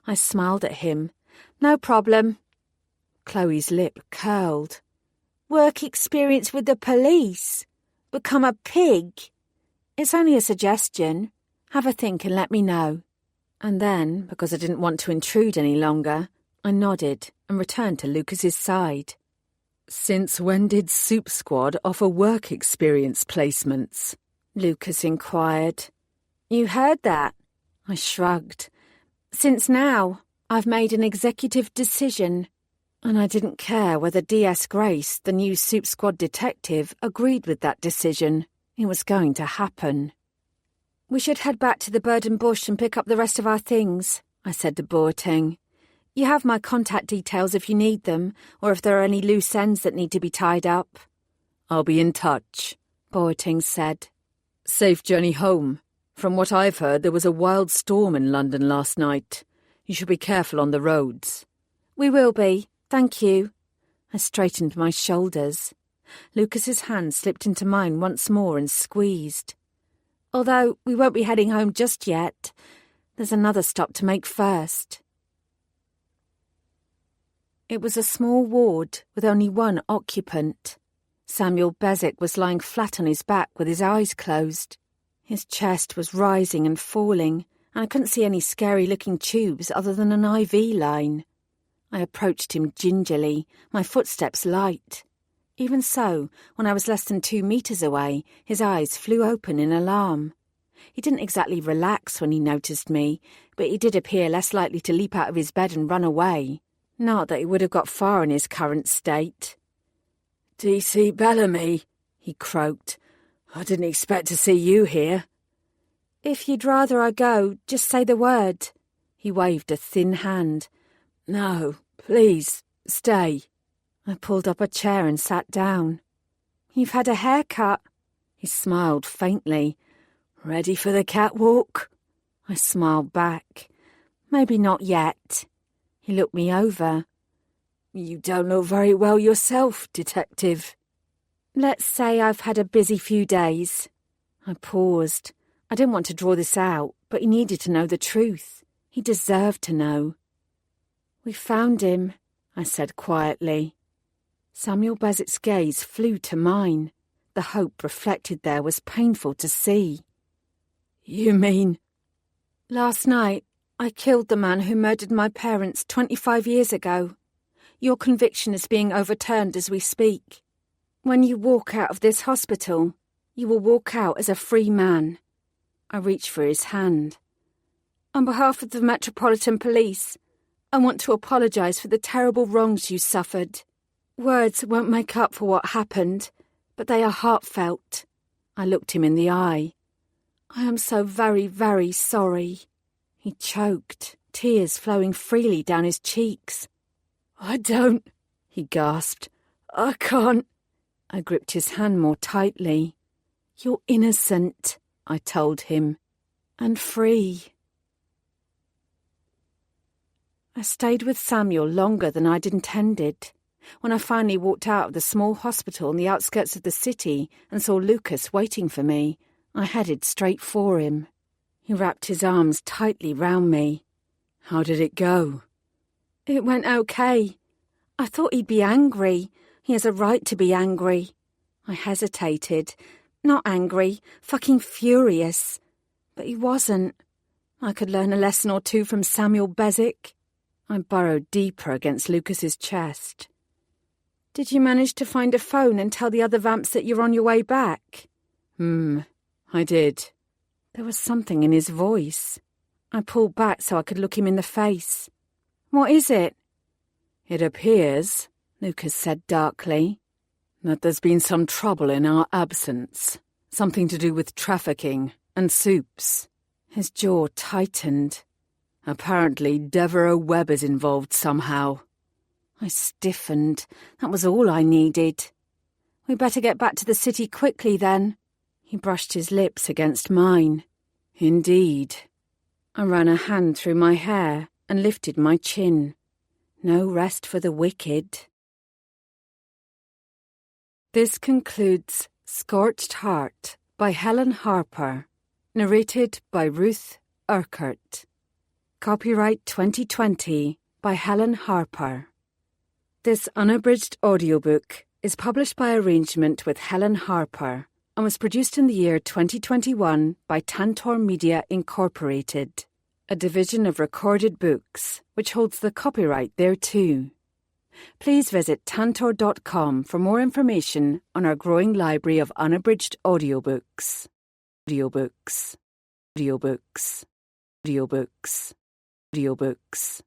I smiled at him. "No problem." Chloe's lip curled. "Work experience with the police? Become a pig?" "It's only a suggestion. Have a think and let me know." And then, because I didn't want to intrude any longer, I nodded and returned to Lucas's side. "Since when did Soup Squad offer work experience placements?" Lucas inquired. "You heard that?" I shrugged. "Since now, I've made an executive decision." And I didn't care whether D.S. Grace, the new Soup Squad detective, agreed with that decision. It was going to happen. "We should head back to the bird and bush and pick up the rest of our things," I said to Boateng. "You have my contact details if you need them, or if there are any loose ends that need to be tied up." "I'll be in touch," Boateng said. "Safe journey home. From what I've heard, there was a wild storm in London last night. You should be careful on the roads." "We will be, thank you." I straightened my shoulders. Lucas's hand slipped into mine once more and squeezed. "Although we won't be heading home just yet. There's another stop to make first." It was a small ward with only one occupant. Samuel Bezic was lying flat on his back with his eyes closed. His chest was rising and falling, and I couldn't see any scary-looking tubes other than an IV line. I approached him gingerly, my footsteps light. Even so, when I was less than 2 meters away, his eyes flew open in alarm. He didn't exactly relax when he noticed me, but he did appear less likely to leap out of his bed and run away. Not that he would have got far in his current state. "DC Bellamy," he croaked. "I didn't expect to see you here." "If you'd rather I go, just say the word." He waved a thin hand. "No, please, stay." I pulled up a chair and sat down. "You've had a haircut." He smiled faintly. "Ready for the catwalk?" I smiled back. "Maybe not yet." He looked me over. "You don't look very well yourself, Detective." "Let's say I've had a busy few days." I paused. I didn't want to draw this out, but he needed to know the truth. He deserved to know. "We found him," I said quietly. Samuel Bezic's gaze flew to mine. The hope reflected there was painful to see. "You mean—" "Last night, I killed the man who murdered my parents 25 years ago. Your conviction is being overturned as we speak. When you walk out of this hospital, you will walk out as a free man." I reached for his hand. "On behalf of the Metropolitan Police, I want to apologise for the terrible wrongs you suffered. Words won't make up for what happened, but they are heartfelt." I looked him in the eye. "I am so very, very sorry." He choked, tears flowing freely down his cheeks. "I don't," he gasped. "I can't." I gripped his hand more tightly. "You're innocent," I told him, "and free." I stayed with Samuel longer than I'd intended. When I finally walked out of the small hospital on the outskirts of the city and saw Lucas waiting for me, I headed straight for him. He wrapped his arms tightly round me. "How did it go?" "It went okay. I thought he'd be angry. He has a right to be angry." I hesitated. Not angry, fucking furious. But he wasn't. I could learn a lesson or two from Samuel Bezic. I burrowed deeper against Lucas's chest. "Did you manage to find a phone and tell the other vamps that you're on your way back?" I did." There was something in his voice. I pulled back so I could look him in the face. "What is it?" "It appears," Lucas said darkly, "that there's been some trouble in our absence. Something to do with trafficking and soups." His jaw tightened. "Apparently Deborah Webb is involved somehow." I stiffened. That was all I needed. "We better get back to the city quickly then." He brushed his lips against mine. "Indeed." I ran a hand through my hair and lifted my chin. No rest for the wicked. This concludes Scorched Heart by Helen Harper, narrated by Ruth Urquhart. Copyright 2020 by Helen Harper. This unabridged audiobook is published by arrangement with Helen Harper and was produced in the year 2021 by Tantor Media Incorporated, a division of Recorded Books, which holds the copyright thereto. Please visit tantor.com for more information on our growing library of unabridged audiobooks. Audiobooks. Audiobooks. Audiobooks. Audiobooks.